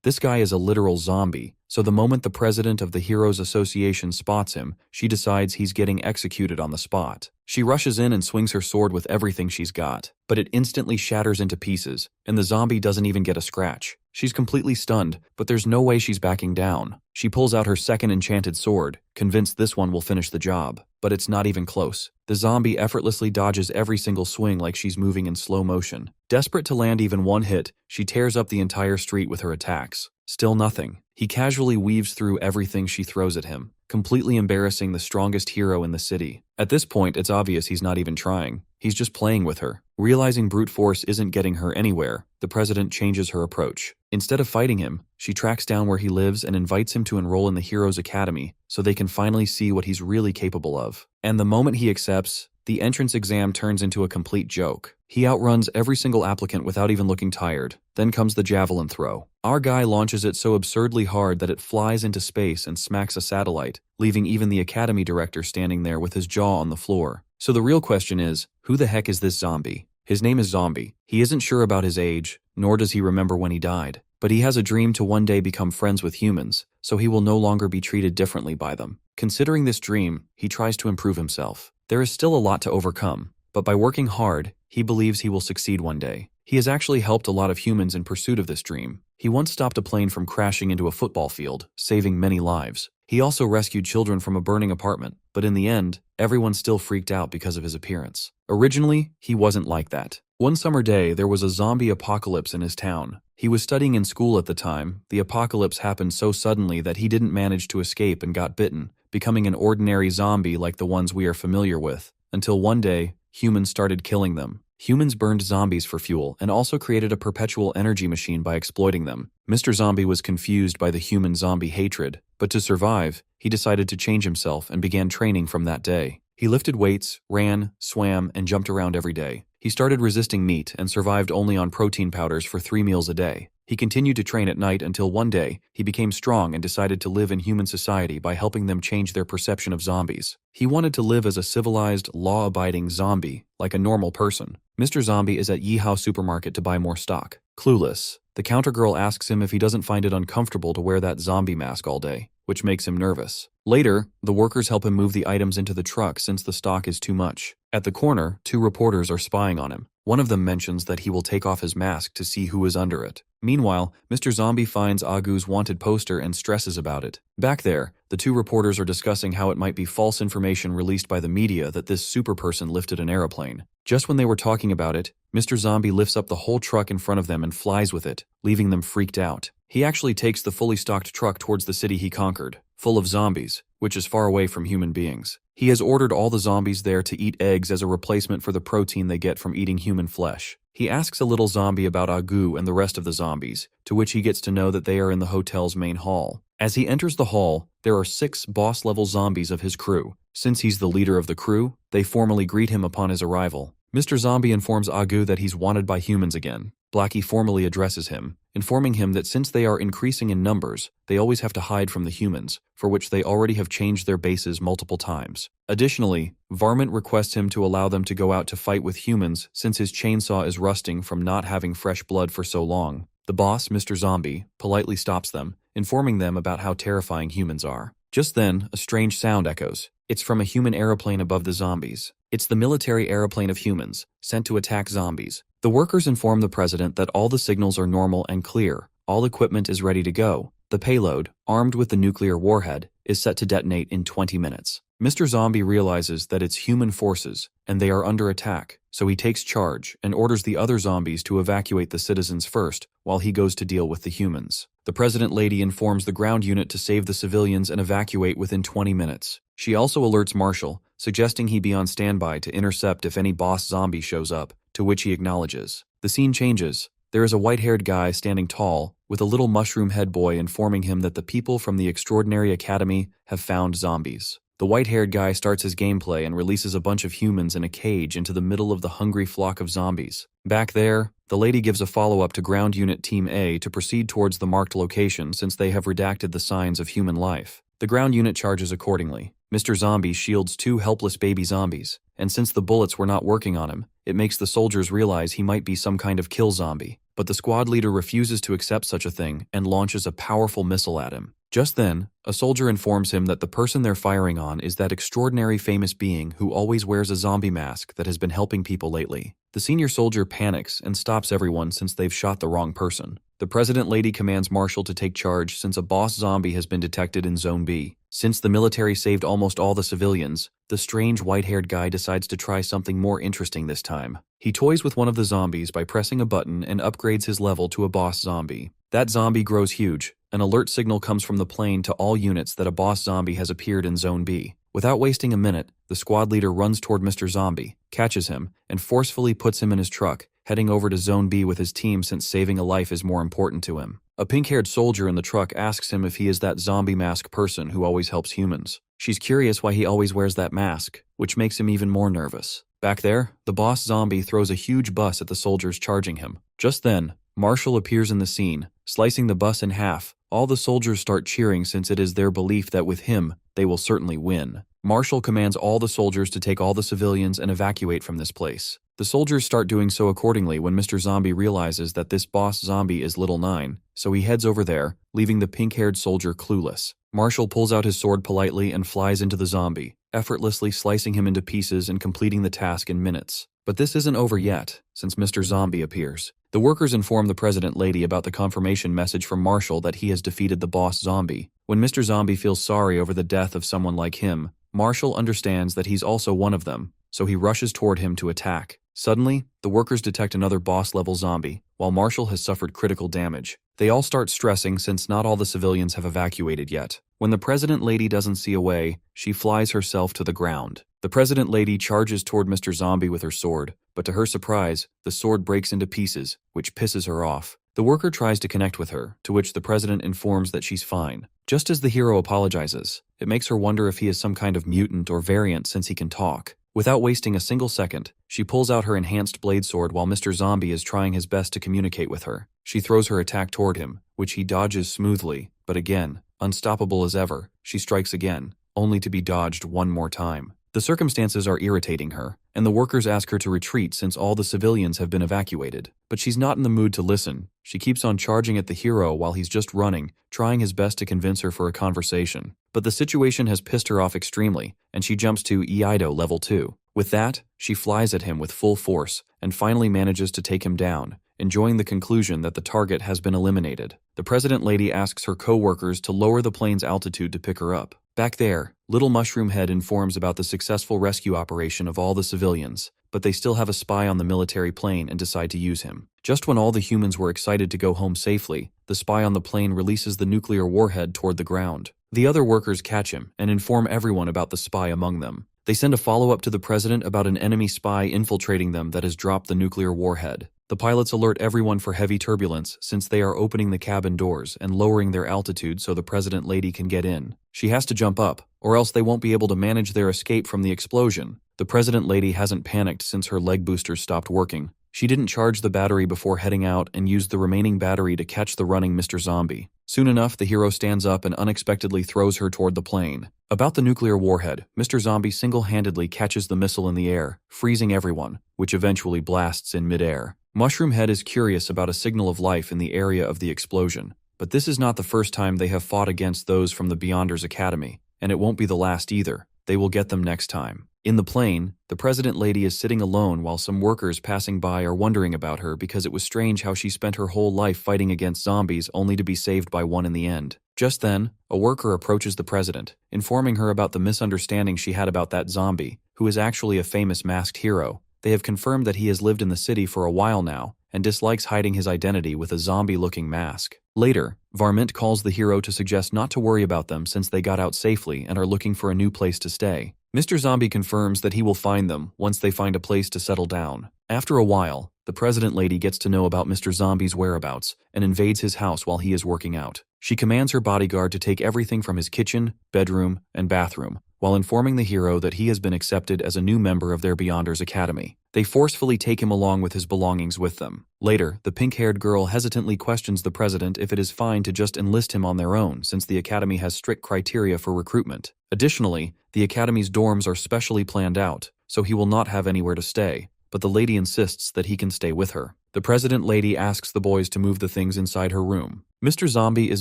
This guy is a literal zombie, so the moment the president of the Heroes Association spots him, she decides he's getting executed on the spot. She rushes in and swings her sword with everything she's got, but it instantly shatters into pieces, and the zombie doesn't even get a scratch. She's completely stunned, but there's no way she's backing down. She pulls out her second enchanted sword, convinced this one will finish the job, but it's not even close. The zombie effortlessly dodges every single swing like she's moving in slow motion. Desperate to land even one hit, she tears up the entire street with her attacks. Still nothing. He casually weaves through everything she throws at him, completely embarrassing the strongest hero in the city. At this point, it's obvious he's not even trying. He's just playing with her. Realizing brute force isn't getting her anywhere, the president changes her approach. Instead of fighting him, she tracks down where he lives and invites him to enroll in the Heroes Academy so they can finally see what he's really capable of. And the moment he accepts, the entrance exam turns into a complete joke. He outruns every single applicant without even looking tired. Then comes the javelin throw. Our guy launches it so absurdly hard that it flies into space and smacks a satellite, leaving even the academy director standing there with his jaw on the floor. So the real question is, who the heck is this zombie? His name is Zombie. He isn't sure about his age, nor does he remember when he died. But he has a dream to one day become friends with humans, so he will no longer be treated differently by them. Considering this dream, he tries to improve himself. There is still a lot to overcome, but by working hard, he believes he will succeed one day. He has actually helped a lot of humans in pursuit of this dream. He once stopped a plane from crashing into a football field, saving many lives. He also rescued children from a burning apartment, but in the end, everyone still freaked out because of his appearance. Originally, he wasn't like that. One summer day, there was a zombie apocalypse in his town. He was studying in school at the time. The apocalypse happened so suddenly that he didn't manage to escape and got bitten, becoming an ordinary zombie like the ones we are familiar with, until one day, humans started killing them. Humans burned zombies for fuel and also created a perpetual energy machine by exploiting them. Mr. Zombie was confused by the human-zombie hatred, but to survive, he decided to change himself and began training from that day. He lifted weights, ran, swam, and jumped around every day. He started resisting meat and survived only on protein powders for 3 meals a day. He continued to train at night until one day, he became strong and decided to live in human society by helping them change their perception of zombies. He wanted to live as a civilized, law-abiding zombie, like a normal person. Mr. Zombie is at Yahello supermarket to buy more stock. Clueless, the counter girl asks him if he doesn't find it uncomfortable to wear that zombie mask all day, which makes him nervous. Later, the workers help him move the items into the truck since the stock is too much. At the corner, 2 reporters are spying on him. One of them mentions that he will take off his mask to see who is under it. Meanwhile, Mr. Zombie finds Agu's wanted poster and stresses about it. Back there, the 2 reporters are discussing how it might be false information released by the media that this super person lifted an aeroplane. Just when they were talking about it, Mr. Zombie lifts up the whole truck in front of them and flies with it, leaving them freaked out. He actually takes the fully stocked truck towards the city he conquered, full of zombies, which is far away from human beings. He has ordered all the zombies there to eat eggs as a replacement for the protein they get from eating human flesh. He asks a little zombie about Agu and the rest of the zombies, to which he gets to know that they are in the hotel's main hall. As he enters the hall, there are 6 boss-level zombies of his crew. Since he's the leader of the crew, they formally greet him upon his arrival. Mr. Zombie informs Agu that he's wanted by humans again. Blackie formally addresses him, informing him that since they are increasing in numbers, they always have to hide from the humans, for which they already have changed their bases multiple times. Additionally, Varmint requests him to allow them to go out to fight with humans since his chainsaw is rusting from not having fresh blood for so long. The boss, Mr. Zombie, politely stops them, informing them about how terrifying humans are. Just then, a strange sound echoes. It's from a human aeroplane above the zombies. It's the military aeroplane of humans, sent to attack zombies. The workers inform the president that all the signals are normal and clear. All equipment is ready to go. The payload, armed with the nuclear warhead, is set to detonate in 20 minutes. Mr. Zombie realizes that it's human forces, and they are under attack, so he takes charge and orders the other zombies to evacuate the citizens first, while he goes to deal with the humans. The president lady informs the ground unit to save the civilians and evacuate within 20 minutes. She also alerts Marshall, suggesting he be on standby to intercept if any boss zombie shows up, to which he acknowledges. The scene changes. There is a white-haired guy standing tall, with a little mushroom head boy informing him that the people from the Extraordinary Academy have found zombies. The white-haired guy starts his gameplay and releases a bunch of humans in a cage into the middle of the hungry flock of zombies. Back there, the lady gives a follow-up to Ground Unit Team A to proceed towards the marked location since they have redacted the signs of human life. The ground unit charges accordingly. Mr. Zombie shields 2 helpless baby zombies, and since the bullets were not working on him, it makes the soldiers realize he might be some kind of kill zombie. But the squad leader refuses to accept such a thing and launches a powerful missile at him. Just then, a soldier informs him that the person they're firing on is that extraordinary famous being who always wears a zombie mask that has been helping people lately. The senior soldier panics and stops everyone since they've shot the wrong person. The President Lady commands Marshall to take charge since a boss zombie has been detected in Zone B. Since the military saved almost all the civilians, the strange white-haired guy decides to try something more interesting this time. He toys with one of the zombies by pressing a button and upgrades his level to a boss zombie. That zombie grows huge. An alert signal comes from the plane to all units that a boss zombie has appeared in Zone B. Without wasting a minute, the squad leader runs toward Mr. Zombie, catches him, and forcefully puts him in his truck, heading over to Zone B with his team since saving a life is more important to him. A pink-haired soldier in the truck asks him if he is that zombie mask person who always helps humans. She's curious why he always wears that mask, which makes him even more nervous. Back there, the boss zombie throws a huge bus at the soldiers charging him. Just then, Marshall appears in the scene, slicing the bus in half. All the soldiers start cheering since it is their belief that with him, they will certainly win. Marshall commands all the soldiers to take all the civilians and evacuate from this place. The soldiers start doing so accordingly when Mr. Zombie realizes that this boss zombie is Little Nine, so he heads over there, leaving the pink-haired soldier clueless. Marshall pulls out his sword politely and flies into the zombie, effortlessly slicing him into pieces and completing the task in minutes. But this isn't over yet, since Mr. Zombie appears. The workers inform the President Lady about the confirmation message from Marshall that he has defeated the boss zombie. When Mr. Zombie feels sorry over the death of someone like him, Marshall understands that he's also one of them, so he rushes toward him to attack. Suddenly, the workers detect another boss-level zombie, while Marshall has suffered critical damage. They all start stressing since not all the civilians have evacuated yet. When the President Lady doesn't see a way, she flies herself to the ground. The President Lady charges toward Mr. Zombie with her sword, but to her surprise, the sword breaks into pieces, which pisses her off. The worker tries to connect with her, to which the President informs that she's fine. Just as the hero apologizes, it makes her wonder if he is some kind of mutant or variant since he can talk. Without wasting a single second, she pulls out her enhanced blade sword while Mr. Zombie is trying his best to communicate with her. She throws her attack toward him, which he dodges smoothly, but again, unstoppable as ever, she strikes again, only to be dodged one more time. The circumstances are irritating her, and the workers ask her to retreat since all the civilians have been evacuated. But she's not in the mood to listen. She keeps on charging at the hero while he's just running, trying his best to convince her for a conversation. But the situation has pissed her off extremely, and she jumps to Yahello level 2. With that, she flies at him with full force, and finally manages to take him down, enjoying the conclusion that the target has been eliminated. The President Lady asks her co-workers to lower the plane's altitude to pick her up. Back there, Little Mushroom Head informs about the successful rescue operation of all the civilians, but they still have a spy on the military plane and decide to use him. Just when all the humans were excited to go home safely, the spy on the plane releases the nuclear warhead toward the ground. The other workers catch him and inform everyone about the spy among them. They send a follow-up to the president about an enemy spy infiltrating them that has dropped the nuclear warhead. The pilots alert everyone for heavy turbulence since they are opening the cabin doors and lowering their altitude so the President Lady can get in. She has to jump up, or else they won't be able to manage their escape from the explosion. The President Lady hasn't panicked since her leg boosters stopped working. She didn't charge the battery before heading out and used the remaining battery to catch the running Mr. Zombie. Soon enough, the hero stands up and unexpectedly throws her toward the plane. About the nuclear warhead, Mr. Zombie single-handedly catches the missile in the air, freezing everyone, which eventually blasts in midair. Mushroom Head is curious about a signal of life in the area of the explosion, but this is not the first time they have fought against those from the Beyonders Academy, and it won't be the last either. They will get them next time. In the plane, the President Lady is sitting alone while some workers passing by are wondering about her because it was strange how she spent her whole life fighting against zombies only to be saved by one in the end. Just then, a worker approaches the president, informing her about the misunderstanding she had about that zombie, who is actually a famous masked hero. They have confirmed that he has lived in the city for a while now and dislikes hiding his identity with a zombie-looking mask. Later, Varmint calls the hero to suggest not to worry about them since they got out safely and are looking for a new place to stay. Mr. Zombie confirms that he will find them once they find a place to settle down. After a while, the President Lady gets to know about Mr. Zombie's whereabouts and invades his house while he is working out. She commands her bodyguard to take everything from his kitchen, bedroom, and bathroom, while informing the hero that he has been accepted as a new member of their Beyonders Academy. They forcefully take him along with his belongings with them. Later, the pink-haired girl hesitantly questions the president if it is fine to just enlist him on their own since the academy has strict criteria for recruitment. Additionally, the academy's dorms are specially planned out, so he will not have anywhere to stay, but the lady insists that he can stay with her. The president lady asks the boys to move the things inside her room. Mr. Zombie is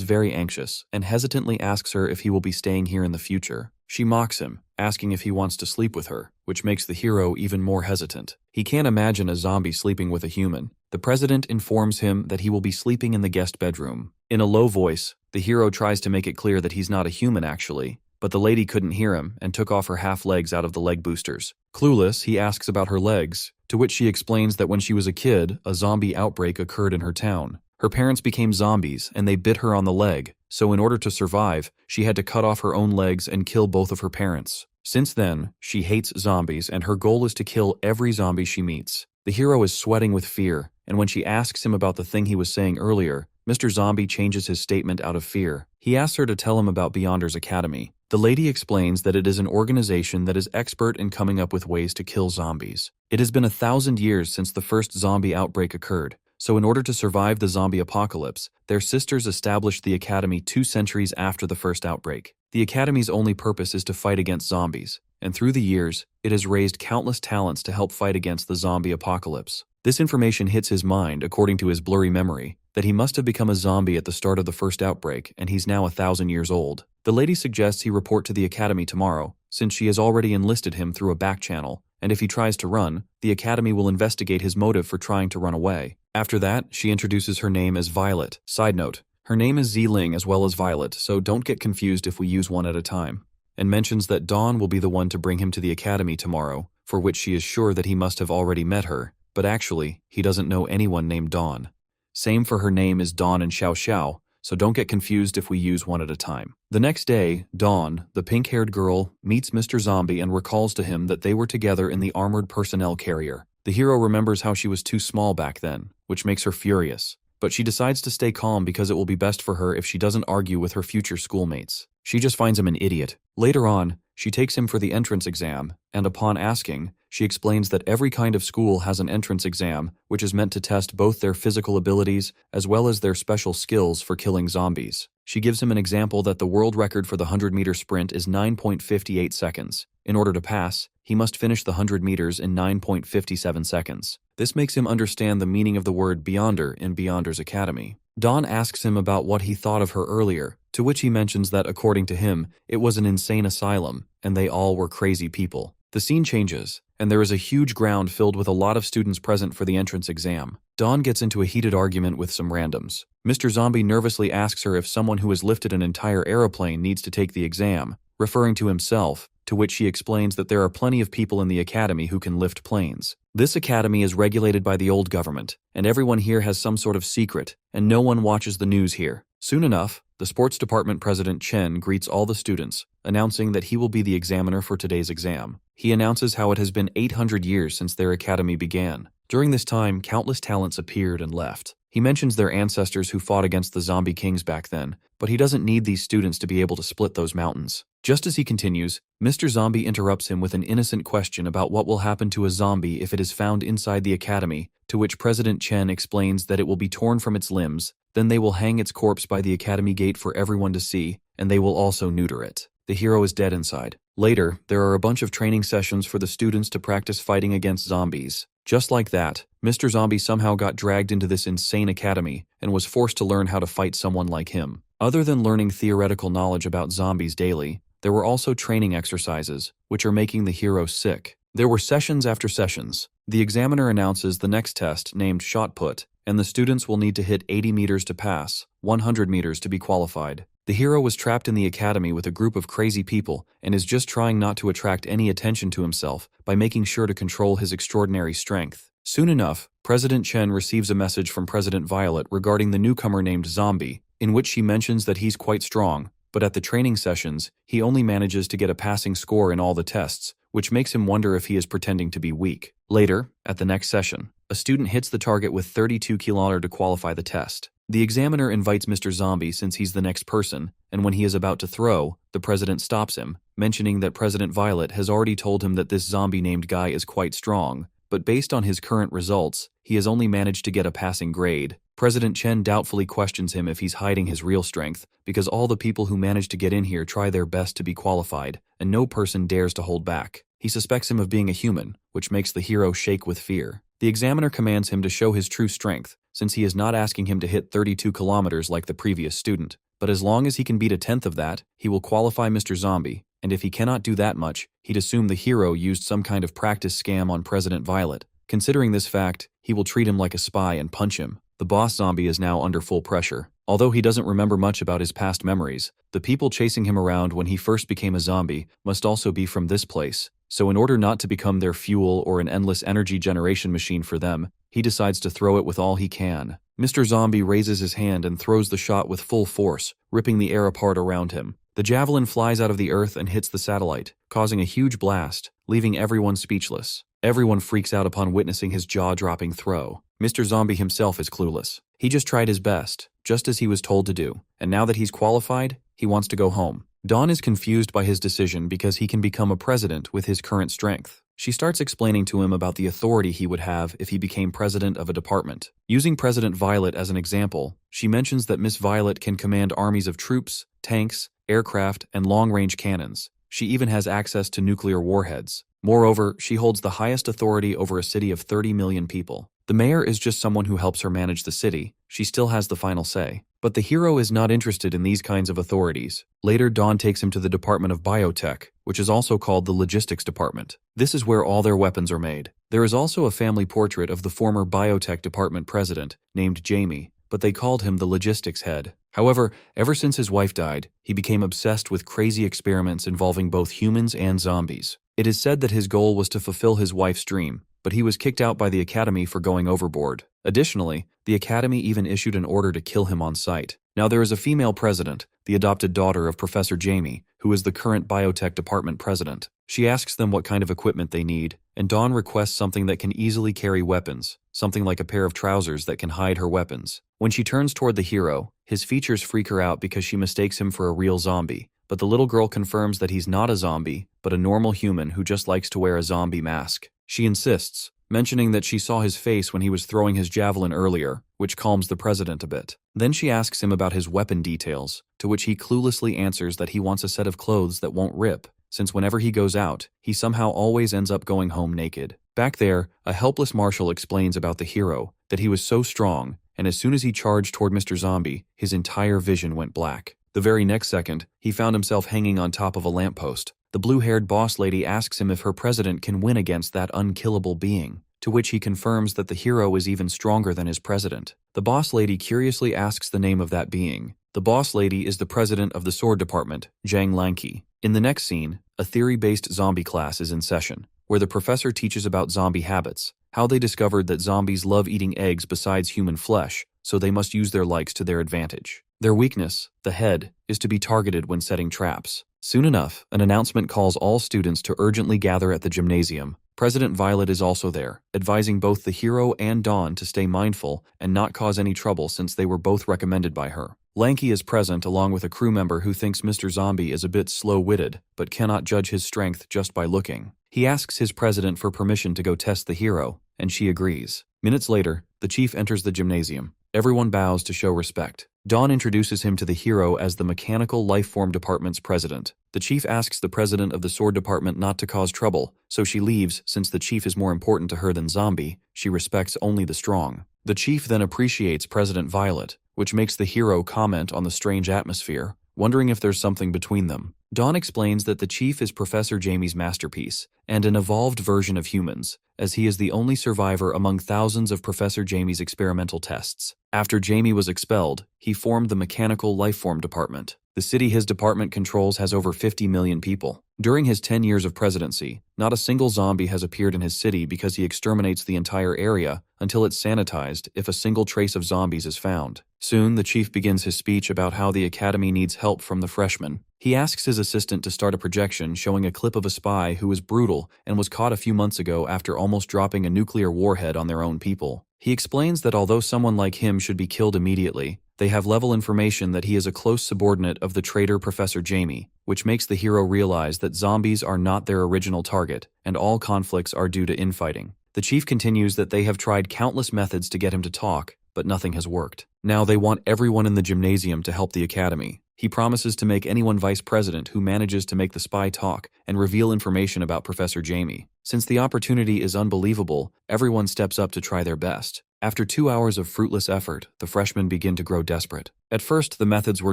very anxious and hesitantly asks her if he will be staying here in the future. She mocks him, asking if he wants to sleep with her, which makes the hero even more hesitant. He can't imagine a zombie sleeping with a human. The president informs him that he will be sleeping in the guest bedroom. In a low voice, the hero tries to make it clear that he's not a human actually, but the lady couldn't hear him and took off her half legs out of the leg boosters. Clueless, he asks about her legs, to which she explains that when she was a kid, a zombie outbreak occurred in her town. Her parents became zombies and they bit her on the leg, so in order to survive, she had to cut off her own legs and kill both of her parents. Since then, she hates zombies and her goal is to kill every zombie she meets. The hero is sweating with fear, and when she asks him about the thing he was saying earlier, Mr. Zombie changes his statement out of fear. He asks her to tell him about Beyonders Academy. The lady explains that it is an organization that is expert in coming up with ways to kill zombies. It has been 1,000 years since the first zombie outbreak occurred, so in order to survive the zombie apocalypse, their sisters established the academy 2 centuries after the first outbreak. The academy's only purpose is to fight against zombies, and through the years, it has raised countless talents to help fight against the zombie apocalypse. This information hits his mind, according to his blurry memory, that he must have become a zombie at the start of the first outbreak, and he's now 1,000 years old. The lady suggests he report to the academy tomorrow, since she has already enlisted him through a back channel, and if he tries to run, the academy will investigate his motive for trying to run away. After that, she introduces her name as Violet. Side note, her name is Ziling as well as Violet, so don't get confused if we use one at a time, and mentions that Dawn will be the one to bring him to the academy tomorrow, for which she is sure that he must have already met her, but actually, he doesn't know anyone named Dawn. Same for her name is Dawn and Xiao Xiao, so don't get confused if we use one at a time. The next day, Dawn, the pink-haired girl, meets Mr. Zombie and recalls to him that they were together in the armored personnel carrier. The hero remembers how she was too small back then, which makes her furious, but she decides to stay calm because it will be best for her if she doesn't argue with her future schoolmates. She just finds him an idiot. Later on, she takes him for the entrance exam, and upon asking, she explains that every kind of school has an entrance exam, which is meant to test both their physical abilities as well as their special skills for killing zombies. She gives him an example that the world record for the 100-meter sprint is 9.58 seconds. In order to pass, he must finish the 100 meters in 9.57 seconds. This makes him understand the meaning of the word Beyonder in Beyonders Academy. Dawn asks him about what he thought of her earlier, to which he mentions that according to him, it was an insane asylum, and they all were crazy people. The scene changes, and there is a huge ground filled with a lot of students present for the entrance exam. Dawn gets into a heated argument with some randoms. Mr. Zombie nervously asks her if someone who has lifted an entire aeroplane needs to take the exam, referring to himself, to which she explains that there are plenty of people in the academy who can lift planes. This academy is regulated by the old government, and everyone here has some sort of secret, and no one watches the news here. Soon enough, the sports department president Chen greets all the students, announcing that he will be the examiner for today's exam. He announces how it has been 800 years since their academy began. During this time, countless talents appeared and left. He mentions their ancestors who fought against the zombie kings back then, but he doesn't need these students to be able to split those mountains. Just as he continues, Mr. Zombie interrupts him with an innocent question about what will happen to a zombie if it is found inside the academy, to which President Chen explains that it will be torn from its limbs, then they will hang its corpse by the academy gate for everyone to see, and they will also neuter it. The hero is dead inside. Later, there are a bunch of training sessions for the students to practice fighting against zombies. Just like that, Mr. Zombie somehow got dragged into this insane academy and was forced to learn how to fight someone like him. Other than learning theoretical knowledge about zombies daily, there were also training exercises, which are making the hero sick. There were sessions after sessions. The examiner announces the next test, named Shot Put, and the students will need to hit 80 meters to pass, 100 meters to be qualified. The hero was trapped in the academy with a group of crazy people and is just trying not to attract any attention to himself by making sure to control his extraordinary strength. Soon enough, President Chen receives a message from President Violet regarding the newcomer named Zombie, in which she mentions that he's quite strong, but at the training sessions, he only manages to get a passing score in all the tests, which makes him wonder if he is pretending to be weak. Later, at the next session, a student hits the target with 32 km to qualify the test. The examiner invites Mr. Zombie since he's the next person, and when he is about to throw, the president stops him, mentioning that President Violet has already told him that this zombie-named guy is quite strong, but based on his current results, he has only managed to get a passing grade. President Chen doubtfully questions him if he's hiding his real strength, because all the people who manage to get in here try their best to be qualified, and no person dares to hold back. He suspects him of being a human, which makes the hero shake with fear. The examiner commands him to show his true strength, since he is not asking him to hit 32 kilometers like the previous student. But as long as he can beat a tenth of that, he will qualify Mr. Zombie, and if he cannot do that much, he'd assume the hero used some kind of practice scam on President Violet. Considering this fact, he will treat him like a spy and punch him. The boss zombie is now under full pressure. Although he doesn't remember much about his past memories, the people chasing him around when he first became a zombie must also be from this place. So in order not to become their fuel or an endless energy generation machine for them, he decides to throw it with all he can. Mr. Zombie raises his hand and throws the shot with full force, ripping the air apart around him. The javelin flies out of the earth and hits the satellite, causing a huge blast, leaving everyone speechless. Everyone freaks out upon witnessing his jaw-dropping throw. Mr. Zombie himself is clueless. He just tried his best, just as he was told to do, and now that he's qualified, he wants to go home. Dawn is confused by his decision because he can become a president with his current strength. She starts explaining to him about the authority he would have if he became president of a department. Using President Violet as an example, she mentions that Miss Violet can command armies of troops, tanks, aircraft, and long-range cannons. She even has access to nuclear warheads. Moreover, she holds the highest authority over a city of 30 million people. The mayor is just someone who helps her manage the city. She still has the final say. But the hero is not interested in these kinds of authorities. Later, Dawn takes him to the Department of Biotech, which is also called the Logistics Department. This is where all their weapons are made. There is also a family portrait of the former Biotech Department president, named Jamie, but they called him the logistics head. However, ever since his wife died, he became obsessed with crazy experiments involving both humans and zombies. It is said that his goal was to fulfill his wife's dream, but he was kicked out by the Academy for going overboard. Additionally, the Academy even issued an order to kill him on sight. Now there is a female president, the adopted daughter of Professor Jamie, who is the current Biotech Department president. She asks them what kind of equipment they need, and Dawn requests something that can easily carry weapons, something like a pair of trousers that can hide her weapons. When she turns toward the hero, his features freak her out because she mistakes him for a real zombie. But the little girl confirms that he's not a zombie, but a normal human who just likes to wear a zombie mask. She insists, mentioning that she saw his face when he was throwing his javelin earlier, which calms the president a bit. Then she asks him about his weapon details, to which he cluelessly answers that he wants a set of clothes that won't rip, since whenever he goes out, he somehow always ends up going home naked. Back there, a helpless marshal explains about the hero, that he was so strong, and as soon as he charged toward Mr. Zombie, his entire vision went black. The very next second, he found himself hanging on top of a lamppost. The blue-haired boss lady asks him if her president can win against that unkillable being, to which he confirms that the hero is even stronger than his president. The boss lady curiously asks the name of that being. The boss lady is the president of the sword department, Zhang Lanqi. In the next scene, a theory-based zombie class is in session, where the professor teaches about zombie habits, how they discovered that zombies love eating eggs besides human flesh, so they must use their likes to their advantage. Their weakness, the head, is to be targeted when setting traps. Soon enough, an announcement calls all students to urgently gather at the gymnasium. President Violet is also there, advising both the hero and Dawn to stay mindful and not cause any trouble since they were both recommended by her. Lanky is present along with a crew member who thinks Mr. Zombie is a bit slow-witted, but cannot judge his strength just by looking. He asks his president for permission to go test the hero, and she agrees. Minutes later, the chief enters the gymnasium. Everyone bows to show respect. Dawn introduces him to the hero as the Mechanical Lifeform Department's president. The chief asks the president of the sword department not to cause trouble, so she leaves since the chief is more important to her than Zombie. She respects only the strong. The chief then appreciates President Violet, which makes the hero comment on the strange atmosphere, wondering if there's something between them. Dawn explains that the chief is Professor Jamie's masterpiece, and an evolved version of humans, as he is the only survivor among thousands of Professor Jamie's experimental tests. After Jamie was expelled, he formed the Mechanical Lifeform Department. The city his department controls has over 50 million people. During his 10 years of presidency, not a single zombie has appeared in his city because he exterminates the entire area until it's sanitized if a single trace of zombies is found. Soon, the chief begins his speech about how the academy needs help from the freshmen. He asks his assistant to start a projection showing a clip of a spy who was brutal and was caught a few months ago after almost dropping a nuclear warhead on their own people. He explains that although someone like him should be killed immediately, they have level information that he is a close subordinate of the traitor Professor Jamie, which makes the hero realize that zombies are not their original target, and all conflicts are due to infighting. The chief continues that they have tried countless methods to get him to talk, but nothing has worked. Now they want everyone in the gymnasium to help the academy. He promises to make anyone vice president who manages to make the spy talk and reveal information about Professor Jamie. Since the opportunity is unbelievable, everyone steps up to try their best. After 2 hours of fruitless effort, the freshmen begin to grow desperate. At first, the methods were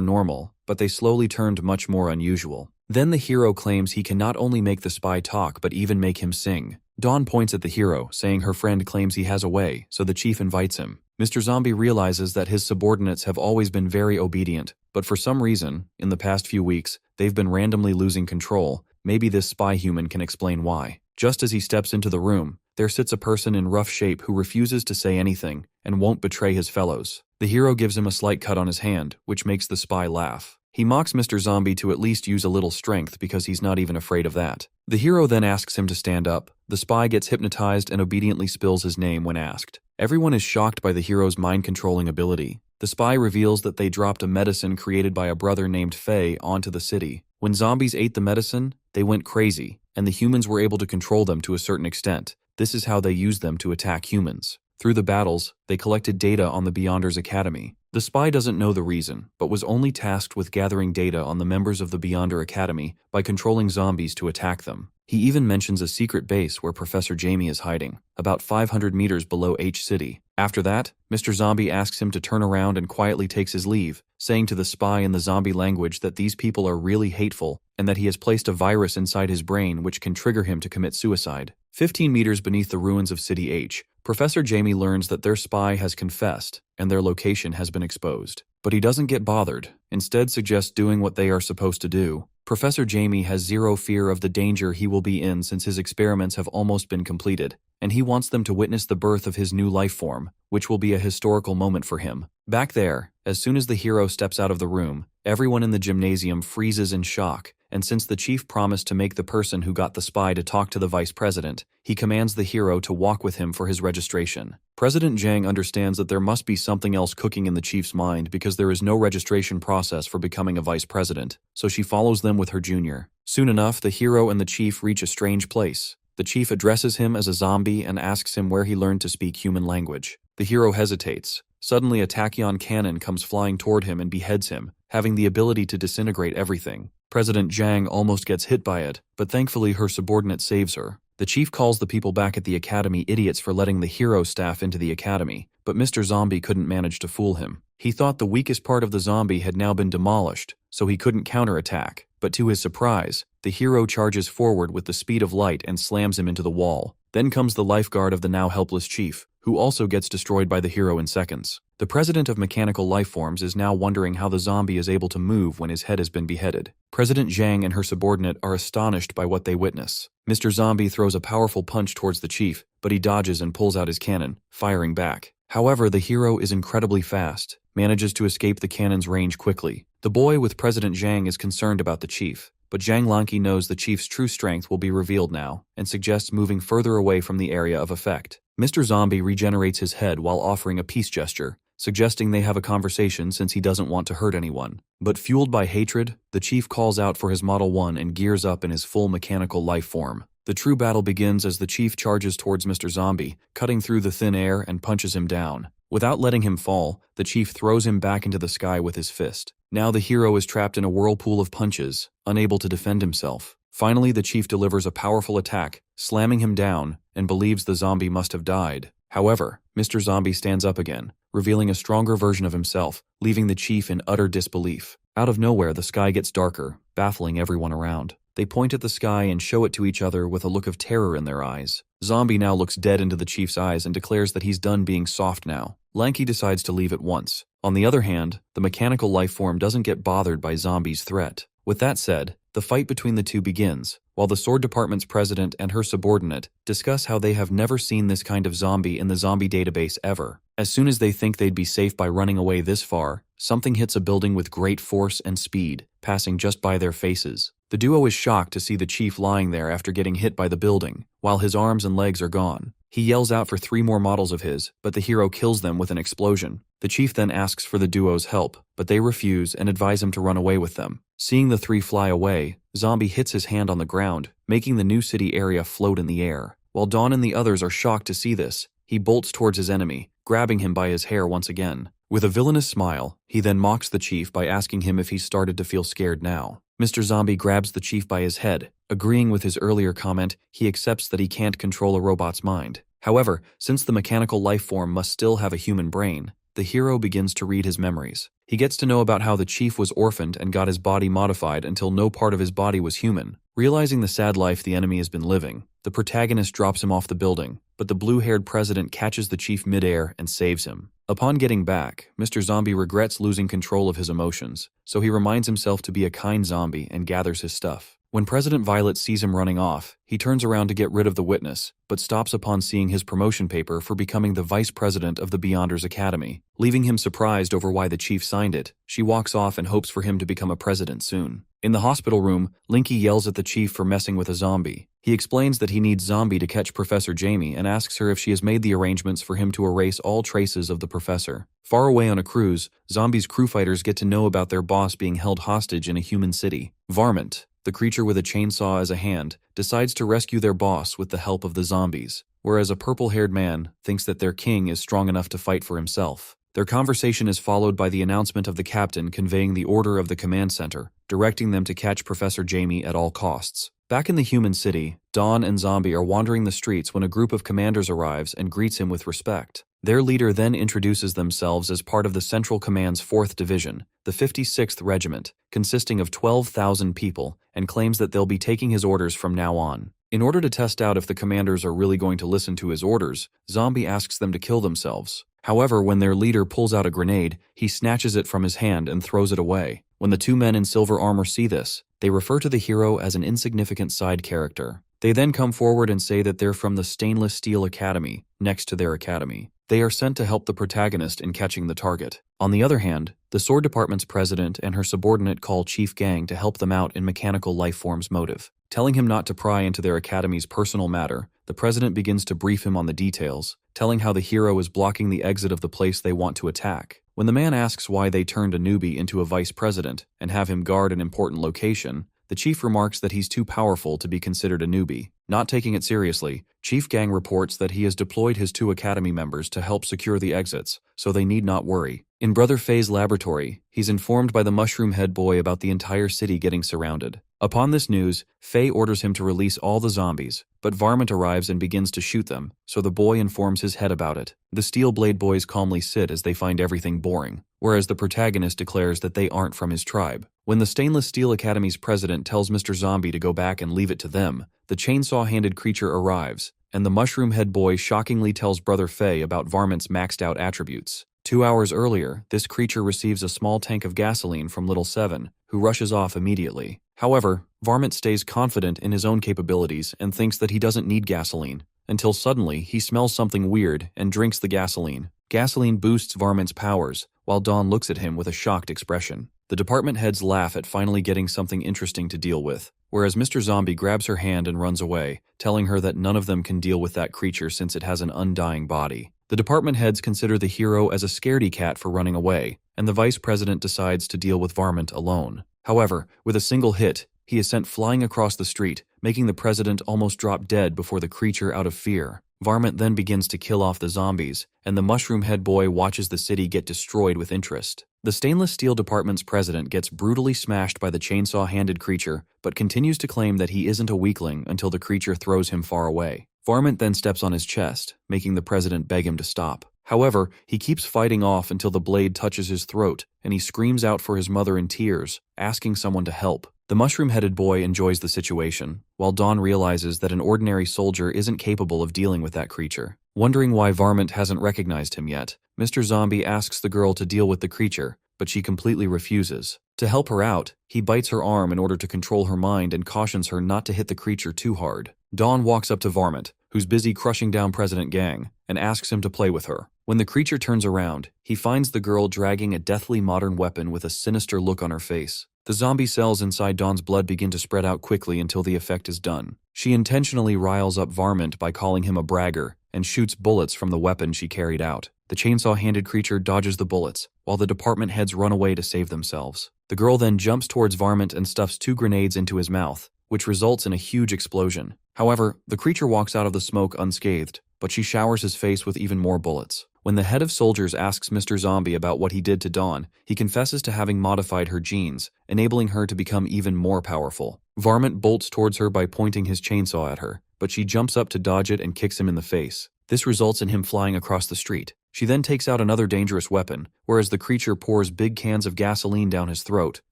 normal, but they slowly turned much more unusual. Then the hero claims he can not only make the spy talk, but even make him sing. Dawn points at the hero, saying her friend claims he has a way, so the chief invites him. Mr. Zombie realizes that his subordinates have always been very obedient, but for some reason, in the past few weeks, they've been randomly losing control. Maybe this spy human can explain why. Just as he steps into the room, there sits a person in rough shape who refuses to say anything and won't betray his fellows. The hero gives him a slight cut on his hand, which makes the spy laugh. He mocks Mr. Zombie to at least use a little strength because he's not even afraid of that. The hero then asks him to stand up. The spy gets hypnotized and obediently spills his name when asked. Everyone is shocked by the hero's mind-controlling ability. The spy reveals that they dropped a medicine created by a brother named Faye onto the city. When zombies ate the medicine, they went crazy, and the humans were able to control them to a certain extent. This is how they used them to attack humans. Through the battles, they collected data on the Beyonders Academy. The spy doesn't know the reason, but was only tasked with gathering data on the members of the Beyonder Academy by controlling zombies to attack them. He even mentions a secret base where Professor Jamie is hiding, about 500 meters below H City. After that, Mr. Zombie asks him to turn around and quietly takes his leave, saying to the spy in the zombie language that these people are really hateful and that he has placed a virus inside his brain which can trigger him to commit suicide. 15 meters beneath the ruins of City H, Professor Jamie learns that their spy has confessed and their location has been exposed. But he doesn't get bothered, instead suggests doing what they are supposed to do. Professor Jamie has zero fear of the danger he will be in since his experiments have almost been completed, and he wants them to witness the birth of his new life form, which will be a historical moment for him. Back there, as soon as the hero steps out of the room, everyone in the gymnasium freezes in shock, and since the chief promised to make the person who got the spy to talk to the vice president, he commands the hero to walk with him for his registration. President Zhang understands that there must be something else cooking in the chief's mind because there is no registration process for becoming a vice president, so she follows them with her junior. Soon enough, the hero and the chief reach a strange place. The chief addresses him as a zombie and asks him where he learned to speak human language. The hero hesitates. Suddenly, a tachyon cannon comes flying toward him and beheads him, having the ability to disintegrate everything. President Zhang almost gets hit by it, but thankfully her subordinate saves her. The chief calls the people back at the academy idiots for letting the hero staff into the academy, but Mr. Zombie couldn't manage to fool him. He thought the weakest part of the zombie had now been demolished, so he couldn't counterattack. But to his surprise, the hero charges forward with the speed of light and slams him into the wall. Then comes the lifeguard of the now helpless chief, who also gets destroyed by the hero in seconds. The president of mechanical lifeforms is now wondering how the zombie is able to move when his head has been beheaded. President Zhang and her subordinate are astonished by what they witness. Mr. Zombie throws a powerful punch towards the chief, but he dodges and pulls out his cannon, firing back. However, the hero is incredibly fast, manages to escape the cannon's range quickly. The boy with President Zhang is concerned about the chief, but Zhang Lanqi knows the chief's true strength will be revealed now and suggests moving further away from the area of effect. Mr. Zombie regenerates his head while offering a peace gesture, suggesting they have a conversation since he doesn't want to hurt anyone. But fueled by hatred, the chief calls out for his Model 1 and gears up in his full mechanical life form. The true battle begins as the chief charges towards Mr. Zombie, cutting through the thin air and punches him down. Without letting him fall, the chief throws him back into the sky with his fist. Now the hero is trapped in a whirlpool of punches, unable to defend himself. Finally, the chief delivers a powerful attack, slamming him down, and believes the zombie must have died. However, Mr. Zombie stands up again, revealing a stronger version of himself, leaving the chief in utter disbelief. Out of nowhere, the sky gets darker, baffling everyone around. They point at the sky and show it to each other with a look of terror in their eyes. Zombie now looks dead into the chief's eyes and declares that he's done being soft now. Lanky decides to leave at once. On the other hand, the mechanical life form doesn't get bothered by Zombie's threat. With that said, the fight between the two begins, while the Sword Department's president and her subordinate discuss how they have never seen this kind of zombie in the zombie database ever. As soon as they think they'd be safe by running away this far, something hits a building with great force and speed, passing just by their faces. The duo is shocked to see the chief lying there after getting hit by the building, while his arms and legs are gone. He yells out for 3 more models of his, but the hero kills them with an explosion. The chief then asks for the duo's help, but they refuse and advise him to run away with them. Seeing the 3 fly away, Zombie hits his hand on the ground, making the new city area float in the air. While Dawn and the others are shocked to see this, he bolts towards his enemy, grabbing him by his hair once again. With a villainous smile, he then mocks the chief by asking him if he's started to feel scared now. Mr. Zombie grabs the chief by his head. Agreeing with his earlier comment, he accepts that he can't control a robot's mind. However, since the mechanical life form must still have a human brain, the hero begins to read his memories. He gets to know about how the chief was orphaned and got his body modified until no part of his body was human. Realizing the sad life the enemy has been living, the protagonist drops him off the building, but the blue-haired president catches the chief midair and saves him. Upon getting back, Mr. Zombie regrets losing control of his emotions, so he reminds himself to be a kind zombie and gathers his stuff. When President Violet sees him running off, he turns around to get rid of the witness, but stops upon seeing his promotion paper for becoming the vice president of the Beyonders Academy. Leaving him surprised over why the chief signed it, she walks off and hopes for him to become a president soon. In the hospital room, Linky yells at the chief for messing with a zombie. He explains that he needs Zombie to catch Professor Jamie and asks her if she has made the arrangements for him to erase all traces of the professor. Far away on a cruise, Zombie's crew fighters get to know about their boss being held hostage in a human city. Varmint, the creature with a chainsaw as a hand, decides to rescue their boss with the help of the zombies, whereas a purple-haired man thinks that their king is strong enough to fight for himself. Their conversation is followed by the announcement of the captain conveying the order of the command center, directing them to catch Professor Jamie at all costs. Back in the human city, Dawn and Zombie are wandering the streets when a group of commanders arrives and greets him with respect. Their leader then introduces themselves as part of the Central Command's 4th Division, the 56th Regiment, consisting of 12,000 people, and claims that they'll be taking his orders from now on. In order to test out if the commanders are really going to listen to his orders, Zombie asks them to kill themselves. However, when their leader pulls out a grenade, he snatches it from his hand and throws it away. When the two men in silver armor see this, they refer to the hero as an insignificant side character. They then come forward and say that they're from the Stainless Steel Academy, next to their academy. They are sent to help the protagonist in catching the target. On the other hand, the Sword Department's president and her subordinate call Chief Gang to help them out in Mechanical Lifeform's motive. Telling him not to pry into their academy's personal matter, the president begins to brief him on the details, telling how the hero is blocking the exit of the place they want to attack. When the man asks why they turned a newbie into a vice president and have him guard an important location, the chief remarks that he's too powerful to be considered a newbie. Not taking it seriously, Chief Gang reports that he has deployed his 2 academy members to help secure the exits, so they need not worry. In Brother Faye's laboratory, he's informed by the mushroom head boy about the entire city getting surrounded. Upon this news, Faye orders him to release all the zombies, but Varmint arrives and begins to shoot them, so the boy informs his head about it. The Steel Blade boys calmly sit as they find everything boring, whereas the protagonist declares that they aren't from his tribe. When the Stainless Steel Academy's president tells Mr. Zombie to go back and leave it to them, the chainsaw-handed creature arrives, and the mushroom head boy shockingly tells Brother Faye about Varmint's maxed-out attributes. 2 hours earlier, this creature receives a small tank of gasoline from Little Seven, who rushes off immediately. However, Varmint stays confident in his own capabilities and thinks that he doesn't need gasoline, until suddenly he smells something weird and drinks the gasoline. Gasoline boosts Varmint's powers, while Dawn looks at him with a shocked expression. The department heads laugh at finally getting something interesting to deal with, whereas Mr. Zombie grabs her hand and runs away, telling her that none of them can deal with that creature since it has an undying body. The department heads consider the hero as a scaredy cat for running away, and the vice president decides to deal with Varmint alone. However, with a single hit, he is sent flying across the street, making the president almost drop dead before the creature out of fear. Varmint then begins to kill off the zombies, and the mushroom head boy watches the city get destroyed with interest. The Stainless Steel Department's president gets brutally smashed by the chainsaw-handed creature, but continues to claim that he isn't a weakling until the creature throws him far away. Varmint then steps on his chest, making the president beg him to stop. However, he keeps fighting off until the blade touches his throat, and he screams out for his mother in tears, asking someone to help. The mushroom-headed boy enjoys the situation, while Dawn realizes that an ordinary soldier isn't capable of dealing with that creature. Wondering why Varmint hasn't recognized him yet, Mr. Zombie asks the girl to deal with the creature, but she completely refuses. To help her out, he bites her arm in order to control her mind and cautions her not to hit the creature too hard. Dawn walks up to Varmint, who's busy crushing down President Gang, and asks him to play with her. When the creature turns around, he finds the girl dragging a deathly modern weapon with a sinister look on her face. The zombie cells inside Dawn's blood begin to spread out quickly until the effect is done. She intentionally riles up Varmint by calling him a bragger and shoots bullets from the weapon she carried out. The chainsaw-handed creature dodges the bullets, while the department heads run away to save themselves. The girl then jumps towards Varmint and stuffs 2 grenades into his mouth, which results in a huge explosion. However, the creature walks out of the smoke unscathed, but she showers his face with even more bullets. When the head of soldiers asks Mr. Zombie about what he did to Dawn, he confesses to having modified her genes, enabling her to become even more powerful. Varmint bolts towards her by pointing his chainsaw at her, but she jumps up to dodge it and kicks him in the face. This results in him flying across the street. She then takes out another dangerous weapon, whereas the creature pours big cans of gasoline down his throat,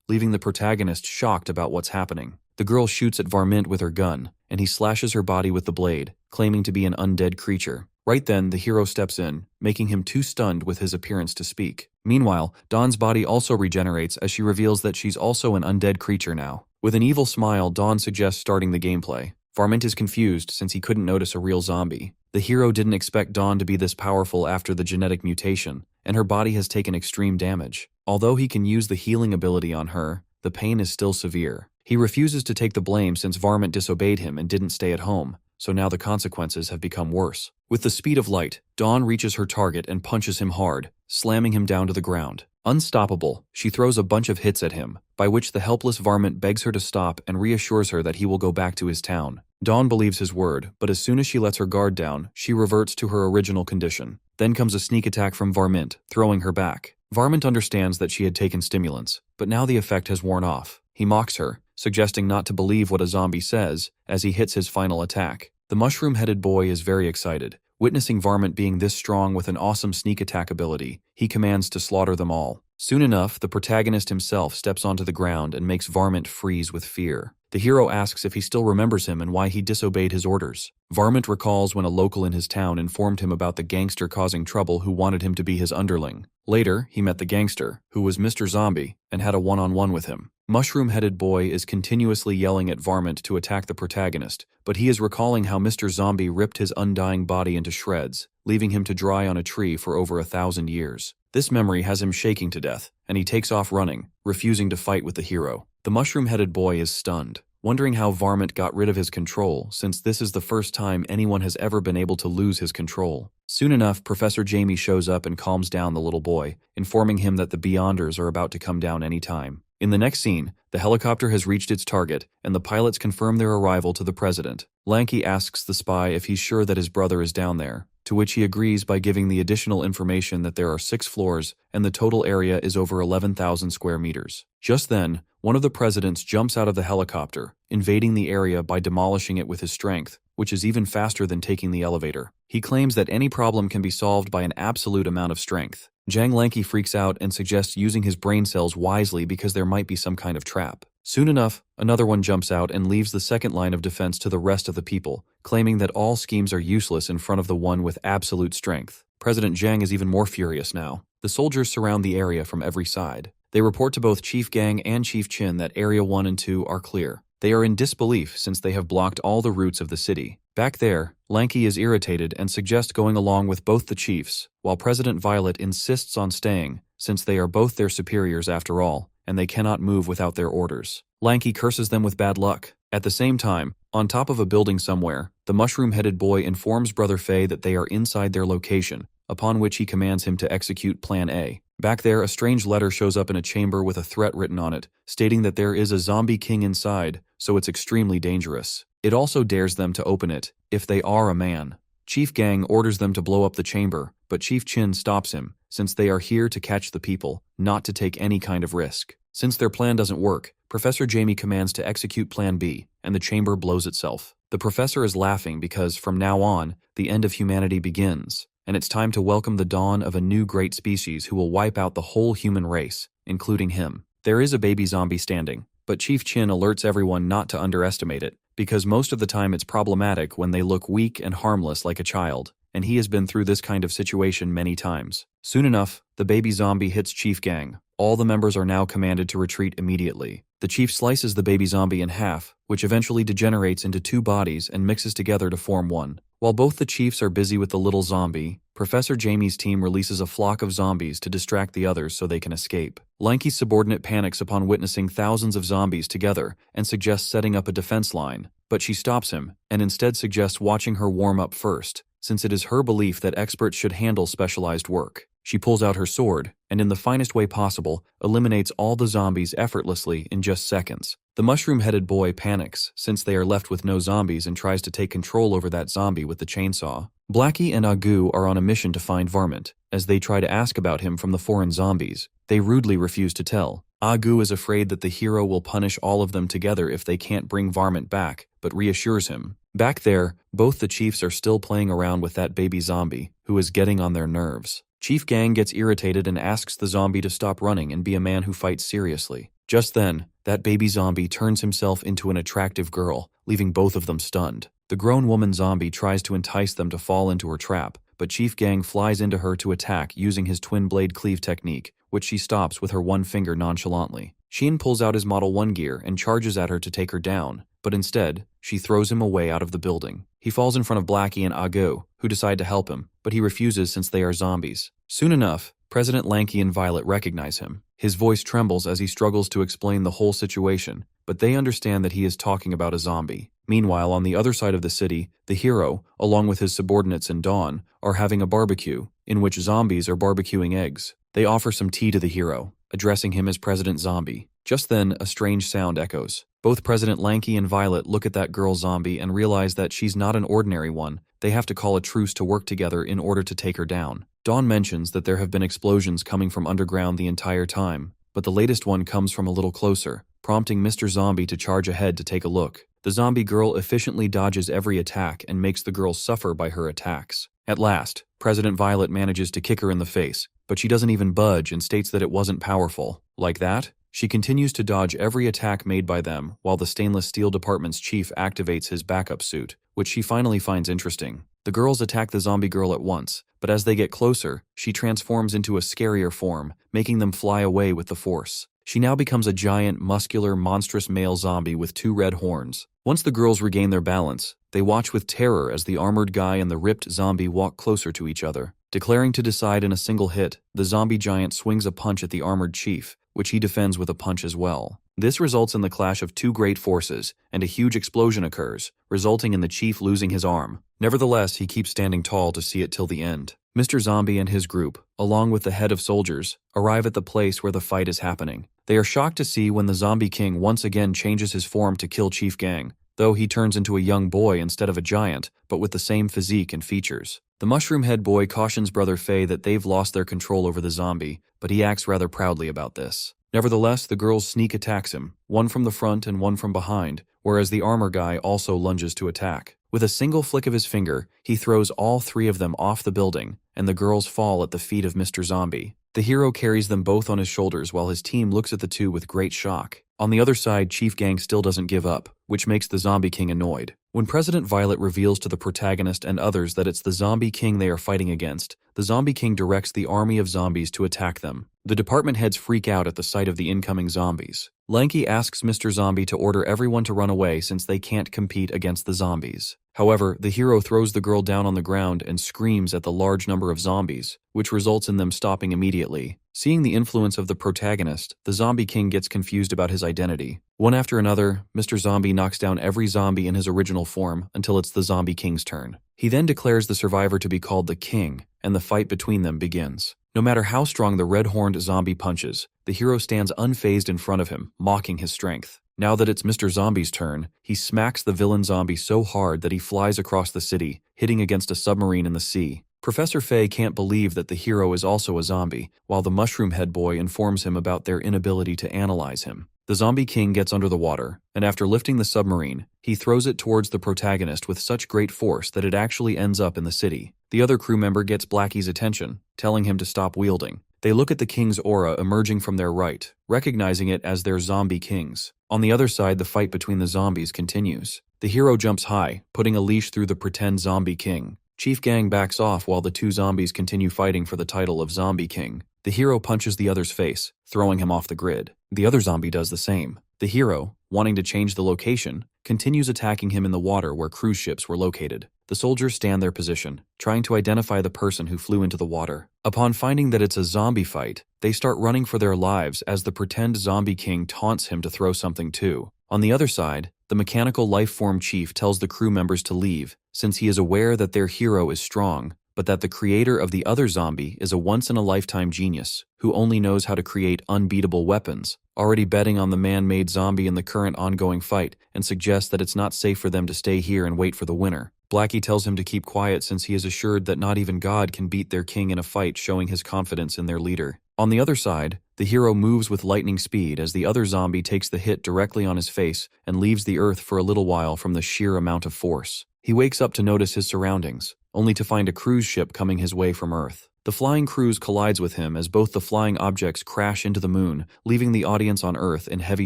leaving the protagonist shocked about what's happening. The girl shoots at Varmint with her gun, and he slashes her body with the blade, claiming to be an undead creature. Right then, the hero steps in, making him too stunned with his appearance to speak. Meanwhile, Dawn's body also regenerates as she reveals that she's also an undead creature now. With an evil smile, Dawn suggests starting the gameplay. Varmint is confused since he couldn't notice a real zombie. The hero didn't expect Dawn to be this powerful after the genetic mutation, and her body has taken extreme damage. Although he can use the healing ability on her, the pain is still severe. He refuses to take the blame since Varmint disobeyed him and didn't stay at home, so now the consequences have become worse. With the speed of light, Dawn reaches her target and punches him hard, slamming him down to the ground. Unstoppable, she throws a bunch of hits at him, by which the helpless Varmint begs her to stop and reassures her that he will go back to his town. Dawn believes his word, but as soon as she lets her guard down, she reverts to her original condition. Then comes a sneak attack from Varmint, throwing her back. Varmint understands that she had taken stimulants, but now the effect has worn off. He mocks her, suggesting not to believe what a zombie says, as he hits his final attack. The mushroom-headed boy is very excited. Witnessing Varmint being this strong with an awesome sneak attack ability, he commands to slaughter them all. Soon enough, the protagonist himself steps onto the ground and makes Varmint freeze with fear. The hero asks if he still remembers him and why he disobeyed his orders. Varmint recalls when a local in his town informed him about the gangster causing trouble who wanted him to be his underling. Later, he met the gangster, who was Mr. Zombie, and had a one-on-one with him. Mushroom-headed boy is continuously yelling at Varmint to attack the protagonist, but he is recalling how Mr. Zombie ripped his undying body into shreds, leaving him to dry on a tree for over 1,000 years. This memory has him shaking to death, and he takes off running, refusing to fight with the hero. The mushroom-headed boy is stunned, wondering how Varmint got rid of his control, since this is the first time anyone has ever been able to lose his control. Soon enough, Professor Jamie shows up and calms down the little boy, informing him that the Beyonders are about to come down any time. In the next scene, the helicopter has reached its target, and the pilots confirm their arrival to the president. Lanky asks the spy if he's sure that his brother is down there, to which he agrees by giving the additional information that there are 6 floors and the total area is over 11,000 square meters. Just then, one of the presidents jumps out of the helicopter, invading the area by demolishing it with his strength, which is even faster than taking the elevator. He claims that any problem can be solved by an absolute amount of strength. Jang Lanky freaks out and suggests using his brain cells wisely because there might be some kind of trap. Soon enough, another one jumps out and leaves the second line of defense to the rest of the people, claiming that all schemes are useless in front of the one with absolute strength. President Jang is even more furious now. The soldiers surround the area from every side. They report to both Chief Gang and Chief Chin that Area 1 and 2 are clear. They are in disbelief since they have blocked all the routes of the city. Back there, Lanky is irritated and suggests going along with both the chiefs, while President Violet insists on staying, since they are both their superiors after all, and they cannot move without their orders. Lanky curses them with bad luck. At the same time, on top of a building somewhere, the mushroom-headed boy informs Brother Faye that they are inside their location, upon which he commands him to execute Plan A. Back there, a strange letter shows up in a chamber with a threat written on it, stating that there is a zombie king inside, so it's extremely dangerous. It also dares them to open it, if they are a man. Chief Gang orders them to blow up the chamber, but Chief Chin stops him, since they are here to catch the people, not to take any kind of risk. Since their plan doesn't work, Professor Jamie commands to execute Plan B, and the chamber blows itself. The professor is laughing because, from now on, the end of humanity begins, and it's time to welcome the dawn of a new great species who will wipe out the whole human race, including him. There is a baby zombie standing, but Chief Chin alerts everyone not to underestimate it, because most of the time it's problematic when they look weak and harmless like a child, and he has been through this kind of situation many times. Soon enough, the baby zombie hits Chief Gang. All the members are now commanded to retreat immediately. The chief slices the baby zombie in half, which eventually degenerates into 2 bodies and mixes together to form one. While both the chiefs are busy with the little zombie, Professor Jamie's team releases a flock of zombies to distract the others so they can escape. Lanky's subordinate panics upon witnessing thousands of zombies together and suggests setting up a defense line, but she stops him and instead suggests watching her warm up first, since it is her belief that experts should handle specialized work. She pulls out her sword, and in the finest way possible, eliminates all the zombies effortlessly in just seconds. The mushroom-headed boy panics, since they are left with no zombies, and tries to take control over that zombie with the chainsaw. Blackie and Agu are on a mission to find Varmint. As they try to ask about him from the foreign zombies, they rudely refuse to tell. Agu is afraid that the hero will punish all of them together if they can't bring Varmint back, but reassures him. Back there, both the chiefs are still playing around with that baby zombie, who is getting on their nerves. Chief Gang gets irritated and asks the zombie to stop running and be a man who fights seriously. Just then, that baby zombie turns himself into an attractive girl, leaving both of them stunned. The grown woman zombie tries to entice them to fall into her trap, but Chief Gang flies into her to attack using his twin blade cleave technique, which she stops with her one finger nonchalantly. Sheen pulls out his Model 1 gear and charges at her to take her down, but instead, she throws him away out of the building. He falls in front of Blackie and Agu, who decide to help him, but he refuses since they are zombies. Soon enough, President Lanky and Violet recognize him. His voice trembles as he struggles to explain the whole situation, but they understand that he is talking about a zombie. Meanwhile, on the other side of the city, the hero, along with his subordinates and Dawn, are having a barbecue, in which zombies are barbecuing eggs. They offer some tea to the hero, addressing him as President Zombie. Just then, a strange sound echoes. Both President Lanky and Violet look at that girl zombie and realize that she's not an ordinary one. They have to call a truce to work together in order to take her down. Dawn mentions that there have been explosions coming from underground the entire time, but the latest one comes from a little closer, prompting Mr. Zombie to charge ahead to take a look. The zombie girl efficiently dodges every attack and makes the girl suffer by her attacks. At last, President Violet manages to kick her in the face, but she doesn't even budge and states that it wasn't powerful. Like that, she continues to dodge every attack made by them while the stainless steel department's chief activates his backup suit, which she finally finds interesting. The girls attack the zombie girl at once, but as they get closer, she transforms into a scarier form, making them fly away with the force. She now becomes a giant, muscular, monstrous male zombie with 2 red horns. Once the girls regain their balance, they watch with terror as the armored guy and the ripped zombie walk closer to each other. Declaring to decide in a single hit, the zombie giant swings a punch at the armored chief, which he defends with a punch as well. This results in the clash of 2 great forces, and a huge explosion occurs, resulting in the chief losing his arm. Nevertheless, he keeps standing tall to see it till the end. Mr. Zombie and his group, along with the head of soldiers, arrive at the place where the fight is happening. They are shocked to see when the Zombie King once again changes his form to kill Chief Gang, though he turns into a young boy instead of a giant, but with the same physique and features. The Mushroom Head Boy cautions Brother Faye that they've lost their control over the zombie, but he acts rather proudly about this. Nevertheless, the girls sneak attacks him, one from the front and one from behind, whereas the armor guy also lunges to attack. With a single flick of his finger, he throws all 3 of them off the building, and the girls fall at the feet of Mr. Zombie. The hero carries them both on his shoulders while his team looks at the two with great shock. On the other side, Chief Gang still doesn't give up, which makes the Zombie King annoyed. When President Violet reveals to the protagonist and others that it's the Zombie King they are fighting against, the Zombie King directs the army of zombies to attack them. The department heads freak out at the sight of the incoming zombies. Lanky asks Mr. Zombie to order everyone to run away since they can't compete against the zombies. However, the hero throws the girl down on the ground and screams at the large number of zombies, which results in them stopping immediately. Seeing the influence of the protagonist, the Zombie King gets confused about his identity. One after another, Mr. Zombie knocks down every zombie in his original form until it's the Zombie King's turn. He then declares the survivor to be called the King, and the fight between them begins. No matter how strong the red-horned zombie punches, the hero stands unfazed in front of him, mocking his strength. Now that it's Mr. Zombie's turn, he smacks the villain zombie so hard that he flies across the city, hitting against a submarine in the sea. Professor Faye can't believe that the hero is also a zombie, while the Mushroom Head Boy informs him about their inability to analyze him. The Zombie King gets under the water, and after lifting the submarine, he throws it towards the protagonist with such great force that it actually ends up in the city. The other crew member gets Blackie's attention, telling him to stop wielding. They look at the king's aura emerging from their right, recognizing it as their zombie kings. On the other side, the fight between the zombies continues. The hero jumps high, putting a leash through the pretend zombie king. Chief Gang backs off while the 2 zombies continue fighting for the title of Zombie King. The hero punches the other's face, throwing him off the grid. The other zombie does the same. The hero, wanting to change the location, continues attacking him in the water where cruise ships were located. The soldiers stand their position, trying to identify the person who flew into the water. Upon finding that it's a zombie fight, they start running for their lives as the pretend Zombie King taunts him to throw something too. On the other side, the mechanical life form chief tells the crew members to leave, since he is aware that their hero is strong, but that the creator of the other zombie is a once-in-a-lifetime genius who only knows how to create unbeatable weapons, already betting on the man-made zombie in the current ongoing fight, and suggests that it's not safe for them to stay here and wait for the winner. Blackie tells him to keep quiet since he is assured that not even God can beat their king in a fight, showing his confidence in their leader. On the other side, the hero moves with lightning speed as the other zombie takes the hit directly on his face and leaves the earth for a little while from the sheer amount of force. He wakes up to notice his surroundings, only to find a cruise ship coming his way from Earth. The flying cruise collides with him as both the flying objects crash into the moon, leaving the audience on Earth in heavy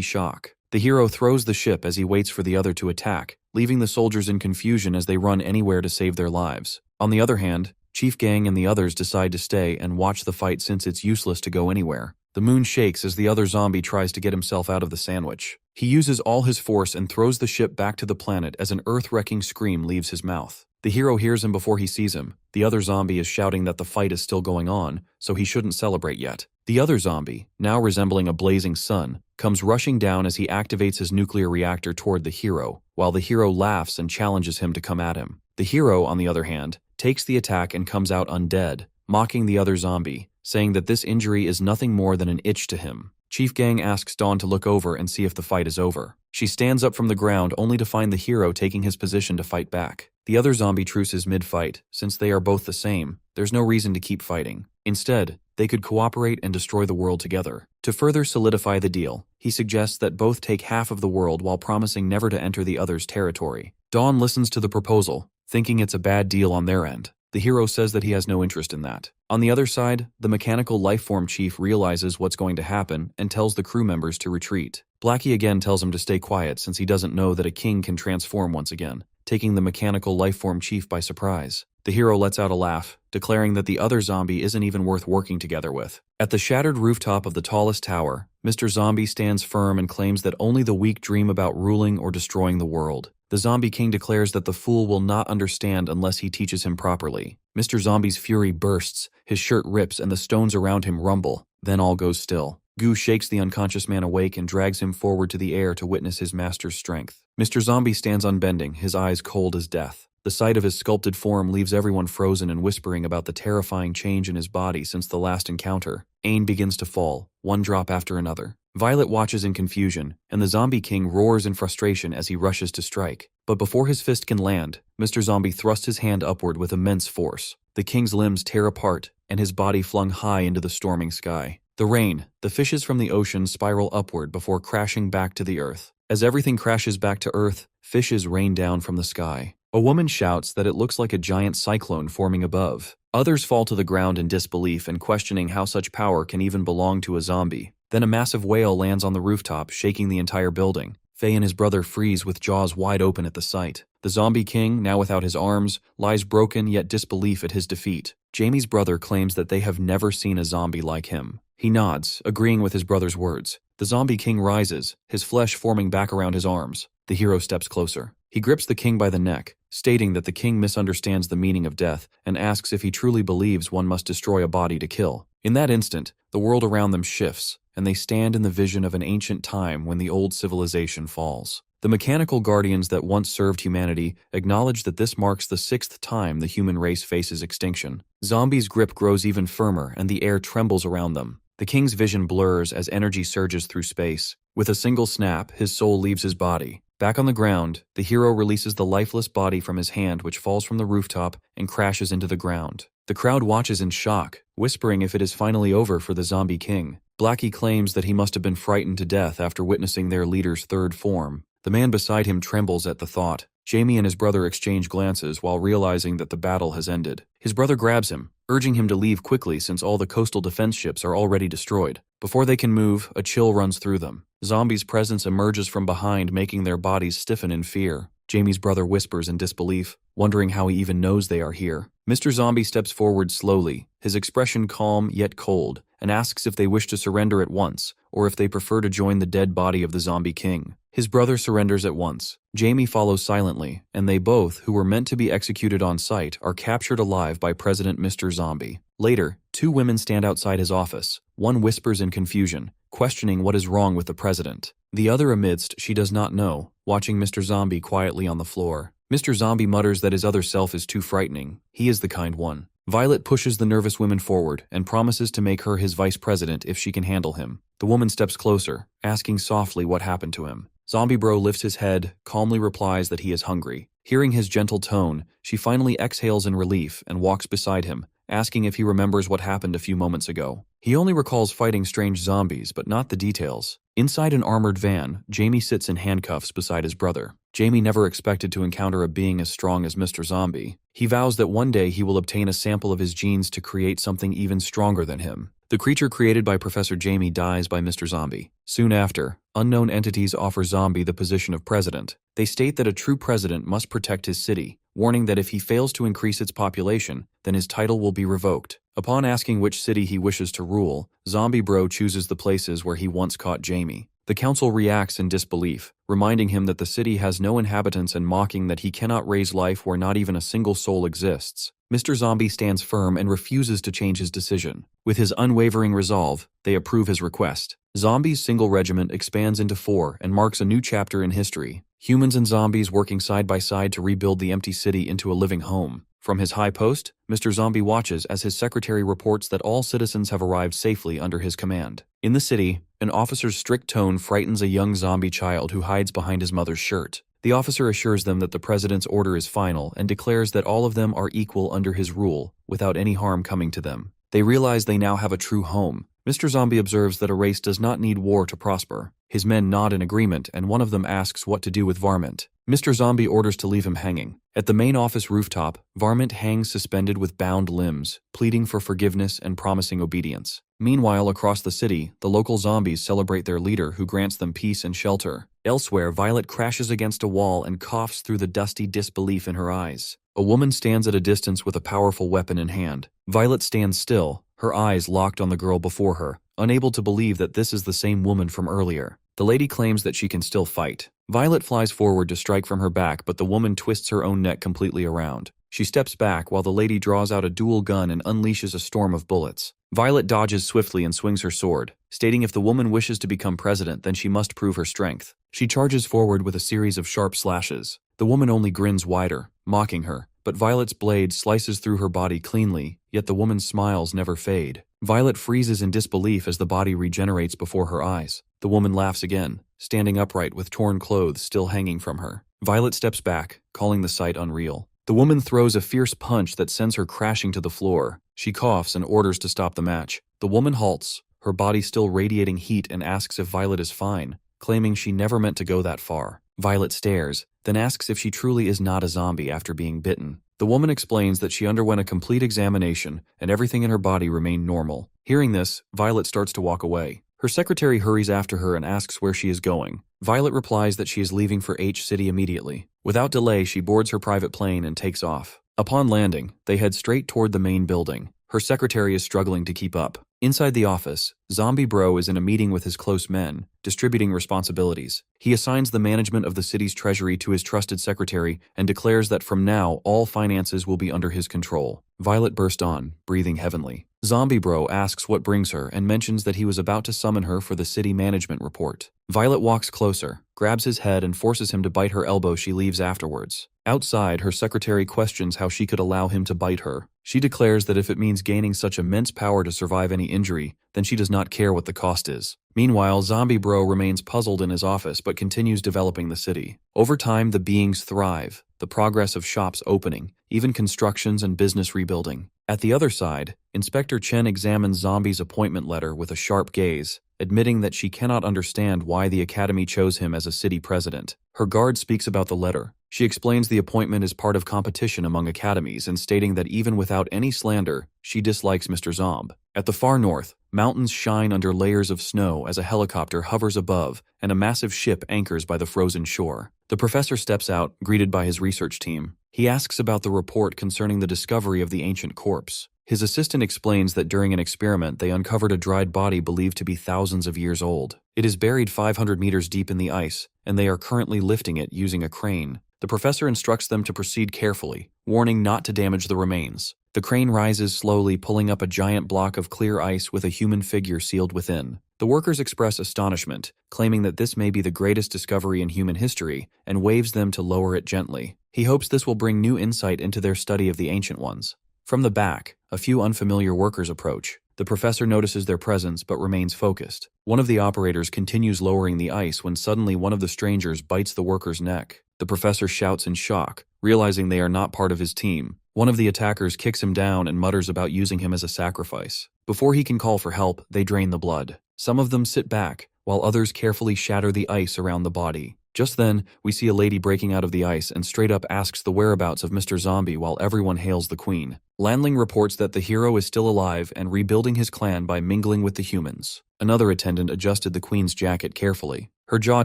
shock. The hero throws the ship as he waits for the other to attack, leaving the soldiers in confusion as they run anywhere to save their lives. On the other hand, Chief Gang and the others decide to stay and watch the fight since it's useless to go anywhere. The moon shakes as the other zombie tries to get himself out of the sandwich. He uses all his force and throws the ship back to the planet as an earth-wrecking scream leaves his mouth. The hero hears him before he sees him. The other zombie is shouting that the fight is still going on, so he shouldn't celebrate yet. The other zombie, now resembling a blazing sun, comes rushing down as he activates his nuclear reactor toward the hero, while the hero laughs and challenges him to come at him. The hero, on the other hand, takes the attack and comes out undead, mocking the other zombie, saying that this injury is nothing more than an itch to him. Chief Gang asks Dawn to look over and see if the fight is over. She stands up from the ground only to find the hero taking his position to fight back. The other zombie truces mid-fight. Since they are both the same, there's no reason to keep fighting. Instead, they could cooperate and destroy the world together. To further solidify the deal, he suggests that both take half of the world while promising never to enter the other's territory. Dawn listens to the proposal, thinking it's a bad deal on their end. The hero says that he has no interest in that. On the other side, the mechanical lifeform chief realizes what's going to happen and tells the crew members to retreat. Blackie again tells him to stay quiet since he doesn't know that a king can transform once again, taking the mechanical lifeform chief by surprise. The hero lets out a laugh, declaring that the other zombie isn't even worth working together with. At the shattered rooftop of the tallest tower, Mr. Zombie stands firm and claims that only the weak dream about ruling or destroying the world. The Zombie King declares that the fool will not understand unless he teaches him properly. Mr. Zombie's fury bursts, his shirt rips and the stones around him rumble. Then all goes still. Goo shakes the unconscious man awake and drags him forward to the air to witness his master's strength. Mr. Zombie stands unbending, his eyes cold as death. The sight of his sculpted form leaves everyone frozen and whispering about the terrifying change in his body since the last encounter. Ain begins to fall, one drop after another. Violet watches in confusion, and the Zombie King roars in frustration as he rushes to strike. But before his fist can land, Mr. Zombie thrusts his hand upward with immense force. The king's limbs tear apart, and his body flung high into the storming sky. The rain, the fishes from the ocean spiral upward before crashing back to the earth. As everything crashes back to earth, fishes rain down from the sky. A woman shouts that it looks like a giant cyclone forming above. Others fall to the ground in disbelief and questioning how such power can even belong to a zombie. Then a massive whale lands on the rooftop, shaking the entire building. Faye and his brother freeze with jaws wide open at the sight. The Zombie King, now without his arms, lies broken yet disbelief at his defeat. Jamie's brother claims that they have never seen a zombie like him. He nods, agreeing with his brother's words. The Zombie King rises, his flesh forming back around his arms. The hero steps closer. He grips the king by the neck, stating that the king misunderstands the meaning of death and asks if he truly believes one must destroy a body to kill. In that instant, the world around them shifts, and they stand in the vision of an ancient time when the old civilization falls. The mechanical guardians that once served humanity acknowledge that this marks the 6th time the human race faces extinction. Zombies' grip grows even firmer and the air trembles around them. The king's vision blurs as energy surges through space. With a single snap, his soul leaves his body. Back on the ground, the hero releases the lifeless body from his hand, which falls from the rooftop and crashes into the ground. The crowd watches in shock, whispering if it is finally over for the Zombie King. Blackie claims that he must have been frightened to death after witnessing their leader's third form. The man beside him trembles at the thought. Jamie and his brother exchange glances while realizing that the battle has ended. His brother grabs him, urging him to leave quickly since all the coastal defense ships are already destroyed. Before they can move, a chill runs through them. Zombies' presence emerges from behind, making their bodies stiffen in fear. Jamie's brother whispers in disbelief, wondering how he even knows they are here. Mr. Zombie steps forward slowly, his expression calm yet cold, and asks if they wish to surrender at once, or if they prefer to join the dead body of the Zombie King. His brother surrenders at once. Jamie follows silently, and they both, who were meant to be executed on sight, are captured alive by President Mr. Zombie. Later, 2 women stand outside his office. One whispers in confusion, questioning what is wrong with the president. The other amidst she does not know, watching Mr. Zombie quietly on the floor. Mr. Zombie mutters that his other self is too frightening. He is the kind one. Violet pushes the nervous woman forward and promises to make her his vice president if she can handle him. The woman steps closer, asking softly what happened to him. Zombie Bro lifts his head, calmly replies that he is hungry. Hearing his gentle tone, she finally exhales in relief and walks beside him, asking if he remembers what happened a few moments ago. He only recalls fighting strange zombies, but not the details. Inside an armored van, Jamie sits in handcuffs beside his brother. Jamie never expected to encounter a being as strong as Mr. Zombie. He vows that one day he will obtain a sample of his genes to create something even stronger than him. The creature created by Professor Jamie dies by Mr. Zombie. Soon after, unknown entities offer Zombie the position of president. They state that a true president must protect his city, warning that if he fails to increase its population, then his title will be revoked. Upon asking which city he wishes to rule, Zombie Bro chooses the places where he once caught Jamie. The council reacts in disbelief, reminding him that the city has no inhabitants and mocking that he cannot raise life where not even a single soul exists. Mr. Zombie stands firm and refuses to change his decision. With his unwavering resolve, they approve his request. Zombie's single regiment expands into 4 and marks a new chapter in history. Humans and zombies working side by side to rebuild the empty city into a living home. From his high post, Mr. Zombie watches as his secretary reports that all citizens have arrived safely under his command. In the city, an officer's strict tone frightens a young zombie child who hides behind his mother's shirt. The officer assures them that the president's order is final and declares that all of them are equal under his rule, without any harm coming to them. They realize they now have a true home. Mr. Zombie observes that a race does not need war to prosper. His men nod in agreement, and one of them asks what to do with Varmint. Mr. Zombie orders to leave him hanging. At the main office rooftop, Varmint hangs suspended with bound limbs, pleading for forgiveness and promising obedience. Meanwhile, across the city, the local zombies celebrate their leader who grants them peace and shelter. Elsewhere, Violet crashes against a wall and coughs through the dusty disbelief in her eyes. A woman stands at a distance with a powerful weapon in hand. Violet stands still, her eyes locked on the girl before her, unable to believe that this is the same woman from earlier. The lady claims that she can still fight. Violet flies forward to strike from her back, but the woman twists her own neck completely around. She steps back while the lady draws out a dual gun and unleashes a storm of bullets. Violet dodges swiftly and swings her sword, stating if the woman wishes to become president, then she must prove her strength. She charges forward with a series of sharp slashes. The woman only grins wider, mocking her, but Violet's blade slices through her body cleanly, yet the woman's smiles never fade. Violet freezes in disbelief as the body regenerates before her eyes. The woman laughs again, standing upright with torn clothes still hanging from her. Violet steps back, calling the sight unreal. The woman throws a fierce punch that sends her crashing to the floor. She coughs and orders to stop the match. The woman halts, her body still radiating heat, and asks if Violet is fine, claiming she never meant to go that far. Violet stares, then asks if she truly is not a zombie after being bitten. The woman explains that she underwent a complete examination and everything in her body remained normal. Hearing this, Violet starts to walk away. Her secretary hurries after her and asks where she is going. Violet replies that she is leaving for H City immediately. Without delay, she boards her private plane and takes off. Upon landing, they head straight toward the main building. Her secretary is struggling to keep up. Inside the office, Zombie Bro is in a meeting with his close men, distributing responsibilities. He assigns the management of the city's treasury to his trusted secretary and declares that from now, all finances will be under his control. Violet burst on, breathing heavily. Zombie Bro asks what brings her and mentions that he was about to summon her for the city management report. Violet walks closer, grabs his head and forces him to bite her elbow. She leaves afterwards. Outside, her secretary questions how she could allow him to bite her. She declares that if it means gaining such immense power to survive any injury, then she does not care what the cost is. Meanwhile, Zombie Bro remains puzzled in his office but continues developing the city. Over time, the beings thrive, the progress of shops opening, even constructions and business rebuilding. At the other side, Inspector Chen examines Zombie's appointment letter with a sharp gaze, admitting that she cannot understand why the Academy chose him as a city president. Her guard speaks about the letter. She explains the appointment is part of competition among academies and stating that even without any slander, she dislikes Mr. Zomb. At the far north, mountains shine under layers of snow as a helicopter hovers above and a massive ship anchors by the frozen shore. The professor steps out, greeted by his research team. He asks about the report concerning the discovery of the ancient corpse. His assistant explains that during an experiment they uncovered a dried body believed to be thousands of years old. It is buried 500 meters deep in the ice, and they are currently lifting it using a crane. The professor instructs them to proceed carefully, warning not to damage the remains. The crane rises slowly, pulling up a giant block of clear ice with a human figure sealed within. The workers express astonishment, claiming that this may be the greatest discovery in human history, and waves them to lower it gently. He hopes this will bring new insight into their study of the ancient ones. From the back, a few unfamiliar workers approach. The professor notices their presence but remains focused. One of the operators continues lowering the ice when suddenly one of the strangers bites the worker's neck. The professor shouts in shock, realizing they are not part of his team. One of the attackers kicks him down and mutters about using him as a sacrifice. Before he can call for help, they drain the blood. Some of them sit back, while others carefully shatter the ice around the body. Just then, we see a lady breaking out of the ice and straight up asks the whereabouts of Mr. Zombie while everyone hails the queen. Landling reports that the hero is still alive and rebuilding his clan by mingling with the humans. Another attendant adjusted the queen's jacket carefully. Her jaw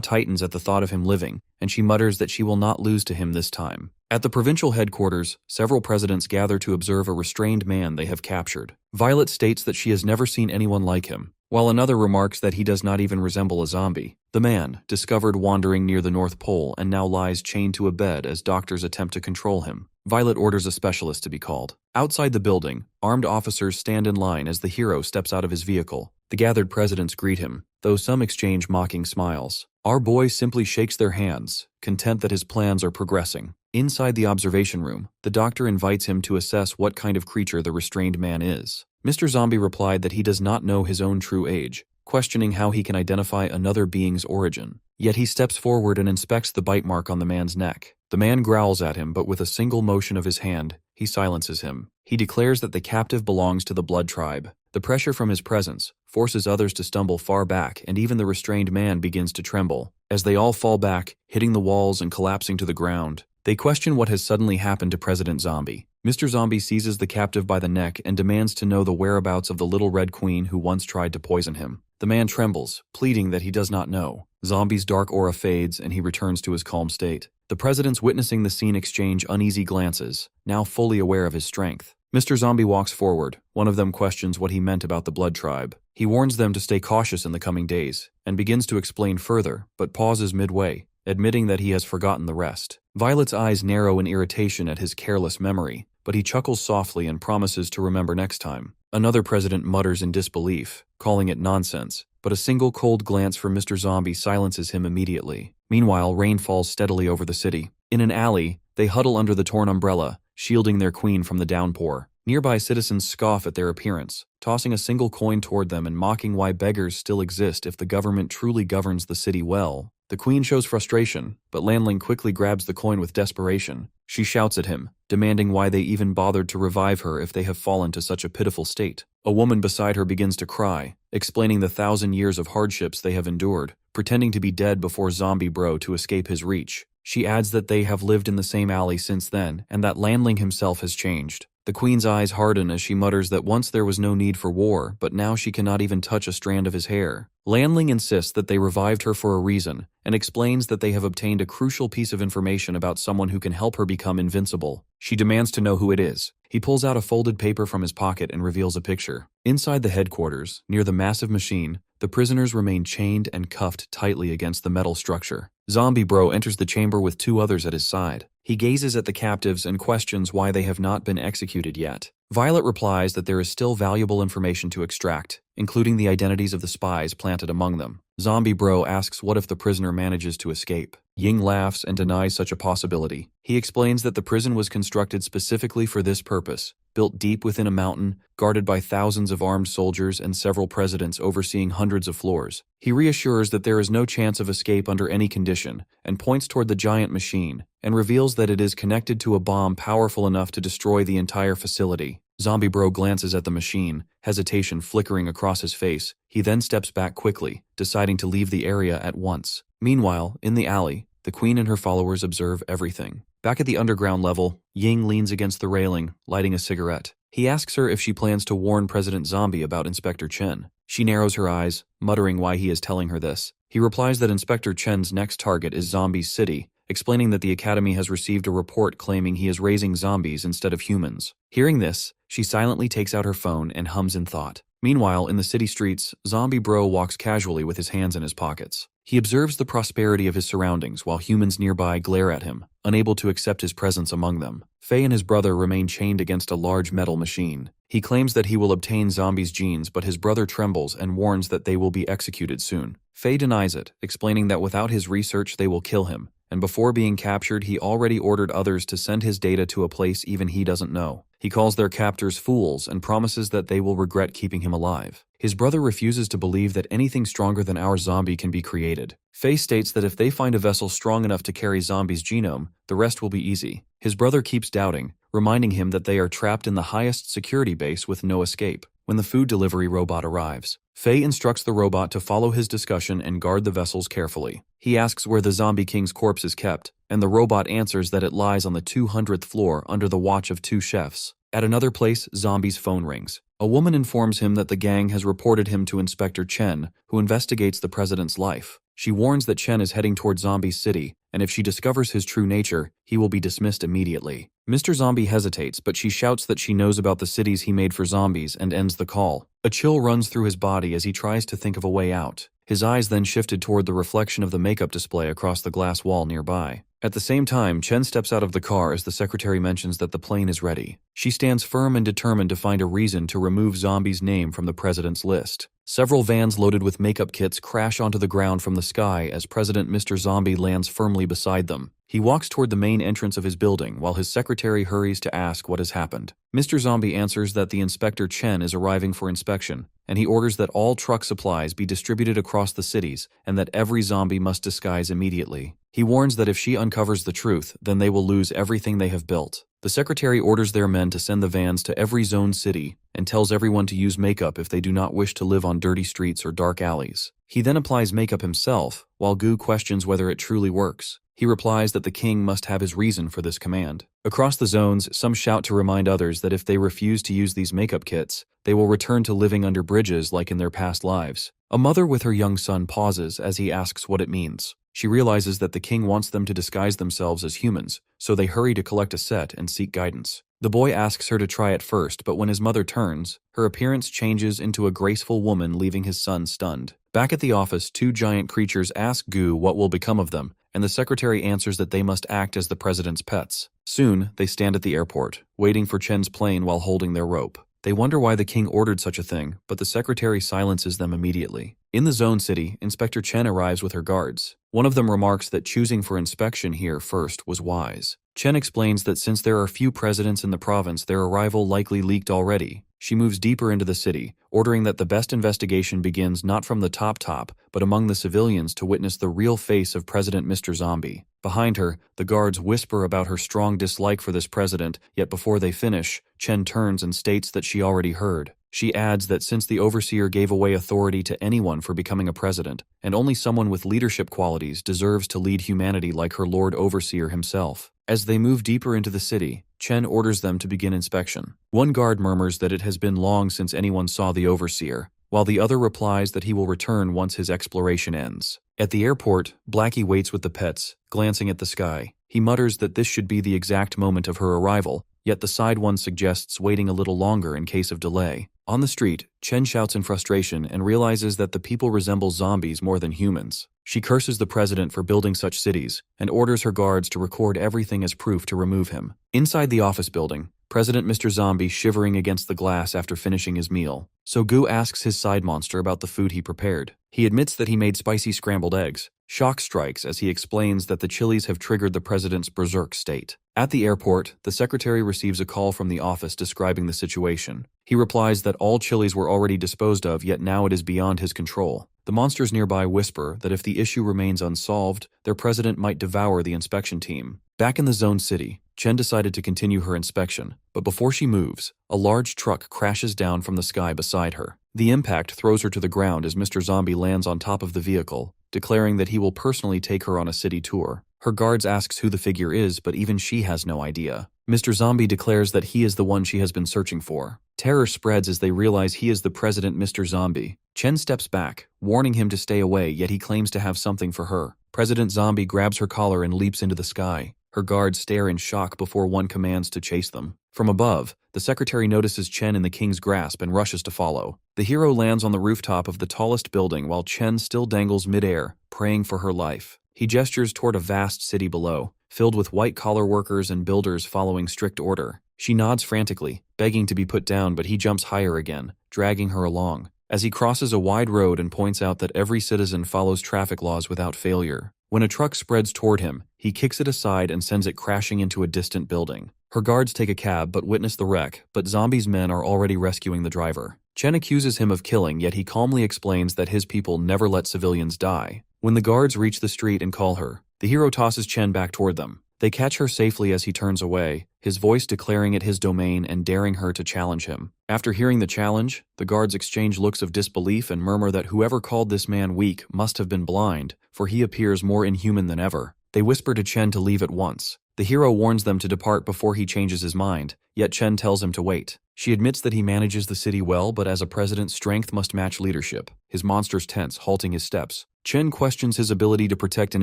tightens at the thought of him living, and she mutters that she will not lose to him this time. At the provincial headquarters, several presidents gather to observe a restrained man they have captured. Violet states that she has never seen anyone like him, while another remarks that he does not even resemble a zombie. The man, discovered wandering near the North Pole and now lies chained to a bed as doctors attempt to control him. Violet orders a specialist to be called. Outside the building, armed officers stand in line as the hero steps out of his vehicle. The gathered presidents greet him, though some exchange mocking smiles. Our boy simply shakes their hands, content that his plans are progressing. Inside the observation room, the doctor invites him to assess what kind of creature the restrained man is. Mr. Zombie replied that he does not know his own true age, questioning how he can identify another being's origin. Yet he steps forward and inspects the bite mark on the man's neck. The man growls at him, but with a single motion of his hand, he silences him. He declares that the captive belongs to the blood tribe. The pressure from his presence forces others to stumble far back, and even the restrained man begins to tremble. As they all fall back, hitting the walls and collapsing to the ground, they question what has suddenly happened to President Zombie. Mr. Zombie seizes the captive by the neck and demands to know the whereabouts of the little red queen who once tried to poison him. The man trembles, pleading that he does not know. Zombie's dark aura fades and he returns to his calm state. The presidents witnessing the scene exchange uneasy glances, now fully aware of his strength. Mr. Zombie walks forward. One of them questions what he meant about the blood tribe. He warns them to stay cautious in the coming days, and begins to explain further, but pauses midway, admitting that he has forgotten the rest. Violet's eyes narrow in irritation at his careless memory, but he chuckles softly and promises to remember next time. Another president mutters in disbelief, calling it nonsense, but a single cold glance from Mr. Zombie silences him immediately. Meanwhile, rain falls steadily over the city. In an alley, they huddle under the torn umbrella, shielding their queen from the downpour. Nearby citizens scoff at their appearance, tossing a single coin toward them and mocking why beggars still exist if the government truly governs the city well. The queen shows frustration, but Landling quickly grabs the coin with desperation. She shouts at him, demanding why they even bothered to revive her if they have fallen to such a pitiful state. A woman beside her begins to cry, explaining the 1,000 years of hardships they have endured, pretending to be dead before Zombie Bro to escape his reach. She adds that they have lived in the same alley since then, and that Landling himself has changed. The queen's eyes harden as she mutters that once there was no need for war, but now she cannot even touch a strand of his hair. Landling insists that they revived her for a reason, and explains that they have obtained a crucial piece of information about someone who can help her become invincible. She demands to know who it is. He pulls out a folded paper from his pocket and reveals a picture. Inside the headquarters, near the massive machine, the prisoners remain chained and cuffed tightly against the metal structure. Zombie Bro enters the chamber with 2 others at his side. He gazes at the captives and questions why they have not been executed yet. Violet replies that there is still valuable information to extract, including the identities of the spies planted among them. Zombie Bro asks what if the prisoner manages to escape. Ying laughs and denies such a possibility. He explains that the prison was constructed specifically for this purpose, built deep within a mountain, guarded by thousands of armed soldiers and several presidents overseeing hundreds of floors. He reassures that there is no chance of escape under any condition, and points toward the giant machine, and reveals that it is connected to a bomb powerful enough to destroy the entire facility. Zombie Bro glances at the machine, hesitation flickering across his face. He then steps back quickly, deciding to leave the area at once. Meanwhile, in the alley, the queen and her followers observe everything. Back at the underground level, Ying leans against the railing, lighting a cigarette. He asks her if she plans to warn President Zombie about Inspector Chen. She narrows her eyes, muttering why he is telling her this. He replies that Inspector Chen's next target is Zombie's City, explaining that the Academy has received a report claiming he is raising zombies instead of humans. Hearing this, she silently takes out her phone and hums in thought. Meanwhile, in the city streets, Zombie Bro walks casually with his hands in his pockets. He observes the prosperity of his surroundings while humans nearby glare at him, unable to accept his presence among them. Faye and his brother remain chained against a large metal machine. He claims that he will obtain Zombie's genes, but his brother trembles and warns that they will be executed soon. Faye denies it, explaining that without his research they will kill him, and before being captured he already ordered others to send his data to a place even he doesn't know. He calls their captors fools and promises that they will regret keeping him alive. His brother refuses to believe that anything stronger than our zombie can be created. Faye states that if they find a vessel strong enough to carry Zombie's genome, the rest will be easy. His brother keeps doubting, reminding him that they are trapped in the highest security base with no escape. When the food delivery robot arrives, Faye instructs the robot to follow his discussion and guard the vessels carefully. He asks where the Zombie King's corpse is kept, and the robot answers that it lies on the 200th floor under the watch of 2 chefs. At another place, Zombie's phone rings. A woman informs him that the gang has reported him to Inspector Chen, who investigates the president's life. She warns that Chen is heading toward Zombie's city, and if she discovers his true nature, he will be dismissed immediately. Mr. Zombie hesitates, but she shouts that she knows about the cities he made for zombies and ends the call. A chill runs through his body as he tries to think of a way out. His eyes then shifted toward the reflection of the makeup display across the glass wall nearby. At the same time, Chen steps out of the car as the secretary mentions that the plane is ready. She stands firm and determined to find a reason to remove Zombie's name from the president's list. Several vans loaded with makeup kits crash onto the ground from the sky as President Mr. Zombie lands firmly beside them. He walks toward the main entrance of his building while his secretary hurries to ask what has happened. Mr. Zombie answers that the Inspector Chen is arriving for inspection, and he orders that all truck supplies be distributed across the cities and that every zombie must disguise immediately. He warns that if she uncovers the truth, then they will lose everything they have built. The secretary orders their men to send the vans to every zoned city and tells everyone to use makeup if they do not wish to live on dirty streets or dark alleys. He then applies makeup himself, while Gu questions whether it truly works. He replies that the king must have his reason for this command. Across the zones, some shout to remind others that if they refuse to use these makeup kits, they will return to living under bridges like in their past lives. A mother with her young son pauses as he asks what it means. She realizes that the king wants them to disguise themselves as humans, so they hurry to collect a set and seek guidance. The boy asks her to try it first, but when his mother turns, her appearance changes into a graceful woman, leaving his son stunned. Back at the office, 2 giant creatures ask Gu what will become of them, and the secretary answers that they must act as the president's pets. Soon, they stand at the airport, waiting for Chen's plane while holding their rope. They wonder why the king ordered such a thing, but the secretary silences them immediately. In the zone city, Inspector Chen arrives with her guards. One of them remarks that choosing for inspection here first was wise. Chen explains that since there are few presidents in the province, their arrival likely leaked already. She moves deeper into the city, ordering that the best investigation begins not from the top, but among the civilians to witness the real face of President Mr. Zombie. Behind her, the guards whisper about her strong dislike for this president, yet before they finish, Chen turns and states that she already heard. She adds that since the overseer gave away authority to anyone for becoming a president, and only someone with leadership qualities deserves to lead humanity like her Lord Overseer himself. As they move deeper into the city, Chen orders them to begin inspection. One guard murmurs that it has been long since anyone saw the overseer, while the other replies that he will return once his exploration ends. At the airport, Blackie waits with the pets, glancing at the sky. He mutters that this should be the exact moment of her arrival, yet the side one suggests waiting a little longer in case of delay. On the street, Chen shouts in frustration and realizes that the people resemble zombies more than humans. She curses the president for building such cities and orders her guards to record everything as proof to remove him. Inside the office building, President Mr. Zombie shivering against the glass after finishing his meal. So Gu asks his side monster about the food he prepared. He admits that he made spicy scrambled eggs. Shock strikes as he explains that the chilies have triggered the president's berserk state. At the airport, the secretary receives a call from the office describing the situation. He replies that all chilies were already disposed of, yet now it is beyond his control. The monsters nearby whisper that if the issue remains unsolved, their president might devour the inspection team. Back in the zone city, Chen decided to continue her inspection, but before she moves, a large truck crashes down from the sky beside her. The impact throws her to the ground as Mr. Zombie lands on top of the vehicle, declaring that he will personally take her on a city tour. Her guards asks who the figure is, but even she has no idea. Mr. Zombie declares that he is the one she has been searching for. Terror spreads as they realize he is the president, Mr. Zombie. Chen steps back, warning him to stay away, yet he claims to have something for her. President Zombie grabs her collar and leaps into the sky. Her guards stare in shock before one commands to chase them. From above, the secretary notices Chen in the king's grasp and rushes to follow. The hero lands on the rooftop of the tallest building while Chen still dangles midair, praying for her life. He gestures toward a vast city below, filled with white-collar workers and builders following strict order. She nods frantically, begging to be put down, but he jumps higher again, dragging her along. As he crosses a wide road and points out that every citizen follows traffic laws without failure, When a truck spreads toward him, he kicks it aside and sends it crashing into a distant building. Her guards take a cab but witness the wreck, but Zombie's men are already rescuing the driver. Chen accuses him of killing, yet he calmly explains that his people never let civilians die. When the guards reach the street and call her, the hero tosses Chen back toward them. They catch her safely as he turns away, his voice declaring it his domain and daring her to challenge him. After hearing the challenge, the guards exchange looks of disbelief and murmur that whoever called this man weak must have been blind, for he appears more inhuman than ever. They whisper to Chen to leave at once. The hero warns them to depart before he changes his mind, yet Chen tells him to wait. She admits that he manages the city well, but as a president, strength must match leadership. His monsters tense, halting his steps. Chen questions his ability to protect an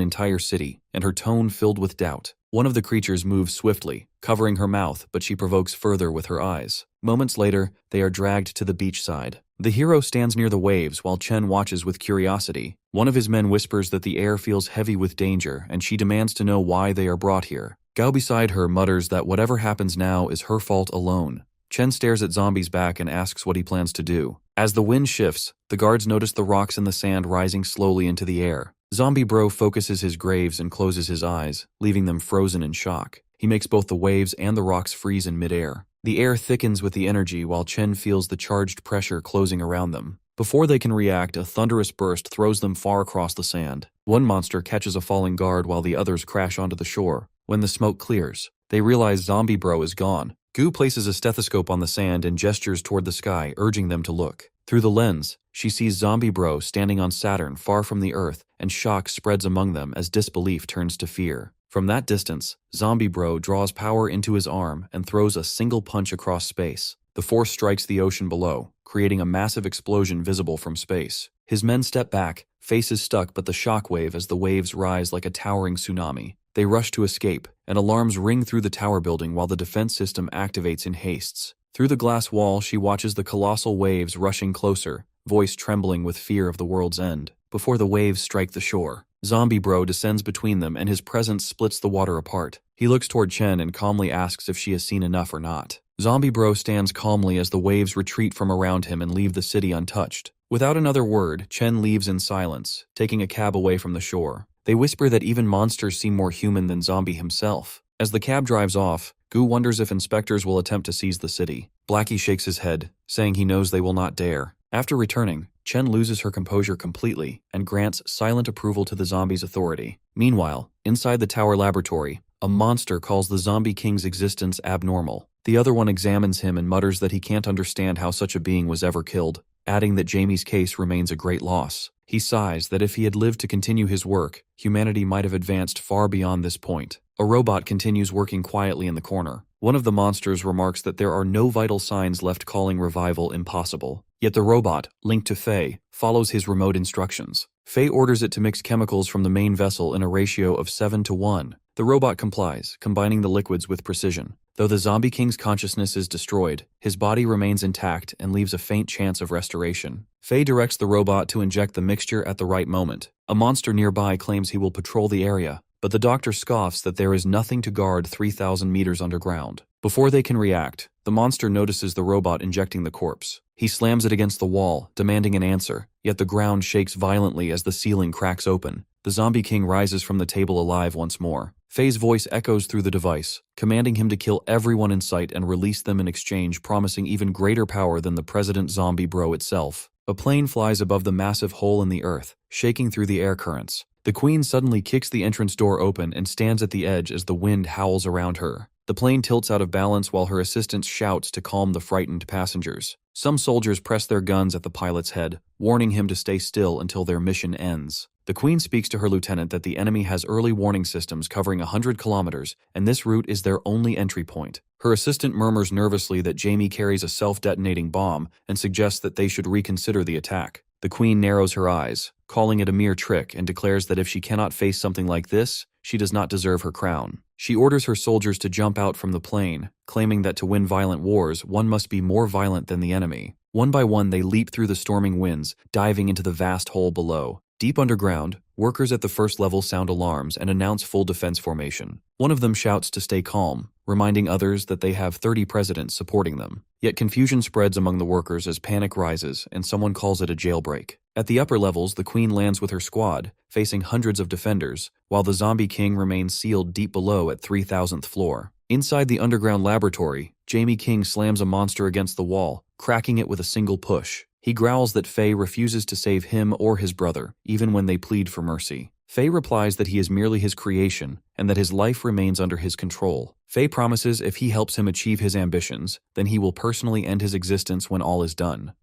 entire city, and her tone filled with doubt. One of the creatures moves swiftly, covering her mouth, but she provokes further with her eyes. Moments later, they are dragged to the beachside. The hero stands near the waves while Chen watches with curiosity. One of his men whispers that the air feels heavy with danger, and she demands to know why they are brought here. Gao beside her mutters that whatever happens now is her fault alone. Chen stares at Zombie's back and asks what he plans to do. As the wind shifts, the guards notice the rocks in the sand rising slowly into the air. Zombie Bro focuses his graves and closes his eyes, leaving them frozen in shock. He makes both the waves and the rocks freeze in midair. The air thickens with the energy while Chen feels the charged pressure closing around them. Before they can react, a thunderous burst throws them far across the sand. One monster catches a falling guard while the others crash onto the shore. When the smoke clears, they realize Zombie Bro is gone. Gu places a stethoscope on the sand and gestures toward the sky, urging them to look. Through the lens, she sees Zombie Bro standing on Saturn far from the Earth, and shock spreads among them as disbelief turns to fear. From that distance, Zombie Bro draws power into his arm and throws a single punch across space. The force strikes the ocean below, creating a massive explosion visible from space. His men step back, faces stuck but the shockwave as the waves rise like a towering tsunami. They rush to escape, and alarms ring through the tower building while the defense system activates in hastes. Through the glass wall, she watches the colossal waves rushing closer, voice trembling with fear of the world's end. Before the waves strike the shore, Zombie Bro descends between them and his presence splits the water apart. He looks toward Chen and calmly asks if she has seen enough or not. Zombie Bro stands calmly as the waves retreat from around him and leave the city untouched. Without another word, Chen leaves in silence, taking a cab away from the shore. They whisper that even monsters seem more human than Zombie himself. As the cab drives off, Gu wonders if inspectors will attempt to seize the city. Blackie shakes his head, saying he knows they will not dare. After returning, Chen loses her composure completely and grants silent approval to the zombie's authority. Meanwhile, inside the tower laboratory, a monster calls the Zombie King's existence abnormal. The other one examines him and mutters that he can't understand how such a being was ever killed, adding that Jamie's case remains a great loss. He sighs that if he had lived to continue his work, humanity might have advanced far beyond this point. A robot continues working quietly in the corner. One of the monsters remarks that there are no vital signs left, calling revival impossible. Yet the robot, linked to Faye, follows his remote instructions. Faye orders it to mix chemicals from the main vessel in a ratio of 7:1. The robot complies, combining the liquids with precision. Though the Zombie King's consciousness is destroyed, his body remains intact and leaves a faint chance of restoration. Faye directs the robot to inject the mixture at the right moment. A monster nearby claims he will patrol the area, but the doctor scoffs that there is nothing to guard 3,000 meters underground. Before they can react, the monster notices the robot injecting the corpse. He slams it against the wall, demanding an answer, yet the ground shakes violently as the ceiling cracks open. The Zombie King rises from the table alive once more. Faye's voice echoes through the device, commanding him to kill everyone in sight and release them in exchange, promising even greater power than the President Zombie Bro itself. A plane flies above the massive hole in the earth, shaking through the air currents. The Queen suddenly kicks the entrance door open and stands at the edge as the wind howls around her. The plane tilts out of balance while her assistant shouts to calm the frightened passengers. Some soldiers press their guns at the pilot's head, warning him to stay still until their mission ends. The Queen speaks to her lieutenant that the enemy has early warning systems covering 100 kilometers, and this route is their only entry point. Her assistant murmurs nervously that Jamie carries a self-detonating bomb and suggests that they should reconsider the attack. The Queen narrows her eyes, calling it a mere trick, and declares that if she cannot face something like this, she does not deserve her crown. She orders her soldiers to jump out from the plane, claiming that to win violent wars, one must be more violent than the enemy. One by one, they leap through the storming winds, diving into the vast hole below. Deep underground, workers at the first level sound alarms and announce full defense formation. One of them shouts to stay calm, reminding others that they have 30 presidents supporting them. Yet confusion spreads among the workers as panic rises and someone calls it a jailbreak. At the upper levels, the queen lands with her squad, facing hundreds of defenders, while the zombie king remains sealed deep below at 3000th floor. Inside the underground laboratory, Jamie King slams a monster against the wall, cracking it with a single push. He growls that Faye refuses to save him or his brother, even when they plead for mercy. Faye replies that he is merely his creation and that his life remains under his control. Faye promises if he helps him achieve his ambitions, then he will personally end his existence when all is done.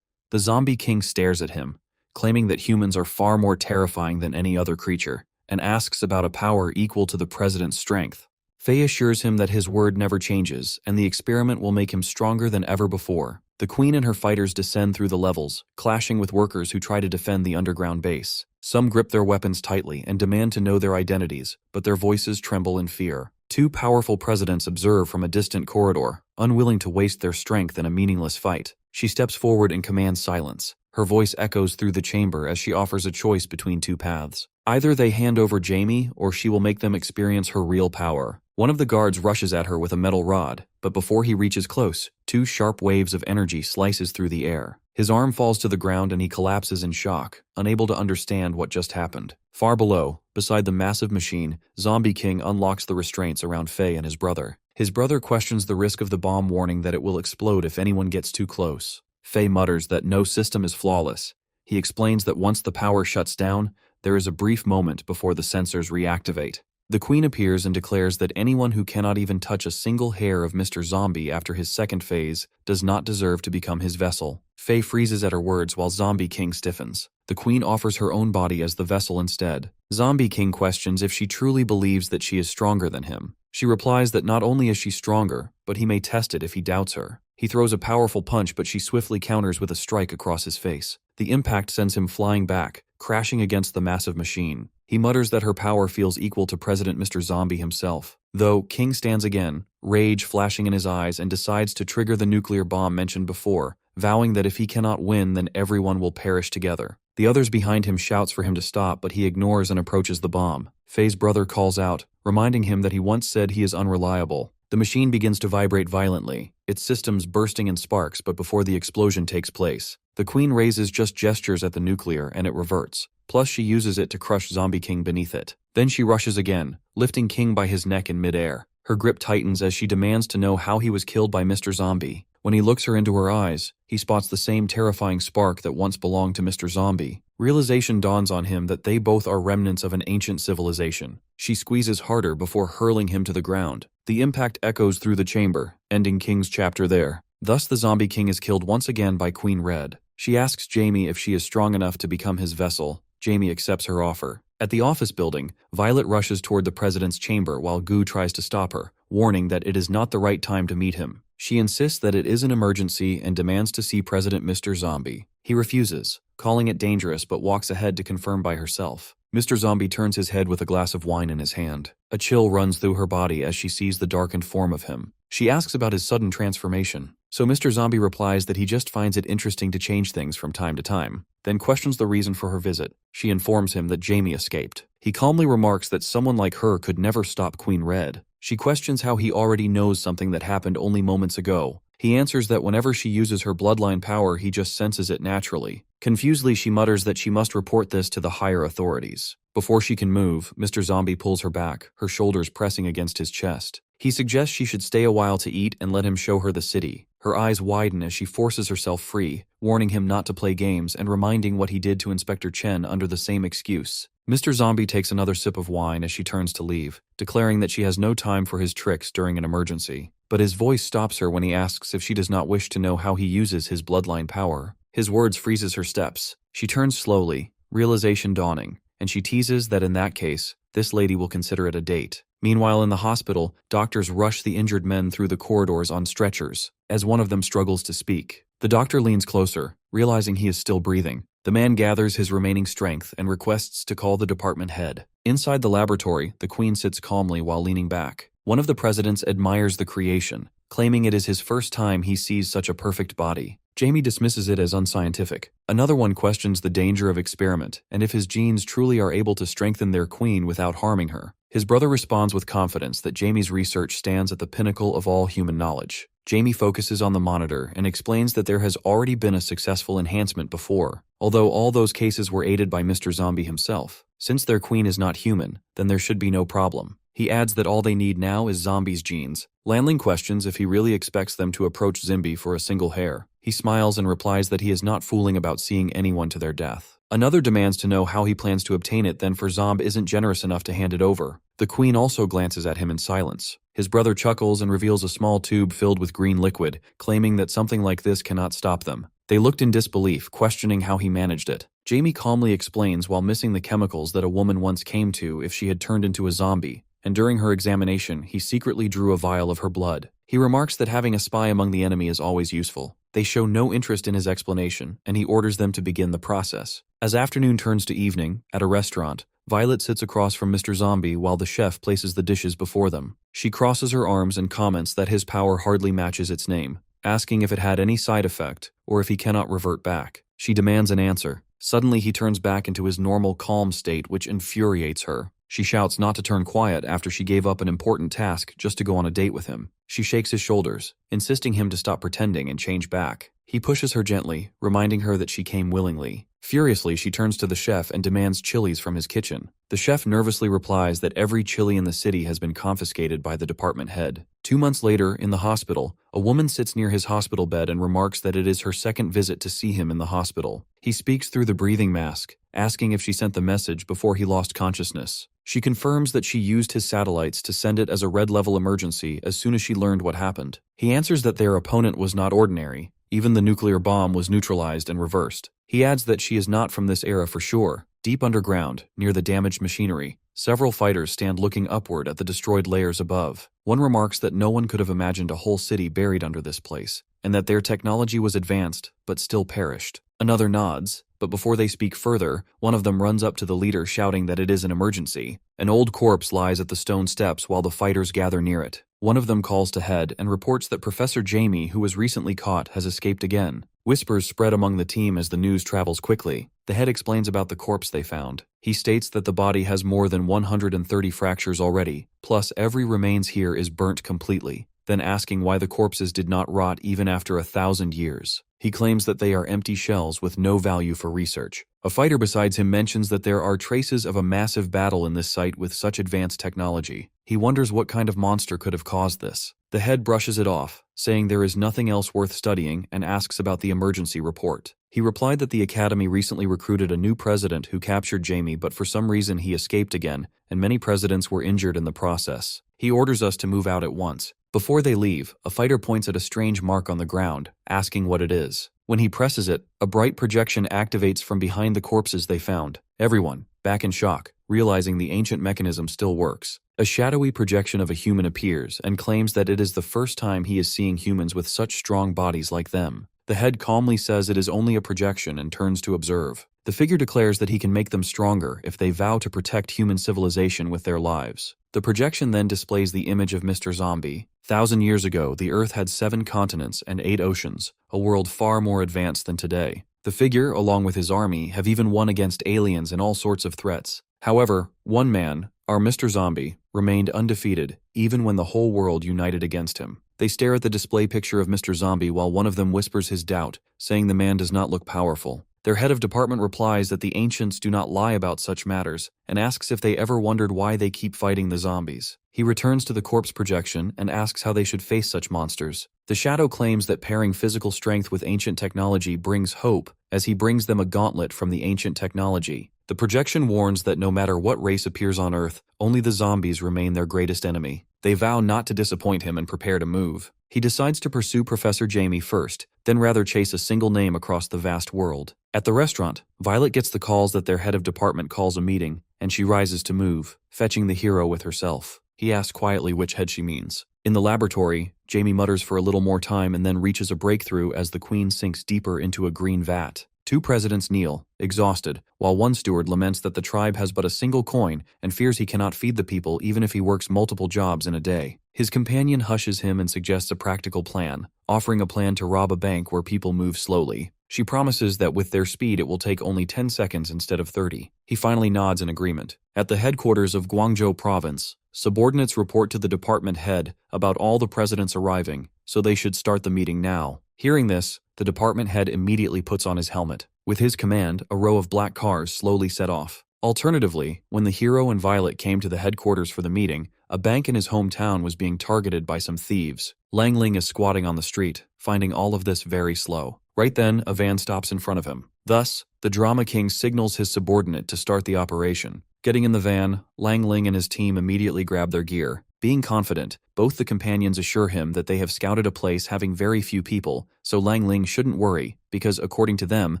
The zombie king stares at him, claiming that humans are far more terrifying than any other creature, and asks about a power equal to the president's strength. Faye assures him that his word never changes, and the experiment will make him stronger than ever before. The queen and her fighters descend through the levels, clashing with workers who try to defend the underground base. Some grip their weapons tightly and demand to know their identities, but their voices tremble in fear. Two powerful presidents observe from a distant corridor, unwilling to waste their strength in a meaningless fight. She steps forward and commands silence. Her voice echoes through the chamber as she offers a choice between two paths. Either they hand over Jamie, or she will make them experience her real power. One of the guards rushes at her with a metal rod, but before he reaches close, two sharp waves of energy slices through the air. His arm falls to the ground and he collapses in shock, unable to understand what just happened. Far below, beside the massive machine, Zombie King unlocks the restraints around Faye and his brother. His brother questions the risk of the bomb, warning that it will explode if anyone gets too close. Faye mutters that no system is flawless. He explains that once the power shuts down, there is a brief moment before the sensors reactivate. The queen appears and declares that anyone who cannot even touch a single hair of Mr. Zombie after his second phase does not deserve to become his vessel. Faye freezes at her words while Zombie King stiffens. The queen offers her own body as the vessel instead. Zombie King questions if she truly believes that she is stronger than him. She replies that not only is she stronger, but he may test it if he doubts her. He throws a powerful punch, but she swiftly counters with a strike across his face. The impact sends him flying back, crashing against the massive machine. He mutters that her power feels equal to President Mr. Zombie himself. Though, King stands again, rage flashing in his eyes, and decides to trigger the nuclear bomb mentioned before, vowing that if he cannot win, then everyone will perish together. The others behind him shouts for him to stop, but he ignores and approaches the bomb. Faye's brother calls out, reminding him that he once said he is unreliable. The machine begins to vibrate violently, its systems bursting in sparks, but before the explosion takes place, the queen raises just gestures at the nuclear and it reverts. Plus she uses it to crush Zombie King beneath it. Then she rushes again, lifting King by his neck in midair. Her grip tightens as she demands to know how he was killed by Mr. Zombie. When he looks her into her eyes, he spots the same terrifying spark that once belonged to Mr. Zombie. Realization dawns on him that they both are remnants of an ancient civilization. She squeezes harder before hurling him to the ground. The impact echoes through the chamber, ending King's chapter there. Thus the Zombie King is killed once again by Queen Red. She asks Jamie if she is strong enough to become his vessel. Jamie accepts her offer. At the office building, Violet rushes toward the president's chamber while Goo tries to stop her, warning that it is not the right time to meet him. She insists that it is an emergency and demands to see President Mr. Zombie. He refuses, calling it dangerous, but walks ahead to confirm by herself. Mr. Zombie turns his head with a glass of wine in his hand. A chill runs through her body as she sees the darkened form of him. She asks about his sudden transformation. So Mr. Zombie replies that he just finds it interesting to change things from time to time, then questions the reason for her visit. She informs him that Jamie escaped. He calmly remarks that someone like her could never stop Queen Red. She questions how he already knows something that happened only moments ago. He answers that whenever she uses her bloodline power, he just senses it naturally. Confusedly, she mutters that she must report this to the higher authorities. Before she can move, Mr. Zombie pulls her back, her shoulders pressing against his chest. He suggests she should stay a while to eat and let him show her the city. Her eyes widen as she forces herself free, warning him not to play games and reminding what he did to Inspector Chen under the same excuse. Mr. Zombie takes another sip of wine as she turns to leave, declaring that she has no time for his tricks during an emergency. But his voice stops her when he asks if she does not wish to know how he uses his bloodline power. His words freezes her steps. She turns slowly, realization dawning, and she teases that in that case, this lady will consider it a date. Meanwhile, in the hospital, doctors rush the injured men through the corridors on stretchers, as one of them struggles to speak. The doctor leans closer, realizing he is still breathing. The man gathers his remaining strength and requests to call the department head. Inside the laboratory, the queen sits calmly while leaning back. One of the presidents admires the creation, claiming it is his first time he sees such a perfect body. Jamie dismisses it as unscientific. Another one questions the danger of experiment and if his genes truly are able to strengthen their queen without harming her. His brother responds with confidence that Jamie's research stands at the pinnacle of all human knowledge. Jamie focuses on the monitor and explains that there has already been a successful enhancement before, although all those cases were aided by Mr. Zombie himself. Since their queen is not human, then there should be no problem. He adds that all they need now is Zombie's genes. Landling questions if he really expects them to approach Zimby for a single hair. He smiles and replies that he is not fooling about seeing anyone to their death. Another demands to know how he plans to obtain it, then for Zomb isn't generous enough to hand it over. The queen also glances at him in silence. His brother chuckles and reveals a small tube filled with green liquid, claiming that something like this cannot stop them. They looked in disbelief, questioning how he managed it. Jamie calmly explains while missing the chemicals that a woman once came to if she had turned into a zombie, and during her examination, he secretly drew a vial of her blood. He remarks that having a spy among the enemy is always useful. They show no interest in his explanation, and he orders them to begin the process. As afternoon turns to evening, at a restaurant, Violet sits across from Mr. Zombie while the chef places the dishes before them. She crosses her arms and comments that his power hardly matches its name, asking if it had any side effect or if he cannot revert back. She demands an answer. Suddenly he turns back into his normal calm state, which infuriates her. She shouts not to turn quiet after she gave up an important task just to go on a date with him. She shakes his shoulders, insisting him to stop pretending and change back. He pushes her gently, reminding her that she came willingly. Furiously, she turns to the chef and demands chilies from his kitchen. The chef nervously replies that every chili in the city has been confiscated by the department head. 2 months later, in the hospital, a woman sits near his hospital bed and remarks that it is her second visit to see him in the hospital. He speaks through the breathing mask, asking if she sent the message before he lost consciousness. She confirms that she used his satellites to send it as a red-level emergency as soon as she learned what happened. He answers that their opponent was not ordinary. Even the nuclear bomb was neutralized and reversed. He adds that she is not from this era for sure. Deep underground, near the damaged machinery, several fighters stand looking upward at the destroyed layers above. One remarks that no one could have imagined a whole city buried under this place, and that their technology was advanced, but still perished. Another nods, but before they speak further, one of them runs up to the leader shouting that it is an emergency. An old corpse lies at the stone steps while the fighters gather near it. One of them calls to head and reports that Professor Jamie, who was recently caught, has escaped again. Whispers spread among the team as the news travels quickly. The head explains about the corpse they found. He states that the body has more than 130 fractures already, plus every remains here is burnt completely, then asking why the corpses did not rot even after 1,000 years. He claims that they are empty shells with no value for research. A fighter besides him mentions that there are traces of a massive battle in this site with such advanced technology. He wonders what kind of monster could have caused this. The head brushes it off, saying there is nothing else worth studying, and asks about the emergency report. He replied that the academy recently recruited a new president who captured Jamie, but for some reason he escaped again, and many presidents were injured in the process. He orders us to move out at once. Before they leave, a fighter points at a strange mark on the ground, asking what it is. When he presses it, a bright projection activates from behind the corpses they found. Everyone, back in shock, realizing the ancient mechanism still works. A shadowy projection of a human appears and claims that it is the first time he is seeing humans with such strong bodies like them. The head calmly says it is only a projection and turns to observe. The figure declares that he can make them stronger if they vow to protect human civilization with their lives. The projection then displays the image of Mr. Zombie. 1,000 years ago, the Earth had 7 continents and 8 oceans, a world far more advanced than today. The figure, along with his army, have even won against aliens and all sorts of threats. However, one man, our Mr. Zombie, remained undefeated, even when the whole world united against him. They stare at the display picture of Mr. Zombie while one of them whispers his doubt, saying the man does not look powerful. Their head of department replies that the ancients do not lie about such matters, and asks if they ever wondered why they keep fighting the zombies. He returns to the corpse projection and asks how they should face such monsters. The shadow claims that pairing physical strength with ancient technology brings hope, as he brings them a gauntlet from the ancient technology. The projection warns that no matter what race appears on Earth, only the zombies remain their greatest enemy. They vow not to disappoint him and prepare to move. He decides to pursue Professor Jamie first, then rather chase a single name across the vast world. At the restaurant, Violet gets the calls that their head of department calls a meeting, and she rises to move, fetching the hero with herself. He asks quietly which head she means. In the laboratory, Jamie mutters for a little more time and then reaches a breakthrough as the queen sinks deeper into a green vat. 2 presidents kneel, exhausted, while one steward laments that the tribe has but a single coin and fears he cannot feed the people even if he works multiple jobs in a day. His companion hushes him and suggests a practical plan, offering a plan to rob a bank where people move slowly. She promises that with their speed it will take only 10 seconds instead of 30. He finally nods in agreement. At the headquarters of Guangzhou province, subordinates report to the department head about all the presidents arriving, so they should start the meeting now. Hearing this, the department head immediately puts on his helmet. With his command, a row of black cars slowly set off. Alternatively, when the hero and Violet came to the headquarters for the meeting, a bank in his hometown was being targeted by some thieves. Lang Ling is squatting on the street, finding all of this very slow. Right then, a van stops in front of him. Thus, the Drama King signals his subordinate to start the operation. Getting in the van, Lang Ling and his team immediately grab their gear. Being confident, both the companions assure him that they have scouted a place having very few people, so Lang Ling shouldn't worry, because according to them,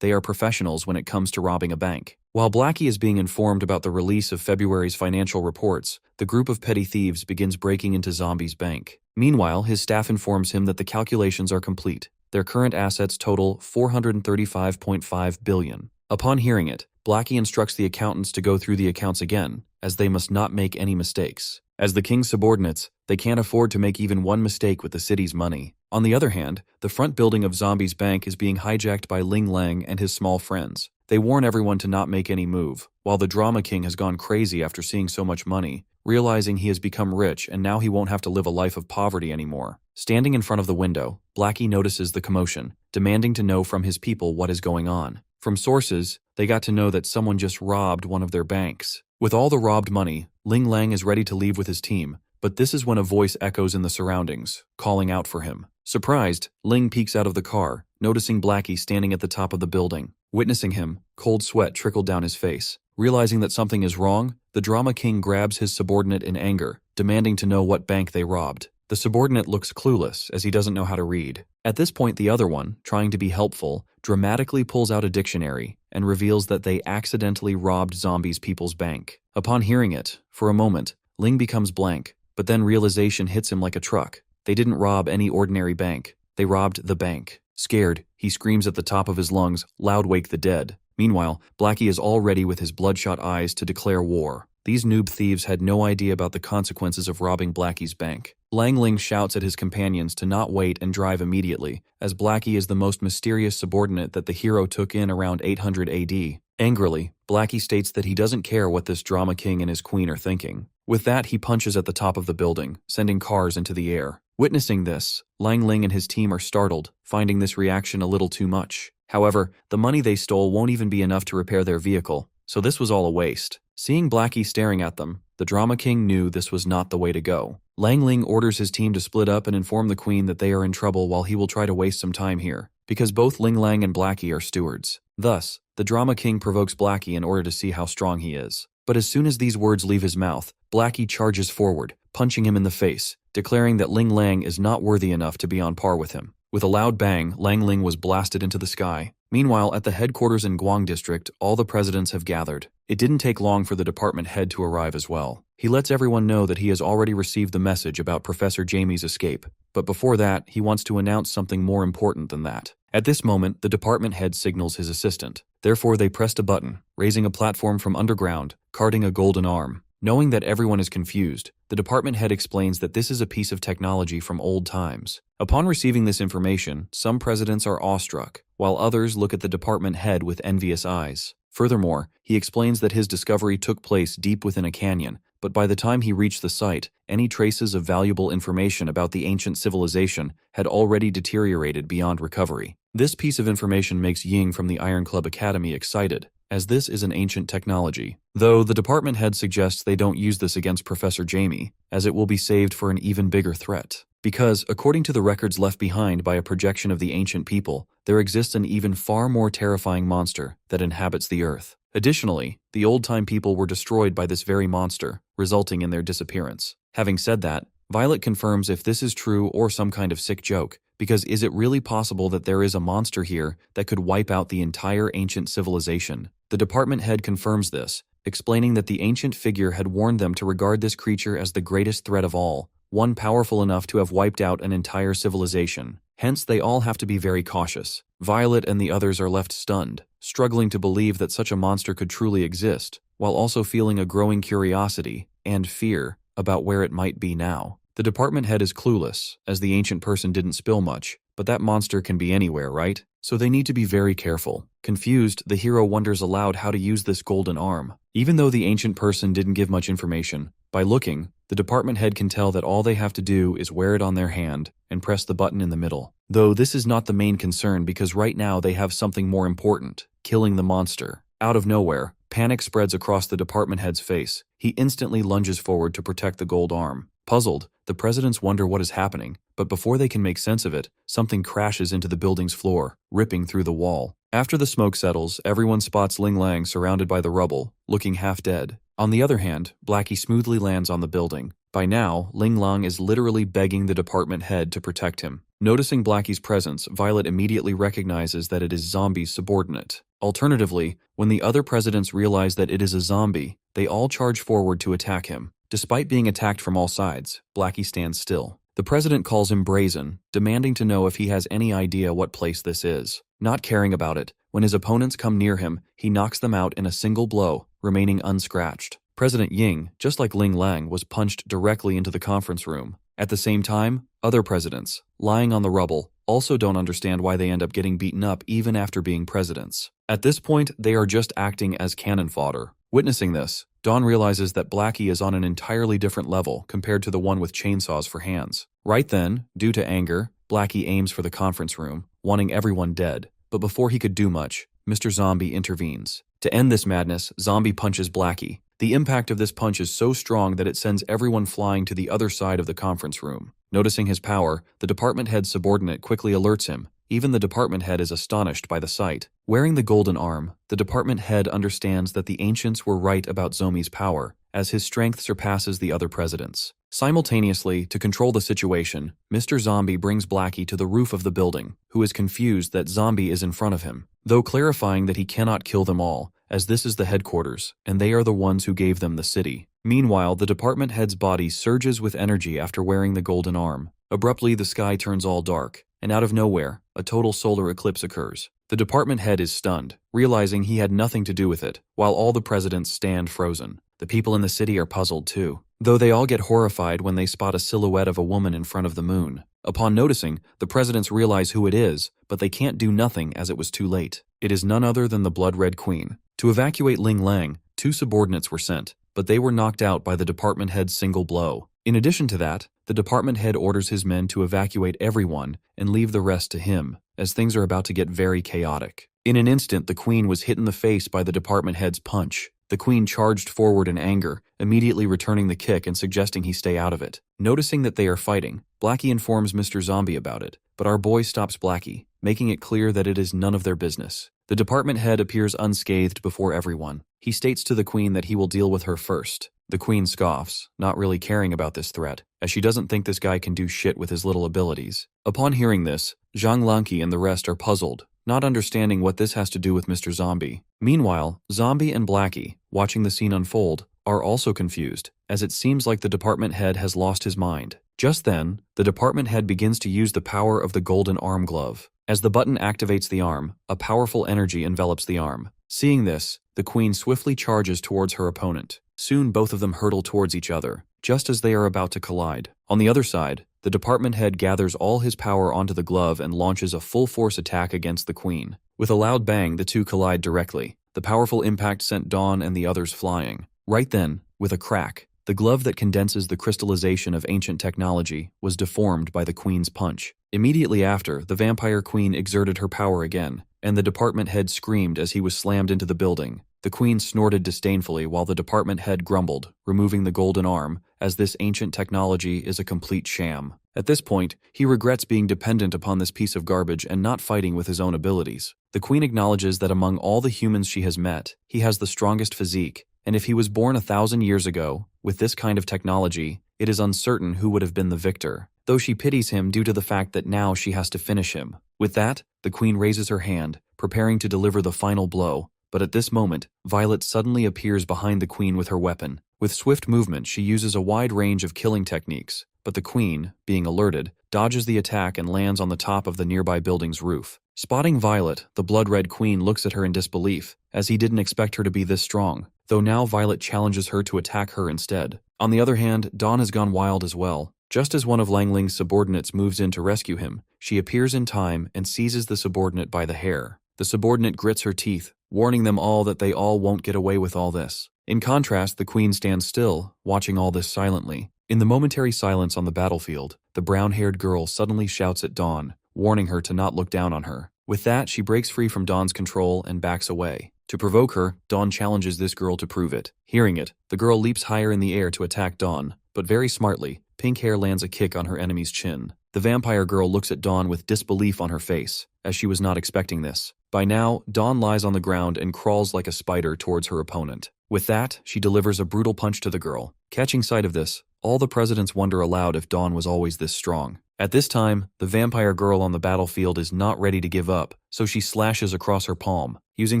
they are professionals when it comes to robbing a bank. While Blackie is being informed about the release of February's financial reports, the group of petty thieves begins breaking into Zombie's bank. Meanwhile, his staff informs him that the calculations are complete. Their current assets total $435.5 billion. Upon hearing it, Blackie instructs the accountants to go through the accounts again, as they must not make any mistakes. As the king's subordinates, they can't afford to make even one mistake with the city's money. On the other hand, the front building of Zombie's bank is being hijacked by Ling Lang and his small friends. They warn everyone to not make any move, while the Drama King has gone crazy after seeing so much money, realizing he has become rich and now he won't have to live a life of poverty anymore. Standing in front of the window, Blackie notices the commotion, demanding to know from his people what is going on. From sources, they got to know that someone just robbed one of their banks. With all the robbed money, Ling Lang is ready to leave with his team, but this is when a voice echoes in the surroundings, calling out for him. Surprised, Ling peeks out of the car, noticing Blackie standing at the top of the building. Witnessing him, cold sweat trickled down his face. Realizing that something is wrong, the Drama King grabs his subordinate in anger, demanding to know what bank they robbed. The subordinate looks clueless as he doesn't know how to read. At this point, the other one, trying to be helpful, dramatically pulls out a dictionary and reveals that they accidentally robbed Zombie's people's bank. Upon hearing it, for a moment, Ling becomes blank, but then realization hits him like a truck. They didn't rob any ordinary bank. They robbed the bank. Scared, he screams at the top of his lungs, "Loud wake the dead." Meanwhile, Blackie is all ready with his bloodshot eyes to declare war. These noob thieves had no idea about the consequences of robbing Blackie's bank. Lang Ling shouts at his companions to not wait and drive immediately, as Blackie is the most mysterious subordinate that the hero took in around 800 AD. Angrily, Blackie states that he doesn't care what this Drama King and his queen are thinking. With that, he punches at the top of the building, sending cars into the air. Witnessing this, Lang Ling and his team are startled, finding this reaction a little too much. However, the money they stole won't even be enough to repair their vehicle, so this was all a waste. Seeing Blackie staring at them, the Drama King knew this was not the way to go. Lang Ling orders his team to split up and inform the queen that they are in trouble while he will try to waste some time here, because both Ling Lang and Blackie are stewards. Thus, the Drama King provokes Blackie in order to see how strong he is. But as soon as these words leave his mouth, Blackie charges forward, punching him in the face, declaring that Ling Lang is not worthy enough to be on par with him. With a loud bang, Lang Ling was blasted into the sky. Meanwhile, at the headquarters in Guang District, all the presidents have gathered. It didn't take long for the department head to arrive as well. He lets everyone know that he has already received the message about Professor Jamie's escape, but before that, he wants to announce something more important than that. At this moment, the department head signals his assistant. Therefore, they pressed a button, raising a platform from underground, carting a golden arm. Knowing that everyone is confused, the department head explains that this is a piece of technology from old times. Upon receiving this information, some presidents are awestruck, while others look at the department head with envious eyes. Furthermore, he explains that his discovery took place deep within a canyon, but by the time he reached the site, any traces of valuable information about the ancient civilization had already deteriorated beyond recovery. This piece of information makes Ying from the Iron Club Academy excited, as this is an ancient technology. Though the department head suggests they don't use this against Professor Jamie, as it will be saved for an even bigger threat. Because, according to the records left behind by a projection of the ancient people, there exists an even far more terrifying monster that inhabits the earth. Additionally, the old-time people were destroyed by this very monster, resulting in their disappearance. Having said that, Violet confirms if this is true or some kind of sick joke, because is it really possible that there is a monster here that could wipe out the entire ancient civilization? The department head confirms this, explaining that the ancient figure had warned them to regard this creature as the greatest threat of all, one powerful enough to have wiped out an entire civilization. Hence, they all have to be very cautious. Violet and the others are left stunned, struggling to believe that such a monster could truly exist, while also feeling a growing curiosity and fear about where it might be now. The department head is clueless, as the ancient person didn't spill much, but that monster can be anywhere, right? So they need to be very careful. Confused, the hero wonders aloud how to use this golden arm. Even though the ancient person didn't give much information, by looking, the department head can tell that all they have to do is wear it on their hand and press the button in the middle. Though this is not the main concern because right now they have something more important, killing the monster. Out of nowhere, panic spreads across the department head's face. He instantly lunges forward to protect the gold arm. Puzzled, the presidents wonder what is happening, but before they can make sense of it, something crashes into the building's floor, ripping through the wall. After the smoke settles, everyone spots Ling Lang surrounded by the rubble, looking half dead. On the other hand, Blackie smoothly lands on the building. By now, Ling Lang is literally begging the department head to protect him. Noticing Blackie's presence, Violet immediately recognizes that it is Zombie's subordinate. Alternatively, when the other presidents realize that it is a zombie, they all charge forward to attack him. Despite being attacked from all sides, Blackie stands still. The president calls him brazen, demanding to know if he has any idea what place this is. Not caring about it, when his opponents come near him, he knocks them out in a single blow, remaining unscratched. President Ying, just like Ling Lang, was punched directly into the conference room. At the same time, other presidents, lying on the rubble, also don't understand why they end up getting beaten up even after being presidents. At this point, they are just acting as cannon fodder. Witnessing this, Dawn realizes that Blackie is on an entirely different level compared to the one with chainsaws for hands. Right then, due to anger, Blackie aims for the conference room, wanting everyone dead. But before he could do much, Mr. Zombie intervenes. To end this madness, Zombie punches Blackie. The impact of this punch is so strong that it sends everyone flying to the other side of the conference room. Noticing his power, the department head's subordinate quickly alerts him. Even the department head is astonished by the sight. Wearing the golden arm, the department head understands that the ancients were right about Zombie's power, as his strength surpasses the other presidents. Simultaneously, to control the situation, Mr. Zombie brings Blackie to the roof of the building, who is confused that Zombie is in front of him, though clarifying that he cannot kill them all, as this is the headquarters, and they are the ones who gave them the city. Meanwhile, the department head's body surges with energy after wearing the golden arm. Abruptly, the sky turns all dark, and out of nowhere, a total solar eclipse occurs. The department head is stunned, realizing he had nothing to do with it, while all the presidents stand frozen. The people in the city are puzzled too, though they all get horrified when they spot a silhouette of a woman in front of the moon. Upon noticing, the presidents realize who it is, but they can't do nothing as it was too late. It is none other than the Blood Red Queen. To evacuate Ling Lang, 2 subordinates were sent, but they were knocked out by the department head's single blow. In addition to that, the department head orders his men to evacuate everyone and leave the rest to him, as things are about to get very chaotic. In an instant, the queen was hit in the face by the department head's punch. The queen charged forward in anger, immediately returning the kick and suggesting he stay out of it. Noticing that they are fighting, Blackie informs Mr. Zombie about it, but our boy stops Blackie, making it clear that it is none of their business. The department head appears unscathed before everyone. He states to the queen that he will deal with her first. The queen scoffs, not really caring about this threat, as she doesn't think this guy can do shit with his little abilities. Upon hearing this, Zhang Lanqi and the rest are puzzled, not understanding what this has to do with Mr. Zombie. Meanwhile, Zombie and Blackie, watching the scene unfold, are also confused, as it seems like the department head has lost his mind. Just then, the department head begins to use the power of the golden arm glove. As the button activates the arm, a powerful energy envelops the arm. Seeing this, the queen swiftly charges towards her opponent. Soon both of them hurtle towards each other, just as they are about to collide. On the other side, the department head gathers all his power onto the glove and launches a full-force attack against the queen. With a loud bang, the two collide directly. The powerful impact sent Dawn and the others flying. Right then, with a crack, the glove that condenses the crystallization of ancient technology was deformed by the queen's punch. Immediately after, the vampire queen exerted her power again, and the department head screamed as he was slammed into the building. The queen snorted disdainfully while the department head grumbled, removing the golden arm, as this ancient technology is a complete sham. At this point, he regrets being dependent upon this piece of garbage and not fighting with his own abilities. The queen acknowledges that among all the humans she has met, he has the strongest physique, and if he was born 1,000 years ago, with this kind of technology, it is uncertain who would have been the victor, though she pities him due to the fact that now she has to finish him. With that, the queen raises her hand, preparing to deliver the final blow, but at this moment, Violet suddenly appears behind the queen with her weapon. With swift movement, she uses a wide range of killing techniques, but the queen, being alerted, dodges the attack and lands on the top of the nearby building's roof. Spotting Violet, the blood-red queen looks at her in disbelief, as he didn't expect her to be this strong, though now Violet challenges her to attack her instead. On the other hand, Dawn has gone wild as well, Just as one of Lang Ling's subordinates moves in to rescue him, she appears in time and seizes the subordinate by the hair. The subordinate grits her teeth, warning them all that they all won't get away with all this. In contrast, the queen stands still, watching all this silently. In the momentary silence on the battlefield, the brown-haired girl suddenly shouts at Dawn, warning her to not look down on her. With that, she breaks free from Dawn's control and backs away. To provoke her, Dawn challenges this girl to prove it. Hearing it, the girl leaps higher in the air to attack Dawn, but very smartly, pink hair lands a kick on her enemy's chin. The vampire girl looks at Dawn with disbelief on her face, as she was not expecting this. By now, Dawn lies on the ground and crawls like a spider towards her opponent. With that, she delivers a brutal punch to the girl. Catching sight of this, all the presidents wonder aloud if Dawn was always this strong. At this time, the vampire girl on the battlefield is not ready to give up, so she slashes across her palm. Using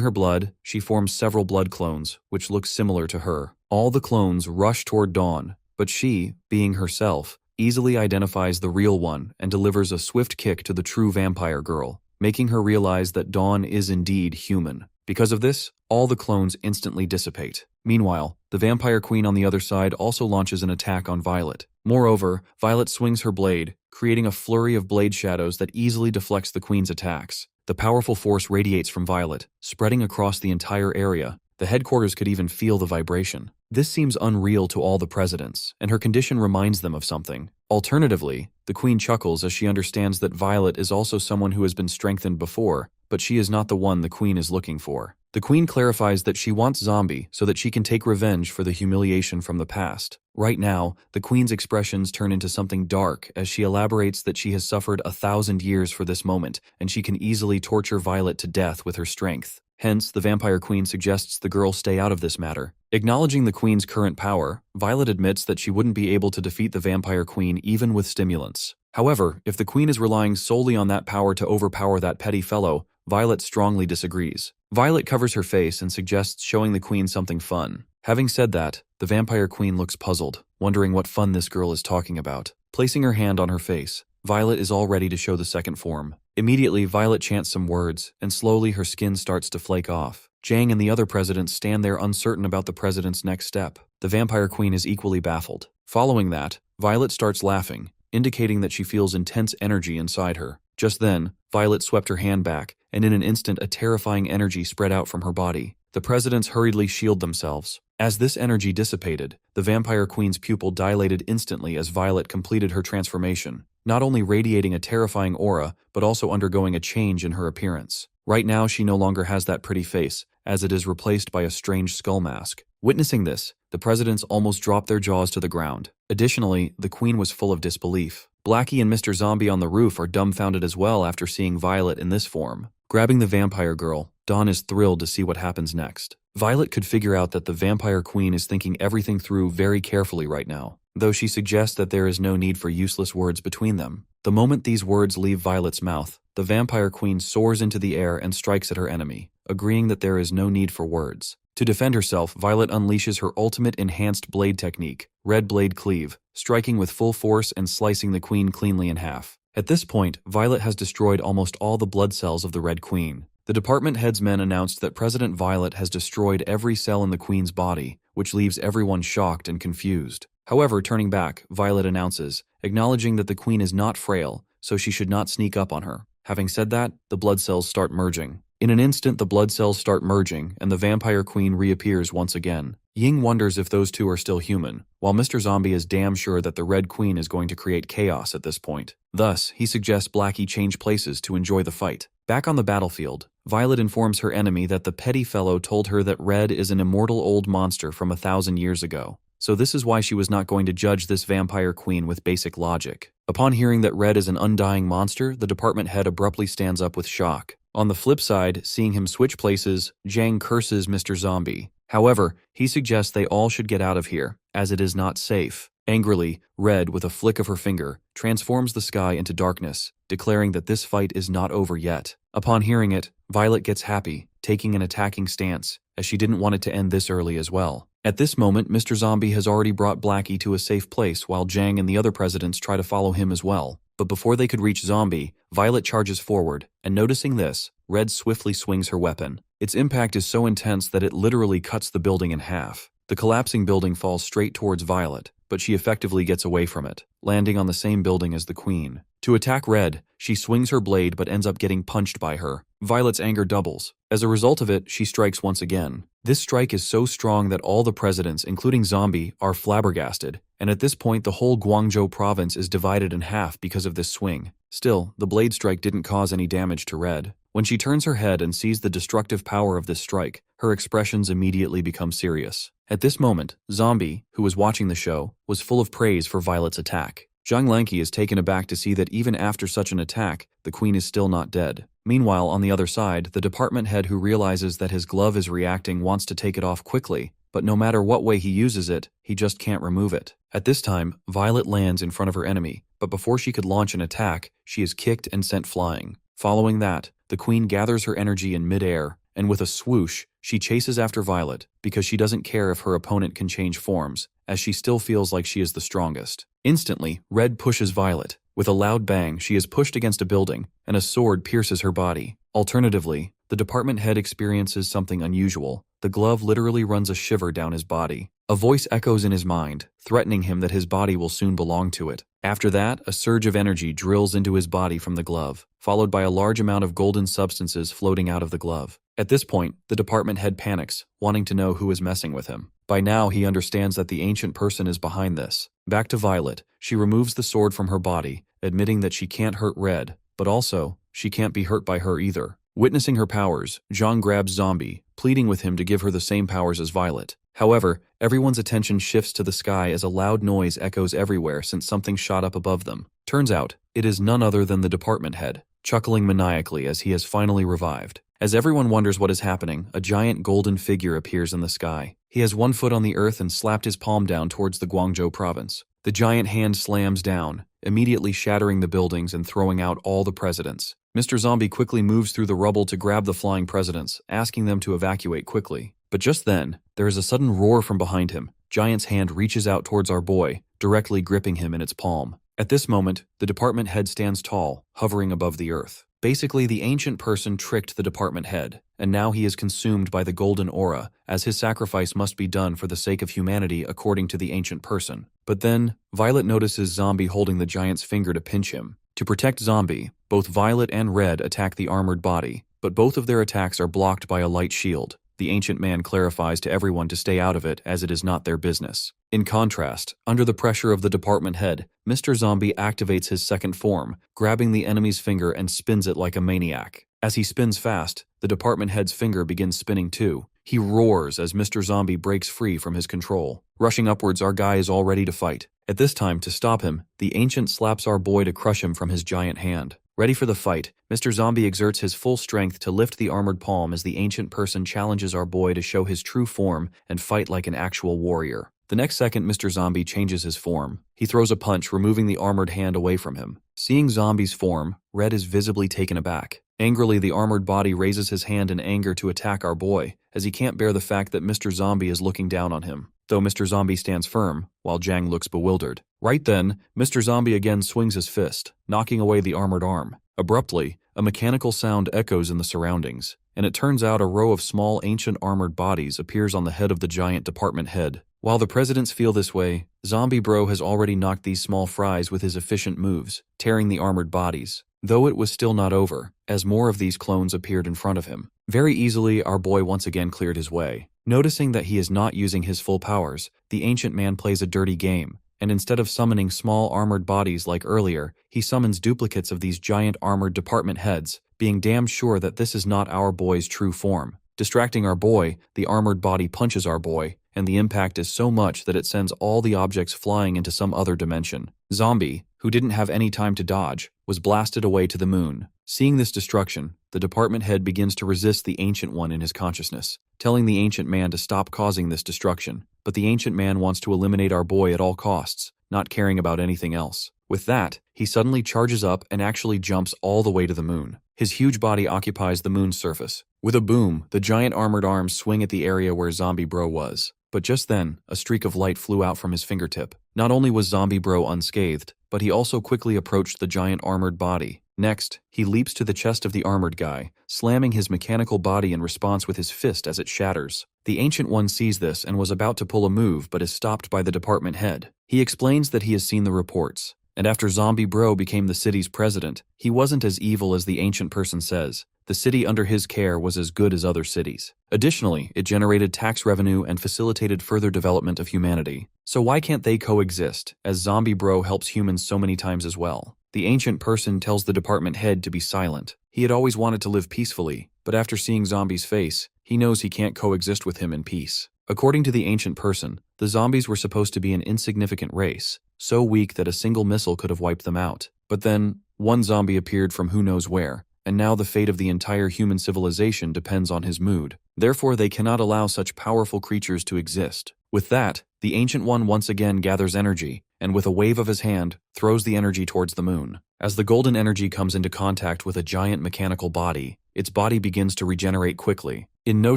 her blood, she forms several blood clones, which look similar to her. All the clones rush toward Dawn, but she, being herself, easily identifies the real one and delivers a swift kick to the true vampire girl, making her realize that Dawn is indeed human. Because of this, all the clones instantly dissipate. Meanwhile, the vampire queen on the other side also launches an attack on Violet. Moreover, Violet swings her blade, creating a flurry of blade shadows that easily deflects the queen's attacks. The powerful force radiates from Violet, spreading across the entire area. The headquarters could even feel the vibration. This seems unreal to all the presidents, and her condition reminds them of something. Alternatively, the queen chuckles as she understands that Violet is also someone who has been strengthened before, but she is not the one the queen is looking for. The queen clarifies that she wants Zombie so that she can take revenge for the humiliation from the past. Right now, the queen's expressions turn into something dark as she elaborates that she has suffered 1,000 years for this moment, and she can easily torture Violet to death with her strength. Hence, the vampire queen suggests the girl stay out of this matter. Acknowledging the queen's current power, Violet admits that she wouldn't be able to defeat the vampire queen even with stimulants. However, if the queen is relying solely on that power to overpower that petty fellow, Violet strongly disagrees. Violet covers her face and suggests showing the queen something fun. Having said that, the vampire queen looks puzzled, wondering what fun this girl is talking about. Placing her hand on her face, Violet is all ready to show the second form. Immediately, Violet chants some words, and slowly her skin starts to flake off. Jang and the other presidents stand there uncertain about the president's next step. The vampire queen is equally baffled. Following that, Violet starts laughing, indicating that she feels intense energy inside her. Just then, Violet swept her hand back, and in an instant a terrifying energy spread out from her body. The presidents hurriedly shield themselves. As this energy dissipated, the vampire queen's pupil dilated instantly as Violet completed her transformation, not only radiating a terrifying aura, but also undergoing a change in her appearance. Right now she no longer has that pretty face, as it is replaced by a strange skull mask. Witnessing this, the presidents almost dropped their jaws to the ground. Additionally, the queen was full of disbelief. Blackie and Mr. Zombie on the roof are dumbfounded as well after seeing Violet in this form. Grabbing the vampire girl, Dawn is thrilled to see what happens next. Violet could figure out that the vampire queen is thinking everything through very carefully right now, though she suggests that there is no need for useless words between them. The moment these words leave Violet's mouth, the vampire queen soars into the air and strikes at her enemy, agreeing that there is no need for words. To defend herself, Violet unleashes her ultimate enhanced blade technique, Red Blade Cleave, striking with full force and slicing the queen cleanly in half. At this point, Violet has destroyed almost all the blood cells of the Red Queen. The department head's men announced that President Violet has destroyed every cell in the queen's body, which leaves everyone shocked and confused. However, turning back, Violet announces, acknowledging that the queen is not frail, so she should not sneak up on her. Having said that, the blood cells start merging. In an instant, the blood cells start merging, and the vampire queen reappears once again. Ying wonders if those two are still human, while Mr. Zombie is damn sure that the Red Queen is going to create chaos at this point. Thus, he suggests Blackie change places to enjoy the fight. Back on the battlefield, Violet informs her enemy that the petty fellow told her that Red is an immortal old monster from 1,000 years ago. So this is why she was not going to judge this vampire queen with basic logic. Upon hearing that Red is an undying monster, the department head abruptly stands up with shock. On the flip side, seeing him switch places, Jang curses Mr. Zombie. However, he suggests they all should get out of here, as it is not safe. Angrily, Red, with a flick of her finger, transforms the sky into darkness, declaring that this fight is not over yet. Upon hearing it, Violet gets happy, taking an attacking stance, as she didn't want it to end this early as well. At this moment, Mr. Zombie has already brought Blackie to a safe place while Jang and the other presidents try to follow him as well. But before they could reach Zombie, Violet charges forward, and noticing this, Red swiftly swings her weapon. Its impact is so intense that it literally cuts the building in half. The collapsing building falls straight towards Violet, but she effectively gets away from it, landing on the same building as the queen. To attack Red, she swings her blade but ends up getting punched by her. Violet's anger doubles. As a result of it, she strikes once again. This strike is so strong that all the presidents, including Zombie, are flabbergasted, and at this point the whole Guangzhou province is divided in half because of this swing. Still, the blade strike didn't cause any damage to Red. When she turns her head and sees the destructive power of this strike, her expressions immediately become serious. At this moment, Zombie, who was watching the show, was full of praise for Violet's attack. Zhang Lanqi is taken aback to see that even after such an attack, the queen is still not dead. Meanwhile, on the other side, the department head who realizes that his glove is reacting wants to take it off quickly, but no matter what way he uses it, he just can't remove it. At this time, Violet lands in front of her enemy, but before she could launch an attack, she is kicked and sent flying. Following that, the queen gathers her energy in midair, and with a swoosh, she chases after Violet because she doesn't care if her opponent can change forms, as she still feels like she is the strongest. Instantly, Red pushes Violet. With a loud bang, she is pushed against a building, and a sword pierces her body. Alternatively, the department head experiences something unusual. The glove literally runs a shiver down his body. A voice echoes in his mind, threatening him that his body will soon belong to it. After that, a surge of energy drills into his body from the glove, followed by a large amount of golden substances floating out of the glove. At this point, the department head panics, wanting to know who is messing with him. By now, he understands that the ancient person is behind this. Back to Violet, she removes the sword from her body, admitting that she can't hurt Red, but also, she can't be hurt by her either. Witnessing her powers, Zhang grabs Zombie, pleading with him to give her the same powers as Violet. However, everyone's attention shifts to the sky as a loud noise echoes everywhere since something shot up above them. Turns out, it is none other than the department head, chuckling maniacally as he has finally revived. As everyone wonders what is happening, a giant golden figure appears in the sky. He has one foot on the earth and slapped his palm down towards the Guangzhou province. The giant hand slams down, immediately shattering the buildings and throwing out all the presidents. Mr. Zombie quickly moves through the rubble to grab the flying presidents, asking them to evacuate quickly. But just then, there is a sudden roar from behind him. Giant's hand reaches out towards our boy, directly gripping him in its palm. At this moment, the department head stands tall, hovering above the earth. Basically, the ancient person tricked the department head, and now he is consumed by the golden aura, as his sacrifice must be done for the sake of humanity according to the ancient person. But then, Violet notices Zombie holding the giant's finger to pinch him. To protect Zombie, both Violet and Red attack the armored body, but both of their attacks are blocked by a light shield. The ancient man clarifies to everyone to stay out of it as it is not their business. In contrast, under the pressure of the department head, Mr. Zombie activates his second form, grabbing the enemy's finger and spins it like a maniac. As he spins fast, the department head's finger begins spinning too. He roars as Mr. Zombie breaks free from his control. Rushing upwards, our guy is all ready to fight. At this time, to stop him, the ancient slaps our boy to crush him from his giant hand. Ready for the fight, Mr. Zombie exerts his full strength to lift the armored palm as the ancient person challenges our boy to show his true form and fight like an actual warrior. The next second, Mr. Zombie changes his form. He throws a punch, removing the armored hand away from him. Seeing Zombie's form, Red is visibly taken aback. Angrily, the armored body raises his hand in anger to attack our boy, as he can't bear the fact that Mr. Zombie is looking down on him. Though Mr. Zombie stands firm, while Zhang looks bewildered. Right then, Mr. Zombie again swings his fist, knocking away the armored arm. Abruptly, a mechanical sound echoes in the surroundings, and it turns out a row of small ancient armored bodies appears on the head of the giant department head. While the presidents feel this way, Zombie Bro has already knocked these small fries with his efficient moves, tearing the armored bodies. Though it was still not over, as more of these clones appeared in front of him. Very easily, our boy once again cleared his way. Noticing that he is not using his full powers, the ancient man plays a dirty game, and instead of summoning small armored bodies like earlier, he summons duplicates of these giant armored department heads, being damned sure that this is not our boy's true form. Distracting our boy, the armored body punches our boy, and the impact is so much that it sends all the objects flying into some other dimension. Zombie, who didn't have any time to dodge, was blasted away to the moon. Seeing this destruction, the department head begins to resist the Ancient One in his consciousness, telling the Ancient Man to stop causing this destruction. But the Ancient Man wants to eliminate our boy at all costs, not caring about anything else. With that, he suddenly charges up and actually jumps all the way to the moon. His huge body occupies the moon's surface. With a boom, the giant armored arms swing at the area where Zombie Bro was. But just then, a streak of light flew out from his fingertip. Not only was Zombie Bro unscathed, but he also quickly approached the giant armored body. Next, he leaps to the chest of the armored guy, slamming his mechanical body in response with his fist as it shatters. The Ancient One sees this and was about to pull a move but is stopped by the department head. He explains that he has seen the reports, and after Zombie Bro became the city's president, he wasn't as evil as the ancient person says. The city under his care was as good as other cities. Additionally, it generated tax revenue and facilitated further development of humanity. So why can't they coexist, as Zombie Bro helps humans so many times as well? The ancient person tells the department head to be silent. He had always wanted to live peacefully, but after seeing Zombie's face, he knows he can't coexist with him in peace. According to the ancient person, the zombies were supposed to be an insignificant race, so weak that a single missile could have wiped them out. But then, one zombie appeared from who knows where, and now the fate of the entire human civilization depends on his mood. Therefore, they cannot allow such powerful creatures to exist. With that, the Ancient One once again gathers energy, and with a wave of his hand, throws the energy towards the moon. As the golden energy comes into contact with a giant mechanical body, its body begins to regenerate quickly. In no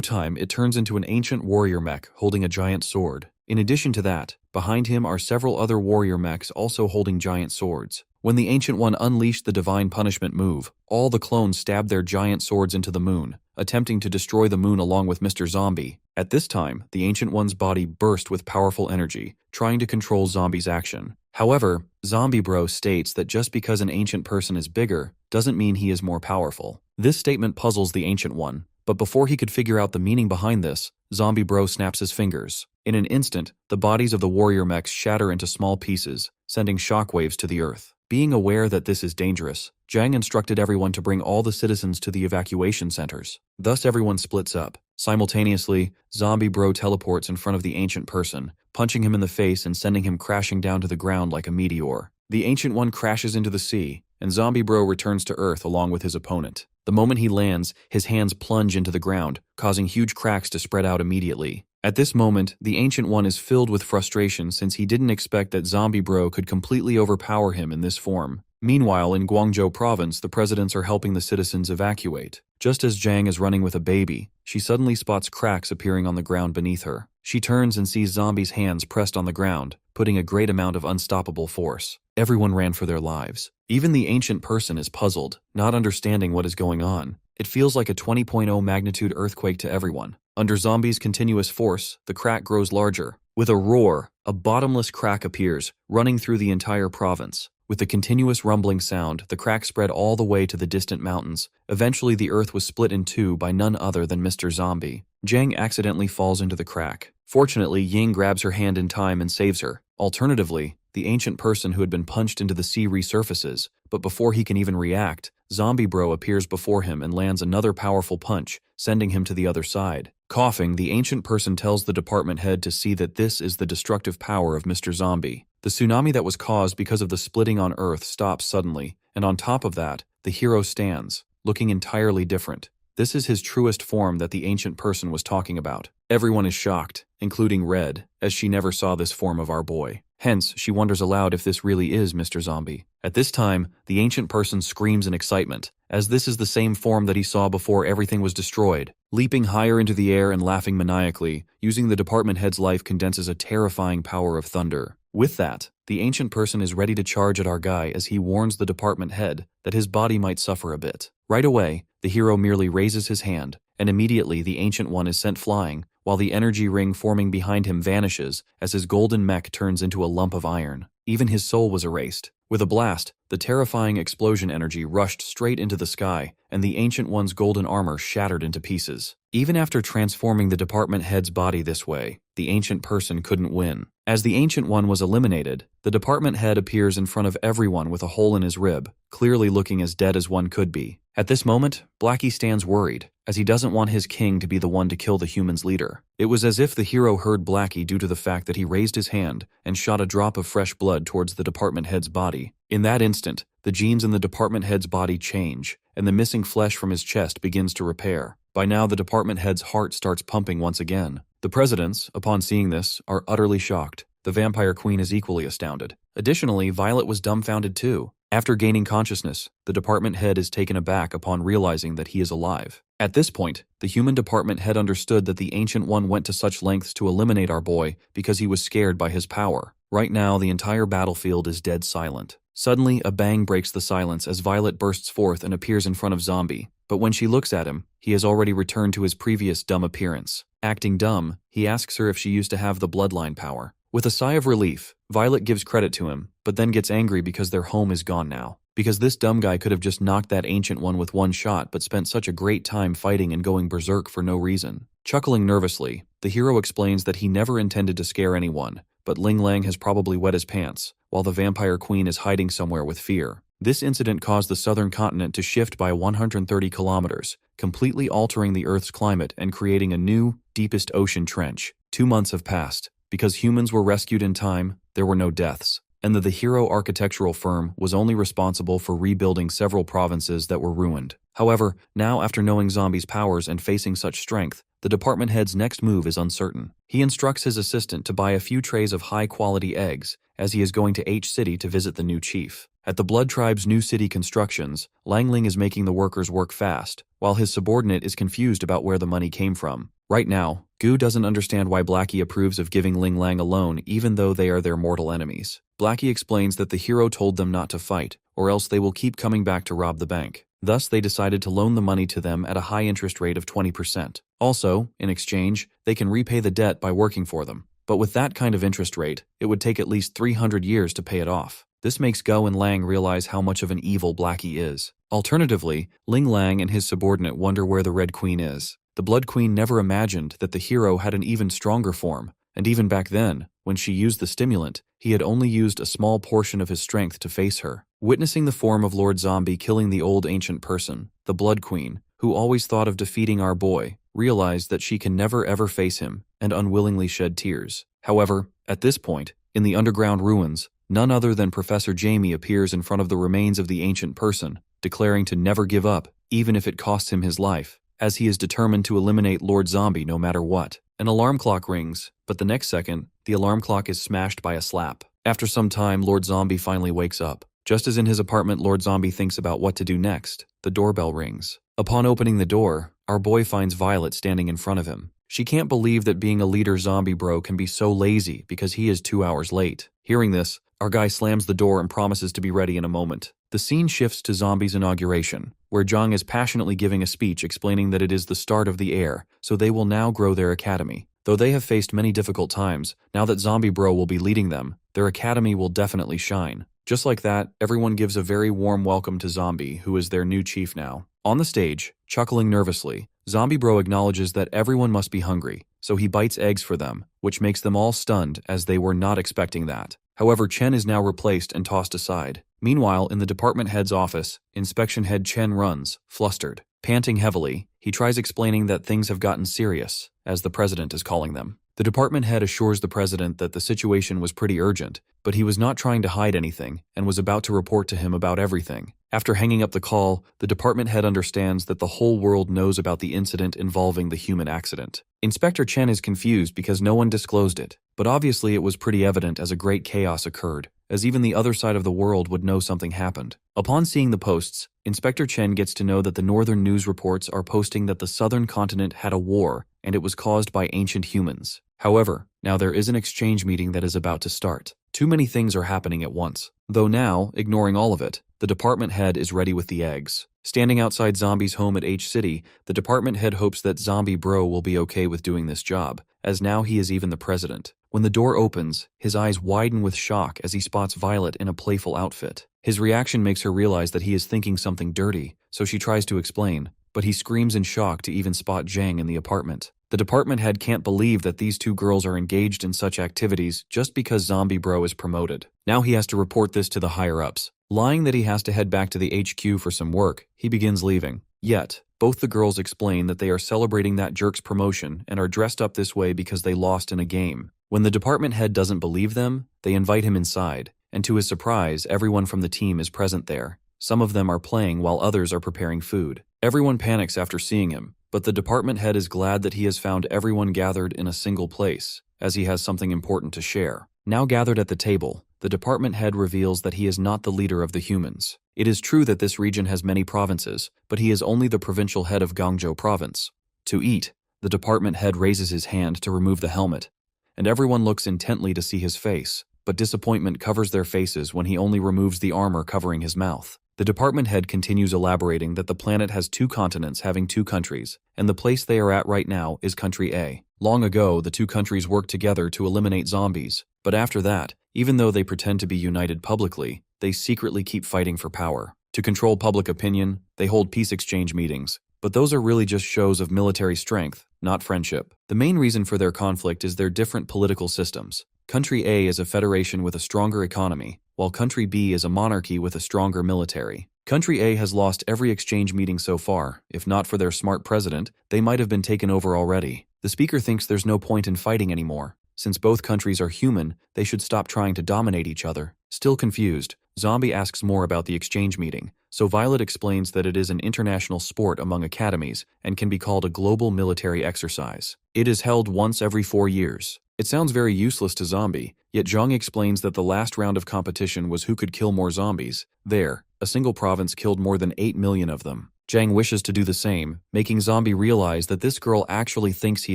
time, it turns into an ancient warrior mech holding a giant sword. In addition to that, behind him are several other warrior mechs also holding giant swords. When the Ancient One unleashed the Divine Punishment move, all the clones stabbed their giant swords into the moon, attempting to destroy the moon along with Mr. Zombie. At this time, the Ancient One's body burst with powerful energy, trying to control Zombie's action. However, Zombie Bro states that just because an ancient person is bigger, doesn't mean he is more powerful. This statement puzzles the Ancient One, but before he could figure out the meaning behind this, Zombie Bro snaps his fingers. In an instant, the bodies of the warrior mechs shatter into small pieces, sending shockwaves to the earth. Being aware that this is dangerous, Jang instructed everyone to bring all the citizens to the evacuation centers. Thus everyone splits up. Simultaneously, Zombie Bro teleports in front of the ancient person, punching him in the face and sending him crashing down to the ground like a meteor. The Ancient One crashes into the sea, and Zombie Bro returns to Earth along with his opponent. The moment he lands, his hands plunge into the ground, causing huge cracks to spread out immediately. At this moment, the Ancient One is filled with frustration since he didn't expect that Zombie Bro could completely overpower him in this form. Meanwhile, in Guangzhou province, the presidents are helping the citizens evacuate. Just as Jang is running with a baby, she suddenly spots cracks appearing on the ground beneath her. She turns and sees Zombie's hands pressed on the ground, putting a great amount of unstoppable force. Everyone ran for their lives. Even the ancient person is puzzled, not understanding what is going on. It feels like a 20.0 magnitude earthquake to everyone. Under Zombie's continuous force, the crack grows larger. With a roar, a bottomless crack appears, running through the entire province. With the continuous rumbling sound, the crack spread all the way to the distant mountains. Eventually, the earth was split in two by none other than Mr. Zombie. Jang accidentally falls into the crack. Fortunately, Ying grabs her hand in time and saves her. Alternatively, the ancient person who had been punched into the sea resurfaces, but before he can even react, Zombie Bro appears before him and lands another powerful punch, sending him to the other side. Coughing, the ancient person tells the department head to see that this is the destructive power of Mr. Zombie. The tsunami that was caused because of the splitting on Earth stops suddenly, and on top of that, the hero stands, looking entirely different. This is his truest form that the ancient person was talking about. Everyone is shocked, including Red, as she never saw this form of our boy. Hence, she wonders aloud if this really is Mr. Zombie. At this time, the ancient person screams in excitement, as this is the same form that he saw before everything was destroyed. Leaping higher into the air and laughing maniacally, using the department head's life condenses a terrifying power of thunder. With that, the ancient person is ready to charge at our guy as he warns the department head that his body might suffer a bit. Right away, the hero merely raises his hand, and immediately the Ancient One is sent flying, while the energy ring forming behind him vanishes as his golden mech turns into a lump of iron. Even his soul was erased. With a blast, the terrifying explosion energy rushed straight into the sky, and the Ancient One's golden armor shattered into pieces. Even after transforming the department head's body this way, the ancient person couldn't win. As the Ancient One was eliminated, the department head appears in front of everyone with a hole in his rib, clearly looking as dead as one could be. At this moment, Blackie stands worried, as he doesn't want his king to be the one to kill the human's leader. It was as if the hero heard Blackie due to the fact that he raised his hand and shot a drop of fresh blood towards the department head's body. In that instant, the genes in the department head's body change, and the missing flesh from his chest begins to repair. By now, the department head's heart starts pumping once again. The presidents, upon seeing this, are utterly shocked. The vampire queen is equally astounded. Additionally, Violet was dumbfounded too. After gaining consciousness, the department head is taken aback upon realizing that he is alive. At this point, the human department head understood that the Ancient One went to such lengths to eliminate our boy because he was scared by his power. Right now, the entire battlefield is dead silent. Suddenly, a bang breaks the silence as Violet bursts forth and appears in front of Zombie. But when she looks at him, he has already returned to his previous dumb appearance. Acting dumb, he asks her if she used to have the bloodline power. With a sigh of relief, Violet gives credit to him, but then gets angry because their home is gone now. Because this dumb guy could have just knocked that ancient one with one shot but spent such a great time fighting and going berserk for no reason. Chuckling nervously, the hero explains that he never intended to scare anyone, but Ling Lang has probably wet his pants, while the vampire queen is hiding somewhere with fear. This incident caused the southern continent to shift by 130 kilometers, completely altering the Earth's climate and creating a new, deepest ocean trench. 2 months have passed. Because humans were rescued in time, there were no deaths, and the hero architectural firm was only responsible for rebuilding several provinces that were ruined. However, now after knowing Zombie's powers and facing such strength, the department head's next move is uncertain. He instructs his assistant to buy a few trays of high-quality eggs, as he is going to H City to visit the new chief. At the Blood Tribe's new city constructions, Lang Ling is making the workers work fast, while his subordinate is confused about where the money came from. Right now, Gu doesn't understand why Blackie approves of giving Ling Lang a loan even though they are their mortal enemies. Blackie explains that the hero told them not to fight, or else they will keep coming back to rob the bank. Thus, they decided to loan the money to them at a high interest rate of 20%. Also, in exchange, they can repay the debt by working for them. But with that kind of interest rate, it would take at least 300 years to pay it off. This makes Go and Lang realize how much of an evil Blackie is. Alternatively, Ling Lang and his subordinate wonder where the Red Queen is. The Blood Queen never imagined that the hero had an even stronger form, and even back then, when she used the stimulant, he had only used a small portion of his strength to face her. Witnessing the form of Lord Zombie killing the old ancient person, the Blood Queen, who always thought of defeating our boy, realized that she can never ever face him and unwillingly shed tears. However, at this point, in the underground ruins, none other than Professor Jamie appears in front of the remains of the ancient person, declaring to never give up, even if it costs him his life, as he is determined to eliminate Lord Zombie no matter what. An alarm clock rings, but the next second, the alarm clock is smashed by a slap. After some time, Lord Zombie finally wakes up. Just as in his apartment, Lord Zombie thinks about what to do next, the doorbell rings. Upon opening the door, our boy finds Violet standing in front of him. She can't believe that being a leader zombie bro can be so lazy because he is 2 hours late. Hearing this, our guy slams the door and promises to be ready in a moment. The scene shifts to Zombie's inauguration, where Zhang is passionately giving a speech explaining that it is the start of the heir, so they will now grow their academy. Though they have faced many difficult times, now that Zombie Bro will be leading them, their academy will definitely shine. Just like that, everyone gives a very warm welcome to Zombie, who is their new chief now. On the stage, chuckling nervously, Zombie Bro acknowledges that everyone must be hungry, so he bites eggs for them, which makes them all stunned as they were not expecting that. However, Chen is now replaced and tossed aside. Meanwhile, in the department head's office, inspection head Chen runs, flustered. Panting heavily, he tries explaining that things have gotten serious, as the president is calling them. The department head assures the president that the situation was pretty urgent, but he was not trying to hide anything and was about to report to him about everything. After hanging up the call, the department head understands that the whole world knows about the incident involving the human accident. Inspector Chen is confused because no one disclosed it, but obviously it was pretty evident as a great chaos occurred, as even the other side of the world would know something happened. Upon seeing the posts, Inspector Chen gets to know that the northern news reports are posting that the southern continent had a war and it was caused by ancient humans. However, now there is an exchange meeting that is about to start. Too many things are happening at once. Though now, ignoring all of it, the department head is ready with the eggs. Standing outside Zombie's home at H City, the department head hopes that Zombie Bro will be okay with doing this job, as now he is even the president. When the door opens, his eyes widen with shock as he spots Violet in a playful outfit. His reaction makes her realize that he is thinking something dirty, so she tries to explain, but he screams in shock to even spot Zhang in the apartment. The department head can't believe that these two girls are engaged in such activities just because Zombie Bro is promoted. Now he has to report this to the higher-ups. Lying that he has to head back to the HQ for some work, he begins leaving. Yet, both the girls explain that they are celebrating that jerk's promotion and are dressed up this way because they lost in a game. When the department head doesn't believe them, they invite him inside, and to his surprise, everyone from the team is present there. Some of them are playing while others are preparing food. Everyone panics after seeing him, but the department head is glad that he has found everyone gathered in a single place, as he has something important to share. Now gathered at the table, the department head reveals that he is not the leader of the humans. It is true that this region has many provinces, but he is only the provincial head of Guangzhou province. To eat, the department head raises his hand to remove the helmet, and everyone looks intently to see his face. but disappointment covers their faces when he only removes the armor covering his mouth. The department head continues elaborating that the planet has 2 continents having 2 countries, and the place they are at right now is Country A. Long ago, the 2 countries worked together to eliminate zombies, but after that, even though they pretend to be united publicly, they secretly keep fighting for power. To control public opinion, they hold peace exchange meetings, but those are really just shows of military strength, not friendship. The main reason for their conflict is their different political systems. Country A is a federation with a stronger economy, while Country B is a monarchy with a stronger military. Country A has lost every exchange meeting so far. If not for their smart president, they might have been taken over already. The speaker thinks there's no point in fighting anymore. Since both countries are human, they should stop trying to dominate each other. Still confused, Zombie asks more about the exchange meeting, so Violet explains that it is an international sport among academies and can be called a global military exercise. It is held once every 4 years. It sounds very useless to Zombie, yet Zhang explains that the last round of competition was who could kill more zombies. There, a single province killed more than 8 million of them. Zhang wishes to do the same, making Zombie realize that this girl actually thinks he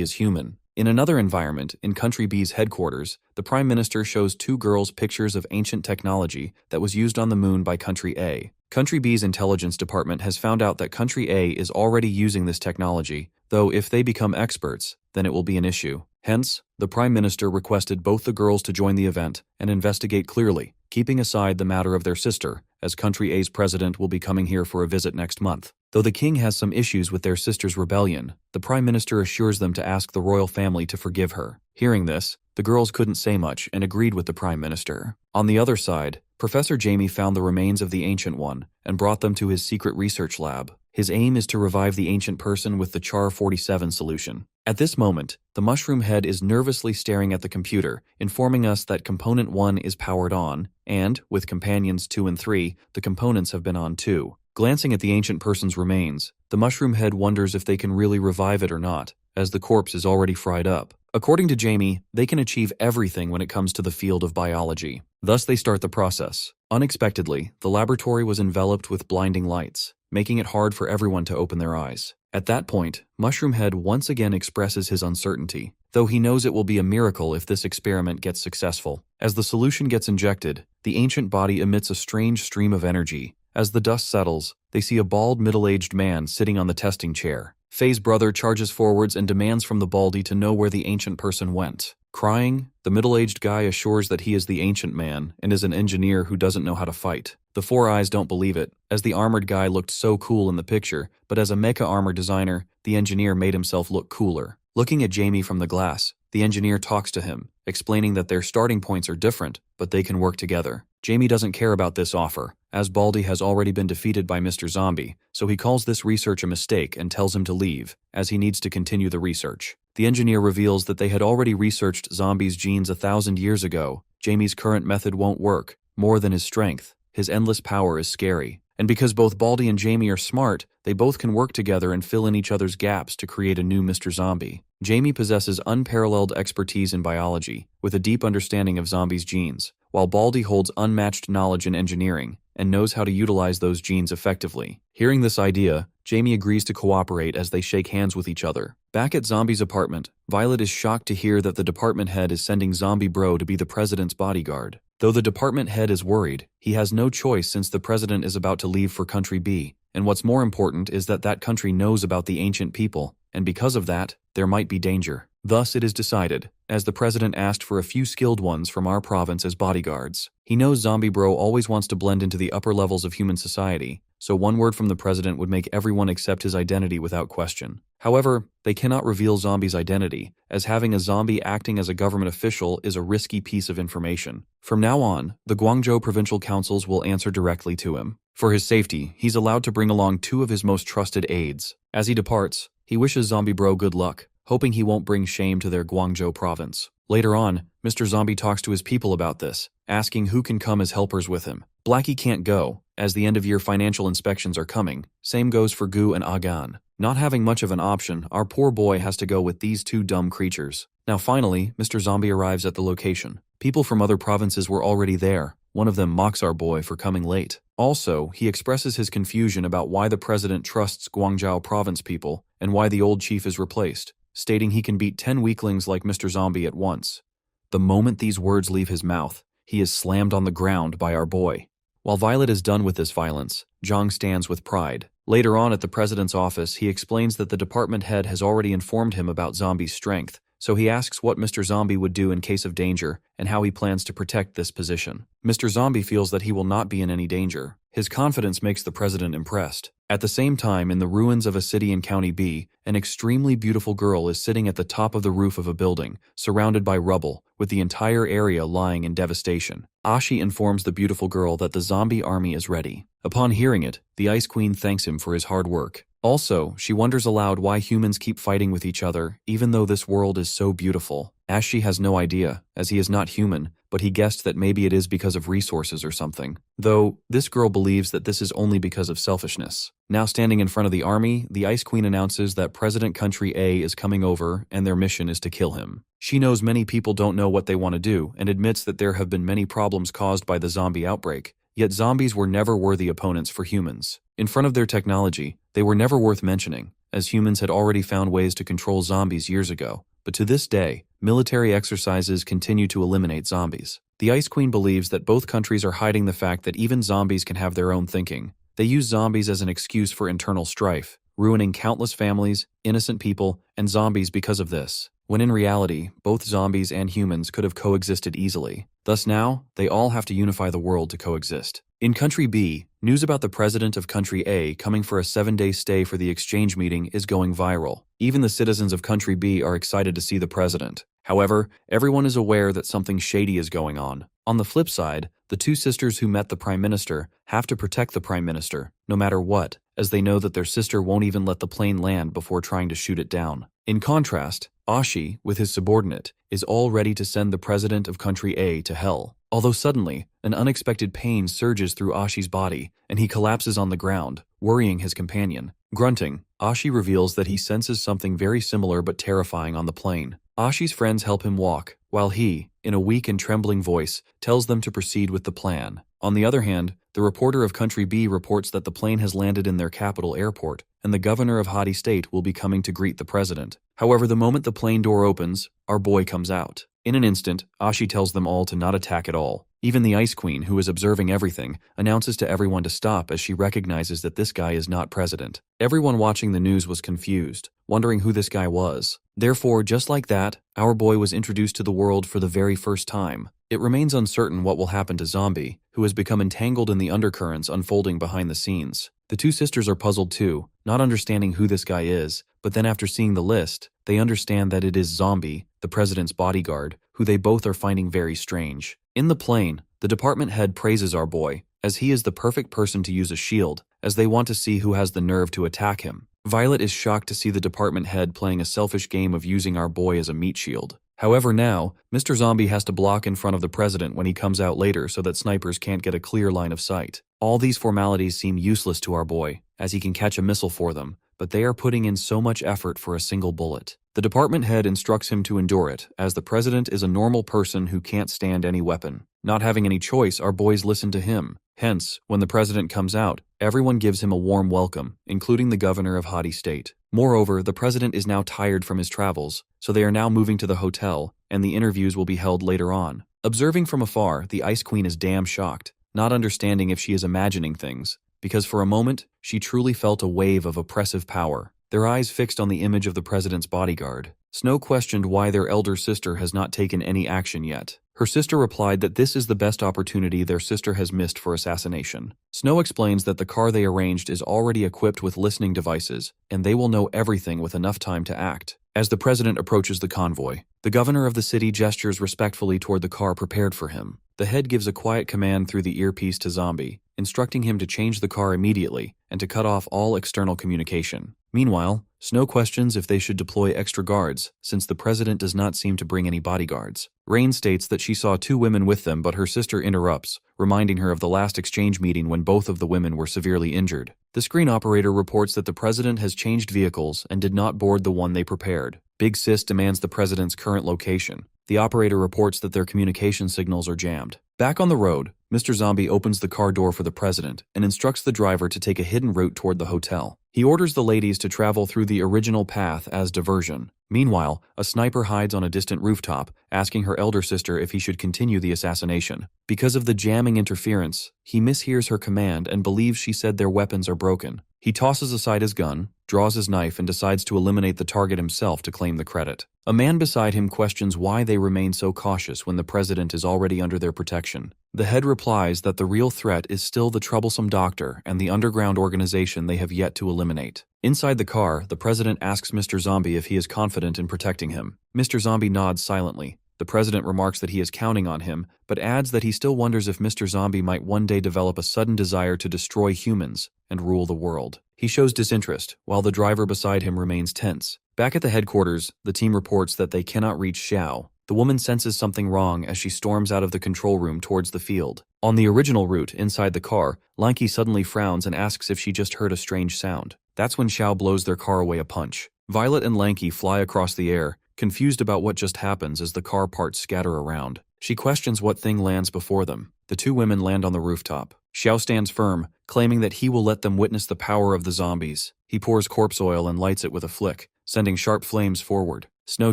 is human. In another environment, in Country B's headquarters, the Prime Minister shows 2 girls pictures of ancient technology that was used on the moon by Country A. Country B's intelligence department has found out that Country A is already using this technology, though if they become experts, then it will be an issue. Hence, the Prime Minister requested both the girls to join the event and investigate clearly, keeping aside the matter of their sister, as Country A's president will be coming here for a visit next month. Though the king has some issues with their sister's rebellion, the Prime Minister assures them to ask the royal family to forgive her. Hearing this, the girls couldn't say much and agreed with the Prime Minister. On the other side, Professor Jamie found the remains of the Ancient One and brought them to his secret research lab. His aim is to revive the ancient person with the Char 47 solution. At this moment, the mushroom head is nervously staring at the computer, informing us that component 1 is powered on, and, with companions 2 and 3, the components have been on too. Glancing at the ancient person's remains, the mushroom head wonders if they can really revive it or not, as the corpse is already fried up. According to Jamie, they can achieve everything when it comes to the field of biology. Thus they start the process. Unexpectedly, the laboratory was enveloped with blinding lights, making it hard for everyone to open their eyes. At that point, Mushroom Head once again expresses his uncertainty, though he knows it will be a miracle if this experiment gets successful. As the solution gets injected, the ancient body emits a strange stream of energy. As the dust settles, they see a bald middle-aged man sitting on the testing chair. Faye's brother charges forwards and demands from the baldy to know where the ancient person went. Crying, the middle-aged guy assures that he is the ancient man and is an engineer who doesn't know how to fight. The Four Eyes don't believe it, as the armored guy looked so cool in the picture, but as a mecha armor designer, the engineer made himself look cooler. Looking at Jamie from the glass, the engineer talks to him, explaining that their starting points are different, but they can work together. Jamie doesn't care about this offer, as Baldy has already been defeated by Mr. Zombie, so he calls this research a mistake and tells him to leave, as he needs to continue the research. The engineer reveals that they had already researched zombies' genes 1,000 years ago. Jamie's current method won't work, more than his strength. His endless power is scary. And because both Baldy and Jamie are smart, they both can work together and fill in each other's gaps to create a new Mr. Zombie. Jamie possesses unparalleled expertise in biology, with a deep understanding of zombies' genes, while Baldy holds unmatched knowledge in engineering and knows how to utilize those genes effectively. Hearing this idea, Jamie agrees to cooperate as they shake hands with each other. Back at Zombie's apartment, Violet is shocked to hear that the department head is sending Zombie Bro to be the president's bodyguard. Though the department head is worried, he has no choice since the president is about to leave for Country B. And what's more important is that that country knows about the ancient people, and because of that, there might be danger. Thus it is decided, as the president asked for a few skilled ones from our province as bodyguards. He knows Zombie Bro always wants to blend into the upper levels of human society, so one word from the president would make everyone accept his identity without question. However, they cannot reveal Zombie's identity, as having a zombie acting as a government official is a risky piece of information. From now on, the Guangzhou provincial councils will answer directly to him. For his safety, he's allowed to bring along 2 of his most trusted aides. As he departs, he wishes Zombie Bro good luck, hoping he won't bring shame to their Guangzhou province. Later on, Mr. Zombie talks to his people about this, asking who can come as helpers with him. Blackie can't go, as the end-of-year financial inspections are coming. Same goes for Gu and Agan. Not having much of an option, our poor boy has to go with these 2 dumb creatures. Now finally, Mr. Zombie arrives at the location. People from other provinces were already there. One of them mocks our boy for coming late. Also, he expresses his confusion about why the president trusts Guangzhou province people and why the old chief is replaced, stating he can beat 10 weaklings like Mr. Zombie at once. The moment these words leave his mouth, he is slammed on the ground by our boy. While Violet is done with this violence, Zhang stands with pride. Later on at the president's office, he explains that the department head has already informed him about Zombie's strength, so he asks what Mr. Zombie would do in case of danger and how he plans to protect this position. Mr. Zombie feels that he will not be in any danger. His confidence makes the president impressed. At the same time, in the ruins of a city in County B, an extremely beautiful girl is sitting at the top of the roof of a building, surrounded by rubble, with the entire area lying in devastation. Ashi informs the beautiful girl that the zombie army is ready. Upon hearing it, the Ice Queen thanks him for his hard work. Also, she wonders aloud why humans keep fighting with each other, even though this world is so beautiful. Ashi has no idea, as he is not human, but he guessed that maybe it is because of resources or something. Though, this girl believes that this is only because of selfishness. Now standing in front of the army, the Ice Queen announces that President Country A is coming over and their mission is to kill him. She knows many people don't know what they want to do and admits that there have been many problems caused by the zombie outbreak. Yet zombies were never worthy opponents for humans. In front of their technology, they were never worth mentioning, as humans had already found ways to control zombies years ago. But to this day, military exercises continue to eliminate zombies. The Ice Queen believes that both countries are hiding the fact that even zombies can have their own thinking. They use zombies as an excuse for internal strife, ruining countless families, innocent people, and zombies because of this, when in reality, both zombies and humans could have coexisted easily. Thus now, they all have to unify the world to coexist. In Country B, news about the president of Country A coming for a 7-day stay for the exchange meeting is going viral. Even the citizens of Country B are excited to see the president. However, everyone is aware that something shady is going on. On the flip side, the two sisters who met the prime minister have to protect the prime minister, no matter what, as they know that their sister won't even let the plane land before trying to shoot it down. In contrast, Ashi, with his subordinate, is all ready to send the president of Country A to hell. Although suddenly, an unexpected pain surges through Ashi's body, and he collapses on the ground, worrying his companion. Grunting, Ashi reveals that he senses something very similar but terrifying on the plane. Ashi's friends help him walk, while he, in a weak and trembling voice, tells them to proceed with the plan. On the other hand, the reporter of Country B reports that the plane has landed in their capital airport, and the governor of Hadi State will be coming to greet the president. However, the moment the plane door opens, our boy comes out. In an instant, Ashi tells them all to not attack at all. Even the Ice Queen, who is observing everything, announces to everyone to stop as she recognizes that this guy is not president. Everyone watching the news was confused, wondering who this guy was. Therefore, just like that, our boy was introduced to the world for the very first time. It remains uncertain what will happen to Zombie, who has become entangled in the undercurrents unfolding behind the scenes. The two sisters are puzzled too, not understanding who this guy is, but then after seeing the list, they understand that it is Zombie, the president's bodyguard, who they both are finding very strange. In the plane, the department head praises our boy, as he is the perfect person to use a shield, as they want to see who has the nerve to attack him. Violet is shocked to see the department head playing a selfish game of using our boy as a meat shield. However now, Mr. Zombie has to block in front of the president when he comes out later so that snipers can't get a clear line of sight. All these formalities seem useless to our boy, as he can catch a missile for them, but they are putting in so much effort for a single bullet. The department head instructs him to endure it, as the president is a normal person who can't stand any weapon. Not having any choice, our boys listen to him. Hence, when the president comes out, everyone gives him a warm welcome, including the governor of Hadi State. Moreover, the president is now tired from his travels, so they are now moving to the hotel, and the interviews will be held later on. Observing from afar, the Ice Queen is damn shocked, not understanding if she is imagining things, because for a moment, she truly felt a wave of oppressive power, their eyes fixed on the image of the president's bodyguard. Snow questioned why their elder sister has not taken any action yet. Her sister replied that this is the best opportunity their sister has missed for assassination. Snow explains that the car they arranged is already equipped with listening devices, and they will know everything with enough time to act. As the president approaches the convoy, the governor of the city gestures respectfully toward the car prepared for him. The head gives a quiet command through the earpiece to Zombie, instructing him to change the car immediately and to cut off all external communication. Meanwhile, Snow questions if they should deploy extra guards, since the president does not seem to bring any bodyguards. Rain states that she saw 2 women with them, but her sister interrupts, reminding her of the last exchange meeting when both of the women were severely injured. The screen operator reports that the president has changed vehicles and did not board the one they prepared. Big Sis demands the president's current location. The operator reports that their communication signals are jammed. Back on the road, Mr. Zombie opens the car door for the president and instructs the driver to take a hidden route toward the hotel. He orders the ladies to travel through the original path as diversion. Meanwhile, a sniper hides on a distant rooftop, asking her elder sister if he should continue the assassination. Because of the jamming interference, he mishears her command and believes she said their weapons are broken. He tosses aside his gun, draws his knife, and decides to eliminate the target himself to claim the credit. A man beside him questions why they remain so cautious when the president is already under their protection. The head replies that the real threat is still the troublesome doctor and the underground organization they have yet to eliminate. Inside the car, the president asks Mr. Zombie if he is confident in protecting him. Mr. Zombie nods silently. The president remarks that he is counting on him, but adds that he still wonders if Mr. Zombie might one day develop a sudden desire to destroy humans and rule the world. He shows disinterest, while the driver beside him remains tense. Back at the headquarters, the team reports that they cannot reach Xiao. The woman senses something wrong as she storms out of the control room towards the field. On the original route, inside the car, Lanky suddenly frowns and asks if she just heard a strange sound. That's when Xiao blows their car away a punch. Violet and Lanky fly across the air, confused about what just happens as the car parts scatter around. She questions what thing lands before them. The two women land on the rooftop. Xiao stands firm, claiming that he will let them witness the power of the zombies. He pours corpse oil and lights it with a flick, sending sharp flames forward. Snow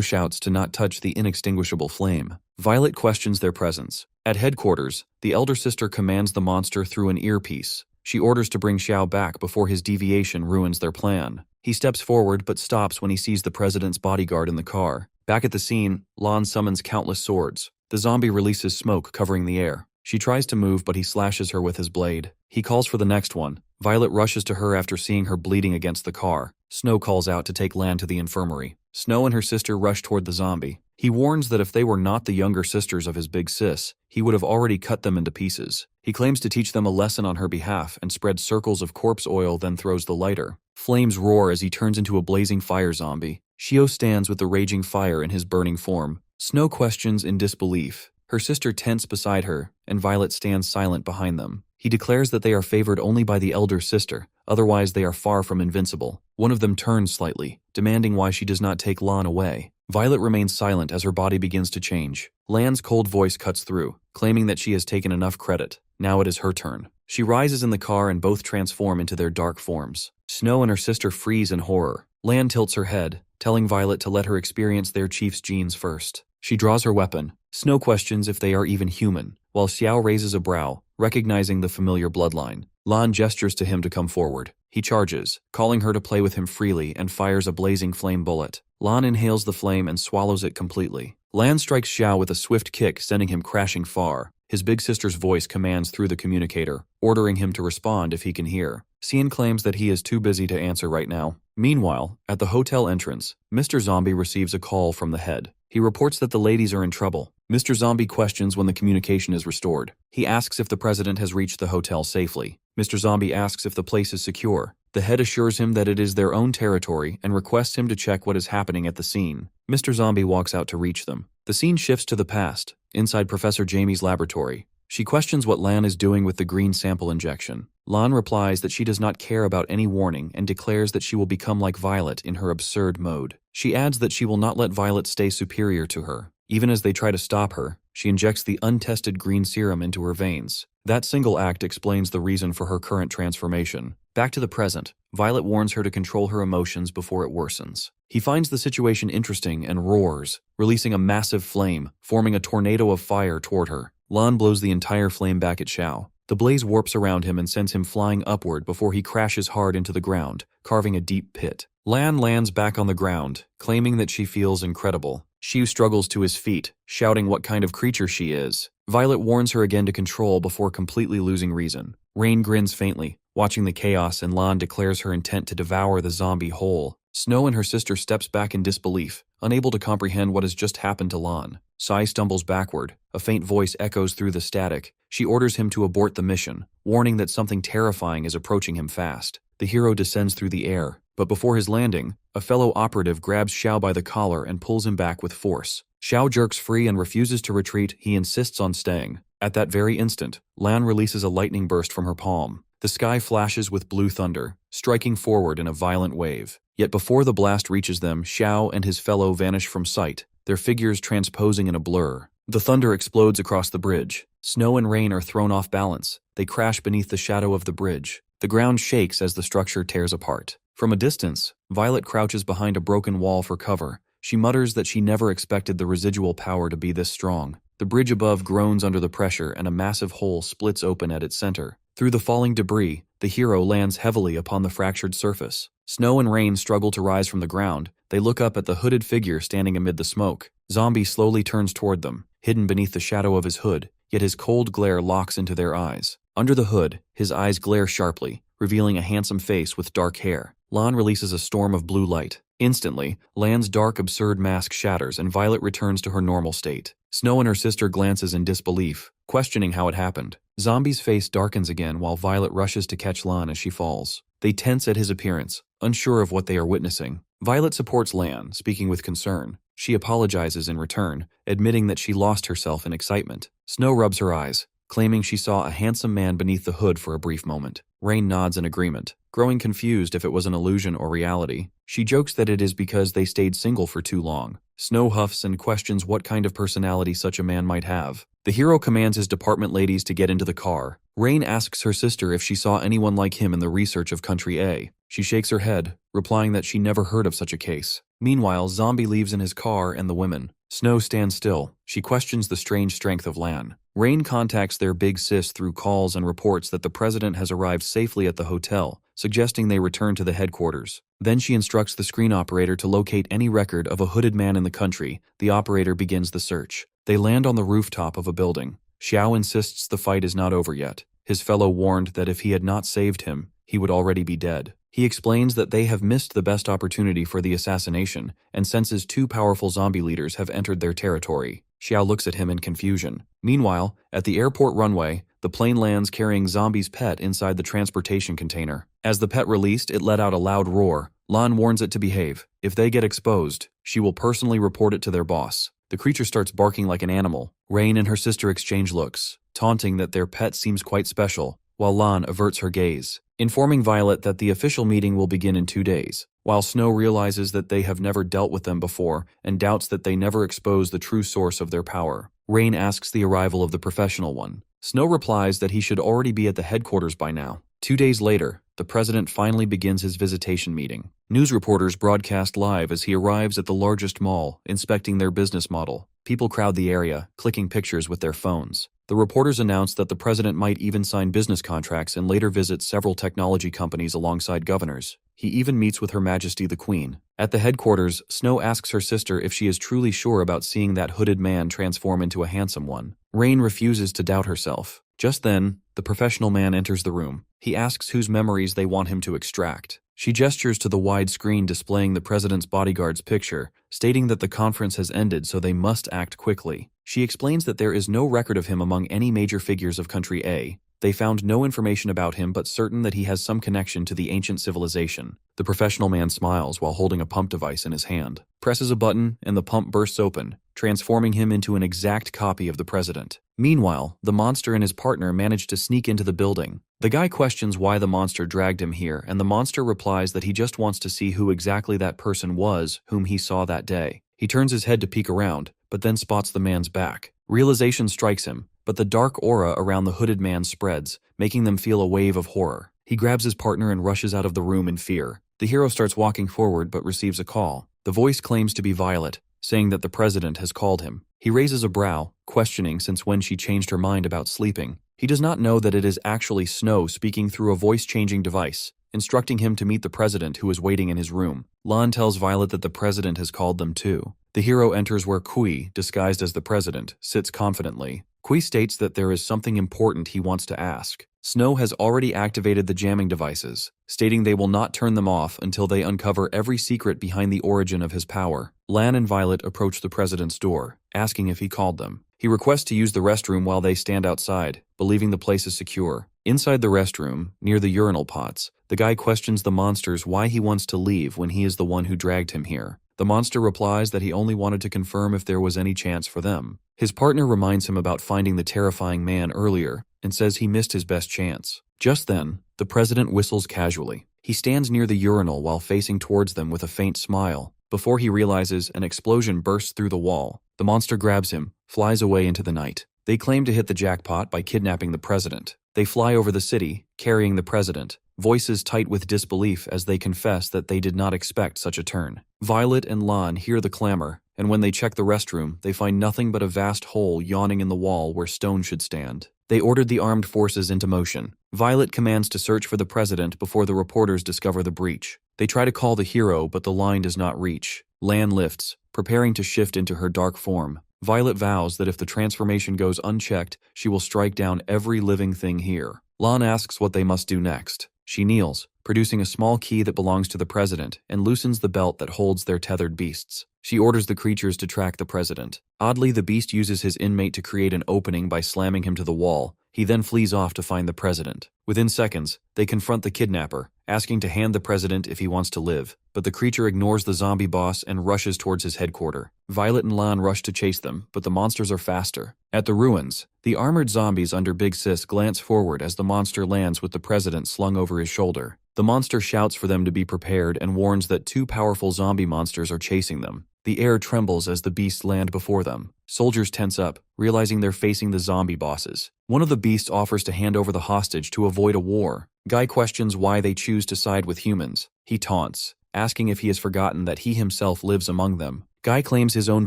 shouts to not touch the inextinguishable flame. Violet questions their presence. At headquarters, the elder sister commands the monster through an earpiece. She orders to bring Xiao back before his deviation ruins their plan. He steps forward but stops when he sees the president's bodyguard in the car. Back at the scene, Lan summons countless swords. The zombie releases smoke covering the air. She tries to move, but he slashes her with his blade. He calls for the next one. Violet rushes to her after seeing her bleeding against the car. Snow calls out to take Lan to the infirmary. Snow and her sister rush toward the zombie. He warns that if they were not the younger sisters of his big sis, he would have already cut them into pieces. He claims to teach them a lesson on her behalf and spreads circles of corpse oil, then throws the lighter. Flames roar as he turns into a blazing fire zombie. Shio stands with the raging fire in his burning form. Snow questions in disbelief. Her sister tense beside her, and Violet stands silent behind them. He declares that they are favored only by the elder sister, otherwise they are far from invincible. One of them turns slightly, demanding why she does not take Lan away. Violet remains silent as her body begins to change. Lan's cold voice cuts through, claiming that she has taken enough credit. Now it is her turn. She rises in the car and both transform into their dark forms. Snow and her sister freeze in horror. Lan tilts her head, telling Violet to let her experience their chief's genes first. She draws her weapon. Snow questions if they are even human, while Xiao raises a brow, recognizing the familiar bloodline. Lan gestures to him to come forward. He charges, calling her to play with him freely, and fires a blazing flame bullet. Lan inhales the flame and swallows it completely. Lan strikes Xiao with a swift kick, sending him crashing far. His big sister's voice commands through the communicator, ordering him to respond if he can hear. Xian claims that he is too busy to answer right now. Meanwhile, at the hotel entrance, Mr. Zombie receives a call from the head. He reports that the ladies are in trouble. Mr. Zombie questions when the communication is restored. He asks if the president has reached the hotel safely. Mr. Zombie asks if the place is secure. The head assures him that it is their own territory and requests him to check what is happening at the scene. Mr. Zombie walks out to reach them. The scene shifts to the past, inside Professor Jamie's laboratory. She questions what Lan is doing with the green sample injection. Lan replies that she does not care about any warning and declares that she will become like Violet in her absurd mode. She adds that she will not let Violet stay superior to her. Even as they try to stop her, she injects the untested green serum into her veins. That single act explains the reason for her current transformation. Back to the present, Violet warns her to control her emotions before it worsens. He finds the situation interesting and roars, releasing a massive flame, forming a tornado of fire toward her. Lan blows the entire flame back at Xiao. The blaze warps around him and sends him flying upward before he crashes hard into the ground, carving a deep pit. Lan lands back on the ground, claiming that she feels incredible. Xiu struggles to his feet, shouting what kind of creature she is. Violet warns her again to control before completely losing reason. Rain grins faintly, watching the chaos, and Lan declares her intent to devour the zombie whole. Snow and her sister steps back in disbelief, unable to comprehend what has just happened to Lan. Sai stumbles backward. A faint voice echoes through the static. She orders him to abort the mission, warning that something terrifying is approaching him fast. The hero descends through the air, but before his landing, a fellow operative grabs Xiao by the collar and pulls him back with force. Xiao jerks free and refuses to retreat. He insists on staying. At that very instant, Lan releases a lightning burst from her palm. The sky flashes with blue thunder, striking forward in a violent wave. Yet before the blast reaches them, Xiao and his fellow vanish from sight, their figures transposing in a blur. The thunder explodes across the bridge. Snow and rain are thrown off balance. They crash beneath the shadow of the bridge. The ground shakes as the structure tears apart. From a distance, Violet crouches behind a broken wall for cover. She mutters that she never expected the residual power to be this strong. The bridge above groans under the pressure and a massive hole splits open at its center. Through the falling debris, the hero lands heavily upon the fractured surface. Snow and Rain struggle to rise from the ground. They look up at the hooded figure standing amid the smoke. Zombie slowly turns toward them, hidden beneath the shadow of his hood, yet his cold glare locks into their eyes. Under the hood, his eyes glare sharply, revealing a handsome face with dark hair. Lan releases a storm of blue light. Instantly, Lan's dark, absurd mask shatters and Violet returns to her normal state. Snow and her sister glances in disbelief, questioning how it happened. Zombie's face darkens again while Violet rushes to catch Lan as she falls. They tense at his appearance, unsure of what they are witnessing. Violet supports Lan, speaking with concern. She apologizes in return, admitting that she lost herself in excitement. Snow rubs her eyes, claiming she saw a handsome man beneath the hood for a brief moment. Rain nods in agreement, growing confused if it was an illusion or reality. She jokes that it is because they stayed single for too long. Snow huffs and questions what kind of personality such a man might have. The hero commands his department ladies to get into the car. Rain asks her sister if she saw anyone like him in the research of Country A. She shakes her head, replying that she never heard of such a case. Meanwhile, Zombie leaves in his car and the women. Snow stands still. She questions the strange strength of Lan. Rain contacts their big sis through calls and reports that the president has arrived safely at the hotel, suggesting they return to the headquarters. Then she instructs the screen operator to locate any record of a hooded man in the country. The operator begins the search. They land on the rooftop of a building. Xiao insists the fight is not over yet. His fellow warned that if he had not saved him, he would already be dead. He explains that they have missed the best opportunity for the assassination and senses two powerful zombie leaders have entered their territory. Xiao looks at him in confusion. Meanwhile, at the airport runway, the plane lands carrying Zombie's pet inside the transportation container. As the pet released, it let out a loud roar. Lan warns it to behave. If they get exposed, she will personally report it to their boss. The creature starts barking like an animal. Rain and her sister exchange looks, taunting that their pet seems quite special, while Lan averts her gaze, informing Violet that the official meeting will begin in 2 days, while Snow realizes that they have never dealt with them before and doubts that they never expose the true source of their power. Rain asks the arrival of the professional one. Snow replies that he should already be at the headquarters by now. 2 days later, the president finally begins his visitation meeting. News reporters broadcast live as he arrives at the largest mall, inspecting their business model. People crowd the area, clicking pictures with their phones. The reporters announce that the president might even sign business contracts and later visit several technology companies alongside governors. He even meets with Her Majesty the Queen. At the headquarters, Snow asks her sister if she is truly sure about seeing that hooded man transform into a handsome one. Rain refuses to doubt herself. Just then, the professional man enters the room. He asks whose memories they want him to extract. She gestures to the wide screen displaying the president's bodyguard's picture, stating that the conference has ended so they must act quickly. She explains that there is no record of him among any major figures of Country A. They found no information about him but certain that he has some connection to the ancient civilization. The professional man smiles while holding a pump device in his hand, presses a button, and the pump bursts open, transforming him into an exact copy of the president. Meanwhile, the monster and his partner manage to sneak into the building. The guy questions why the monster dragged him here, and the monster replies that he just wants to see who exactly that person was whom he saw that day. He turns his head to peek around, but then spots the man's back. Realization strikes him, but the dark aura around the hooded man spreads, making them feel a wave of horror. He grabs his partner and rushes out of the room in fear. The hero starts walking forward but receives a call. The voice claims to be Violet, saying that the president has called him. He raises a brow, questioning since when she changed her mind about sleeping. He does not know that it is actually Snow speaking through a voice-changing device, instructing him to meet the president who is waiting in his room. Lan tells Violet that the president has called them too. The hero enters where Kui, disguised as the president, sits confidently. Kui states that there is something important he wants to ask. Snow has already activated the jamming devices, stating they will not turn them off until they uncover every secret behind the origin of his power. Lan and Violet approach the president's door, asking if he called them. He requests to use the restroom while they stand outside, believing the place is secure. Inside the restroom, near the urinal pots, the guy questions the monsters why he wants to leave when he is the one who dragged him here. The monster replies that he only wanted to confirm if there was any chance for them. His partner reminds him about finding the terrifying man earlier and says he missed his best chance. Just then, the president whistles casually. He stands near the urinal while facing towards them with a faint smile. Before he realizes, an explosion bursts through the wall. The monster grabs him, flies away into the night. They claim to hit the jackpot by kidnapping the president. They fly over the city, carrying the president. voices tight with disbelief as they confess that they did not expect such a turn. Violet and Lan hear the clamor, and when they check the restroom, they find nothing but a vast hole yawning in the wall where stone should stand. They ordered the armed forces into motion. Violet commands to search for the president before the reporters discover the breach. They try to call the hero, but the line does not reach. Lan lifts, preparing to shift into her dark form. Violet vows that if the transformation goes unchecked, she will strike down every living thing here. Lan asks what they must do next. She kneels, producing a small key that belongs to the president, and loosens the belt that holds their tethered beasts. She orders the creatures to track the president. Oddly, the beast uses his inmate to create an opening by slamming him to the wall. He then flees off to find the president. Within seconds, they confront the kidnapper, asking to hand the president if he wants to live, but the creature ignores the zombie boss and rushes towards his headquarters. Violet and Lan rush to chase them, but the monsters are faster. At the ruins, the armored zombies under Big Sis glance forward as the monster lands with the president slung over his shoulder. The monster shouts for them to be prepared and warns that two powerful zombie monsters are chasing them. The air trembles as the beasts land before them. Soldiers tense up, realizing they're facing the zombie bosses. One of the beasts offers to hand over the hostage to avoid a war. Guy questions why they choose to side with humans. He taunts, asking if he has forgotten that he himself lives among them. Guy claims his own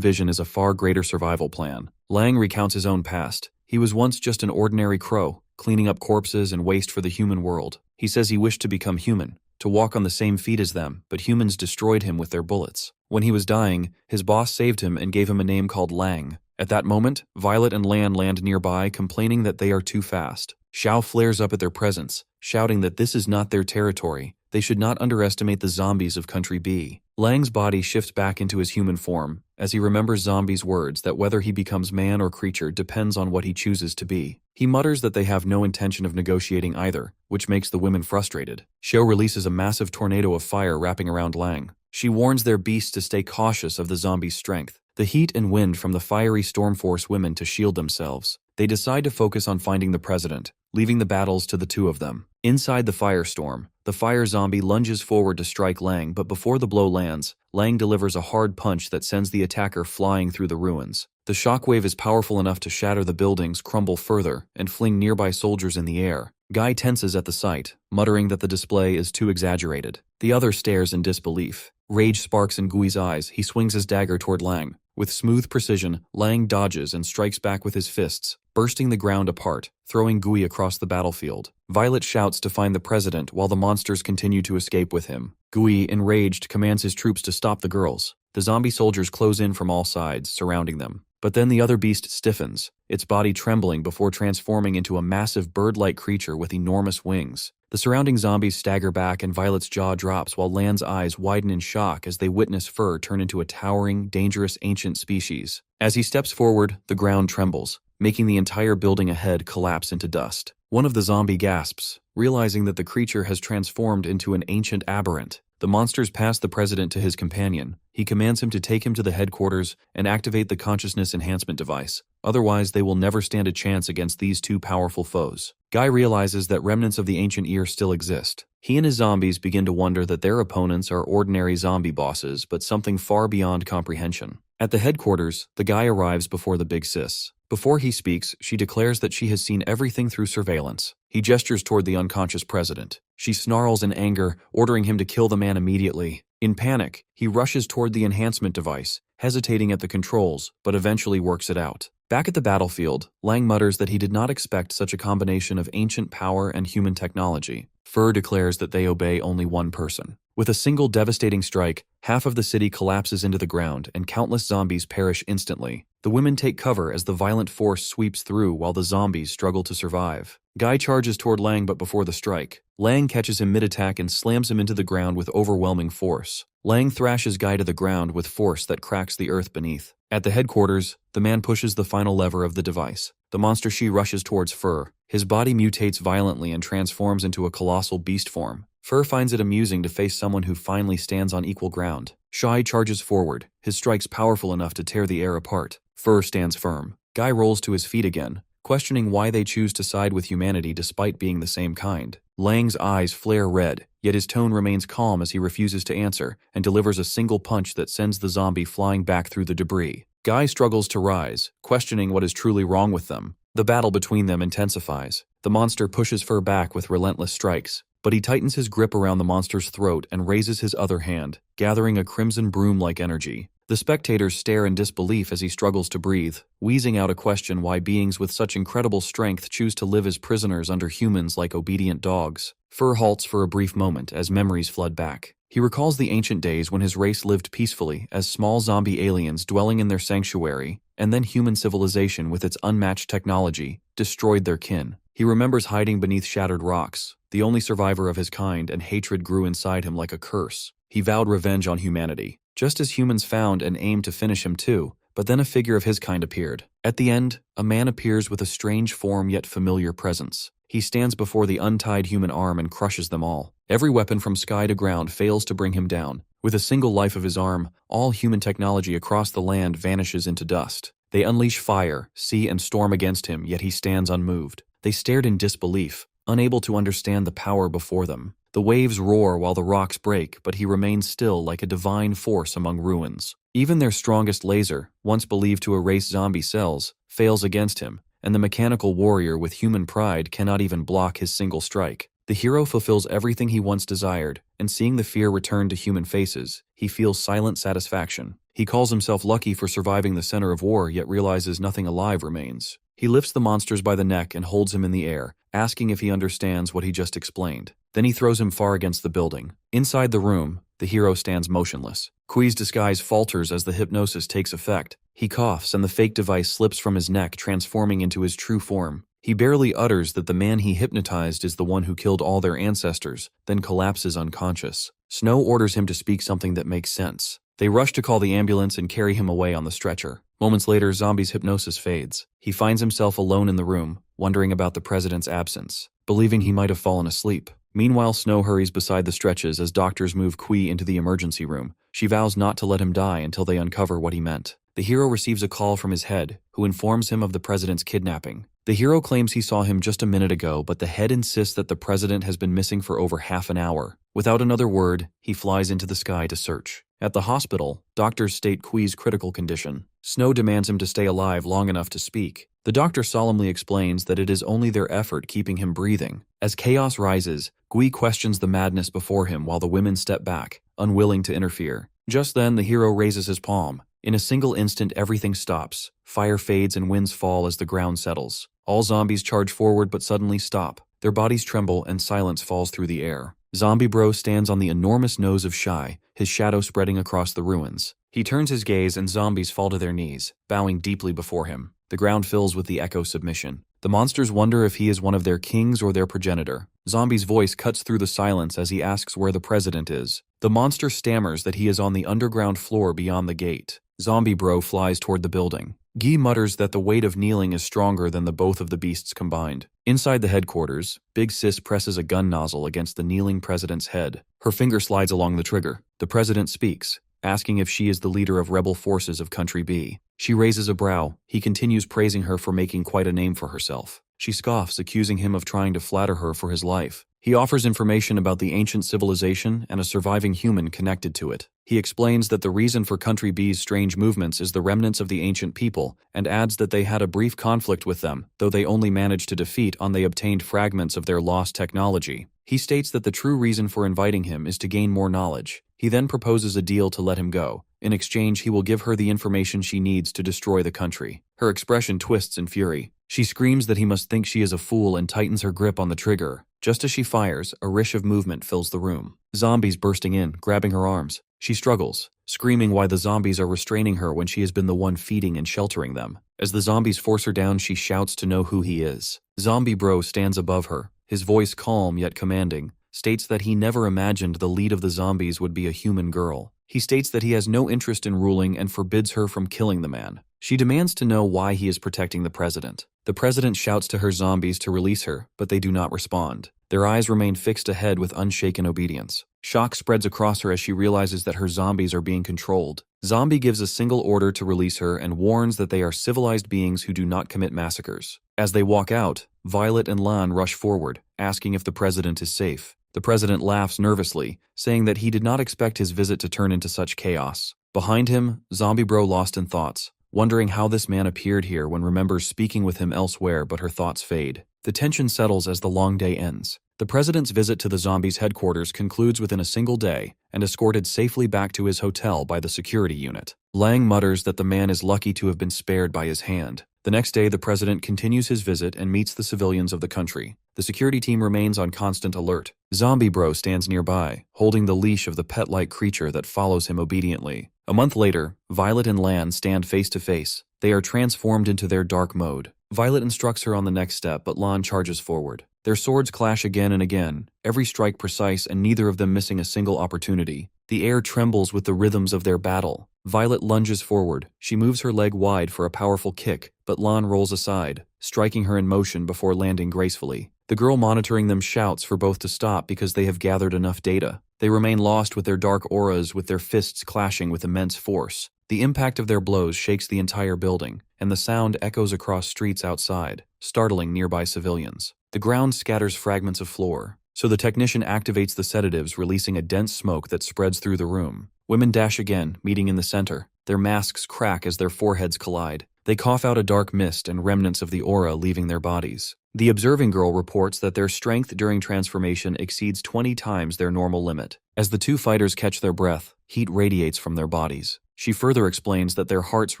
vision is a far greater survival plan. Lang recounts his own past. He was once just an ordinary crow, cleaning up corpses and waste for the human world. He says he wished to become human, to walk on the same feet as them, but humans destroyed him with their bullets. When he was dying, his boss saved him and gave him a name called Lang. At that moment, Violet and Lan land nearby, complaining that they are too fast. Xiao flares up at their presence, shouting that this is not their territory. They should not underestimate the zombies of Country B. Lang's body shifts back into his human form, as he remembers Zombie's words that whether he becomes man or creature depends on what he chooses to be. He mutters that they have no intention of negotiating either, which makes the women frustrated. Xiao releases a massive tornado of fire wrapping around Lang. She warns their beasts to stay cautious of the zombies' strength. The heat and wind from the fiery storm force women to shield themselves. They decide to focus on finding the president, leaving the battles to the two of them. Inside the firestorm, the fire zombie lunges forward to strike Lang, but before the blow lands, Lang delivers a hard punch that sends the attacker flying through the ruins. The shockwave is powerful enough to shatter the buildings, crumble further, and fling nearby soldiers in the air. Guy tenses at the sight, muttering that the display is too exaggerated. The other stares in disbelief. Rage sparks in Gui's eyes. He swings his dagger toward Lang. With smooth precision, Lang dodges and strikes back with his fists, bursting the ground apart, throwing Gui across the battlefield. Violet shouts to find the president while the monsters continue to escape with him. Gui, enraged, commands his troops to stop the girls. The zombie soldiers close in from all sides, surrounding them. But then the other beast stiffens, its body trembling before transforming into a massive bird-like creature with enormous wings. The surrounding zombies stagger back and Violet's jaw drops while Lan's eyes widen in shock as they witness Fur turn into a towering, dangerous ancient species. As he steps forward, the ground trembles, making the entire building ahead collapse into dust. One of the zombie gasps, realizing that the creature has transformed into an ancient aberrant. The monsters pass the president to his companion. He commands him to take him to the headquarters and activate the consciousness enhancement device. Otherwise, they will never stand a chance against these two powerful foes. Guy realizes that remnants of the ancient ear still exist. He and his zombies begin to wonder that their opponents are ordinary zombie bosses, but something far beyond comprehension. At the headquarters, the guy arrives before the Big Sis. Before he speaks, she declares that she has seen everything through surveillance. He gestures toward the unconscious president. She snarls in anger, ordering him to kill the man immediately. In panic, he rushes toward the enhancement device, hesitating at the controls, but eventually works it out. Back at the battlefield, Lang mutters that he did not expect such a combination of ancient power and human technology. Fur declares that they obey only one person. With a single devastating strike, half of the city collapses into the ground and countless zombies perish instantly. The women take cover as the violent force sweeps through while the zombies struggle to survive. Guy charges toward Lang but before the strike. Lang catches him mid-attack and slams him into the ground with overwhelming force. Lang thrashes Guy to the ground with force that cracks the earth beneath. At the headquarters, the man pushes the final lever of the device. The monster she rushes towards Fur. His body mutates violently and transforms into a colossal beast form. Fur finds it amusing to face someone who finally stands on equal ground. Shai charges forward, his strikes powerful enough to tear the air apart. Fur stands firm. Guy rolls to his feet again, questioning why they choose to side with humanity despite being the same kind. Lang's eyes flare red, yet his tone remains calm as he refuses to answer and delivers a single punch that sends the zombie flying back through the debris. Guy struggles to rise, questioning what is truly wrong with them. The battle between them intensifies. The monster pushes Fur back with relentless strikes, but he tightens his grip around the monster's throat and raises his other hand, gathering a crimson broom-like energy. The spectators stare in disbelief as he struggles to breathe, wheezing out a question why beings with such incredible strength choose to live as prisoners under humans like obedient dogs. Fur halts for a brief moment as memories flood back. He recalls the ancient days when his race lived peacefully as small zombie aliens dwelling in their sanctuary, and then human civilization with its unmatched technology destroyed their kin. He remembers hiding beneath shattered rocks, the only survivor of his kind, and hatred grew inside him like a curse. He vowed revenge on humanity, just as humans found and aimed to finish him too, but then a figure of his kind appeared. At the end, a man appears with a strange form yet familiar presence. He stands before the untied human arm and crushes them all. Every weapon from sky to ground fails to bring him down. With a single life of his arm, all human technology across the land vanishes into dust. They unleash fire, sea, and storm against him, yet he stands unmoved. They stared in disbelief, unable to understand the power before them. The waves roar while the rocks break, but he remains still like a divine force among ruins. Even their strongest laser, once believed to erase zombie cells, fails against him, and the mechanical warrior with human pride cannot even block his single strike. The hero fulfills everything he once desired, and seeing the fear return to human faces, he feels silent satisfaction. He calls himself lucky for surviving the center of war, yet realizes nothing alive remains. He lifts the monsters by the neck and holds him in the air, asking if he understands what he just explained. Then he throws him far against the building. Inside the room, the hero stands motionless. Kui's disguise falters as the hypnosis takes effect. He coughs and the fake device slips from his neck, transforming into his true form. He barely utters that the man he hypnotized is the one who killed all their ancestors, then collapses unconscious. Snow orders him to speak something that makes sense. They rush to call the ambulance and carry him away on the stretcher. Moments later, Zombie's hypnosis fades. He finds himself alone in the room, wondering about the president's absence, believing he might have fallen asleep. Meanwhile, Snow hurries beside the stretches as doctors move Kui into the emergency room. She vows not to let him die until they uncover what he meant. The hero receives a call from his head, who informs him of the president's kidnapping. The hero claims he saw him just a minute ago, but the head insists that the president has been missing for over half an hour. Without another word, he flies into the sky to search. At the hospital, doctors state Kui's critical condition. Snow demands him to stay alive long enough to speak. The doctor solemnly explains that it is only their effort keeping him breathing. As chaos rises, Kui questions the madness before him while the women step back, unwilling to interfere. Just then, the hero raises his palm. In a single instant, everything stops. Fire fades and winds fall as the ground settles. All zombies charge forward but suddenly stop. Their bodies tremble and silence falls through the air. Zombie Bro stands on the enormous nose of Shy, his shadow spreading across the ruins. He turns his gaze and zombies fall to their knees, bowing deeply before him. The ground fills with the echo submission. The monsters wonder if he is one of their kings or their progenitor. Zombie's voice cuts through the silence as he asks where the president is. The monster stammers that he is on the underground floor beyond the gate. Zombie Bro flies toward the building. Guy mutters that the weight of kneeling is stronger than the both of the beasts combined. Inside the headquarters, Big Sis presses a gun nozzle against the kneeling president's head. Her finger slides along the trigger. The president speaks, asking if she is the leader of rebel forces of Country B. She raises a brow. He continues praising her for making quite a name for herself. She scoffs, accusing him of trying to flatter her for his life. He offers information about the ancient civilization and a surviving human connected to it. He explains that the reason for Country B's strange movements is the remnants of the ancient people, and adds that they had a brief conflict with them, though they only managed to defeat on they obtained fragments of their lost technology. He states that the true reason for inviting him is to gain more knowledge. He then proposes a deal to let him go. In exchange, he will give her the information she needs to destroy the country. Her expression twists in fury. She screams that he must think she is a fool and tightens her grip on the trigger. Just as she fires, a rish of movement fills the room. Zombies bursting in, grabbing her arms. She struggles, screaming why the zombies are restraining her when she has been the one feeding and sheltering them. As the zombies force her down, she shouts to know who he is. Zombie Bro stands above her, his voice calm yet commanding, states that he never imagined the lead of the zombies would be a human girl. He states that he has no interest in ruling and forbids her from killing the man. She demands to know why he is protecting the president. The president shouts to her zombies to release her, but they do not respond. Their eyes remain fixed ahead with unshaken obedience. Shock spreads across her as she realizes that her zombies are being controlled. Zombie gives a single order to release her and warns that they are civilized beings who do not commit massacres. As they walk out, Violet and Lan rush forward, asking if the president is safe. The president laughs nervously, saying that he did not expect his visit to turn into such chaos. Behind him, Zombie Bro lost in thoughts, wondering how this man appeared here when remembers speaking with him elsewhere, but her thoughts fade. The tension settles as the long day ends. The president's visit to the zombies' headquarters concludes within a single day and escorted safely back to his hotel by the security unit. Lang mutters that the man is lucky to have been spared by his hand. The next day, the president continues his visit and meets the civilians of the country. The security team remains on constant alert. Zombie Bro stands nearby, holding the leash of the pet-like creature that follows him obediently. A month later, Violet and Lan stand face to face. They are transformed into their dark mode. Violet instructs her on the next step, but Lan charges forward. Their swords clash again and again, every strike precise and neither of them missing a single opportunity. The air trembles with the rhythms of their battle. Violet lunges forward. She moves her leg wide for a powerful kick, but Lan rolls aside, striking her in motion before landing gracefully. The girl monitoring them shouts for both to stop because they have gathered enough data. They remain lost with their dark auras, with their fists clashing with immense force. The impact of their blows shakes the entire building, and the sound echoes across streets outside, startling nearby civilians. The ground scatters fragments of floor, so the technician activates the sedatives, releasing a dense smoke that spreads through the room. Women dash again, meeting in the center. Their masks crack as their foreheads collide. They cough out a dark mist and remnants of the aura leaving their bodies. The observing girl reports that their strength during transformation exceeds 20 times their normal limit. As the two fighters catch their breath, heat radiates from their bodies. She further explains that their hearts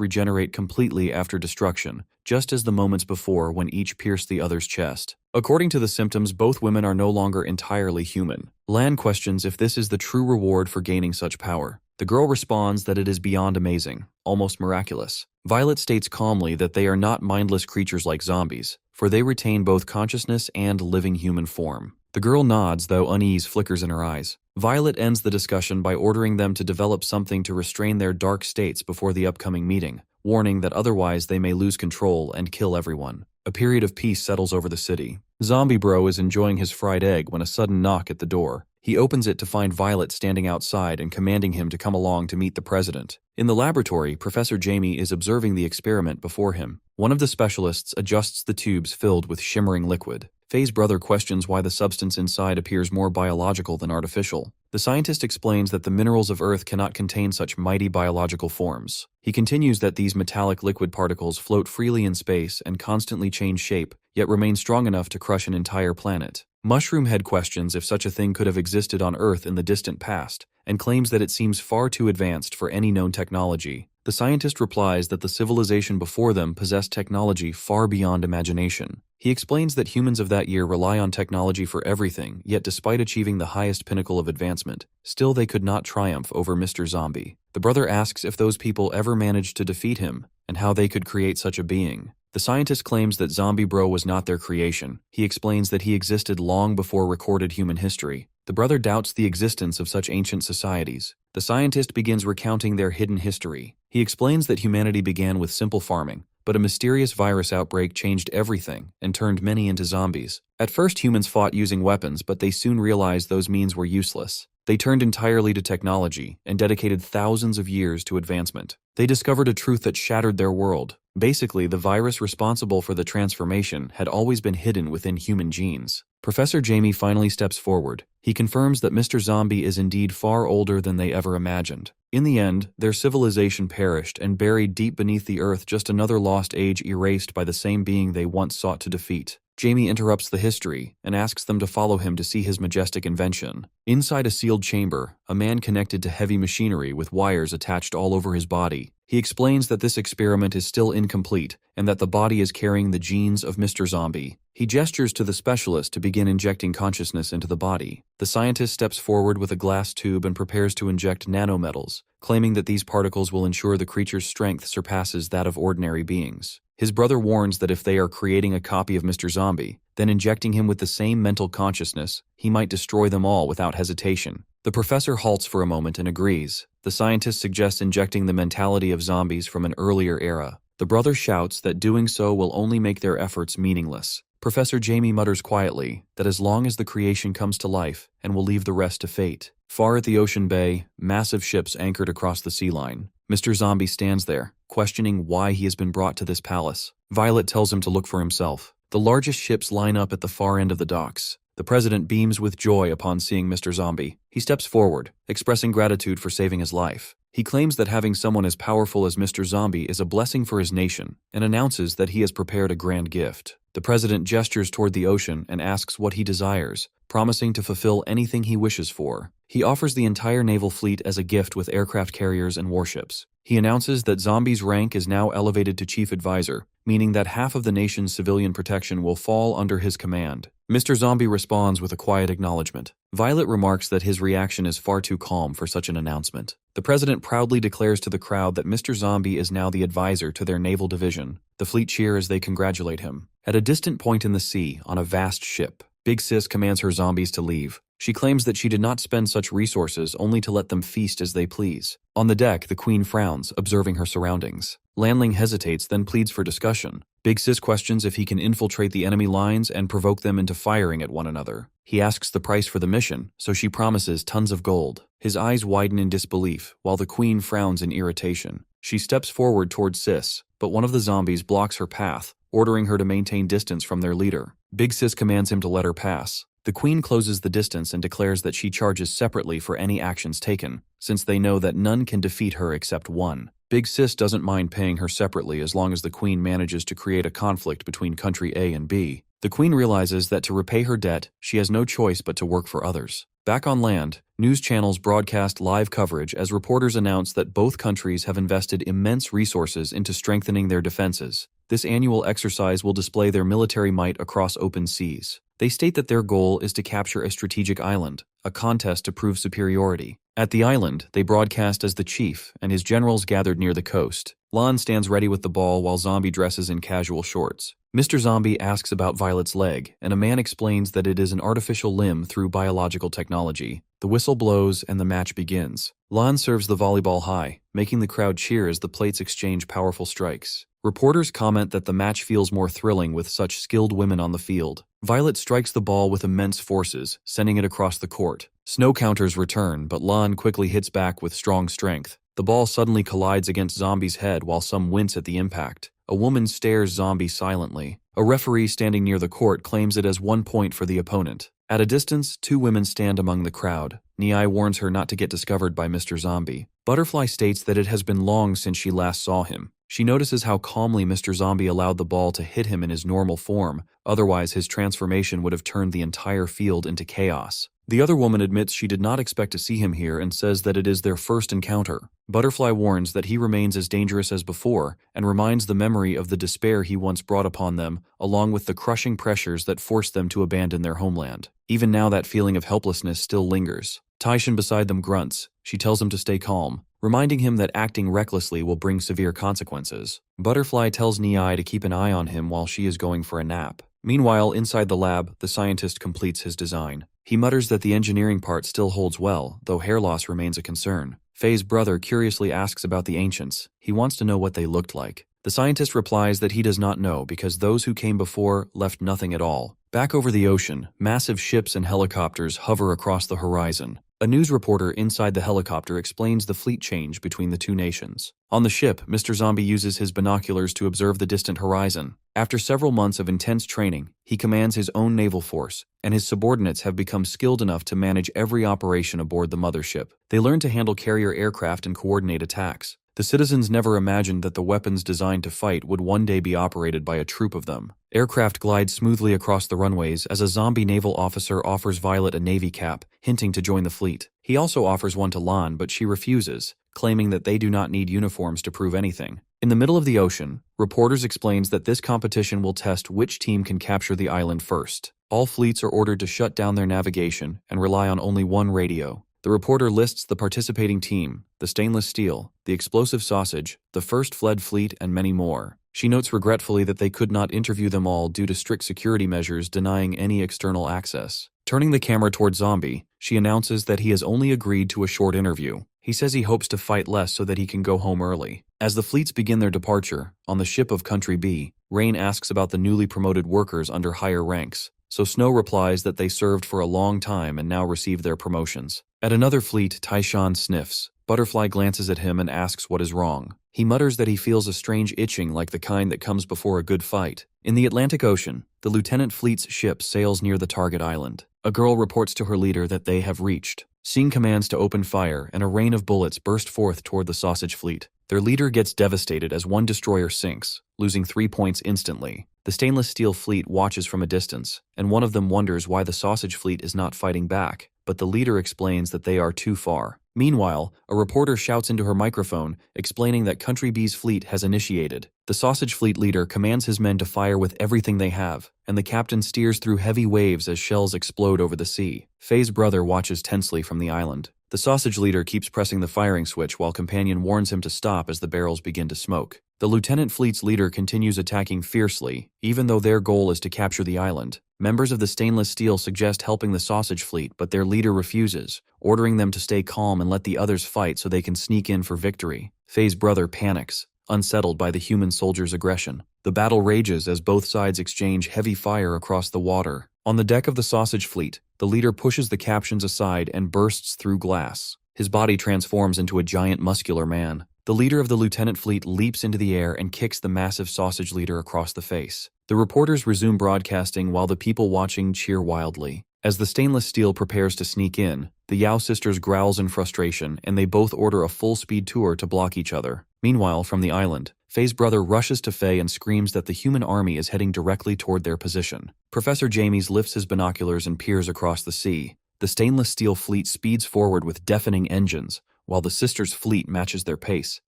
regenerate completely after destruction, just as the moments before when each pierced the other's chest. According to the symptoms, both women are no longer entirely human. Lan questions if this is the true reward for gaining such power. The girl responds that it is beyond amazing, almost miraculous. Violet states calmly that they are not mindless creatures like zombies, for they retain both consciousness and living human form. The girl nods, though unease flickers in her eyes. Violet ends the discussion by ordering them to develop something to restrain their dark states before the upcoming meeting, warning that otherwise they may lose control and kill everyone. A period of peace settles over the city. Zombie Bro is enjoying his fried egg when a sudden knock at the door. He opens it to find Violet standing outside and commanding him to come along to meet the president. In the laboratory, Professor Jamie is observing the experiment before him. One of the specialists adjusts the tubes filled with shimmering liquid. Faye's brother questions why the substance inside appears more biological than artificial. The scientist explains that the minerals of Earth cannot contain such mighty biological forms. He continues that these metallic liquid particles float freely in space and constantly change shape, yet remain strong enough to crush an entire planet. Mushroomhead questions if such a thing could have existed on Earth in the distant past, and claims that it seems far too advanced for any known technology. The scientist replies that the civilization before them possessed technology far beyond imagination. He explains that humans of that year rely on technology for everything, yet despite achieving the highest pinnacle of advancement, still they could not triumph over Mr. Zombie. The brother asks if those people ever managed to defeat him, and how they could create such a being. The scientist claims that Zombie Bro was not their creation. He explains that he existed long before recorded human history. The brother doubts the existence of such ancient societies. The scientist begins recounting their hidden history. He explains that humanity began with simple farming, but a mysterious virus outbreak changed everything and turned many into zombies. At first, humans fought using weapons, but they soon realized those means were useless. They turned entirely to technology and dedicated thousands of years to advancement. They discovered a truth that shattered their world. Basically, the virus responsible for the transformation had always been hidden within human genes. Professor Jamie finally steps forward. He confirms that Mr. Zombie is indeed far older than they ever imagined. In the end, their civilization perished and buried deep beneath the earth, just another lost age erased by the same being they once sought to defeat. Jamie interrupts the history and asks them to follow him to see his majestic invention. Inside a sealed chamber, a man connected to heavy machinery with wires attached all over his body. He explains that this experiment is still incomplete and that the body is carrying the genes of Mr. Zombie. He gestures to the specialist to begin injecting consciousness into the body. The scientist steps forward with a glass tube and prepares to inject nanometals, claiming that these particles will ensure the creature's strength surpasses that of ordinary beings. His brother warns that if they are creating a copy of Mr. Zombie, then injecting him with the same mental consciousness, he might destroy them all without hesitation. The professor halts for a moment and agrees. The scientist suggests injecting the mentality of zombies from an earlier era. The brother shouts that doing so will only make their efforts meaningless. Professor Jamie mutters quietly that as long as the creation comes to life, and will leave the rest to fate. Far at the ocean bay, massive ships anchored across the sea line. Mr. Zombie stands there, questioning why he has been brought to this palace. Violet tells him to look for himself. The largest ships line up at the far end of the docks. The president beams with joy upon seeing Mr. Zombie. He steps forward, expressing gratitude for saving his life. He claims that having someone as powerful as Mr. Zombie is a blessing for his nation and announces that he has prepared a grand gift. The president gestures toward the ocean and asks what he desires, promising to fulfill anything he wishes for. He offers the entire naval fleet as a gift with aircraft carriers and warships. He announces that Zombie's rank is now elevated to chief advisor, meaning that half of the nation's civilian protection will fall under his command. Mr. Zombie responds with a quiet acknowledgement. Violet remarks that his reaction is far too calm for such an announcement. The president proudly declares to the crowd that Mr. Zombie is now the advisor to their naval division. The fleet cheer as they congratulate him. At a distant point in the sea, on a vast ship, Big Sis commands her zombies to leave. She claims that she did not spend such resources only to let them feast as they please. On the deck, the queen frowns, observing her surroundings. Lanling hesitates, then pleads for discussion. Big Sis questions if he can infiltrate the enemy lines and provoke them into firing at one another. He asks the price for the mission, so she promises tons of gold. His eyes widen in disbelief, while the queen frowns in irritation. She steps forward towards Sis, but one of the zombies blocks her path, ordering her to maintain distance from their leader. Big Sis commands him to let her pass. The queen closes the distance and declares that she charges separately for any actions taken, since they know that none can defeat her except one. Big Sis doesn't mind paying her separately as long as the queen manages to create a conflict between country A and B. The queen realizes that to repay her debt, she has no choice but to work for others. Back on land, news channels broadcast live coverage as reporters announce that both countries have invested immense resources into strengthening their defenses. This annual exercise will display their military might across open seas. They state that their goal is to capture a strategic island, a contest to prove superiority. At the island, they broadcast as the chief and his generals gathered near the coast. Lon stands ready with the ball while Zombie dresses in casual shorts. Mr. Zombie asks about Violet's leg, and a man explains that it is an artificial limb through biological technology. The whistle blows and the match begins. Lon serves the volleyball high, making the crowd cheer as the plates exchange powerful strikes. Reporters comment that the match feels more thrilling with such skilled women on the field. Violet strikes the ball with immense forces, sending it across the court. Snow counters return, but Lon quickly hits back with strong strength. The ball suddenly collides against Zombie's head while some wince at the impact. A woman stares Zombie silently. A referee standing near the court claims it as 1 point for the opponent. At a distance, two women stand among the crowd. Niai warns her not to get discovered by Mr. Zombie. Butterfly states that it has been long since she last saw him. She notices how calmly Mr. Zombie allowed the ball to hit him in his normal form, otherwise his transformation would have turned the entire field into chaos. The other woman admits she did not expect to see him here and says that it is their first encounter. Butterfly warns that he remains as dangerous as before and reminds the memory of the despair he once brought upon them, along with the crushing pressures that forced them to abandon their homeland. Even now that feeling of helplessness still lingers. Taishan beside them grunts. She tells him to stay calm, reminding him that acting recklessly will bring severe consequences. Butterfly tells Niai to keep an eye on him while she is going for a nap. Meanwhile, inside the lab, the scientist completes his design. He mutters that the engineering part still holds well, though hair loss remains a concern. Faye's brother curiously asks about the ancients. He wants to know what they looked like. The scientist replies that he does not know because those who came before left nothing at all. Back over the ocean, massive ships and helicopters hover across the horizon. A news reporter inside the helicopter explains the fleet change between the two nations. On the ship, Mr. Zombie uses his binoculars to observe the distant horizon. After several months of intense training, he commands his own naval force, and his subordinates have become skilled enough to manage every operation aboard the mothership. They learn to handle carrier aircraft and coordinate attacks. The citizens never imagined that the weapons designed to fight would one day be operated by a troop of them. Aircraft glide smoothly across the runways as a zombie naval officer offers Violet a navy cap, hinting to join the fleet. He also offers one to Lan, but she refuses, claiming that they do not need uniforms to prove anything. In the middle of the ocean, reporters explains that this competition will test which team can capture the island first. All fleets are ordered to shut down their navigation and rely on only one radio. The reporter lists the participating team, the stainless steel, the explosive sausage, the first fled fleet, and many more. She notes regretfully that they could not interview them all due to strict security measures denying any external access. Turning the camera toward Zombie, she announces that he has only agreed to a short interview. He says he hopes to fight less so that he can go home early. As the fleets begin their departure, on the ship of Country B, Rain asks about the newly promoted workers under higher ranks, so Snow replies that they served for a long time and now received their promotions. At another fleet, Taishan sniffs. Butterfly glances at him and asks what is wrong. He mutters that he feels a strange itching like the kind that comes before a good fight. In the Atlantic Ocean, the Lieutenant Fleet's ship sails near the target island. A girl reports to her leader that they have reached. Singh commands to open fire, and a rain of bullets burst forth toward the sausage fleet. Their leader gets devastated as one destroyer sinks, losing 3 points instantly. The stainless steel fleet watches from a distance, and one of them wonders why the sausage fleet is not fighting back, but the leader explains that they are too far. Meanwhile, a reporter shouts into her microphone, explaining that Country B's fleet has initiated. The sausage fleet leader commands his men to fire with everything they have, and the captain steers through heavy waves as shells explode over the sea. Faye's brother watches tensely from the island. The sausage leader keeps pressing the firing switch while companion warns him to stop as the barrels begin to smoke. The lieutenant fleet's leader continues attacking fiercely, even though their goal is to capture the island. Members of the stainless steel suggest helping the sausage fleet, but their leader refuses, ordering them to stay calm and let the others fight so they can sneak in for victory. Faye's brother panics, unsettled by the human soldiers' aggression. The battle rages as both sides exchange heavy fire across the water. On the deck of the sausage fleet, the leader pushes the captions aside and bursts through glass. His body transforms into a giant muscular man. The leader of the lieutenant fleet leaps into the air and kicks the massive sausage leader across the face. The reporters resume broadcasting while the people watching cheer wildly. As the stainless steel prepares to sneak in, the Yao sisters growls in frustration and they both order a full-speed tour to block each other. Meanwhile, from the island, Faye's brother rushes to Faye and screams that the human army is heading directly toward their position. Professor Jamies lifts his binoculars and peers across the sea. The stainless steel fleet speeds forward with deafening engines, while the sisters' fleet matches their pace,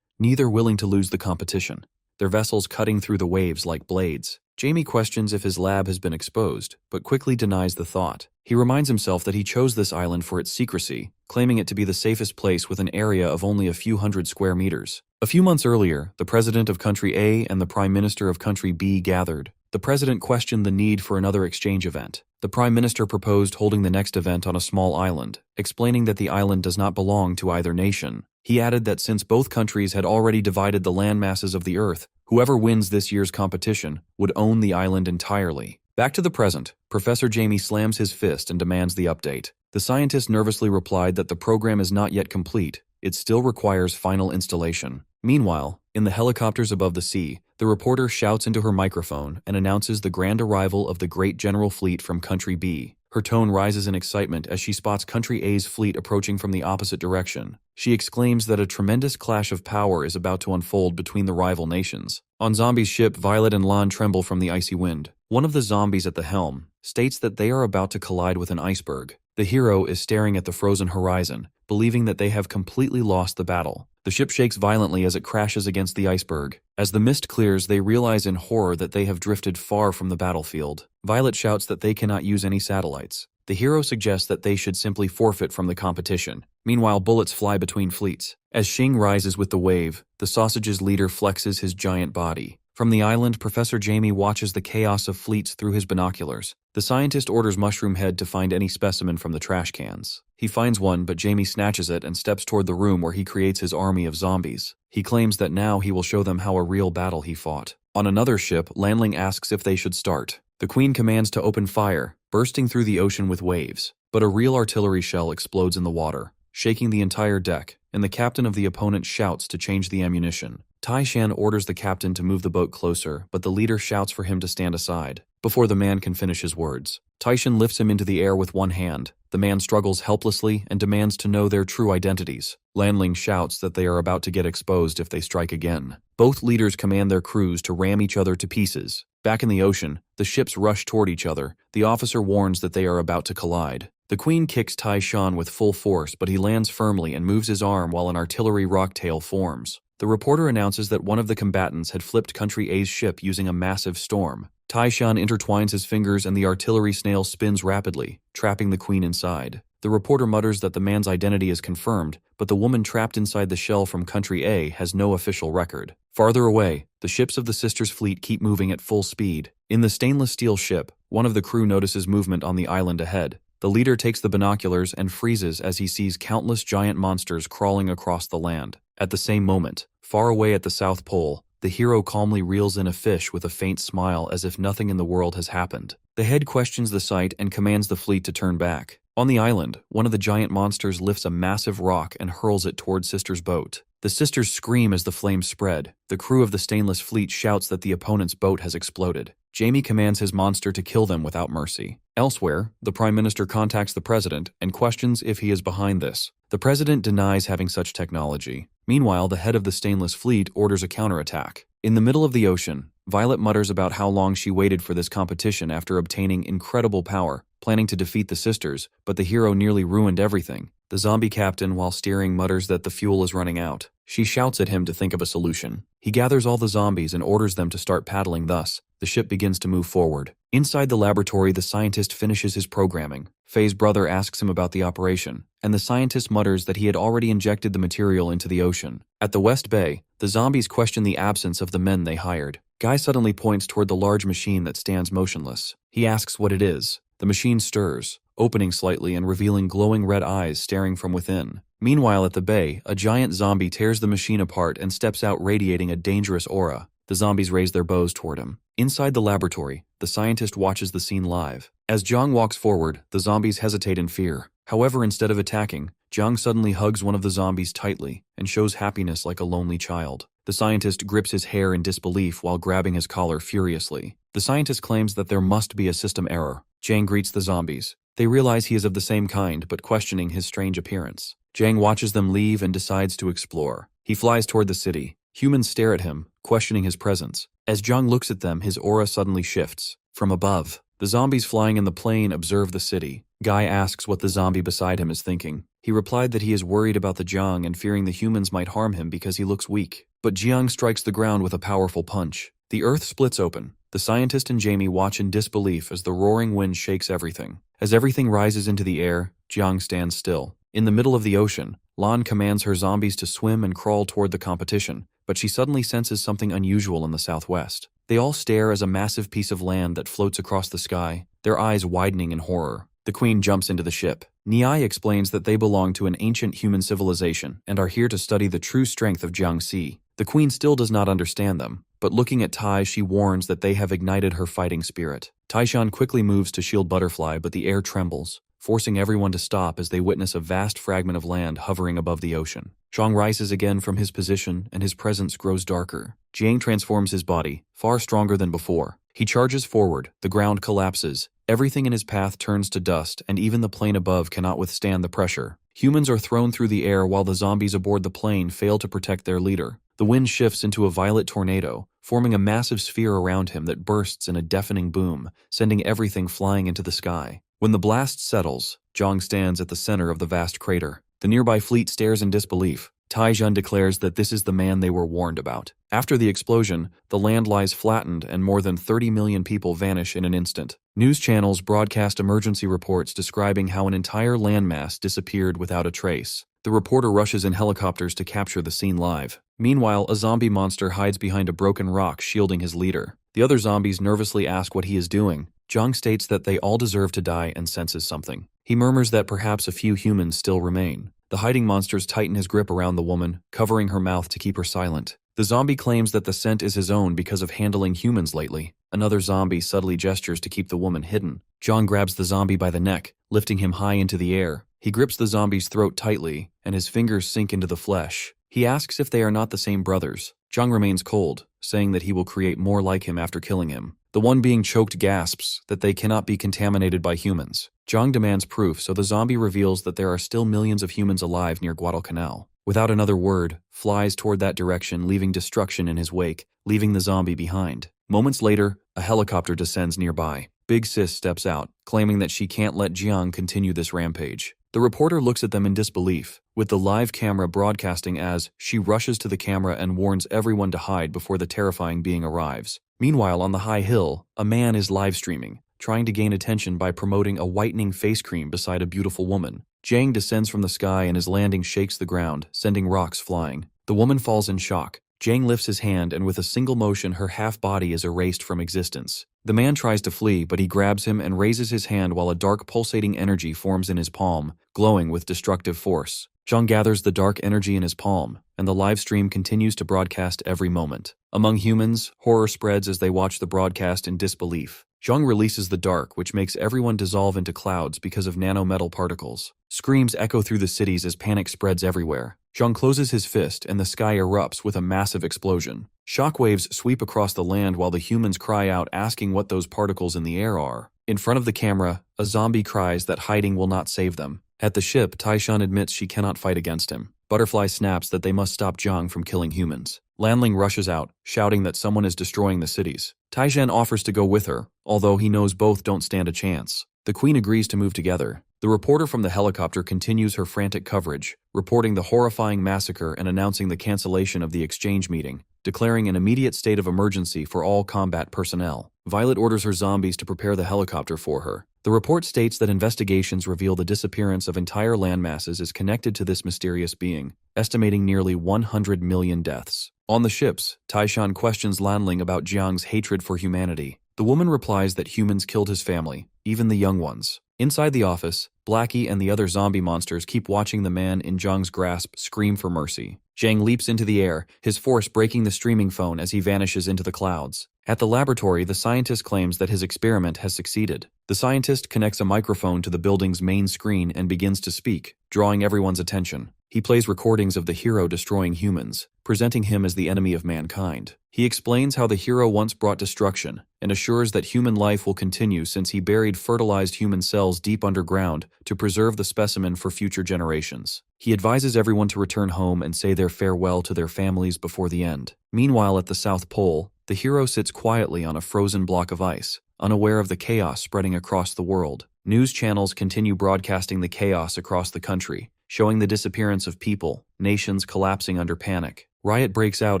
neither willing to lose the competition, their vessels cutting through the waves like blades. Jamie questions if his lab has been exposed, but quickly denies the thought. He reminds himself that he chose this island for its secrecy, claiming it to be the safest place with an area of only a few hundred square meters. A few months earlier, the president of Country A and the prime minister of Country B gathered. The president questioned the need for another exchange event. The prime minister proposed holding the next event on a small island, explaining that the island does not belong to either nation. He added that since both countries had already divided the land masses of the earth, whoever wins this year's competition would own the island entirely. Back to the present, Professor Jamie slams his fist and demands the update. The scientist nervously replied that the program is not yet complete. It still requires final installation. Meanwhile, in the helicopters above the sea, the reporter shouts into her microphone and announces the grand arrival of the great general fleet from Country B. Her tone rises in excitement as she spots Country A's fleet approaching from the opposite direction. She exclaims that a tremendous clash of power is about to unfold between the rival nations. On Zombie's ship, Violet and Lan tremble from the icy wind. One of the zombies at the helm states that they are about to collide with an iceberg. The hero is staring at the frozen horizon, believing that they have completely lost the battle. The ship shakes violently as it crashes against the iceberg. As the mist clears, they realize in horror that they have drifted far from the battlefield. Violet shouts that they cannot use any satellites. The hero suggests that they should simply forfeit from the competition. Meanwhile, bullets fly between fleets. As Xing rises with the wave, the sausage's leader flexes his giant body. From the island, Professor Jamie watches the chaos of fleets through his binoculars. The scientist orders Mushroom Head to find any specimen from the trash cans. He finds one, but Jamie snatches it and steps toward the room where he creates his army of zombies. He claims that now he will show them how a real battle he fought. On another ship, Lanling asks if they should start. The Queen commands to open fire, bursting through the ocean with waves. But a real artillery shell explodes in the water, shaking the entire deck, and the captain of the opponent shouts to change the ammunition. Tai Shan orders the captain to move the boat closer, but the leader shouts for him to stand aside. Before the man can finish his words, Tai Shan lifts him into the air with one hand. The man struggles helplessly and demands to know their true identities. Lanling shouts that they are about to get exposed if they strike again. Both leaders command their crews to ram each other to pieces. Back in the ocean, the ships rush toward each other. The officer warns that they are about to collide. The Queen kicks Tai Shan with full force, but he lands firmly and moves his arm while an artillery rocktail forms. The reporter announces that one of the combatants had flipped Country A's ship using a massive storm. Tai Shan intertwines his fingers and the artillery snail spins rapidly, trapping the Queen inside. The reporter mutters that the man's identity is confirmed, but the woman trapped inside the shell from Country A has no official record. Farther away, the ships of the sisters' fleet keep moving at full speed. In the stainless steel ship, one of the crew notices movement on the island ahead. The leader takes the binoculars and freezes as he sees countless giant monsters crawling across the land. At the same moment, far away at the South Pole, the hero calmly reels in a fish with a faint smile as if nothing in the world has happened. The head questions the sight and commands the fleet to turn back. On the island, one of the giant monsters lifts a massive rock and hurls it toward Sister's boat. The sisters scream as the flames spread. The crew of the stainless fleet shouts that the opponent's boat has exploded. Jamie commands his monster to kill them without mercy. Elsewhere, the Prime Minister contacts the President and questions if he is behind this. The President denies having such technology. Meanwhile, the head of the Stainless Fleet orders a counterattack. In the middle of the ocean, Violet mutters about how long she waited for this competition after obtaining incredible power, planning to defeat the sisters, but the hero nearly ruined everything. The zombie captain, while steering, mutters that the fuel is running out. She shouts at him to think of a solution. He gathers all the zombies and orders them to start paddling. Thus, the ship begins to move forward. Inside the laboratory, the scientist finishes his programming. Faye's brother asks him about the operation, and the scientist mutters that he had already injected the material into the ocean. At the West Bay, the zombies question the absence of the men they hired. Guy suddenly points toward the large machine that stands motionless. He asks what it is. The machine stirs, opening slightly and revealing glowing red eyes staring from within. Meanwhile, at the bay, a giant zombie tears the machine apart and steps out radiating a dangerous aura. The zombies raise their bows toward him. Inside the laboratory, the scientist watches the scene live. As Jiang walks forward, the zombies hesitate in fear. However, instead of attacking, Jiang suddenly hugs one of the zombies tightly and shows happiness like a lonely child. The scientist grips his hair in disbelief while grabbing his collar furiously. The scientist claims that there must be a system error. Jiang greets the zombies. They realize he is of the same kind, but questioning his strange appearance. Jiang watches them leave and decides to explore. He flies toward the city. Humans stare at him, questioning his presence. As Jiang looks at them, his aura suddenly shifts. From above, the zombies flying in the plane observe the city. Guy asks what the zombie beside him is thinking. He replied that he is worried about the Jiang and fearing the humans might harm him because he looks weak. But Jiang strikes the ground with a powerful punch. The earth splits open. The scientist and Jamie watch in disbelief as the roaring wind shakes everything. As everything rises into the air, Jiang stands still. In the middle of the ocean, Lan commands her zombies to swim and crawl toward the competition, but she suddenly senses something unusual in the southwest. They all stare as a massive piece of land that floats across the sky, their eyes widening in horror. The queen jumps into the ship. Niai explains that they belong to an ancient human civilization and are here to study the true strength of Jiangxi. The queen still does not understand them, but looking at Tai, she warns that they have ignited her fighting spirit. Taishan quickly moves to shield Butterfly, but the air trembles, forcing everyone to stop as they witness a vast fragment of land hovering above the ocean. Zhang rises again from his position, and his presence grows darker. Jiang transforms his body, far stronger than before. He charges forward, the ground collapses, everything in his path turns to dust, and even the plane above cannot withstand the pressure. Humans are thrown through the air while the zombies aboard the plane fail to protect their leader. The wind shifts into a violet tornado, forming a massive sphere around him that bursts in a deafening boom, sending everything flying into the sky. When the blast settles, Zhang stands at the center of the vast crater. The nearby fleet stares in disbelief. Taijun declares that this is the man they were warned about. After the explosion, the land lies flattened and more than 30 million people vanish in an instant. News channels broadcast emergency reports describing how an entire landmass disappeared without a trace. The reporter rushes in helicopters to capture the scene live. Meanwhile, a zombie monster hides behind a broken rock shielding his leader. The other zombies nervously ask what he is doing. Zhang states that they all deserve to die and senses something. He murmurs that perhaps a few humans still remain. The hiding monsters tighten his grip around the woman, covering her mouth to keep her silent. The zombie claims that the scent is his own because of handling humans lately. Another zombie subtly gestures to keep the woman hidden. Zhang grabs the zombie by the neck, lifting him high into the air. He grips the zombie's throat tightly, and his fingers sink into the flesh. He asks if they are not the same brothers. Zhang remains cold, saying that he will create more like him after killing him. The one being choked gasps that they cannot be contaminated by humans. Zhang demands proof, so the zombie reveals that there are still millions of humans alive near Guadalcanal. Without another word, flies toward that direction, leaving destruction in his wake, leaving the zombie behind. Moments later, a helicopter descends nearby. Big Sis steps out, claiming that she can't let Jiang continue this rampage. The reporter looks at them in disbelief, with the live camera broadcasting as she rushes to the camera and warns everyone to hide before the terrifying being arrives. Meanwhile, on the high hill, a man is live streaming, trying to gain attention by promoting a whitening face cream beside a beautiful woman. Jiang descends from the sky and his landing shakes the ground, sending rocks flying. The woman falls in shock. Jiang lifts his hand and with a single motion her half-body is erased from existence. The man tries to flee, but he grabs him and raises his hand while a dark pulsating energy forms in his palm, glowing with destructive force. Zhang gathers the dark energy in his palm, and the live stream continues to broadcast every moment. Among humans, horror spreads as they watch the broadcast in disbelief. Zhang releases the dark, which makes everyone dissolve into clouds because of nanometal particles. Screams echo through the cities as panic spreads everywhere. Zhang closes his fist and the sky erupts with a massive explosion. Shockwaves sweep across the land while the humans cry out asking what those particles in the air are. In front of the camera, a zombie cries that hiding will not save them. At the ship, Taishan admits she cannot fight against him. Butterfly snaps that they must stop Zhang from killing humans. Lanling rushes out, shouting that someone is destroying the cities. Taishan offers to go with her, although he knows both don't stand a chance. The queen agrees to move together. The reporter from the helicopter continues her frantic coverage, reporting the horrifying massacre and announcing the cancellation of the exchange meeting, declaring an immediate state of emergency for all combat personnel. Violet orders her zombies to prepare the helicopter for her. The report states that investigations reveal the disappearance of entire landmasses is connected to this mysterious being, estimating nearly 100 million deaths. On the ships, Taishan questions Lanling about Jiang's hatred for humanity. The woman replies that humans killed his family, even the young ones. Inside the office, Blackie and the other zombie monsters keep watching the man in Zhang's grasp scream for mercy. Zhang leaps into the air, his force breaking the streaming phone as he vanishes into the clouds. At the laboratory, the scientist claims that his experiment has succeeded. The scientist connects a microphone to the building's main screen and begins to speak, drawing everyone's attention. He plays recordings of the hero destroying humans, presenting him as the enemy of mankind. He explains how the hero once brought destruction, and assures that human life will continue since he buried fertilized human cells deep underground to preserve the specimen for future generations. He advises everyone to return home and say their farewell to their families before the end. Meanwhile, at the South Pole, the hero sits quietly on a frozen block of ice, unaware of the chaos spreading across the world. News channels continue broadcasting the chaos across the country, showing the disappearance of people, nations collapsing under panic. Riot breaks out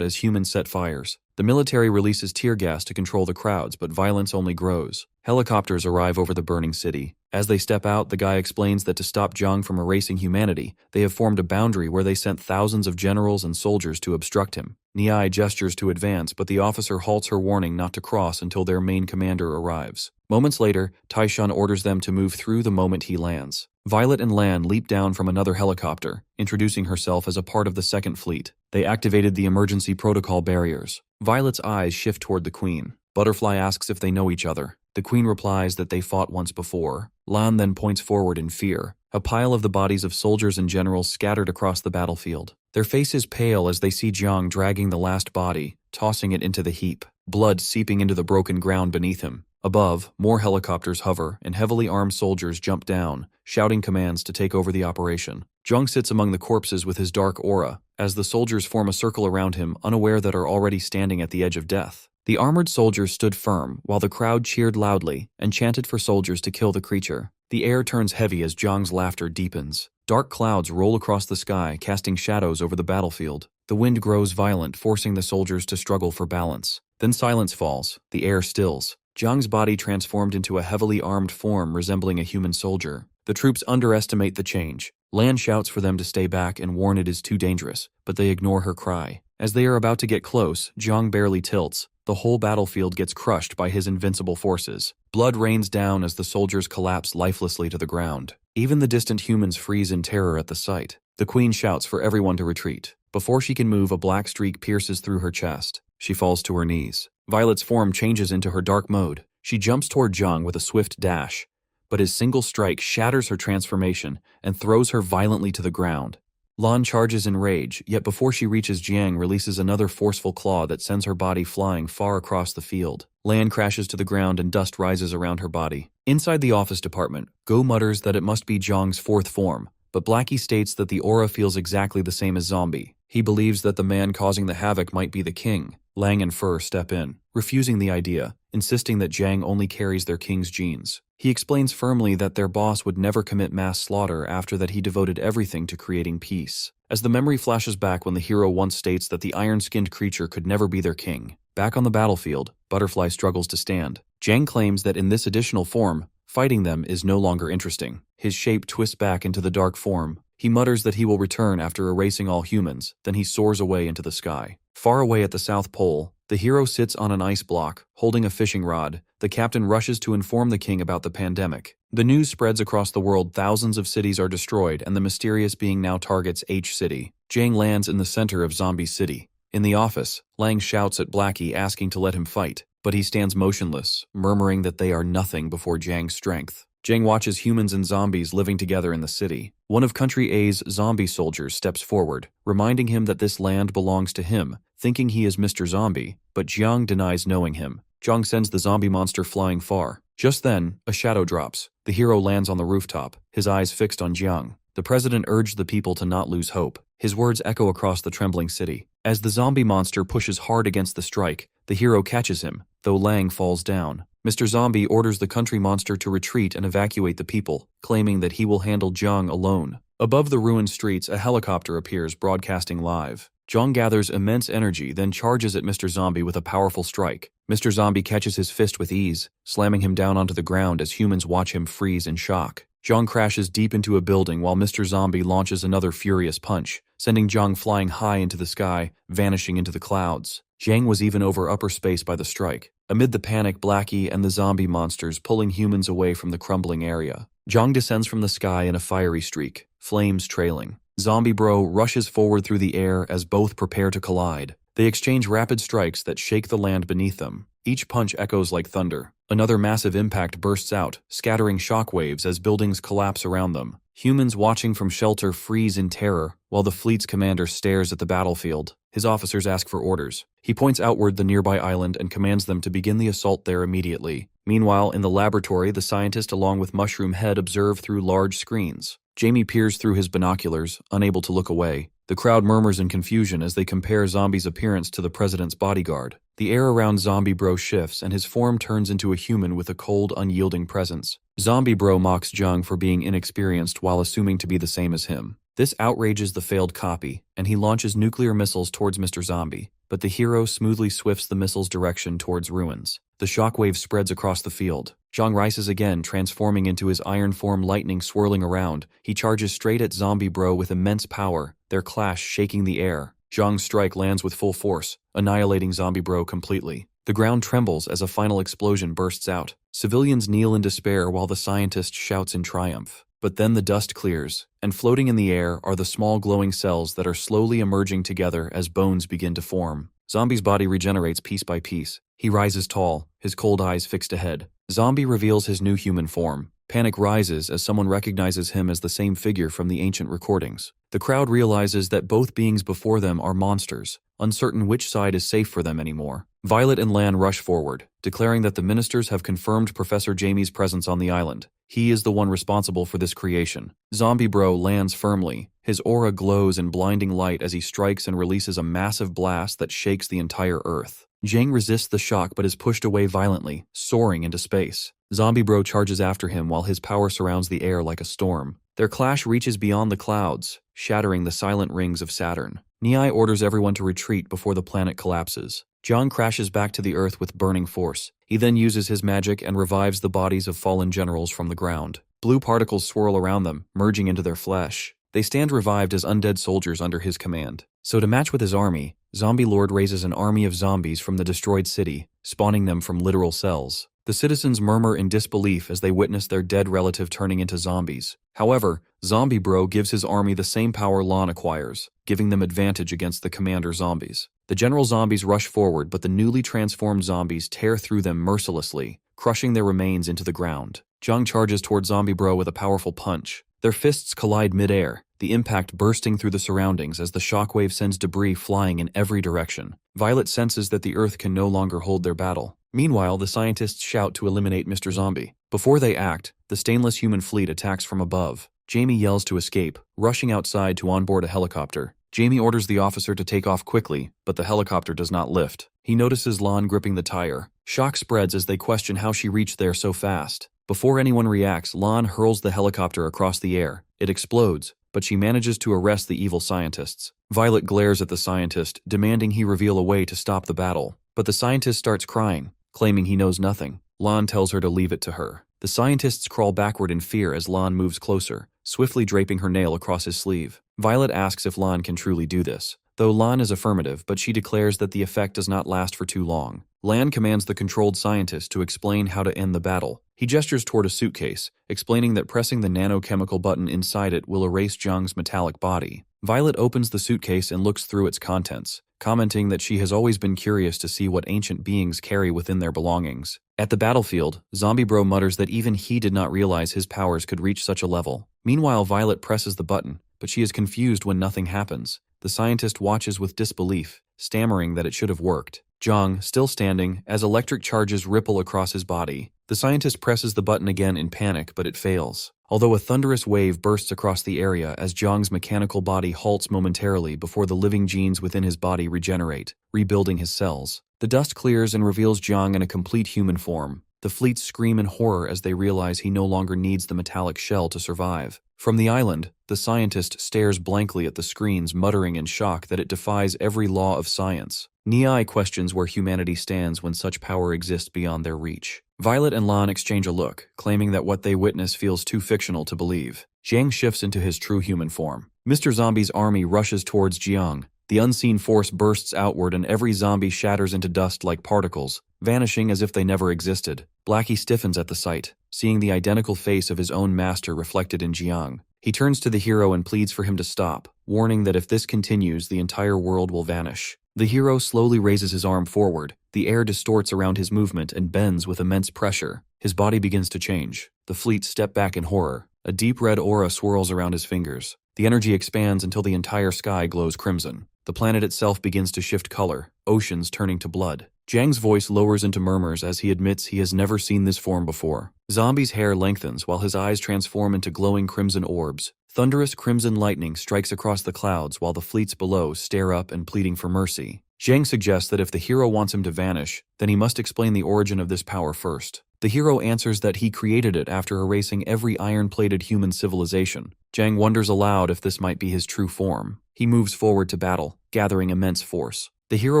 as humans set fires. The military releases tear gas to control the crowds, but violence only grows. Helicopters arrive over the burning city. As they step out, the guy explains that to stop Zhang from erasing humanity, they have formed a boundary where they sent thousands of generals and soldiers to obstruct him. Niai gestures to advance, but the officer halts her, warning not to cross until their main commander arrives. Moments later, Taishan orders them to move through the moment he lands. Violet and Lan leap down from another helicopter, introducing herself as a part of the Second Fleet. They activated the emergency protocol barriers. Violet's eyes shift toward the Queen. Butterfly asks if they know each other. The Queen replies that they fought once before. Lan then points forward in fear. A pile of the bodies of soldiers and generals scattered across the battlefield. Their faces pale as they see Zhang dragging the last body, tossing it into the heap, blood seeping into the broken ground beneath him. Above, more helicopters hover, and heavily armed soldiers jump down, shouting commands to take over the operation. Zhang sits among the corpses with his dark aura, as the soldiers form a circle around him, unaware that are already standing at the edge of death. The armored soldiers stood firm, while the crowd cheered loudly and chanted for soldiers to kill the creature. The air turns heavy as Zhang's laughter deepens. Dark clouds roll across the sky, casting shadows over the battlefield. The wind grows violent, forcing the soldiers to struggle for balance. Then silence falls. The air stills. Zhang's body transformed into a heavily armed form resembling a human soldier. The troops underestimate the change. Lan shouts for them to stay back and warn it is too dangerous, but they ignore her cry. As they are about to get close, Zhang barely tilts. The whole battlefield gets crushed by his invincible forces. Blood rains down as the soldiers collapse lifelessly to the ground. Even the distant humans freeze in terror at the sight. The Queen shouts for everyone to retreat. Before she can move, a black streak pierces through her chest. She falls to her knees. Violet's form changes into her dark mode. She jumps toward Zhang with a swift dash, but his single strike shatters her transformation and throws her violently to the ground. Lan charges in rage, yet before she reaches Jiang, releases another forceful claw that sends her body flying far across the field. Lan crashes to the ground and dust rises around her body. Inside the office department, Go mutters that it must be Zhang's fourth form, but Blackie states that the aura feels exactly the same as zombie. He believes that the man causing the havoc might be the king. Lang and Fur step in, refusing the idea, insisting that Jiang only carries their king's genes. He explains firmly that their boss would never commit mass slaughter after that he devoted everything to creating peace. As the memory flashes back when the hero once states that the iron-skinned creature could never be their king. Back on the battlefield, Butterfly struggles to stand. Jiang claims that in this additional form, fighting them is no longer interesting. His shape twists back into the dark form. He mutters that he will return after erasing all humans, then he soars away into the sky. Far away at the South Pole, the hero sits on an ice block, holding a fishing rod. The captain rushes to inform the king about the pandemic. The news spreads across the world. Thousands of cities are destroyed, and the mysterious being now targets H City. Jiang lands in the center of Zombie City. In the office, Lang shouts at Blackie, asking to let him fight, but he stands motionless, murmuring that they are nothing before Jiang's strength. Jiang watches humans and zombies living together in the city. One of Country A's zombie soldiers steps forward, reminding him that this land belongs to him, thinking he is Mr. Zombie, but Jiang denies knowing him. Jiang sends the zombie monster flying far. Just then, a shadow drops. The hero lands on the rooftop, his eyes fixed on Jiang. The president urged the people to not lose hope. His words echo across the trembling city. As the zombie monster pushes hard against the strike, the hero catches him, though Lang falls down. Mr. Zombie orders the country monster to retreat and evacuate the people, claiming that he will handle Jiang alone. Above the ruined streets, a helicopter appears, broadcasting live. Jiang gathers immense energy, then charges at Mr. Zombie with a powerful strike. Mr. Zombie catches his fist with ease, slamming him down onto the ground as humans watch him freeze in shock. Jiang crashes deep into a building while Mr. Zombie launches another furious punch, sending Jiang flying high into the sky, vanishing into the clouds. Jiang was even over upper space by the strike. Amid the panic, Blackie and the zombie monsters pulling humans away from the crumbling area. Jiang descends from the sky in a fiery streak, flames trailing. Zombie Bro rushes forward through the air as both prepare to collide. They exchange rapid strikes that shake the land beneath them. Each punch echoes like thunder. Another massive impact bursts out, scattering shockwaves as buildings collapse around them. Humans watching from shelter freeze in terror, while the fleet's commander stares at the battlefield. His officers ask for orders. He points outward the nearby island and commands them to begin the assault there immediately. Meanwhile, in the laboratory, the scientist along with Mushroom Head observe through large screens. Jamie peers through his binoculars, unable to look away. The crowd murmurs in confusion as they compare Zombie's appearance to the president's bodyguard. The air around Zombie Bro shifts and his form turns into a human with a cold, unyielding presence. Zombie Bro mocks Jiang for being inexperienced while assuming to be the same as him. This outrages the failed copy, and he launches nuclear missiles towards Mr. Zombie, but the hero smoothly swifts the missile's direction towards ruins. The shockwave spreads across the field. Jiang rises again, transforming into his iron form, lightning swirling around. He charges straight at Zombie Bro with immense power, their clash shaking the air. Jiang's strike lands with full force, annihilating Zombie Bro completely. The ground trembles as a final explosion bursts out. Civilians kneel in despair while the scientist shouts in triumph. But then the dust clears, and floating in the air are the small glowing cells that are slowly emerging together as bones begin to form. Zombie's body regenerates piece by piece. He rises tall, his cold eyes fixed ahead. Zombie reveals his new human form. Panic rises as someone recognizes him as the same figure from the ancient recordings. The crowd realizes that both beings before them are monsters, uncertain which side is safe for them anymore. Violet and Lan rush forward, declaring that the ministers have confirmed Professor Jamie's presence on the island. He is the one responsible for this creation. Zombie Bro lands firmly. His aura glows in blinding light as he strikes and releases a massive blast that shakes the entire Earth. Jiang resists the shock but is pushed away violently, soaring into space. Zombie Bro charges after him while his power surrounds the air like a storm. Their clash reaches beyond the clouds, shattering the silent rings of Saturn. Niai orders everyone to retreat before the planet collapses. Jiang crashes back to the Earth with burning force. He then uses his magic and revives the bodies of fallen generals from the ground. Blue particles swirl around them, merging into their flesh. They stand revived as undead soldiers under his command. So to match with his army, Zombie Lord raises an army of zombies from the destroyed city, spawning them from literal cells. The citizens murmur in disbelief as they witness their dead relative turning into zombies. However, Zombie Bro gives his army the same power Lan acquires, giving them advantage against the commander zombies. The general zombies rush forward, but the newly transformed zombies tear through them mercilessly, crushing their remains into the ground. Jiang charges toward Zombie Bro with a powerful punch. Their fists collide mid-air, the impact bursting through the surroundings as the shockwave sends debris flying in every direction. Violet senses that the Earth can no longer hold their battle. Meanwhile, the scientists shout to eliminate Mr. Zombie. Before they act, the stainless human fleet attacks from above. Jamie yells to escape, rushing outside to onboard a helicopter. Jamie orders the officer to take off quickly, but the helicopter does not lift. He notices Lan gripping the tire. Shock spreads as they question how she reached there so fast. Before anyone reacts, Lan hurls the helicopter across the air. It explodes, but she manages to arrest the evil scientists. Violet glares at the scientist, demanding he reveal a way to stop the battle. But the scientist starts crying, claiming he knows nothing. Lan tells her to leave it to her. The scientists crawl backward in fear as Lan moves closer, swiftly draping her nail across his sleeve. Violet asks if Lan can truly do this, though Lan is affirmative, but she declares that the effect does not last for too long. Lan commands the controlled scientist to explain how to end the battle. He gestures toward a suitcase, explaining that pressing the nanochemical button inside it will erase Jiang's metallic body. Violet opens the suitcase and looks through its contents, commenting that she has always been curious to see what ancient beings carry within their belongings. At the battlefield, Zombie Bro mutters that even he did not realize his powers could reach such a level. Meanwhile, Violet presses the button, but she is confused when nothing happens. The scientist watches with disbelief, stammering that it should have worked. Jiang, still standing, as electric charges ripple across his body. The scientist presses the button again in panic, but it fails. Although a thunderous wave bursts across the area as Jiang's mechanical body halts momentarily before the living genes within his body regenerate, rebuilding his cells. The dust clears and reveals Jiang in a complete human form. The fleets scream in horror as they realize he no longer needs the metallic shell to survive. From the island, the scientist stares blankly at the screens, muttering in shock that it defies every law of science. Niai questions where humanity stands when such power exists beyond their reach. Violet and Lan exchange a look, claiming that what they witness feels too fictional to believe. Jiang shifts into his true human form. Mr. Zombie's army rushes towards Jiang. The unseen force bursts outward and every zombie shatters into dust like particles, vanishing as if they never existed. Blackie stiffens at the sight, seeing the identical face of his own master reflected in Jiang. He turns to the hero and pleads for him to stop, warning that if this continues, the entire world will vanish. The hero slowly raises his arm forward. The air distorts around his movement and bends with immense pressure. His body begins to change. The fleet step back in horror. A deep red aura swirls around his fingers. The energy expands until the entire sky glows crimson. The planet itself begins to shift color, oceans turning to blood. Jiang's voice lowers into murmurs as he admits he has never seen this form before. Zombie's hair lengthens while his eyes transform into glowing crimson orbs. Thunderous crimson lightning strikes across the clouds while the fleets below stare up and pleading for mercy. Jiang suggests that if the hero wants him to vanish, then he must explain the origin of this power first. The hero answers that he created it after erasing every iron-plated human civilization. Jiang wonders aloud if this might be his true form. He moves forward to battle, gathering immense force. The hero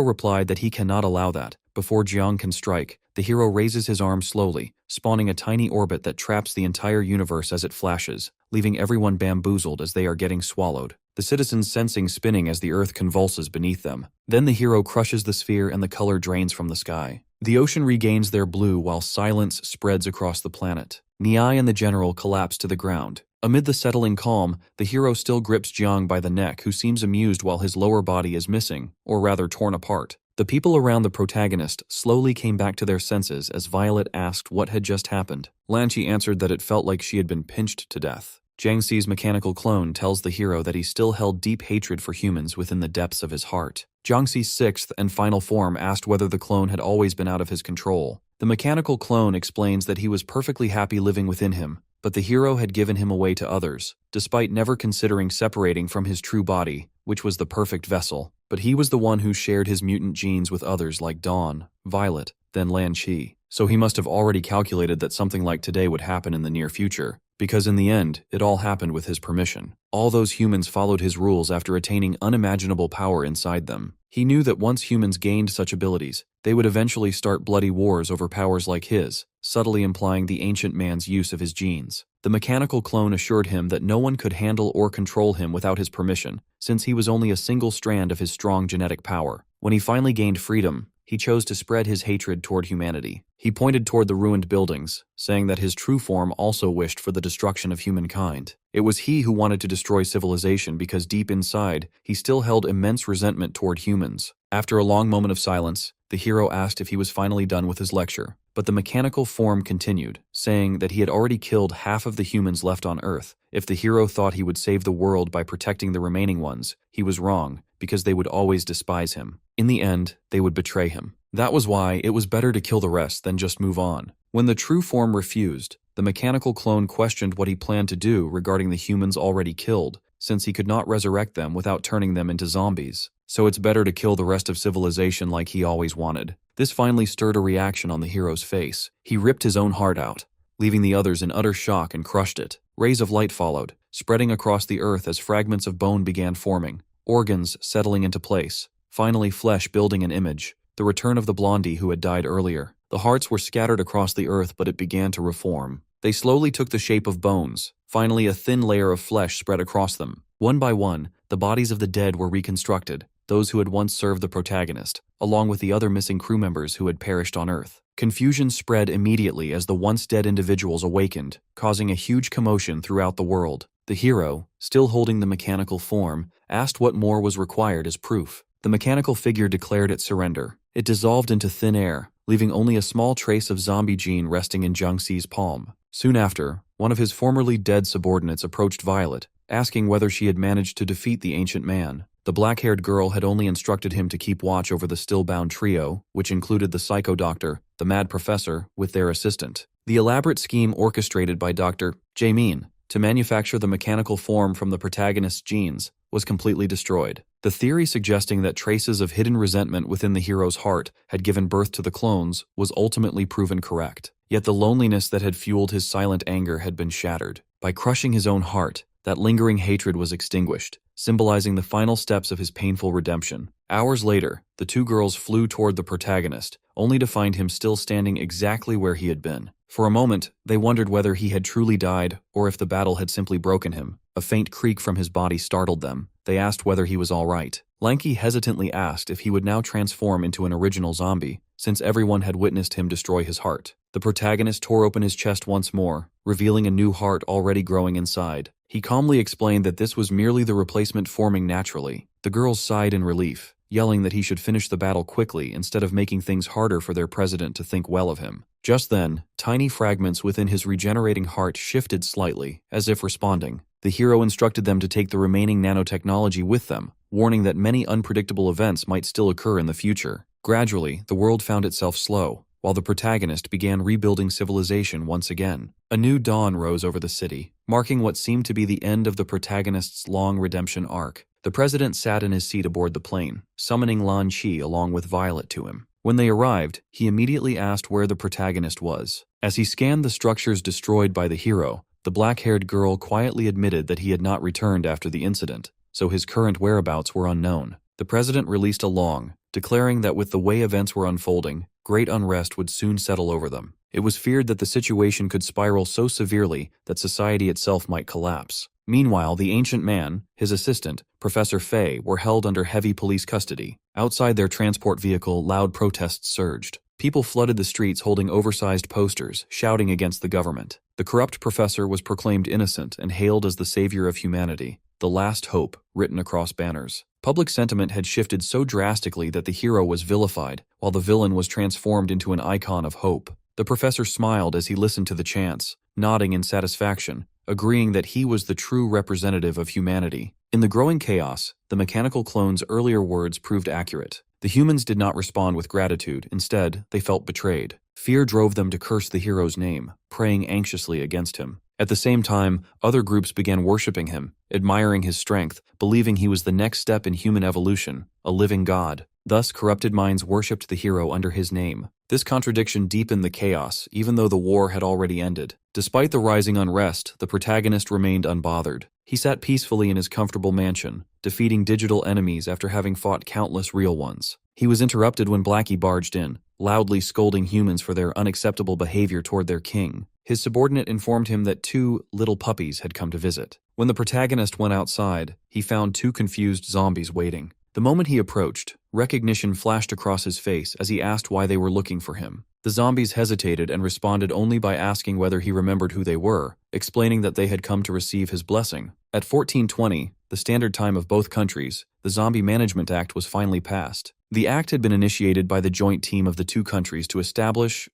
replied that he cannot allow that. Before Jiang can strike, the hero raises his arm slowly, spawning a tiny orbit that traps the entire universe as it flashes, leaving everyone bamboozled as they are getting swallowed. The citizens sensing spinning as the earth convulses beneath them. Then the hero crushes the sphere and the color drains from the sky. The ocean regains their blue while silence spreads across the planet. Niai and the general collapse to the ground. Amid the settling calm, the hero still grips Jiang by the neck, who seems amused while his lower body is missing, or rather torn apart. The people around the protagonist slowly came back to their senses as Violet asked what had just happened. Lanchi answered that it felt like she had been pinched to death. Jiangxi's mechanical clone tells the hero that he still held deep hatred for humans within the depths of his heart. Jiangxi's sixth and final form asked whether the clone had always been out of his control. The mechanical clone explains that he was perfectly happy living within him, but the hero had given him away to others, despite never considering separating from his true body, which was the perfect vessel. But he was the one who shared his mutant genes with others like Dawn, Violet, then Lan Chi. So he must have already calculated that something like today would happen in the near future, because in the end, it all happened with his permission. All those humans followed his rules after attaining unimaginable power inside them. He knew that once humans gained such abilities, they would eventually start bloody wars over powers like his, subtly implying the ancient man's use of his genes. The mechanical clone assured him that no one could handle or control him without his permission, since he was only a single strand of his strong genetic power. When he finally gained freedom, he chose to spread his hatred toward humanity. He pointed toward the ruined buildings, saying that his true form also wished for the destruction of humankind. It was he who wanted to destroy civilization because deep inside, he still held immense resentment toward humans. After a long moment of silence, the hero asked if he was finally done with his lecture, but the mechanical form continued, saying that he had already killed half of the humans left on Earth. If the hero thought he would save the world by protecting the remaining ones, he was wrong, because they would always despise him. In the end, they would betray him. That was why it was better to kill the rest than just move on. When the true form refused, the mechanical clone questioned what he planned to do regarding the humans already killed, since he could not resurrect them without turning them into zombies. So it's better to kill the rest of civilization like he always wanted. This finally stirred a reaction on the hero's face. He ripped his own heart out, leaving the others in utter shock, and crushed it. Rays of light followed, spreading across the earth as fragments of bone began forming, organs settling into place, finally flesh building an image, the return of the blondie who had died earlier. The hearts were scattered across the earth, but it began to reform. They slowly took the shape of bones. Finally, a thin layer of flesh spread across them. One by one, the bodies of the dead were reconstructed, those who had once served the protagonist, along with the other missing crew members who had perished on Earth. Confusion spread immediately as the once dead individuals awakened, causing a huge commotion throughout the world. The hero, still holding the mechanical form, asked what more was required as proof. The mechanical figure declared its surrender. It dissolved into thin air, leaving only a small trace of zombie gene resting in Jiangxi's palm. Soon after, one of his formerly dead subordinates approached Violet, asking whether she had managed to defeat the ancient man. The black-haired girl had only instructed him to keep watch over the still-bound trio, which included the psycho doctor, the mad professor, with their assistant. The elaborate scheme orchestrated by Dr. Jamin to manufacture the mechanical form from the protagonist's genes was completely destroyed. The theory suggesting that traces of hidden resentment within the hero's heart had given birth to the clones was ultimately proven correct. Yet the loneliness that had fueled his silent anger had been shattered. By crushing his own heart, that lingering hatred was extinguished, symbolizing the final steps of his painful redemption. Hours later, the two girls flew toward the protagonist, only to find him still standing exactly where he had been. For a moment, they wondered whether he had truly died or if the battle had simply broken him. A faint creak from his body startled them. They asked whether he was all right. Lanky hesitantly asked if he would now transform into an original zombie, since everyone had witnessed him destroy his heart. The protagonist tore open his chest once more, revealing a new heart already growing inside. He calmly explained that this was merely the replacement forming naturally. The girls sighed in relief, yelling that he should finish the battle quickly instead of making things harder for their president to think well of him. Just then, tiny fragments within his regenerating heart shifted slightly, as if responding. The hero instructed them to take the remaining nanotechnology with them, warning that many unpredictable events might still occur in the future. Gradually, the world found itself slow, while the protagonist began rebuilding civilization once again. A new dawn rose over the city, marking what seemed to be the end of the protagonist's long redemption arc. The president sat in his seat aboard the plane, summoning Lan Chi along with Violet to him. When they arrived, he immediately asked where the protagonist was. As he scanned the structures destroyed by the hero, the black-haired girl quietly admitted that he had not returned after the incident, so his current whereabouts were unknown. The president released a long, declaring that with the way events were unfolding, great unrest would soon settle over them. It was feared that the situation could spiral so severely that society itself might collapse. Meanwhile, the ancient man, his assistant, Professor Fei, were held under heavy police custody. Outside their transport vehicle, loud protests surged. People flooded the streets holding oversized posters, shouting against the government. The corrupt professor was proclaimed innocent and hailed as the savior of humanity, the last hope, written across banners. Public sentiment had shifted so drastically that the hero was vilified, while the villain was transformed into an icon of hope. The professor smiled as he listened to the chants, nodding in satisfaction, agreeing that he was the true representative of humanity. In the growing chaos, the mechanical clone's earlier words proved accurate. The humans did not respond with gratitude. Instead, they felt betrayed. Fear drove them to curse the hero's name, praying anxiously against him. At the same time, other groups began worshipping him, admiring his strength, believing he was the next step in human evolution, a living god. Thus, corrupted minds worshipped the hero under his name. This contradiction deepened the chaos, even though the war had already ended. Despite the rising unrest, the protagonist remained unbothered. He sat peacefully in his comfortable mansion, defeating digital enemies after having fought countless real ones. He was interrupted when Blackie barged in, loudly scolding humans for their unacceptable behavior toward their king. His subordinate informed him that 2 little puppies had come to visit. When the protagonist went outside, he found 2 confused zombies waiting. The moment he approached, recognition flashed across his face as he asked why they were looking for him. The zombies hesitated and responded only by asking whether he remembered who they were, explaining that they had come to receive his blessing. At 1420, the standard time of both countries, the Zombie Management Act was finally passed. The act had been initiated by the joint team of the 2 countries to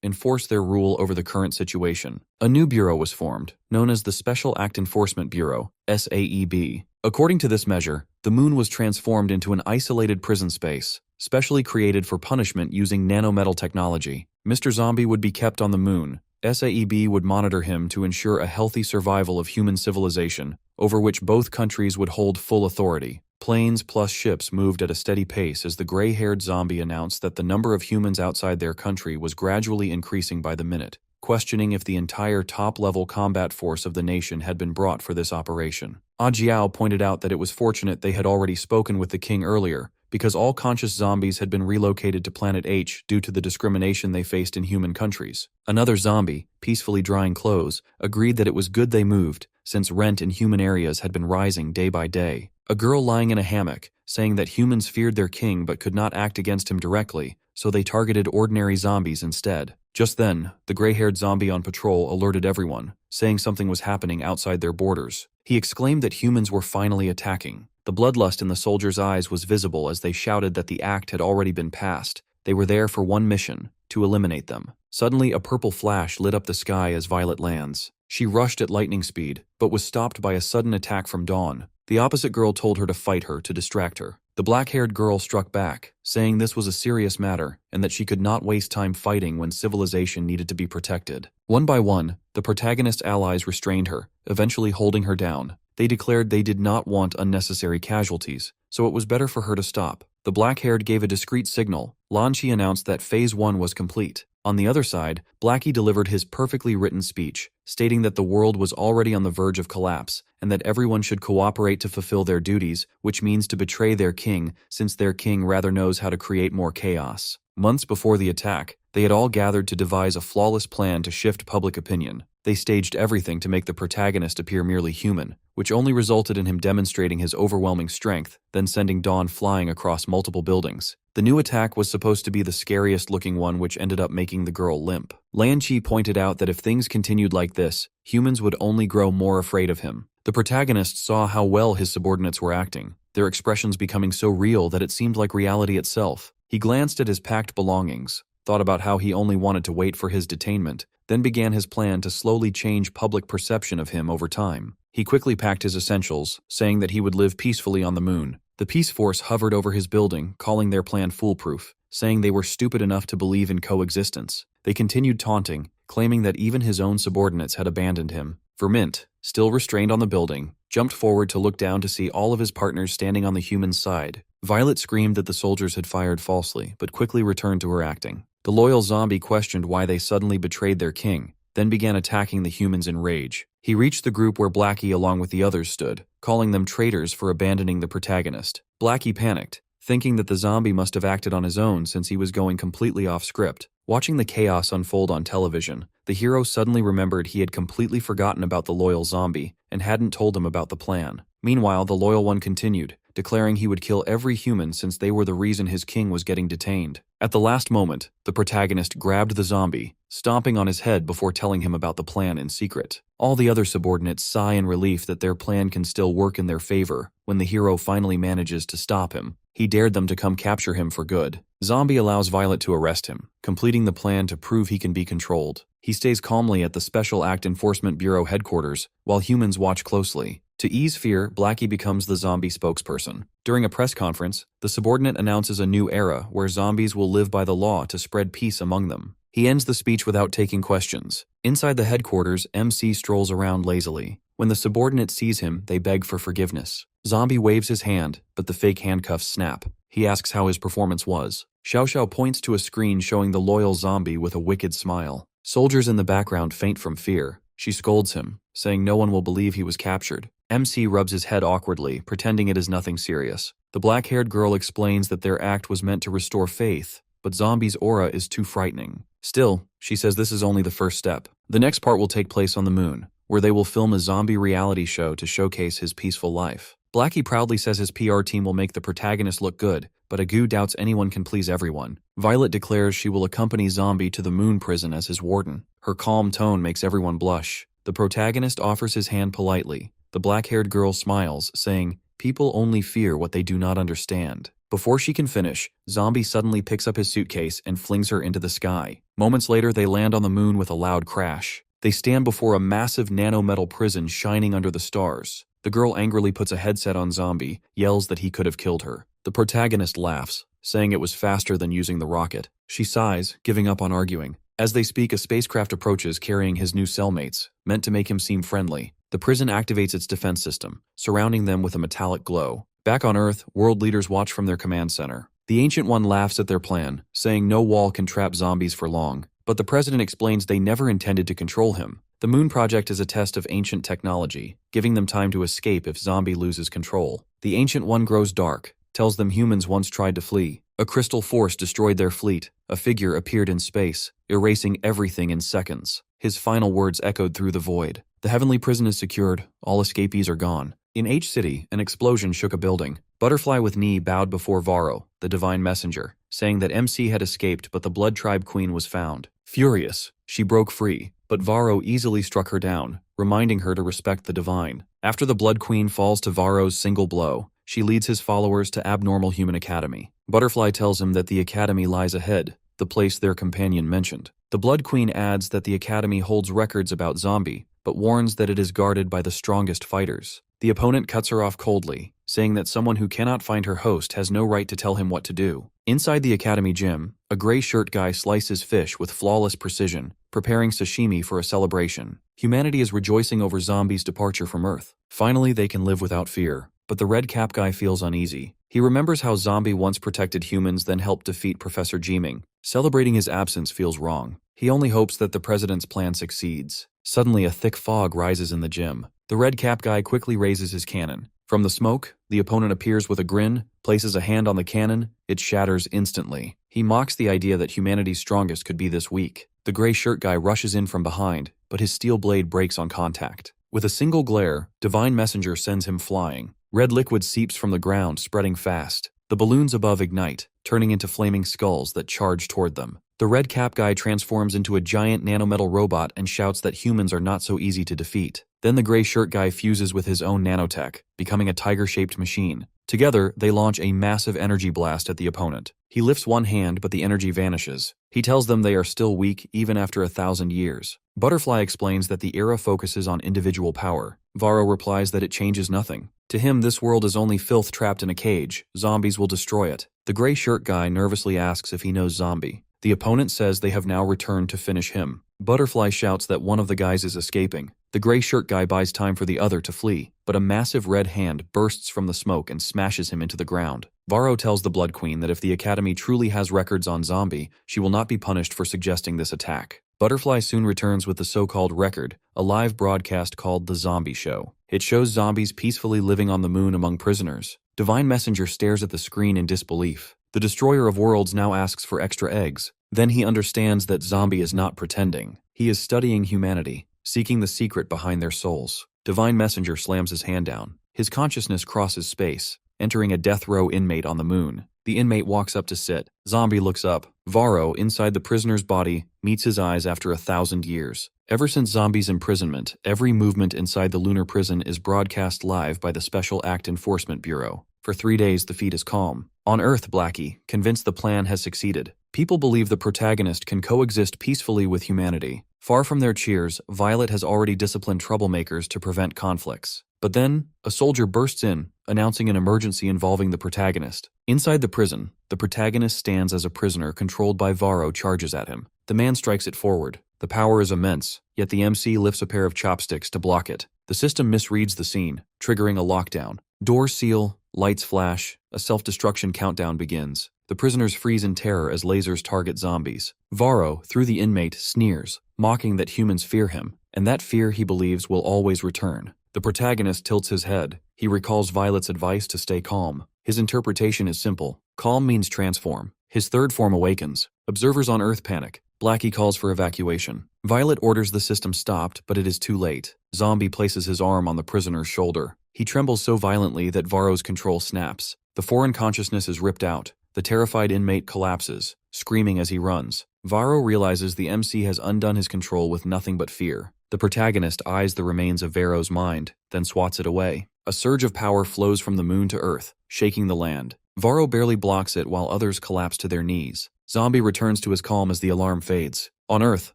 enforce their rule over the current situation. A new bureau was formed, known as the Special Act Enforcement Bureau, SAEB. According to this measure, the moon was transformed into an isolated prison space, specially created for punishment using nanometal technology. Mr. Zombie would be kept on the moon. SAEB would monitor him to ensure a healthy survival of human civilization, over which both countries would hold full authority. Planes plus ships moved at a steady pace as the gray-haired zombie announced that the number of humans outside their country was gradually increasing by the minute, questioning if the entire top-level combat force of the nation had been brought for this operation. Ajiao pointed out that it was fortunate they had already spoken with the king earlier, because all conscious zombies had been relocated to Planet H due to the discrimination they faced in human countries. Another zombie, peacefully drying clothes, agreed that it was good they moved, since rent in human areas had been rising day by day. A girl lying in a hammock, saying that humans feared their king but could not act against him directly, so they targeted ordinary zombies instead. Just then, the gray-haired zombie on patrol alerted everyone, saying something was happening outside their borders. He exclaimed that humans were finally attacking. The bloodlust in the soldiers' eyes was visible as they shouted that the act had already been passed. They were there for one mission, to eliminate them. Suddenly, a purple flash lit up the sky as Violet lands. She rushed at lightning speed, but was stopped by a sudden attack from Dawn. The opposite girl told her to fight her to distract her. The black-haired girl struck back, saying this was a serious matter and that she could not waste time fighting when civilization needed to be protected. One by one, the protagonist's allies restrained her, eventually holding her down. They declared they did not want unnecessary casualties, so it was better for her to stop. The black-haired gave a discreet signal. Lanchi announced that Phase 1 was complete. On the other side, Blackie delivered his perfectly written speech, stating that the world was already on the verge of collapse and that everyone should cooperate to fulfill their duties, which means to betray their king, since their king rather knows how to create more chaos. Months before the attack, they had all gathered to devise a flawless plan to shift public opinion. They staged everything to make the protagonist appear merely human, which only resulted in him demonstrating his overwhelming strength, then sending Dawn flying across multiple buildings. The new attack was supposed to be the scariest-looking one, which ended up making the girl limp. Lanchi pointed out that if things continued like this, humans would only grow more afraid of him. The protagonist saw how well his subordinates were acting, their expressions becoming so real that it seemed like reality itself. He glanced at his packed belongings, thought about how he only wanted to wait for his detainment, then began his plan to slowly change public perception of him over time. He quickly packed his essentials, saying that he would live peacefully on the moon. The Peace Force hovered over his building, calling their plan foolproof, saying they were stupid enough to believe in coexistence. They continued taunting, claiming that even his own subordinates had abandoned him. Vermint, still restrained on the building, jumped forward to look down to see all of his partners standing on the human side. Violet screamed that the soldiers had fired falsely, but quickly returned to her acting. The loyal zombie questioned why they suddenly betrayed their king, then began attacking the humans in rage. He reached the group where Blackie along with the others stood, calling them traitors for abandoning the protagonist. Blackie panicked, thinking that the zombie must have acted on his own since he was going completely off script. Watching the chaos unfold on television, the hero suddenly remembered he had completely forgotten about the loyal zombie and hadn't told him about the plan. Meanwhile, the loyal one continued, declaring he would kill every human since they were the reason his king was getting detained. At the last moment, the protagonist grabbed the zombie, stomping on his head before telling him about the plan in secret. All the other subordinates sigh in relief that their plan can still work in their favor when the hero finally manages to stop him. He dared them to come capture him for good. Zombie allows Violet to arrest him, completing the plan to prove he can be controlled. He stays calmly at the Special Act Enforcement Bureau headquarters while humans watch closely. To ease fear, Blackie becomes the zombie spokesperson. During a press conference, the subordinate announces a new era where zombies will live by the law to spread peace among them. He ends the speech without taking questions. Inside the headquarters, MC strolls around lazily. When the subordinate sees him, they beg for forgiveness. Zombie waves his hand, but the fake handcuffs snap. He asks how his performance was. Xiao Xiao points to a screen showing the loyal zombie with a wicked smile. Soldiers in the background faint from fear. She scolds him, saying no one will believe he was captured. MC rubs his head awkwardly, pretending it is nothing serious. The black-haired girl explains that their act was meant to restore faith, but Zombie's aura is too frightening. Still, she says this is only the first step. The next part will take place on the moon, where they will film a zombie reality show to showcase his peaceful life. Blackie proudly says his PR team will make the protagonist look good, but Agu doubts anyone can please everyone. Violet declares she will accompany Zombie to the moon prison as his warden. Her calm tone makes everyone blush. The protagonist offers his hand politely. The black-haired girl smiles, saying, "People only fear what they do not understand." Before she can finish, Zombie suddenly picks up his suitcase and flings her into the sky. Moments later, they land on the moon with a loud crash. They stand before a massive nanometal prison shining under the stars. The girl angrily puts a headset on Zombie, yells that he could have killed her. The protagonist laughs, saying it was faster than using the rocket. She sighs, giving up on arguing. As they speak, a spacecraft approaches carrying his new cellmates, meant to make him seem friendly. The prison activates its defense system, surrounding them with a metallic glow. Back on Earth, world leaders watch from their command center. The Ancient One laughs at their plan, saying no wall can trap zombies for long. But the president explains they never intended to control him. The Moon Project is a test of ancient technology, giving them time to escape if Zombie loses control. The Ancient One grows dark, tells them humans once tried to flee. A crystal force destroyed their fleet. A figure appeared in space, erasing everything in seconds. His final words echoed through the void. The heavenly prison is secured. All escapees are gone. In H City, an explosion shook a building. Butterfly with Knee bowed before Varro, the divine messenger, saying that MC had escaped but the Blood Tribe Queen was found. Furious, she broke free, but Varro easily struck her down, reminding her to respect the divine. After the Blood Queen falls to Varro's single blow, she leads his followers to Abnormal Human Academy. Butterfly tells him that the academy lies ahead, the place their companion mentioned. The Blood Queen adds that the Academy holds records about Zombie, but warns that it is guarded by the strongest fighters. The opponent cuts her off coldly, saying that someone who cannot find her host has no right to tell him what to do. Inside the Academy gym, a gray shirt guy slices fish with flawless precision, preparing sashimi for a celebration. Humanity is rejoicing over Zombie's departure from Earth. Finally, they can live without fear. But the red cap guy feels uneasy. He remembers how Zombie once protected humans, then helped defeat Professor Jiming. Celebrating his absence feels wrong. He only hopes that the president's plan succeeds. Suddenly, a thick fog rises in the gym. The red cap guy quickly raises his cannon. From the smoke, the opponent appears with a grin, places a hand on the cannon, it shatters instantly. He mocks the idea that humanity's strongest could be this weak. The gray shirt guy rushes in from behind, but his steel blade breaks on contact. With a single glare, Divine Messenger sends him flying. Red liquid seeps from the ground, spreading fast. The balloons above ignite, turning into flaming skulls that charge toward them. The red cap guy transforms into a giant nanometal robot and shouts that humans are not so easy to defeat. Then the gray shirt guy fuses with his own nanotech, becoming a tiger-shaped machine. Together, they launch a massive energy blast at the opponent. He lifts one hand, but the energy vanishes. He tells them they are still weak even after 1,000 years. Butterfly explains that the era focuses on individual power. Varro replies that it changes nothing. To him, this world is only filth trapped in a cage. Zombies will destroy it. The gray shirt guy nervously asks if he knows Zombie. The opponent says they have now returned to finish him. Butterfly shouts that one of the guys is escaping. The gray shirt guy buys time for the other to flee, but a massive red hand bursts from the smoke and smashes him into the ground. Varro tells the Blood Queen that if the Academy truly has records on Zombie, she will not be punished for suggesting this attack. Butterfly soon returns with the so-called record, a live broadcast called The Zombie Show. It shows zombies peacefully living on the moon among prisoners. Divine Messenger stares at the screen in disbelief. The Destroyer of Worlds now asks for extra eggs. Then he understands that Zombie is not pretending. He is studying humanity, seeking the secret behind their souls. Divine Messenger slams his hand down. His consciousness crosses space, entering a death row inmate on the moon. The inmate walks up to sit. Zombie looks up. Varro, inside the prisoner's body, meets his eyes after 1,000 years. Ever since Zombie's imprisonment, every movement inside the lunar prison is broadcast live by the Special Act Enforcement Bureau. For 3 days, the feed is calm. On Earth, Blackie, convinced the plan has succeeded. People believe the protagonist can coexist peacefully with humanity. Far from their cheers, Violet has already disciplined troublemakers to prevent conflicts. But then, a soldier bursts in, announcing an emergency involving the protagonist. Inside the prison, the protagonist stands as a prisoner controlled by Varro charges at him. The man strikes it forward. The power is immense, yet the MC lifts a pair of chopsticks to block it. The system misreads the scene, triggering a lockdown. Doors seal, lights flash, a self-destruction countdown begins. The prisoners freeze in terror as lasers target zombies. Varro, through the inmate, sneers, mocking that humans fear him, and that fear he believes will always return. The protagonist tilts his head. He recalls Violet's advice to stay calm. His interpretation is simple. Calm means transform. His third form awakens. Observers on Earth panic. Blackie calls for evacuation. Violet orders the system stopped, but it is too late. Zombie places his arm on the prisoner's shoulder. He trembles so violently that Varro's control snaps. The foreign consciousness is ripped out. The terrified inmate collapses, screaming as he runs. Varro realizes the MC has undone his control with nothing but fear. The protagonist eyes the remains of Varro's mind, then swats it away. A surge of power flows from the moon to Earth, shaking the land. Varro barely blocks it while others collapse to their knees. Zombie returns to his calm as the alarm fades. On Earth,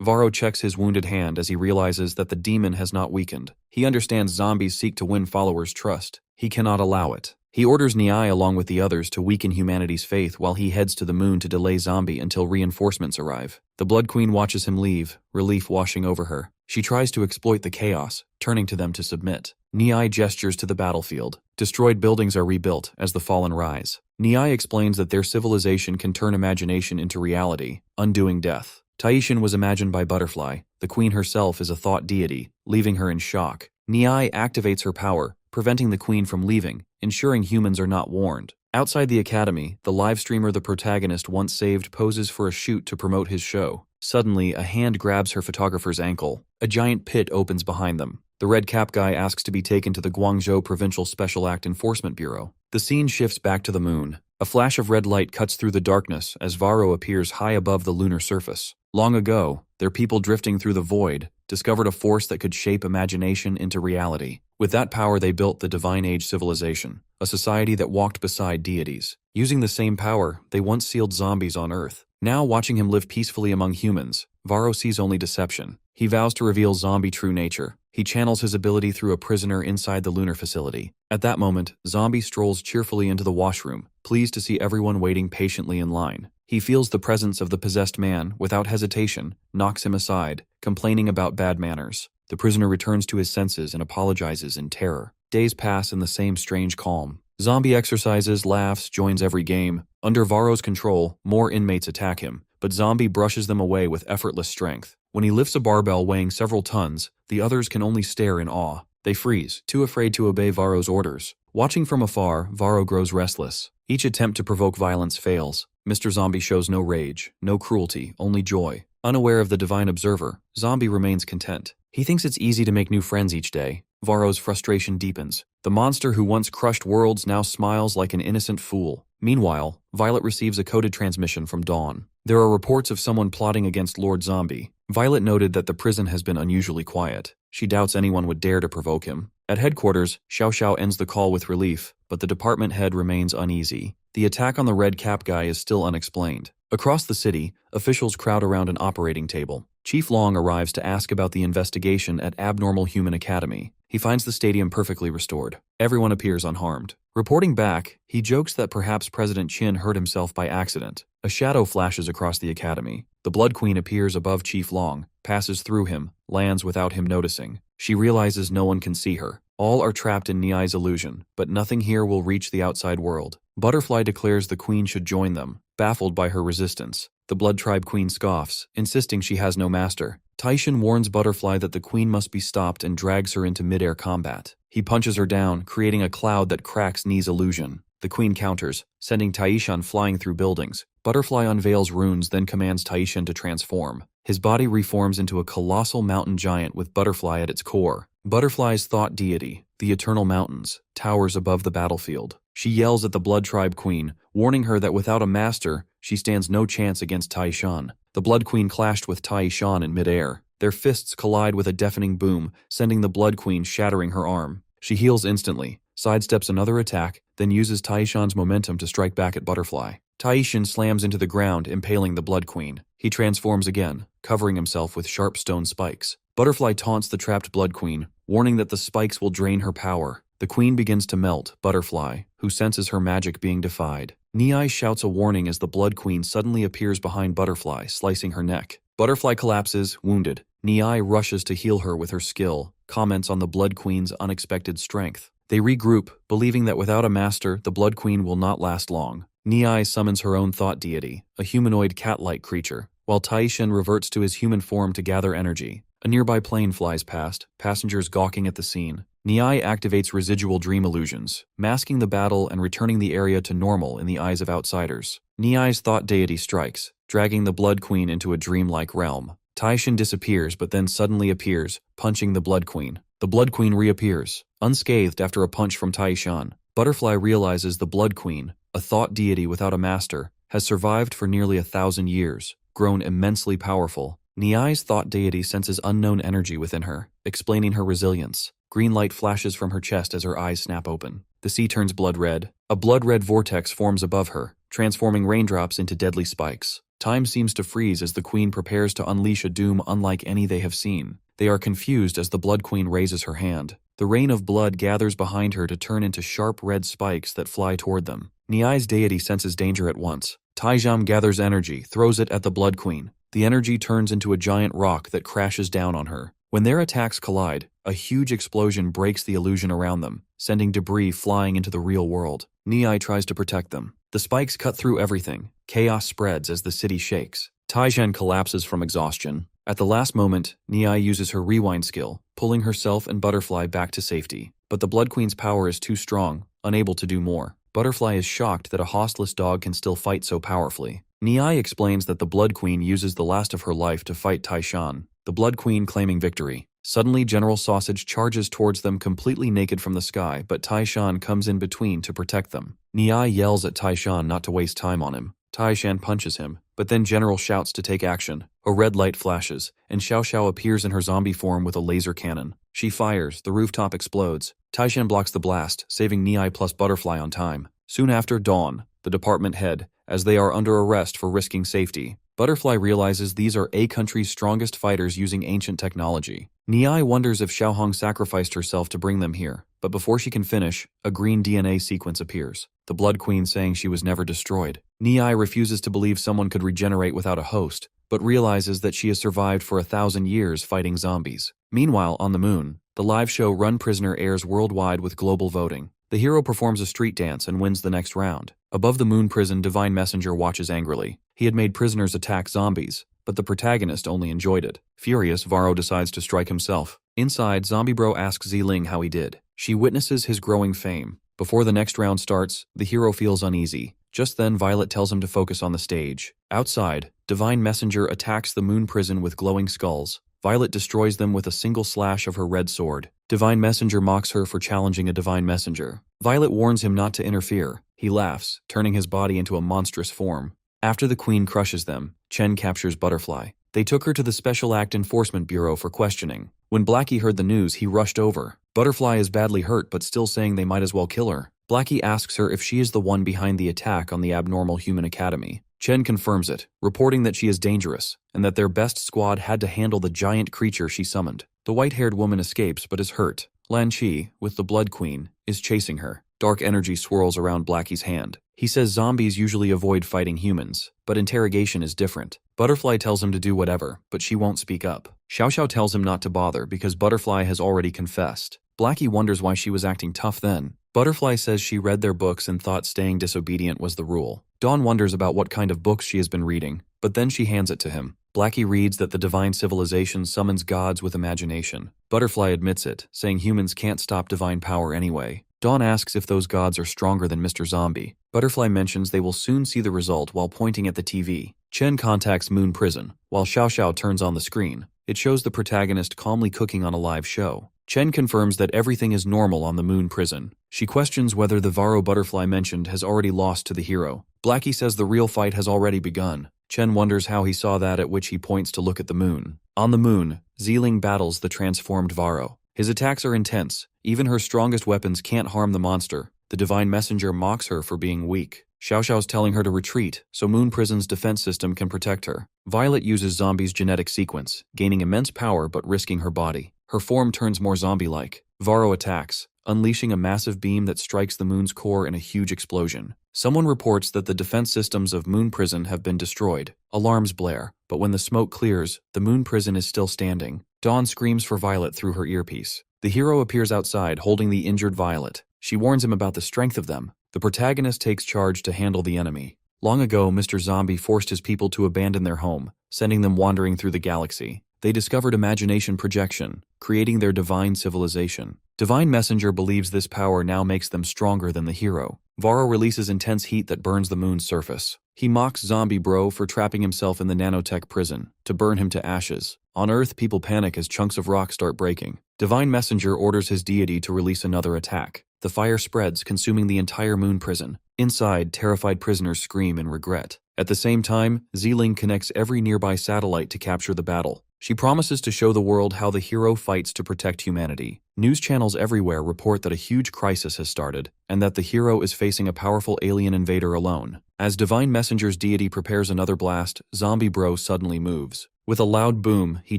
Varro checks his wounded hand as he realizes that the demon has not weakened. He understands zombies seek to win followers' trust. He cannot allow it. He orders Niai along with the others to weaken humanity's faith while he heads to the moon to delay Zombie until reinforcements arrive. The Blood Queen watches him leave, relief washing over her. She tries to exploit the chaos, turning to them to submit. Niai gestures to the battlefield. Destroyed buildings are rebuilt as the fallen rise. Niai explains that their civilization can turn imagination into reality, undoing death. Taishin was imagined by Butterfly. The queen herself is a thought deity, leaving her in shock. Niai activates her power, preventing the queen from leaving, ensuring humans are not warned. Outside the academy, the live streamer the protagonist once saved poses for a shoot to promote his show. Suddenly, a hand grabs her photographer's ankle. A giant pit opens behind them. The red cap guy asks to be taken to the Guangzhou Provincial Special Act Enforcement Bureau. The scene shifts back to the moon. A flash of red light cuts through the darkness as Varro appears high above the lunar surface. Long ago, their people drifting through the void discovered a force that could shape imagination into reality. With that power, they built the Divine Age civilization, a society that walked beside deities. Using the same power, they once sealed zombies on Earth. Now, watching him live peacefully among humans, Varro sees only deception. He vows to reveal Zombie true nature. He channels his ability through a prisoner inside the lunar facility. At that moment, Zombie strolls cheerfully into the washroom, pleased to see everyone waiting patiently in line. He feels the presence of the possessed man, without hesitation, knocks him aside, complaining about bad manners. The prisoner returns to his senses and apologizes in terror. Days pass in the same strange calm. Zombie exercises, laughs, joins every game. Under Varro's control, more inmates attack him, but Zombie brushes them away with effortless strength. When he lifts a barbell weighing several tons, the others can only stare in awe. They freeze, too afraid to obey Varro's orders. Watching from afar, Varro grows restless. Each attempt to provoke violence fails. Mr. Zombie shows no rage, no cruelty, only joy. Unaware of the divine observer, Zombie remains content. He thinks it's easy to make new friends each day. Varro's frustration deepens. The monster who once crushed worlds now smiles like an innocent fool. Meanwhile, Violet receives a coded transmission from Dawn. There are reports of someone plotting against Lord Zombie. Violet noted that the prison has been unusually quiet. She doubts anyone would dare to provoke him. At headquarters, Xiao Xiao ends the call with relief, but the department head remains uneasy. The attack on the red cap guy is still unexplained. Across the city, officials crowd around an operating table. Chief Long arrives to ask about the investigation at Abnormal Human Academy. He finds the stadium perfectly restored. Everyone appears unharmed. Reporting back, he jokes that perhaps President Qin hurt himself by accident. A shadow flashes across the academy. The Blood Queen appears above Chief Long, passes through him, lands without him noticing. She realizes no one can see her. All are trapped in Niai's illusion, but nothing here will reach the outside world. Butterfly declares the queen should join them, baffled by her resistance. The Blood Tribe Queen scoffs, insisting she has no master. Taishan warns Butterfly that the queen must be stopped and drags her into mid-air combat. He punches her down, creating a cloud that cracks Ni's illusion. The queen counters, sending Taishan flying through buildings. Butterfly unveils runes, then commands Taishan to transform. His body reforms into a colossal mountain giant with Butterfly at its core. Butterfly's thought deity, the Eternal Mountains, towers above the battlefield. She yells at the Blood Tribe Queen, warning her that without a master, she stands no chance against Taishan. The Blood Queen clashed with Taishan in midair. Their fists collide with a deafening boom, sending the Blood Queen shattering her arm. She heals instantly, sidesteps another attack, then uses Taishan's momentum to strike back at Butterfly. Taishan slams into the ground, impaling the Blood Queen. He transforms again, covering himself with sharp stone spikes. Butterfly taunts the trapped Blood Queen, warning that the spikes will drain her power. The queen begins to melt Butterfly, who senses her magic being defied. Niai shouts a warning as the Blood Queen suddenly appears behind Butterfly, slicing her neck. Butterfly collapses, wounded. Niai rushes to heal her with her skill, comments on the Blood Queen's unexpected strength. They regroup, believing that without a master, the Blood Queen will not last long. Niai summons her own thought deity, a humanoid cat-like creature, while Taishan reverts to his human form to gather energy. A nearby plane flies past, passengers gawking at the scene. Niai activates residual dream illusions, masking the battle and returning the area to normal in the eyes of outsiders. Niai's thought deity strikes, dragging the Blood Queen into a dreamlike realm. Taishan disappears but then suddenly appears, punching the Blood Queen. The Blood Queen reappears, unscathed after a punch from Taishan. Butterfly realizes the Blood Queen, a thought deity without a master, has survived for nearly 1,000 years, grown immensely powerful. Niai's thought deity senses unknown energy within her, explaining her resilience. Green light flashes from her chest as her eyes snap open. The sea turns blood red. A blood-red vortex forms above her, transforming raindrops into deadly spikes. Time seems to freeze as the queen prepares to unleash a doom unlike any they have seen. They are confused as the Blood Queen raises her hand. The rain of blood gathers behind her to turn into sharp red spikes that fly toward them. Niai's deity senses danger at once. Taijam gathers energy, throws it at the Blood Queen. The energy turns into a giant rock that crashes down on her. When their attacks collide, a huge explosion breaks the illusion around them, sending debris flying into the real world. Niai tries to protect them. The spikes cut through everything. Chaos spreads as the city shakes. Taishan collapses from exhaustion. At the last moment, Niai uses her rewind skill, pulling herself and Butterfly back to safety. But the Blood Queen's power is too strong, unable to do more. Butterfly is shocked that a hosteless dog can still fight so powerfully. Niai explains that the Blood Queen uses the last of her life to fight Taishan, the Blood Queen claiming victory. Suddenly, General Sausage charges towards them completely naked from the sky, but Taishan comes in between to protect them. Niai yells at Taishan not to waste time on him. Taishan punches him, but then General shouts to take action. A red light flashes, and Xiao Xiao appears in her zombie form with a laser cannon. She fires, the rooftop explodes. Taishan blocks the blast, saving Niai plus Butterfly on time. Soon after, Dawn, the department head, as they are under arrest for risking safety. Butterfly realizes these are A country's strongest fighters using ancient technology. Niai wonders if Xiaohong sacrificed herself to bring them here, but before she can finish, a green DNA sequence appears, the Blood Queen saying she was never destroyed. Niai refuses to believe someone could regenerate without a host, but realizes that she has survived for 1,000 years fighting zombies. Meanwhile, on the moon, the live show Run Prisoner airs worldwide with global voting. The hero performs a street dance and wins the next round. Above the moon prison, Divine Messenger watches angrily. He had made prisoners attack zombies, but the protagonist only enjoyed it. Furious, Varro decides to strike himself. Inside, Zombie Bro asks Ziling how he did. She witnesses his growing fame. Before the next round starts, the hero feels uneasy. Just then, Violet tells him to focus on the stage. Outside, Divine Messenger attacks the moon prison with glowing skulls. Violet destroys them with a single slash of her red sword. Divine Messenger mocks her for challenging a Divine Messenger. Violet warns him not to interfere. He laughs, turning his body into a monstrous form. After the Queen crushes them, Chen captures Butterfly. They took her to the Special Act Enforcement Bureau for questioning. When Blackie heard the news, he rushed over. Butterfly is badly hurt but still saying they might as well kill her. Blackie asks her if she is the one behind the attack on the abnormal human academy. Chen confirms it, reporting that she is dangerous, and that their best squad had to handle the giant creature she summoned. The white-haired woman escapes but is hurt. Lan Chi, with the Blood Queen, is chasing her. Dark energy swirls around Blackie's hand. He says zombies usually avoid fighting humans, but interrogation is different. Butterfly tells him to do whatever, but she won't speak up. Xiao Xiao tells him not to bother because Butterfly has already confessed. Blackie wonders why she was acting tough then. Butterfly says she read their books and thought staying disobedient was the rule. Dawn wonders about what kind of books she has been reading, but then she hands it to him. Blackie reads that the divine civilization summons gods with imagination. Butterfly admits it, saying humans can't stop divine power anyway. Dawn asks if those gods are stronger than Mr. Zombie. Butterfly mentions they will soon see the result while pointing at the TV. Chen contacts Moon Prison, while Xiao Xiao turns on the screen. It shows the protagonist calmly cooking on a live show. Chen confirms that everything is normal on the Moon Prison. She questions whether the Varro Butterfly mentioned has already lost to the hero. Blackie says the real fight has already begun. Chen wonders how he saw that, at which he points to look at the moon. On the moon, Ziling battles the transformed Varro. His attacks are intense. Even her strongest weapons can't harm the monster. The Divine Messenger mocks her for being weak. Xiao Xiao's telling her to retreat, so Moon Prison's defense system can protect her. Violet uses Zombie's genetic sequence, gaining immense power but risking her body. Her form turns more zombie-like. Varro attacks, unleashing a massive beam that strikes the moon's core in a huge explosion. Someone reports that the defense systems of Moon Prison have been destroyed. Alarms blare, but when the smoke clears, the Moon Prison is still standing. Dawn screams for Violet through her earpiece. The hero appears outside holding the injured Violet. She warns him about the strength of them. The protagonist takes charge to handle the enemy. Long ago, Mr. Zombie forced his people to abandon their home, sending them wandering through the galaxy. They discovered imagination projection, creating their divine civilization. Divine Messenger believes this power now makes them stronger than the hero. Varro releases intense heat that burns the moon's surface. He mocks Zombie Bro for trapping himself in the nanotech prison, to burn him to ashes. On Earth, people panic as chunks of rock start breaking. Divine Messenger orders his deity to release another attack. The fire spreads, consuming the entire moon prison. Inside, terrified prisoners scream in regret. At the same time, Ziling connects every nearby satellite to capture the battle. She promises to show the world how the hero fights to protect humanity. News channels everywhere report that a huge crisis has started, and that the hero is facing a powerful alien invader alone. As Divine Messenger's deity prepares another blast, Zombie Bro suddenly moves. With a loud boom, he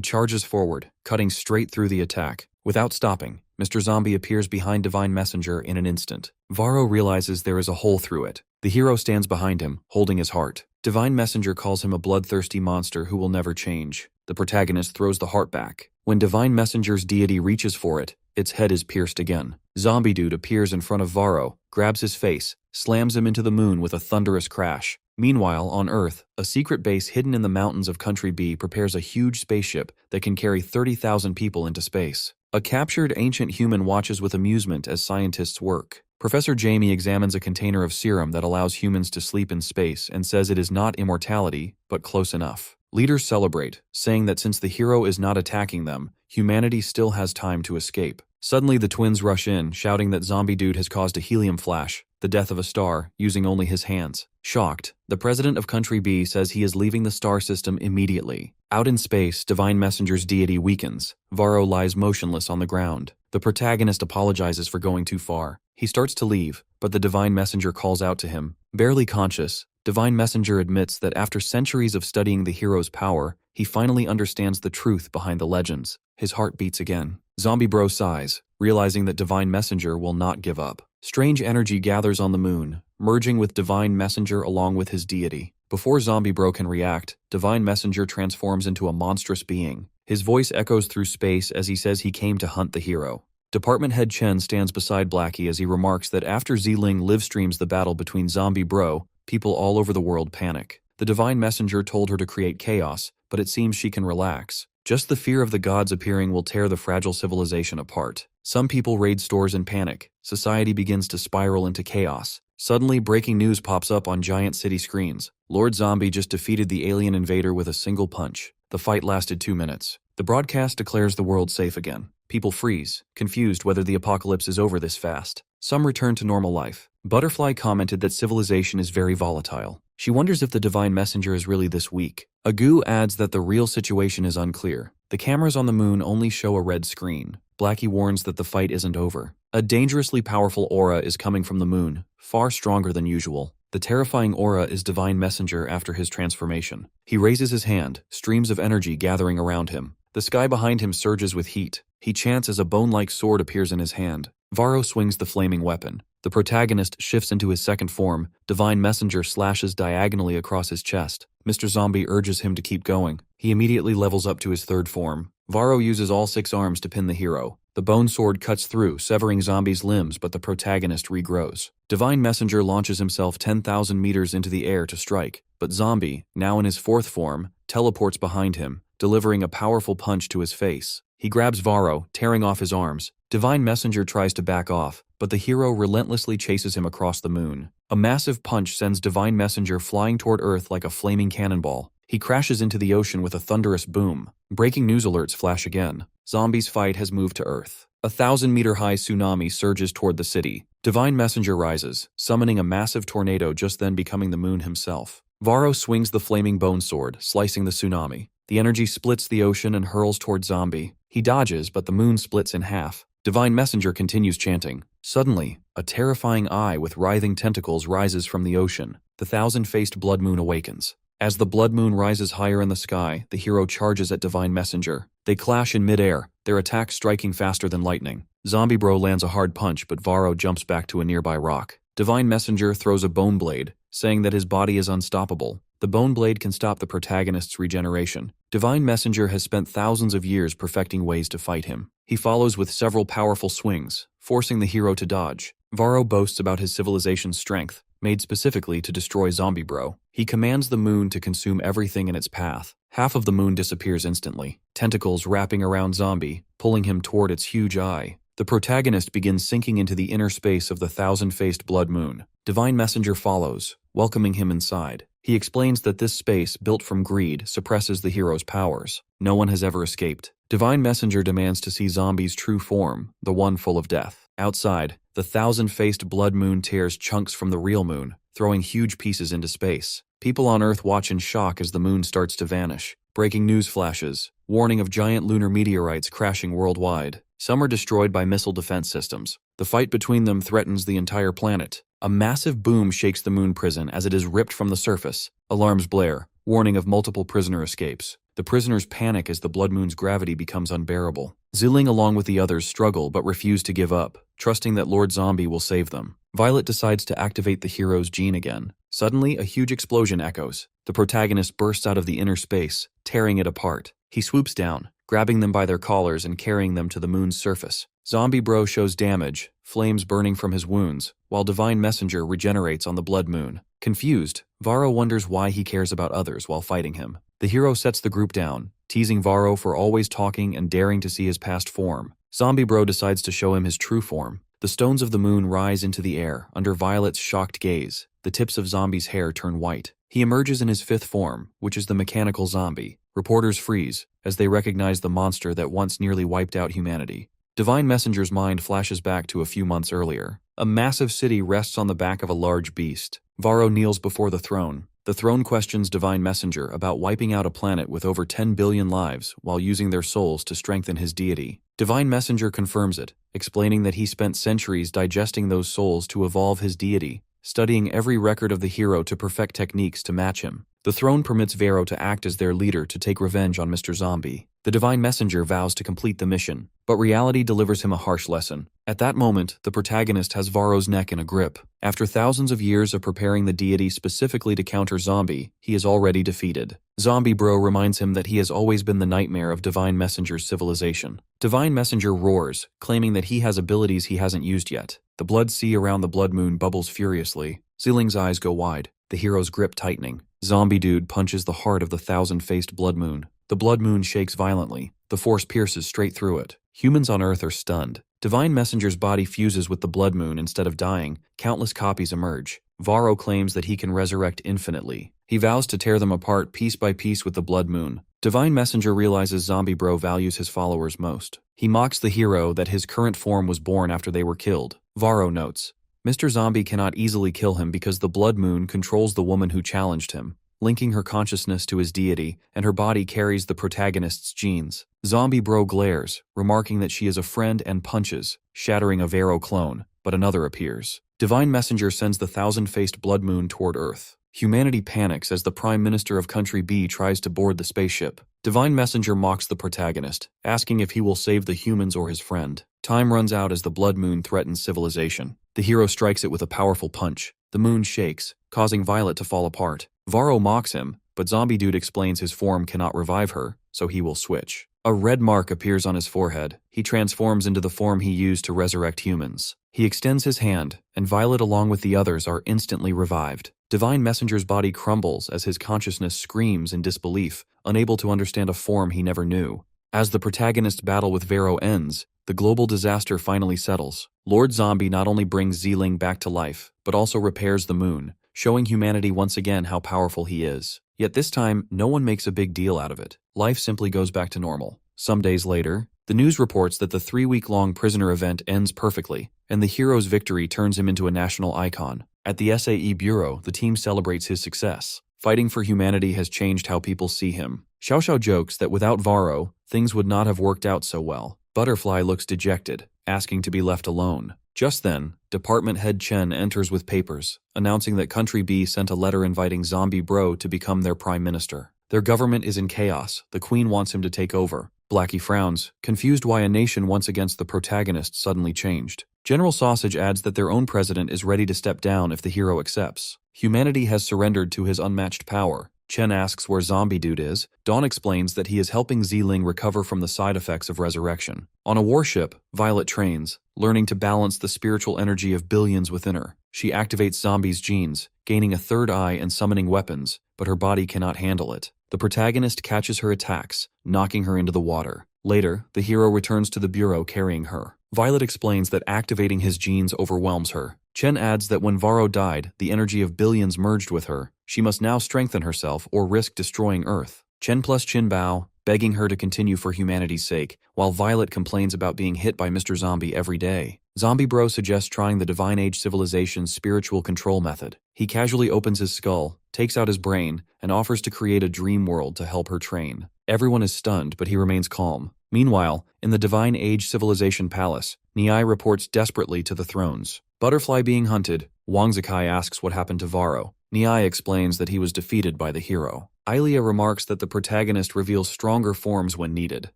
charges forward, cutting straight through the attack. Without stopping, Mr. Zombie appears behind Divine Messenger in an instant. Varro realizes there is a hole through it. The hero stands behind him, holding his heart. Divine Messenger calls him a bloodthirsty monster who will never change. The protagonist throws the heart back. When Divine Messenger's deity reaches for it, its head is pierced again. Zombie Dude appears in front of Varro, grabs his face, slams him into the moon with a thunderous crash. Meanwhile, on Earth, a secret base hidden in the mountains of Country B prepares a huge spaceship that can carry 30,000 people into space. A captured ancient human watches with amusement as scientists work. Professor Jamie examines a container of serum that allows humans to sleep in space and says it is not immortality, but close enough. Leaders celebrate, saying that since the hero is not attacking them, humanity still has time to escape. Suddenly the twins rush in, shouting that Zombie Dude has caused a helium flash, the death of a star, using only his hands. Shocked, the president of Country B says he is leaving the star system immediately. Out in space, Divine Messenger's deity weakens. Varro lies motionless on the ground. The protagonist apologizes for going too far. He starts to leave, but the Divine Messenger calls out to him. Barely conscious, Divine Messenger admits that after centuries of studying the hero's power, he finally understands the truth behind the legends. His heart beats again. Zombie Bro sighs, realizing that Divine Messenger will not give up. Strange energy gathers on the moon, merging with Divine Messenger along with his deity. Before Zombie Bro can react, Divine Messenger transforms into a monstrous being. His voice echoes through space as he says he came to hunt the hero. Department Head Chen stands beside Blackie as he remarks that after Ling livestreams the battle between Zombie Bro, people all over the world panic. The Divine Messenger told her to create chaos, but it seems she can relax. Just the fear of the gods appearing will tear the fragile civilization apart. Some people raid stores in panic. Society begins to spiral into chaos. Suddenly, breaking news pops up on giant city screens. Lord Zombie just defeated the alien invader with a single punch. The fight lasted 2 minutes. The broadcast declares the world safe again. People freeze, confused whether the apocalypse is over this fast. Some return to normal life. Butterfly commented that civilization is very volatile. She wonders if the Divine Messenger is really this weak. Agu adds that the real situation is unclear. The cameras on the moon only show a red screen. Blackie warns that the fight isn't over. A dangerously powerful aura is coming from the moon, far stronger than usual. The terrifying aura is Divine Messenger after his transformation. He raises his hand, streams of energy gathering around him. The sky behind him surges with heat. He chants as a bone-like sword appears in his hand. Varro swings the flaming weapon. The protagonist shifts into his second form. Divine Messenger slashes diagonally across his chest. Mr. Zombie urges him to keep going. He immediately levels up to his third form. Varro uses all 6 arms to pin the hero. The bone sword cuts through, severing Zombie's limbs, but the protagonist regrows. Divine Messenger launches himself 10,000 meters into the air to strike, but Zombie, now in his fourth form, teleports behind him, delivering a powerful punch to his face. He grabs Varro, tearing off his arms. Divine Messenger tries to back off, but the hero relentlessly chases him across the moon. A massive punch sends Divine Messenger flying toward Earth like a flaming cannonball. He crashes into the ocean with a thunderous boom. Breaking news alerts flash again. Zombies' fight has moved to Earth. A 1,000-meter-high tsunami surges toward the city. Divine Messenger rises, summoning a massive tornado, just then becoming the moon himself. Varro swings the flaming bone sword, slicing the tsunami. The energy splits the ocean and hurls toward Zombie. He dodges, but the moon splits in half. Divine Messenger continues chanting. Suddenly, a terrifying eye with writhing tentacles rises from the ocean. The 1,000-faced blood moon awakens. As the blood moon rises higher in the sky, the hero charges at Divine Messenger. They clash in midair, their attack striking faster than lightning. Zombie Bro lands a hard punch, but Varro jumps back to a nearby rock. Divine Messenger throws a bone blade, saying that his body is unstoppable. The bone blade can stop the protagonist's regeneration. Divine Messenger has spent thousands of years perfecting ways to fight him. He follows with several powerful swings, forcing the hero to dodge. Varro boasts about his civilization's strength, made specifically to destroy Zombie Bro. He commands the moon to consume everything in its path. Half of the moon disappears instantly, tentacles wrapping around Zombie, pulling him toward its huge eye. The protagonist begins sinking into the inner space of the 1,000-faced blood moon. Divine Messenger follows, welcoming him inside. He explains that this space, built from greed, suppresses the hero's powers. No one has ever escaped. Divine Messenger demands to see Zombie's true form, the one full of death. Outside, the 1,000-faced blood moon tears chunks from the real moon, throwing huge pieces into space. People on Earth watch in shock as the moon starts to vanish. Breaking news flashes, warning of giant lunar meteorites crashing worldwide. Some are destroyed by missile defense systems. The fight between them threatens the entire planet. A massive boom shakes the moon prison as it is ripped from the surface. Alarms blare, warning of multiple prisoner escapes. The prisoners panic as the blood moon's gravity becomes unbearable. Ling along with the others struggle but refuse to give up, trusting that Lord Zombie will save them. Violet decides to activate the hero's gene again. Suddenly, a huge explosion echoes. The protagonist bursts out of the inner space, tearing it apart. He swoops down, grabbing them by their collars and carrying them to the moon's surface. Zombie Bro shows damage, flames burning from his wounds, while Divine Messenger regenerates on the blood moon. Confused, Varro wonders why he cares about others while fighting him. The hero sets the group down, teasing Varro for always talking and daring to see his past form. Zombie Bro decides to show him his true form. The stones of the moon rise into the air, under Violet's shocked gaze. The tips of Zombie's hair turn white. He emerges in his fifth form, which is the mechanical zombie. Reporters freeze, as they recognize the monster that once nearly wiped out humanity. Divine Messenger's mind flashes back to a few months earlier. A massive city rests on the back of a large beast. Varro kneels before the throne. The throne questions Divine Messenger about wiping out a planet with over 10 billion lives while using their souls to strengthen his deity. Divine Messenger confirms it, explaining that he spent centuries digesting those souls to evolve his deity, studying every record of the hero to perfect techniques to match him. The throne permits Varro to act as their leader to take revenge on Mr. Zombie. The Divine Messenger vows to complete the mission, but reality delivers him a harsh lesson. At that moment, the protagonist has Varro's neck in a grip. After thousands of years of preparing the deity specifically to counter Zombie, he is already defeated. Zombie Bro reminds him that he has always been the nightmare of Divine Messenger's civilization. Divine Messenger roars, claiming that he has abilities he hasn't used yet. The blood sea around the blood moon bubbles furiously. Ziling's eyes go wide, the hero's grip tightening. Zombie Dude punches the heart of the thousand-faced blood moon. The blood moon shakes violently. The force pierces straight through it. Humans on Earth are stunned. Divine Messenger's body fuses with the blood moon instead of dying. Countless copies emerge. Varro claims that he can resurrect infinitely. He vows to tear them apart piece by piece with the blood moon. Divine Messenger realizes Zombie Bro values his followers most. He mocks the hero that his current form was born after they were killed. Varro notes, Mr. Zombie cannot easily kill him because the blood moon controls the woman who challenged him, linking her consciousness to his deity, and her body carries the protagonist's genes. Zombie Bro glares, remarking that she is a friend and punches, shattering a Varro clone, but another appears. Divine Messenger sends the thousand-faced blood moon toward Earth. Humanity panics as the Prime Minister of Country B tries to board the spaceship. Divine Messenger mocks the protagonist, asking if he will save the humans or his friend. Time runs out as the blood moon threatens civilization. The hero strikes it with a powerful punch. The moon shakes, causing Violet to fall apart. Varro mocks him, but Zombie Dude explains his form cannot revive her, so he will switch. A red mark appears on his forehead. He transforms into the form he used to resurrect humans. He extends his hand, and Violet along with the others are instantly revived. Divine Messenger's body crumbles as his consciousness screams in disbelief, unable to understand a form he never knew. As the protagonist's battle with Varro ends, the global disaster finally settles. Lord Zombie not only brings Ziling back to life, but also repairs the moon, showing humanity once again how powerful he is. Yet this time, no one makes a big deal out of it. Life simply goes back to normal. Some days later, the news reports that the 3-week-long prisoner event ends perfectly, and the hero's victory turns him into a national icon. At the SAE Bureau, the team celebrates his success. Fighting for humanity has changed how people see him. Xiao Xiao jokes that without Varro, things would not have worked out so well. Butterfly looks dejected, asking to be left alone. Just then, Department Head Chen enters with papers, announcing that Country B sent a letter inviting Zombie Bro to become their prime minister. Their government is in chaos. The Queen wants him to take over. Blackie frowns, confused why a nation once against the protagonist suddenly changed. General Sausage adds that their own president is ready to step down if the hero accepts. Humanity has surrendered to his unmatched power. Chen asks where Zombie Dude is. Dawn explains that he is helping Ziling recover from the side effects of resurrection. On a warship, Violet trains, learning to balance the spiritual energy of billions within her. She activates Zombie's genes, gaining a third eye and summoning weapons, but her body cannot handle it. The protagonist catches her attacks, knocking her into the water. Later, the hero returns to the bureau carrying her. Violet explains that activating his genes overwhelms her. Chen adds that when Varro died, the energy of billions merged with her. She must now strengthen herself or risk destroying Earth. Chen plus Chin bow, begging her to continue for humanity's sake, while Violet complains about being hit by Mr. Zombie every day. Zombie Bro suggests trying the Divine Age civilization's spiritual control method. He casually opens his skull, takes out his brain, and offers to create a dream world to help her train. Everyone is stunned, but he remains calm. Meanwhile, in the Divine Age Civilization Palace, Niai reports desperately to the thrones. Butterfly being hunted, Wang Zikai asks what happened to Varro. Niai explains that he was defeated by the hero. Ilia remarks that the protagonist reveals stronger forms when needed.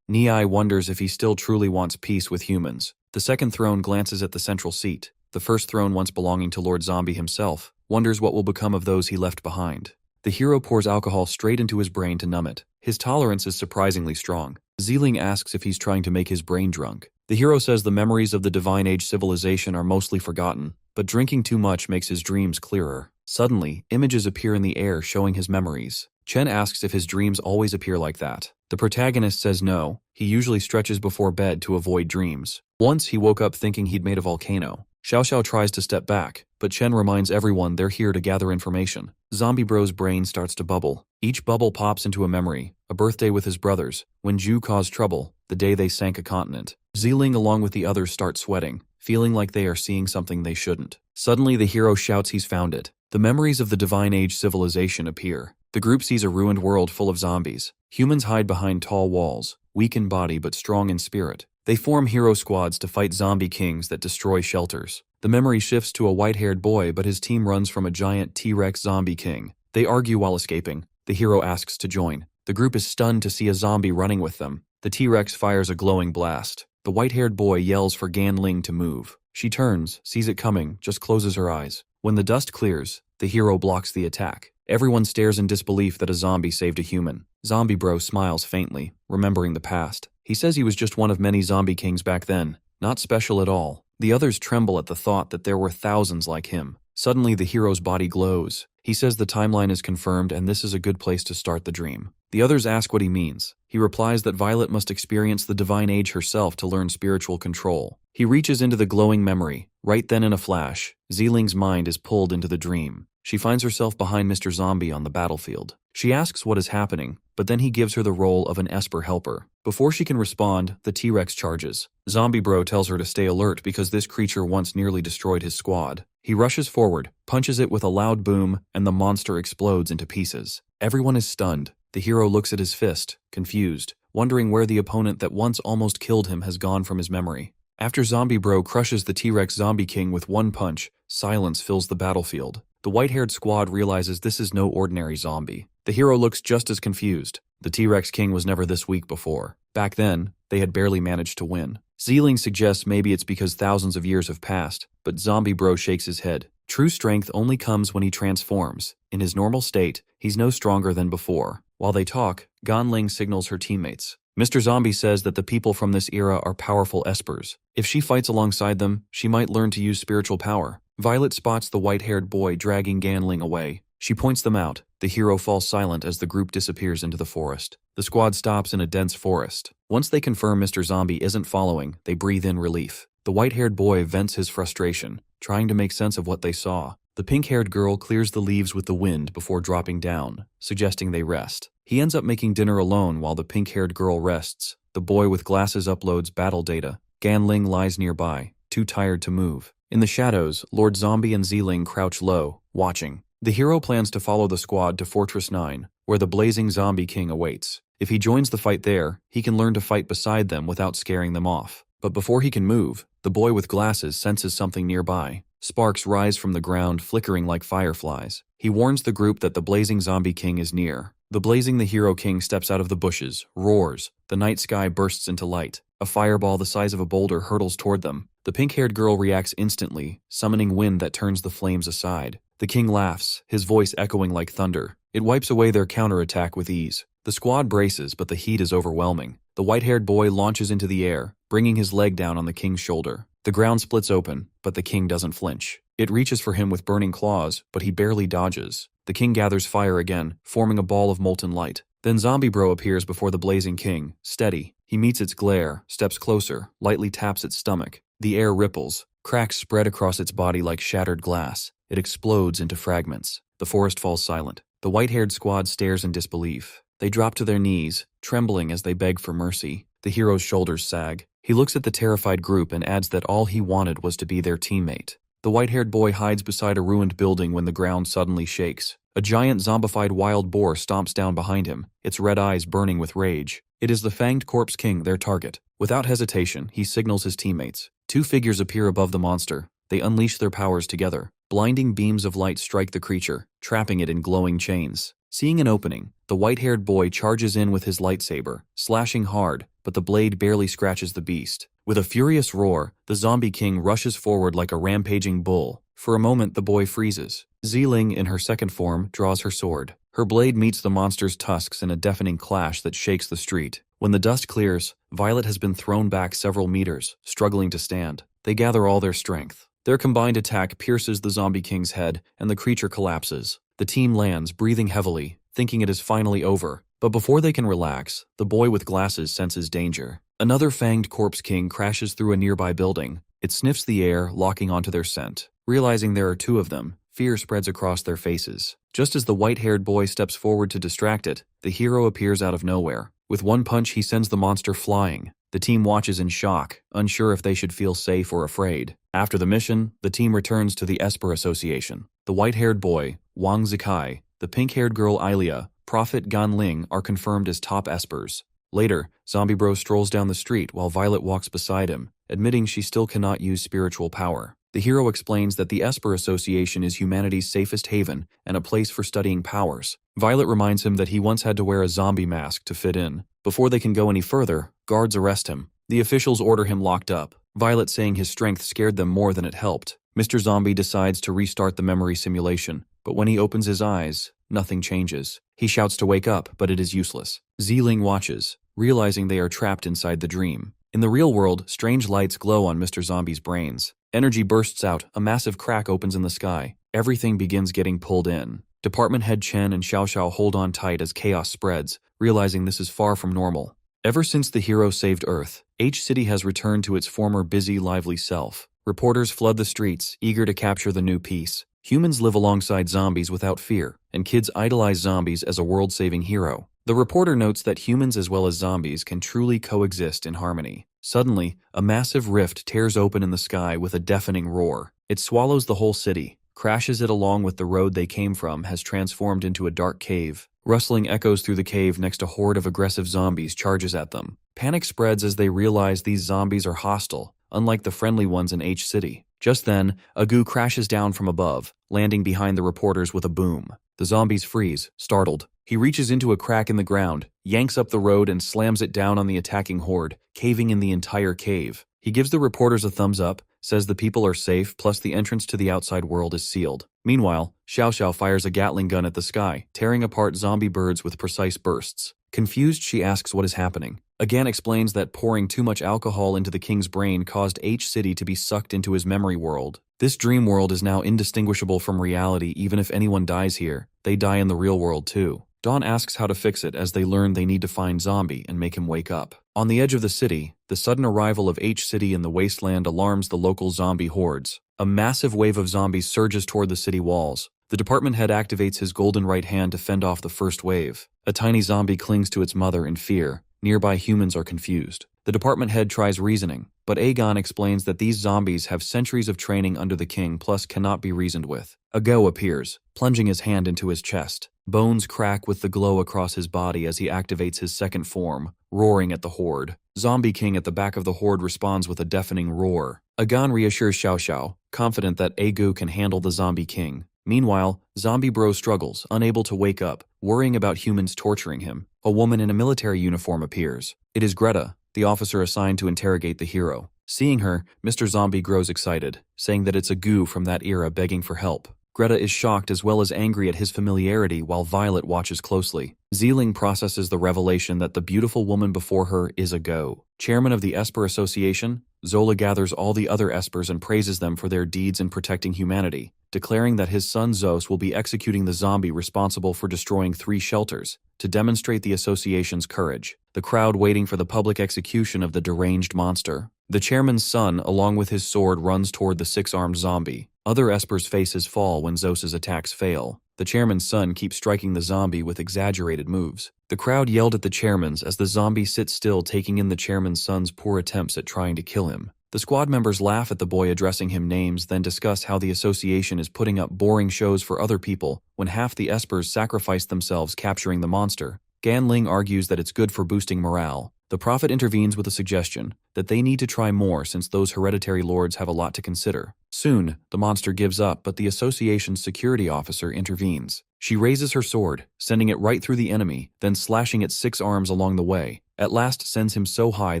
Niai wonders if he still truly wants peace with humans. The second throne glances at the central seat. The first throne once belonging to Lord Zombie himself, wonders what will become of those he left behind. The hero pours alcohol straight into his brain to numb it. His tolerance is surprisingly strong. Ziling asks if he's trying to make his brain drunk. The hero says the memories of the Divine Age civilization are mostly forgotten, but drinking too much makes his dreams clearer. Suddenly, images appear in the air showing his memories. Chen asks if his dreams always appear like that. The protagonist says no, he usually stretches before bed to avoid dreams. Once he woke up thinking he'd made a volcano. Xiao Xiao tries to step back, but Chen reminds everyone they're here to gather information. Zombie Bro's brain starts to bubble. Each bubble pops into a memory, a birthday with his brothers, when Ju caused trouble, the day they sank a continent. Zeeling along with the others start sweating, feeling like they are seeing something they shouldn't. Suddenly the hero shouts he's found it. The memories of the Divine Age civilization appear. The group sees a ruined world full of zombies. Humans hide behind tall walls, weak in body but strong in spirit. They form hero squads to fight zombie kings that destroy shelters. The memory shifts to a white-haired boy, but his team runs from a giant T-Rex zombie king. They argue while escaping. The hero asks to join. The group is stunned to see a zombie running with them. The T-Rex fires a glowing blast. The white-haired boy yells for Gan Ling to move. She turns, sees it coming, just closes her eyes. When the dust clears, the hero blocks the attack. Everyone stares in disbelief that a zombie saved a human. Zombie Bro smiles faintly, remembering the past. He says he was just one of many zombie kings back then, not special at all. The others tremble at the thought that there were thousands like him. Suddenly the hero's body glows. He says the timeline is confirmed and this is a good place to start the dream. The others ask what he means. He replies that Violet must experience the Divine Age herself to learn spiritual control. He reaches into the glowing memory. Right then in a flash, Zeeling's mind is pulled into the dream. She finds herself behind Mr. Zombie on the battlefield. She asks what is happening, but then he gives her the role of an Esper helper. Before she can respond, the T-Rex charges. Zombie Bro tells her to stay alert because this creature once nearly destroyed his squad. He rushes forward, punches it with a loud boom, and the monster explodes into pieces. Everyone is stunned. The hero looks at his fist, confused, wondering where the opponent that once almost killed him has gone from his memory. After Zombie Bro crushes the T-Rex zombie king with one punch, silence fills the battlefield. The white-haired squad realizes this is no ordinary zombie. The hero looks just as confused. The T-Rex king was never this weak before. Back then, they had barely managed to win. Zeeling suggests maybe it's because thousands of years have passed, but Zombie Bro shakes his head. True strength only comes when he transforms. In his normal state, he's no stronger than before. While they talk, Gan Ling signals her teammates. Mr. Zombie says that the people from this era are powerful espers. If she fights alongside them, she might learn to use spiritual power. Violet spots the white-haired boy dragging Gan Ling away. She points them out. The hero falls silent as the group disappears into the forest. The squad stops in a dense forest. Once they confirm Mr. Zombie isn't following, they breathe in relief. The white-haired boy vents his frustration, trying to make sense of what they saw. The pink-haired girl clears the leaves with the wind before dropping down, suggesting they rest. He ends up making dinner alone while the pink-haired girl rests. The boy with glasses uploads battle data. Gan Ling lies nearby, too tired to move. In the shadows, Lord Zombie and Zeeling crouch low, watching. The hero plans to follow the squad to Fortress 9, where the blazing zombie king awaits. If he joins the fight there, he can learn to fight beside them without scaring them off. But before he can move, the boy with glasses senses something nearby. Sparks rise from the ground, flickering like fireflies. He warns the group that the blazing zombie king is near. The hero king steps out of the bushes, roars. The night sky bursts into light. A fireball the size of a boulder hurtles toward them. The pink-haired girl reacts instantly, summoning wind that turns the flames aside. The king laughs, his voice echoing like thunder. It wipes away their counterattack with ease. The squad braces, but the heat is overwhelming. The white-haired boy launches into the air, bringing his leg down on the king's shoulder. The ground splits open, but the king doesn't flinch. It reaches for him with burning claws, but he barely dodges. The king gathers fire again, forming a ball of molten light. Then Zombie Bro appears before the blazing king, steady. He meets its glare, steps closer, lightly taps its stomach. The air ripples. Cracks spread across its body like shattered glass. It explodes into fragments. The forest falls silent. The white-haired squad stares in disbelief. They drop to their knees, trembling as they beg for mercy. The hero's shoulders sag. He looks at the terrified group and adds that all he wanted was to be their teammate. The white-haired boy hides beside a ruined building when the ground suddenly shakes. A giant zombified wild boar stomps down behind him, its red eyes burning with rage. It is the fanged corpse king, their target. Without hesitation, he signals his teammates. Two figures appear above the monster. They unleash their powers together. Blinding beams of light strike the creature, trapping it in glowing chains. Seeing an opening, the white-haired boy charges in with his lightsaber, slashing hard, but the blade barely scratches the beast. With a furious roar, the zombie king rushes forward like a rampaging bull. For a moment, the boy freezes. Zeeling, in her second form, draws her sword. Her blade meets the monster's tusks in a deafening clash that shakes the street. When the dust clears, Violet has been thrown back several meters, struggling to stand. They gather all their strength. Their combined attack pierces the zombie king's head, and the creature collapses. The team lands, breathing heavily, thinking it is finally over. But before they can relax, the boy with glasses senses danger. Another fanged corpse king crashes through a nearby building. It sniffs the air, locking onto their scent. Realizing there are two of them, fear spreads across their faces. Just as the white-haired boy steps forward to distract it, the hero appears out of nowhere. With one punch, he sends the monster flying. The team watches in shock, unsure if they should feel safe or afraid. After the mission, the team returns to the Esper Association. The white-haired boy, Wang Zikai, the pink-haired girl Ilia, Prophet Gan Ling are confirmed as top espers. Later, Zombie Bro strolls down the street while Violet walks beside him, admitting she still cannot use spiritual power. The hero explains that the Esper Association is humanity's safest haven and a place for studying powers. Violet reminds him that he once had to wear a zombie mask to fit in. Before they can go any further, guards arrest him. The officials order him locked up, Violet saying his strength scared them more than it helped. Mr. Zombie decides to restart the memory simulation, but when he opens his eyes, nothing changes. He shouts to wake up, but it is useless. Ling watches, realizing they are trapped inside the dream. In the real world, strange lights glow on Mr. Zombie's brains. Energy bursts out, a massive crack opens in the sky. Everything begins getting pulled in. Department head Chen and Xiao Xiao hold on tight as chaos spreads, realizing this is far from normal. Ever since the hero saved Earth, H-City has returned to its former busy, lively self. Reporters flood the streets, eager to capture the new peace. Humans live alongside zombies without fear, and kids idolize zombies as a world-saving hero. The reporter notes that humans as well as zombies can truly coexist in harmony. Suddenly, a massive rift tears open in the sky with a deafening roar. It swallows the whole city, crashes it along with the road they came from has transformed into a dark cave. Rustling echoes through the cave next a horde of aggressive zombies charges at them. Panic spreads as they realize these zombies are hostile, unlike the friendly ones in H-City. Just then, a goo crashes down from above, landing behind the reporters with a boom. The zombies freeze, startled. He reaches into a crack in the ground, yanks up the road and slams it down on the attacking horde, caving in the entire cave. He gives the reporters a thumbs up, says the people are safe, plus the entrance to the outside world is sealed. Meanwhile, Xiao Xiao fires a Gatling gun at the sky, tearing apart zombie birds with precise bursts. Confused, she asks what is happening. Agan explains that pouring too much alcohol into the king's brain caused H-City to be sucked into his memory world. This dream world is now indistinguishable from reality. Even if anyone dies here, they die in the real world too. Dawn asks how to fix it as they learn they need to find Zombie and make him wake up. On the edge of the city, the sudden arrival of H-City in the wasteland alarms the local zombie hordes. A massive wave of zombies surges toward the city walls. The department head activates his golden right hand to fend off the first wave. A tiny zombie clings to its mother in fear. Nearby humans are confused. The department head tries reasoning, but Aegon explains that these zombies have centuries of training under the king plus cannot be reasoned with. A Go appears, plunging his hand into his chest. Bones crack with the glow across his body as he activates his second form, roaring at the horde. Zombie King at the back of the horde responds with a deafening roar. Aegon reassures Xiao Xiao, confident that Aegu can handle the Zombie King. Meanwhile, Zombie Bro struggles, unable to wake up, worrying about humans torturing him. A woman in a military uniform appears. It is Greta, the officer assigned to interrogate the hero. Seeing her, Mr. Zombie grows excited, saying that it's a goo from that era begging for help. Greta is shocked as well as angry at his familiarity while Violet watches closely. Ling processes the revelation that the beautiful woman before her is a Go. Chairman of the Esper Association, Zola gathers all the other Espers and praises them for their deeds in protecting humanity, declaring that his son Zos will be executing the zombie responsible for destroying 3 shelters, to demonstrate the association's courage. The crowd waiting for the public execution of the deranged monster. The chairman's son, along with his sword, runs toward the 6-armed zombie. Other Espers' faces fall when Zos's attacks fail. The chairman's son keeps striking the zombie with exaggerated moves. The crowd yelled at the chairman's as the zombie sits still, taking in the chairman's son's poor attempts at trying to kill him. The squad members laugh at the boy addressing him names, then discuss how the association is putting up boring shows for other people when half the Espers sacrifice themselves capturing the monster. Gan Ling argues that it's good for boosting morale. The prophet intervenes with a suggestion that they need to try more since those hereditary lords have a lot to consider. Soon, the monster gives up, but the association's security officer intervenes. She raises her sword, sending it right through the enemy, then slashing its 6 arms along the way. At last sends him so high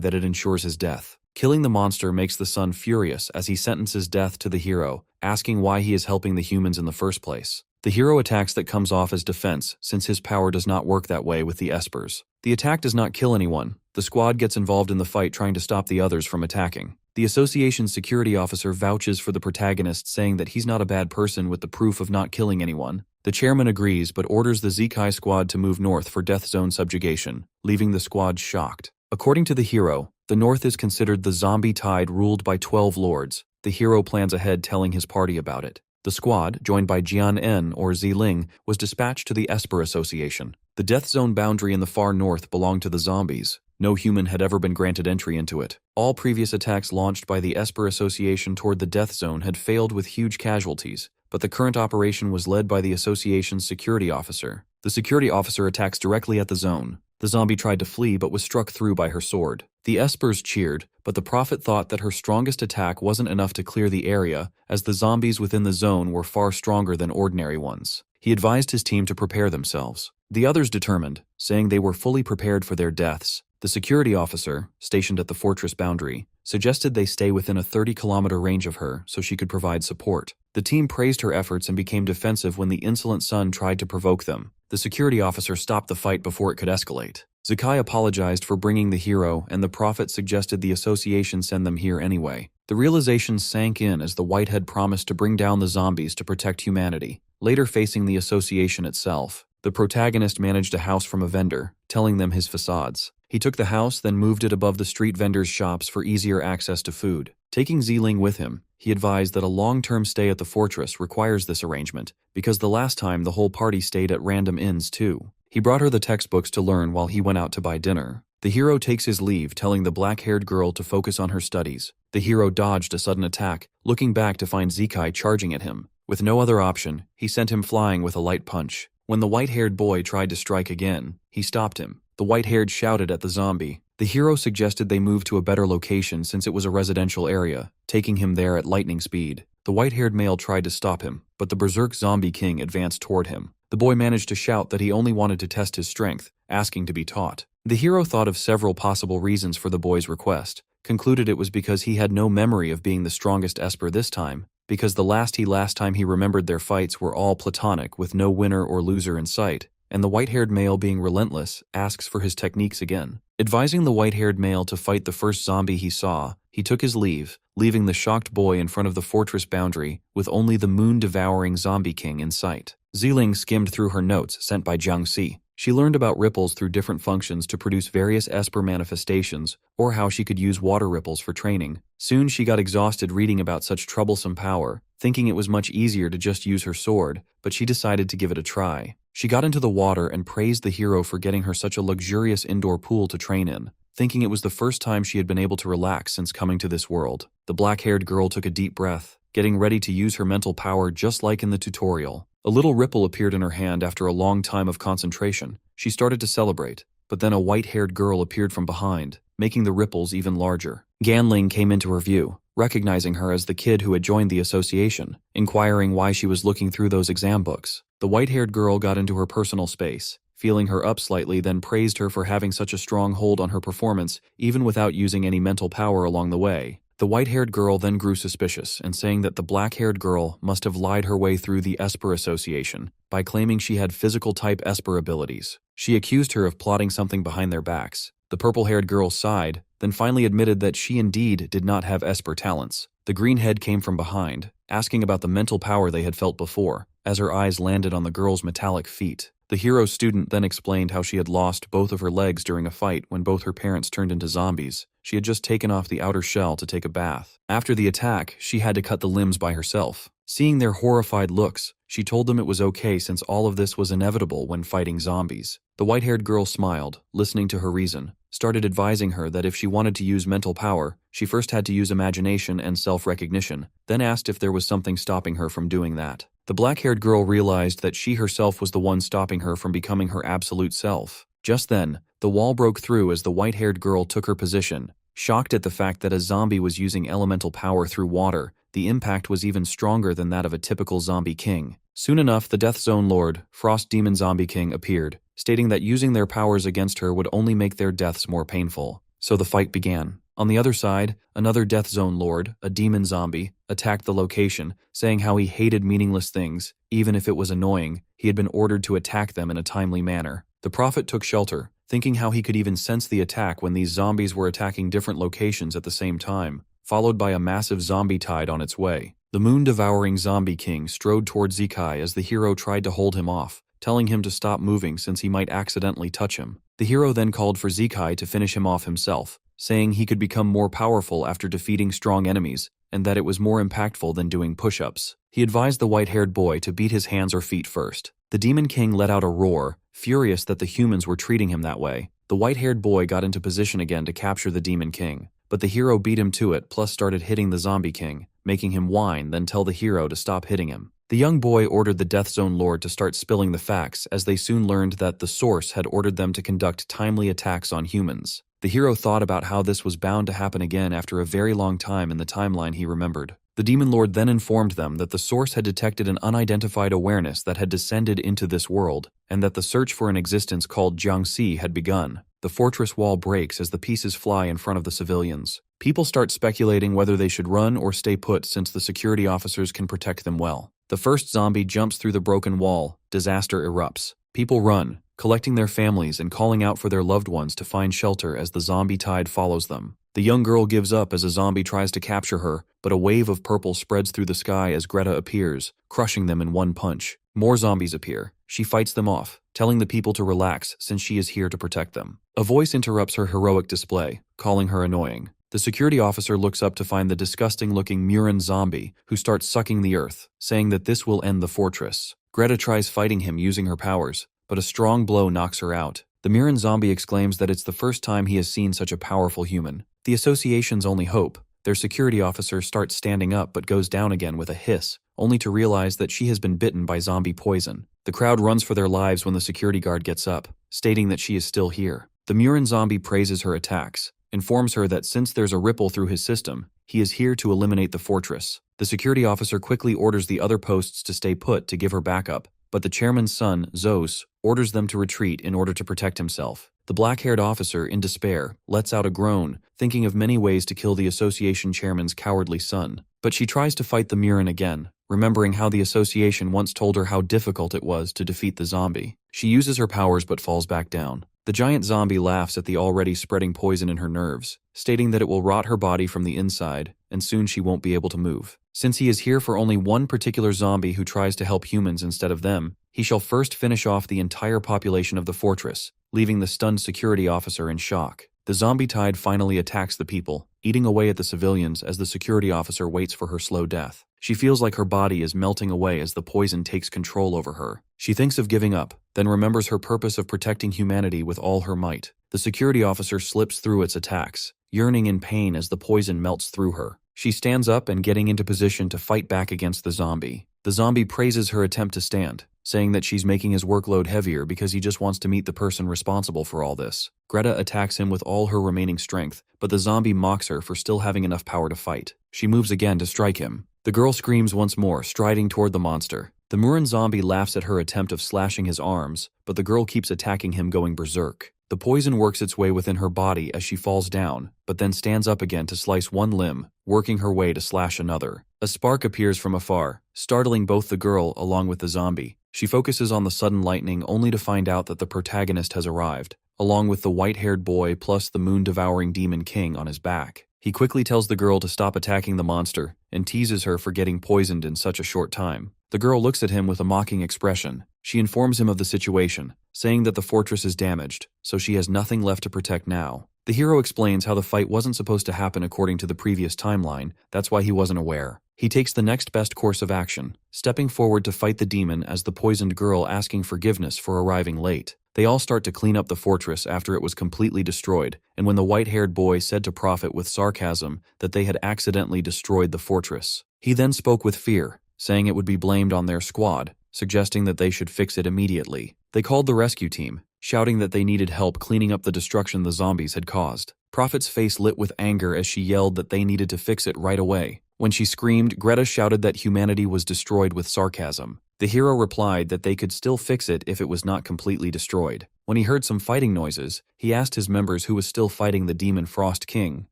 that it ensures his death. Killing the monster makes the son furious as he sentences death to the hero, asking why he is helping the humans in the first place. The hero attacks that comes off as defense since his power does not work that way with the Espers. The attack does not kill anyone. The squad gets involved in the fight trying to stop the others from attacking. The association's security officer vouches for the protagonist, saying that he's not a bad person with the proof of not killing anyone. The chairman agrees but orders the Zikai squad to move north for Death Zone subjugation, leaving the squad shocked. According to the hero, the north is considered the zombie tide ruled by 12 lords. The hero plans ahead, telling his party about it. The squad, joined by Jian En or Ling, was dispatched to the Esper Association. The Death Zone boundary in the far north belonged to the zombies. No human had ever been granted entry into it. All previous attacks launched by the Esper Association toward the Death Zone had failed with huge casualties, but the current operation was led by the Association's security officer. The security officer attacks directly at the zone. The zombie tried to flee but was struck through by her sword. The Espers cheered, but the Prophet thought that her strongest attack wasn't enough to clear the area, as the zombies within the zone were far stronger than ordinary ones. He advised his team to prepare themselves. The others determined, saying they were fully prepared for their deaths. The security officer, stationed at the fortress boundary, suggested they stay within a 30-kilometer range of her so she could provide support. The team praised her efforts and became defensive when the insolent son tried to provoke them. The security officer stopped the fight before it could escalate. Zakai apologized for bringing the hero, and the Prophet suggested the association send them here anyway. The realization sank in as the Whitehead promised to bring down the zombies to protect humanity. Later, facing the association itself, the protagonist managed a house from a vendor, telling them his facades. He took the house, then moved it above the street vendors' shops for easier access to food. Taking Ziling with him, he advised that a long-term stay at the fortress requires this arrangement, because the last time the whole party stayed at random inns too. He brought her the textbooks to learn while he went out to buy dinner. The hero takes his leave, telling the black-haired girl to focus on her studies. The hero dodged a sudden attack, looking back to find Zikai charging at him. With no other option, he sent him flying with a light punch. When the white-haired boy tried to strike again, he stopped him. The white-haired shouted at the zombie. The hero suggested they move to a better location since it was a residential area, taking him there at lightning speed. The white-haired male tried to stop him, but the berserk zombie king advanced toward him. The boy managed to shout that he only wanted to test his strength, asking to be taught. The hero thought of several possible reasons for the boy's request, concluded it was because he had no memory of being the strongest Esper this time, because the last time he remembered their fights were all platonic with no winner or loser in sight, and the white-haired male, being relentless, asks for his techniques again. Advising the white-haired male to fight the first zombie he saw, he took his leave, leaving the shocked boy in front of the fortress boundary with only the moon-devouring zombie king in sight. Ziling skimmed through her notes sent by Jiangxi. She learned about ripples through different functions to produce various Esper manifestations, or how she could use water ripples for training. Soon she got exhausted reading about such troublesome power, thinking it was much easier to just use her sword, but she decided to give it a try. She got into the water and praised the hero for getting her such a luxurious indoor pool to train in, thinking it was the first time she had been able to relax since coming to this world. The black-haired girl took a deep breath, getting ready to use her mental power just like in the tutorial. A little ripple appeared in her hand after a long time of concentration. She started to celebrate, but then a white-haired girl appeared from behind, making the ripples even larger. Ganling came into her view, recognizing her as the kid who had joined the association, inquiring why she was looking through those exam books. The white-haired girl got into her personal space, feeling her up slightly, then praised her for having such a strong hold on her performance, even without using any mental power along the way. The white-haired girl then grew suspicious and saying that the black-haired girl must have lied her way through the Esper Association by claiming she had physical-type Esper abilities. She accused her of plotting something behind their backs. The purple-haired girl sighed, then finally admitted that she indeed did not have Esper talents. The green head came from behind, asking about the mental power they had felt before, as her eyes landed on the girl's metallic feet. The hero's student then explained how she had lost both of her legs during a fight when both her parents turned into zombies. She had just taken off the outer shell to take a bath. After the attack, she had to cut the limbs by herself. Seeing their horrified looks, she told them it was okay since all of this was inevitable when fighting zombies. The white-haired girl smiled, listening to her reason, started advising her that if she wanted to use mental power, she first had to use imagination and self-recognition, then asked if there was something stopping her from doing that. The black-haired girl realized that she herself was the one stopping her from becoming her absolute self. Just then, the wall broke through as the white-haired girl took her position. Shocked at the fact that a zombie was using elemental power through water, the impact was even stronger than that of a typical zombie king. Soon enough, the Death Zone Lord, Frost Demon Zombie King, appeared, stating that using their powers against her would only make their deaths more painful. So the fight began. On the other side, another Death Zone Lord, a demon zombie, attacked the location, saying how he hated meaningless things. Even if it was annoying, he had been ordered to attack them in a timely manner. The Prophet took shelter, thinking how he could even sense the attack when these zombies were attacking different locations at the same time, followed by a massive zombie tide on its way. The moon-devouring zombie king strode toward Zikai as the hero tried to hold him off, telling him to stop moving since he might accidentally touch him. The hero then called for Zikai to finish him off himself, saying he could become more powerful after defeating strong enemies, and that it was more impactful than doing push-ups. He advised the white-haired boy to beat his hands or feet first. The Demon King let out a roar, furious that the humans were treating him that way. The The white-haired boy got into position again to capture the Demon King, but the hero beat him to it plus started hitting the Zombie King, making him whine then tell the hero to stop hitting him. The young boy ordered the Death Zone Lord to start spilling the facts as they soon learned that the Source had ordered them to conduct timely attacks on humans. The hero thought about how this was bound to happen again after a very long time in the timeline he remembered. The Demon Lord then informed them that the Source had detected an unidentified awareness that had descended into this world, and that the search for an existence called Jiangxi had begun. The fortress wall breaks as the pieces fly in front of the civilians. People start speculating whether they should run or stay put since the security officers can protect them well. The first zombie jumps through the broken wall. Disaster erupts. People run, collecting their families and calling out for their loved ones to find shelter as the zombie tide follows them. The young girl gives up as a zombie tries to capture her, but a wave of purple spreads through the sky as Greta appears, crushing them in one punch. More zombies appear. She fights them off, telling the people to relax since she is here to protect them. A voice interrupts her heroic display, calling her annoying. The security officer looks up to find the disgusting-looking Murin zombie, who starts sucking the earth, saying that this will end the fortress. Greta tries fighting him using her powers, but a strong blow knocks her out. The Murin zombie exclaims that it's the first time he has seen such a powerful human. The association's only hope. Their security officer starts standing up but goes down again with a hiss, only to realize that she has been bitten by zombie poison. The crowd runs for their lives when the security guard gets up, stating that she is still here. The Murin zombie praises her attacks, informs her that since there's a ripple through his system, he is here to eliminate the fortress. The security officer quickly orders the other posts to stay put to give her backup, but the chairman's son, Zos, orders them to retreat in order to protect himself. The black-haired officer, in despair, lets out a groan, thinking of many ways to kill the association chairman's cowardly son. But she tries to fight the Murin again, remembering how the association once told her how difficult it was to defeat the zombie. She uses her powers but falls back down. The giant zombie laughs at the already spreading poison in her nerves, stating that it will rot her body from the inside, and soon she won't be able to move. Since he is here for only one particular zombie who tries to help humans instead of them, he shall first finish off the entire population of the fortress, leaving the stunned security officer in shock. The zombie tide finally attacks the people, eating away at the civilians as the security officer waits for her slow death. She feels like her body is melting away as the poison takes control over her. She thinks of giving up, then remembers her purpose of protecting humanity with all her might. The security officer slips through its attacks, yearning in pain as the poison melts through her. She stands up and getting into position to fight back against the zombie. The zombie praises her attempt to stand, saying that she's making his workload heavier because he just wants to meet the person responsible for all this. Greta attacks him with all her remaining strength, but the zombie mocks her for still having enough power to fight. She moves again to strike him. The girl screams once more, striding toward the monster. The Murin zombie laughs at her attempt of slashing his arms, but the girl keeps attacking him, going berserk. The poison works its way within her body as she falls down, but then stands up again to slice one limb, working her way to slash another. A spark appears from afar, startling both the girl along with the zombie. She focuses on the sudden lightning only to find out that the protagonist has arrived, along with the white-haired boy plus the moon-devouring demon king on his back. He quickly tells the girl to stop attacking the monster and teases her for getting poisoned in such a short time. The girl looks at him with a mocking expression. She informs him of the situation, saying that the fortress is damaged, so she has nothing left to protect now. The hero explains how the fight wasn't supposed to happen according to the previous timeline, that's why he wasn't aware. He takes the next best course of action, stepping forward to fight the demon as the poisoned girl asking forgiveness for arriving late. They all start to clean up the fortress after it was completely destroyed, and when the white-haired boy said to Prophet with sarcasm that they had accidentally destroyed the fortress. He then spoke with fear, saying it would be blamed on their squad, suggesting that they should fix it immediately. They called the rescue team, shouting that they needed help cleaning up the destruction the zombies had caused. Prophet's face lit with anger as she yelled that they needed to fix it right away. When she screamed, Greta shouted that humanity was destroyed with sarcasm. The hero replied that they could still fix it if it was not completely destroyed. When he heard some fighting noises, he asked his members who was still fighting the Demon Frost King.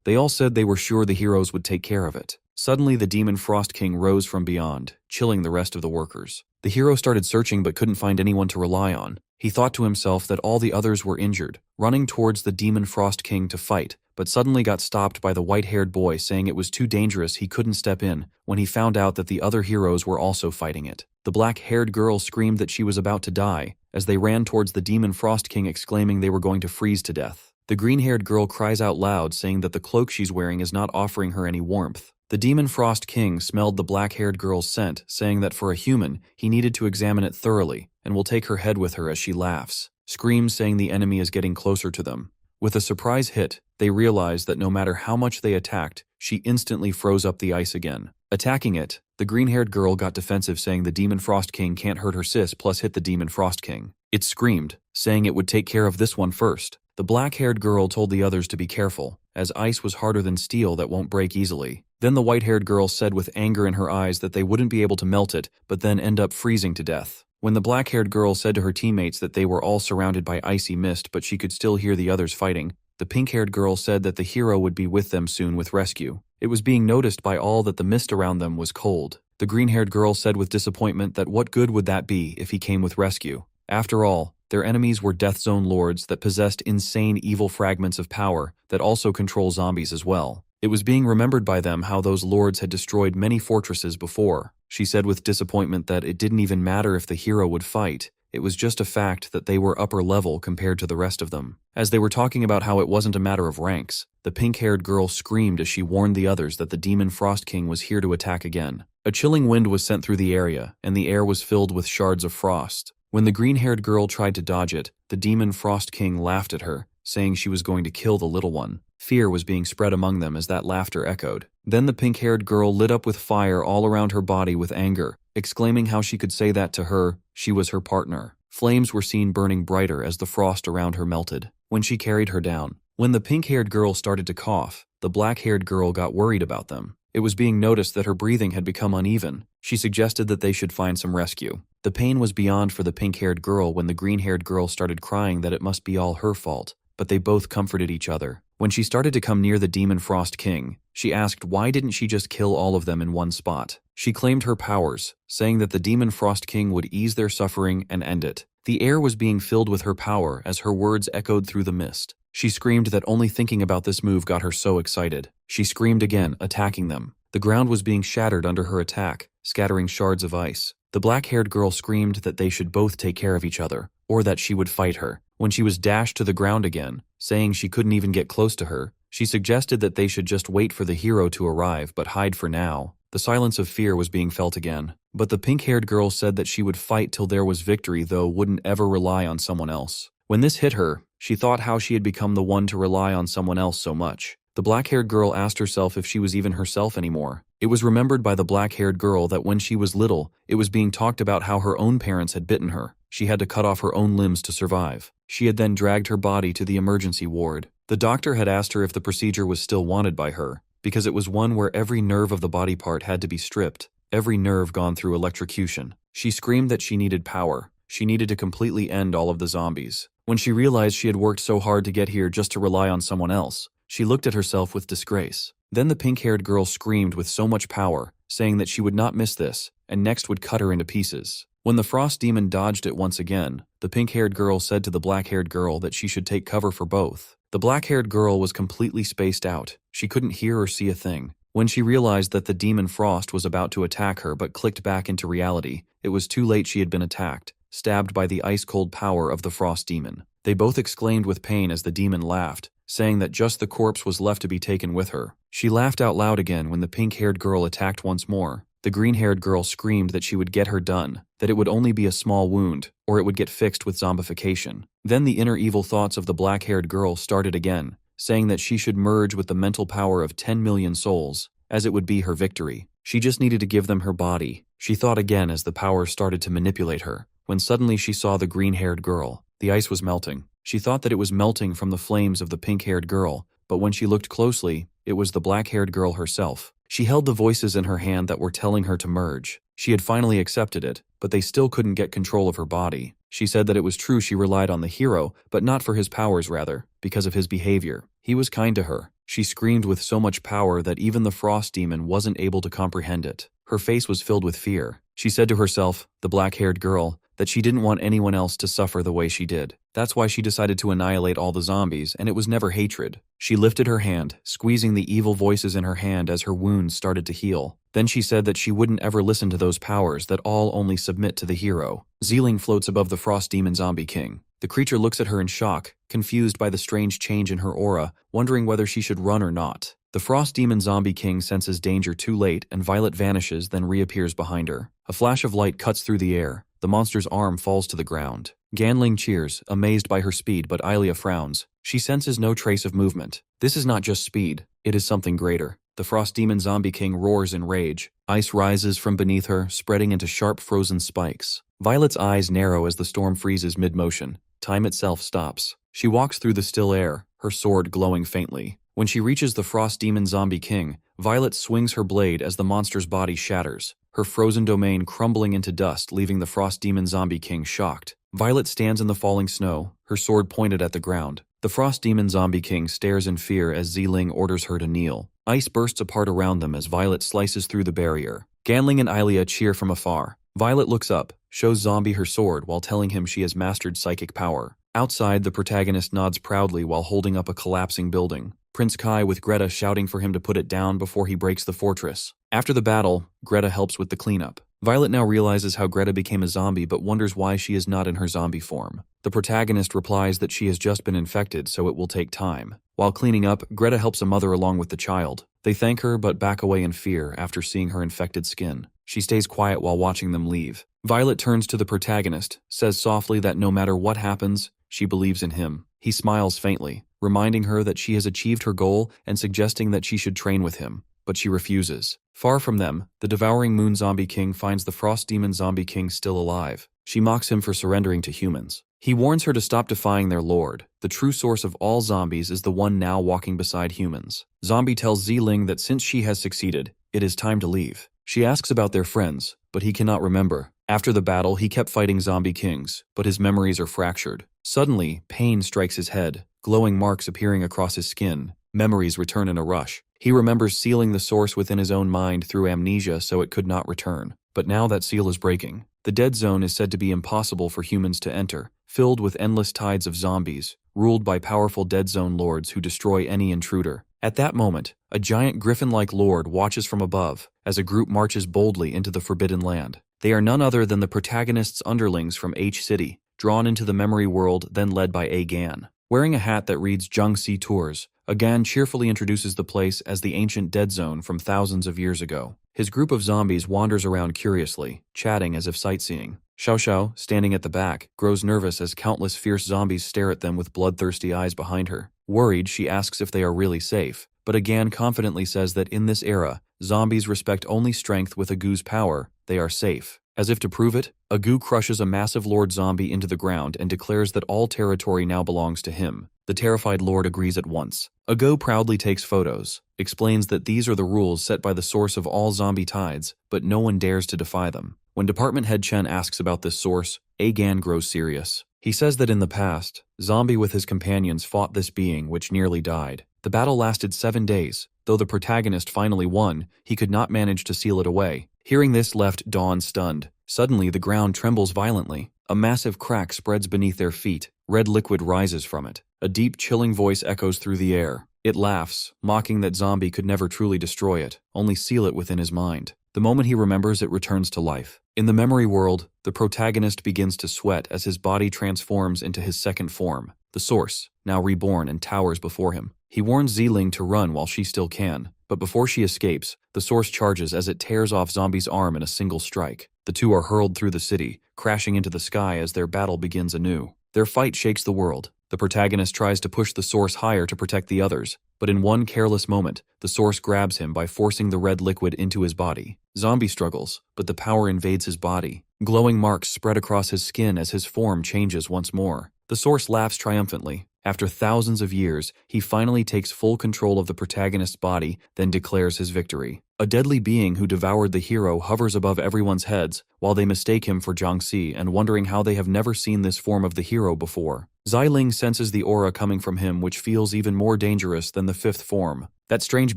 They all said they were sure the heroes would take care of it. Suddenly, the Demon Frost King rose from beyond, chilling the rest of the workers. The hero started searching but couldn't find anyone to rely on. He thought to himself that all the others were injured, running towards the Demon Frost King to fight, but suddenly got stopped by the white-haired boy saying it was too dangerous he couldn't step in when he found out that the other heroes were also fighting it. The black-haired girl screamed that she was about to die as they ran towards the Demon Frost King exclaiming they were going to freeze to death. The green-haired girl cries out loud saying that the cloak she's wearing is not offering her any warmth. The Demon Frost King smelled the black-haired girl's scent, saying that for a human, he needed to examine it thoroughly, and will take her head with her as she laughs. screams saying the enemy is getting closer to them. With a surprise hit, they realized that no matter how much they attacked, she instantly froze up the ice again. Attacking it, the green-haired girl got defensive saying the Demon Frost King can't hurt her sis plus hit the Demon Frost King. It screamed, saying it would take care of this one first. The black-haired girl told the others to be careful, as ice was harder than steel that won't break easily. Then the white-haired girl said with anger in her eyes that they wouldn't be able to melt it, but then end up freezing to death. When the black-haired girl said to her teammates that they were all surrounded by icy mist but she could still hear the others fighting, the pink-haired girl said that the hero would be with them soon with rescue. It was being noticed by all that the mist around them was cold. The green-haired girl said with disappointment that what good would that be if he came with rescue? After all, their enemies were Death Zone lords that possessed insane evil fragments of power that also control zombies as well. It was being remembered by them how those lords had destroyed many fortresses before. She said with disappointment that it didn't even matter if the hero would fight. It was just a fact that they were upper level compared to the rest of them. As they were talking about how it wasn't a matter of ranks, the pink-haired girl screamed as she warned the others that the Demon Frost King was here to attack again. A chilling wind was sent through the area, and the air was filled with shards of frost. When the green-haired girl tried to dodge it, the Demon Frost King laughed at her, saying she was going to kill the little one. Fear was being spread among them as that laughter echoed. Then the pink-haired girl lit up with fire all around her body with anger, exclaiming how she could say that to her, she was her partner. Flames were seen burning brighter as the frost around her melted. When she carried her down, when the pink-haired girl started to cough, the black-haired girl got worried about them. It was being noticed that her breathing had become uneven. She suggested that they should find some rescue. The pain was beyond for the pink-haired girl when the green-haired girl started crying that it must be all her fault, but they both comforted each other. When she started to come near the Demon Frost King, she asked why didn't she just kill all of them in one spot. She claimed her powers, saying that the Demon Frost King would ease their suffering and end it. The air was being filled with her power as her words echoed through the mist. She screamed that only thinking about this move got her so excited. She screamed again, attacking them. The ground was being shattered under her attack, scattering shards of ice. The black-haired girl screamed that they should both take care of each other, or that she would fight her. When she was dashed to the ground again, saying she couldn't even get close to her, she suggested that they should just wait for the hero to arrive but hide for now. The silence of fear was being felt again. But the pink-haired girl said that she would fight till there was victory though wouldn't ever rely on someone else. When this hit her, she thought how she had become the one to rely on someone else so much. The black-haired girl asked herself if she was even herself anymore. It was remembered by the black-haired girl that when she was little, it was being talked about how her own parents had bitten her. She had to cut off her own limbs to survive. She had then dragged her body to the emergency ward. The doctor had asked her if the procedure was still wanted by her, because it was one where every nerve of the body part had to be stripped, every nerve gone through electrocution. She screamed that she needed power. She needed to completely end all of the zombies. When she realized she had worked so hard to get here just to rely on someone else, she looked at herself with disgrace. Then the pink-haired girl screamed with so much power, saying that she would not miss this, and next would cut her into pieces. When the frost demon dodged it once again, the pink-haired girl said to the black-haired girl that she should take cover for both. The black-haired girl was completely spaced out. She couldn't hear or see a thing. When she realized that the demon Frost was about to attack her but clicked back into reality, it was too late. She had been attacked, stabbed by the ice-cold power of the frost demon. They both exclaimed with pain as the demon laughed, saying that just the corpse was left to be taken with her. She laughed out loud again when the pink-haired girl attacked once more. The green-haired girl screamed that she would get her done, that it would only be a small wound, or it would get fixed with zombification. Then the inner evil thoughts of the black-haired girl started again, saying that she should merge with the mental power of 10 million souls, as it would be her victory. She just needed to give them her body. She thought again as the power started to manipulate her, when suddenly she saw the green-haired girl. The ice was melting. She thought that it was melting from the flames of the pink-haired girl, but when she looked closely, it was the black-haired girl herself. She held the voices in her hand that were telling her to merge. She had finally accepted it, but they still couldn't get control of her body. She said that it was true she relied on the hero, but not for his powers rather, because of his behavior. He was kind to her. She screamed with so much power that even the frost demon wasn't able to comprehend it. Her face was filled with fear. She said to herself, the black-haired girl, that she didn't want anyone else to suffer the way she did. That's why she decided to annihilate all the zombies, and it was never hatred. She lifted her hand, squeezing the evil voices in her hand as her wounds started to heal. Then she said that she wouldn't ever listen to those powers that all only submit to the hero. Zealing floats above the frost demon zombie king. The creature looks at her in shock, confused by the strange change in her aura, wondering whether she should run or not. The frost demon zombie king senses danger too late, and Violet vanishes, then reappears behind her. A flash of light cuts through the air. The monster's arm falls to the ground. Ganling cheers, amazed by her speed, but Ilia frowns. She senses no trace of movement. This is not just speed, it is something greater. The Frost Demon Zombie King roars in rage. Ice rises from beneath her, spreading into sharp frozen spikes. Violet's eyes narrow as the storm freezes mid-motion. Time itself stops. She walks through the still air, her sword glowing faintly. When she reaches the Frost Demon Zombie King, Violet swings her blade as the monster's body shatters, her frozen domain crumbling into dust, leaving the Frost Demon Zombie King shocked. Violet stands in the falling snow, her sword pointed at the ground. The Frost Demon Zombie King stares in fear as Ziling orders her to kneel. Ice bursts apart around them as Violet slices through the barrier. Ganling and Ilia cheer from afar. Violet looks up, shows Zombie her sword while telling him she has mastered psychic power. Outside, the protagonist nods proudly while holding up a collapsing building. Prince Kai with Greta shouting for him to put it down before he breaks the fortress. After the battle, Greta helps with the cleanup. Violet now realizes how Greta became a zombie but wonders why she is not in her zombie form. The protagonist replies that she has just been infected, so it will take time. While cleaning up, Greta helps a mother along with the child. They thank her but back away in fear after seeing her infected skin. She stays quiet while watching them leave. Violet turns to the protagonist, says softly that no matter what happens, she believes in him. He smiles faintly, reminding her that she has achieved her goal and suggesting that she should train with him. But she refuses. Far from them, the Devouring Moon Zombie King finds the Frost Demon Zombie King still alive. She mocks him for surrendering to humans. He warns her to stop defying their lord. The true source of all zombies is the one now walking beside humans. Zombie tells Ziling that since she has succeeded, it is time to leave. She asks about their friends, but he cannot remember. After the battle, he kept fighting zombie kings, but his memories are fractured. Suddenly, pain strikes his head, glowing marks appearing across his skin. Memories return in a rush. He remembers sealing the source within his own mind through amnesia so it could not return. But now that seal is breaking. The dead zone is said to be impossible for humans to enter, filled with endless tides of zombies, ruled by powerful dead zone lords who destroy any intruder. At that moment, a giant griffin-like lord watches from above as a group marches boldly into the Forbidden Land. They are none other than the protagonist's underlings from H City, drawn into the memory world then led by A Gan. Wearing a hat that reads Jiangxi Tours, Gan cheerfully introduces the place as the ancient dead zone from thousands of years ago. His group of zombies wanders around curiously, chatting as if sightseeing. Xiao Xiao, standing at the back, grows nervous as countless fierce zombies stare at them with bloodthirsty eyes behind her. Worried, she asks if they are really safe, but Gan confidently says that in this era, zombies respect only strength with Agu's power, they are safe. As if to prove it, Agu crushes a massive lord zombie into the ground and declares that all territory now belongs to him. The terrified lord agrees at once. Agu proudly takes photos, explains that these are the rules set by the source of all zombie tides, but no one dares to defy them. When Department Head Chen asks about this source, Gan grows serious. He says that in the past, Zombie with his companions fought this being which nearly died. The battle lasted 7 days. Though the protagonist finally won, he could not manage to seal it away. Hearing this left Dawn stunned. Suddenly, the ground trembles violently. A massive crack spreads beneath their feet. Red liquid rises from it. A deep, chilling voice echoes through the air. It laughs, mocking that Zombie could never truly destroy it, only seal it within his mind. The moment he remembers, it returns to life. In the memory world, the protagonist begins to sweat as his body transforms into his second form, the Source, now reborn and towers before him. He warns Ziling to run while she still can, but before she escapes, the Source charges as it tears off Zombie's arm in a single strike. The two are hurled through the city, crashing into the sky as their battle begins anew. Their fight shakes the world. The protagonist tries to push the Source higher to protect the others, but in one careless moment, the Source grabs him by forcing the red liquid into his body. Zombie struggles, but the power invades his body. Glowing marks spread across his skin as his form changes once more. The Source laughs triumphantly. After thousands of years, he finally takes full control of the protagonist's body, then declares his victory. A deadly being who devoured the hero hovers above everyone's heads, while they mistake him for Jiangxi and wondering how they have never seen this form of the hero before. Ziling senses the aura coming from him, which feels even more dangerous than the fifth form. That strange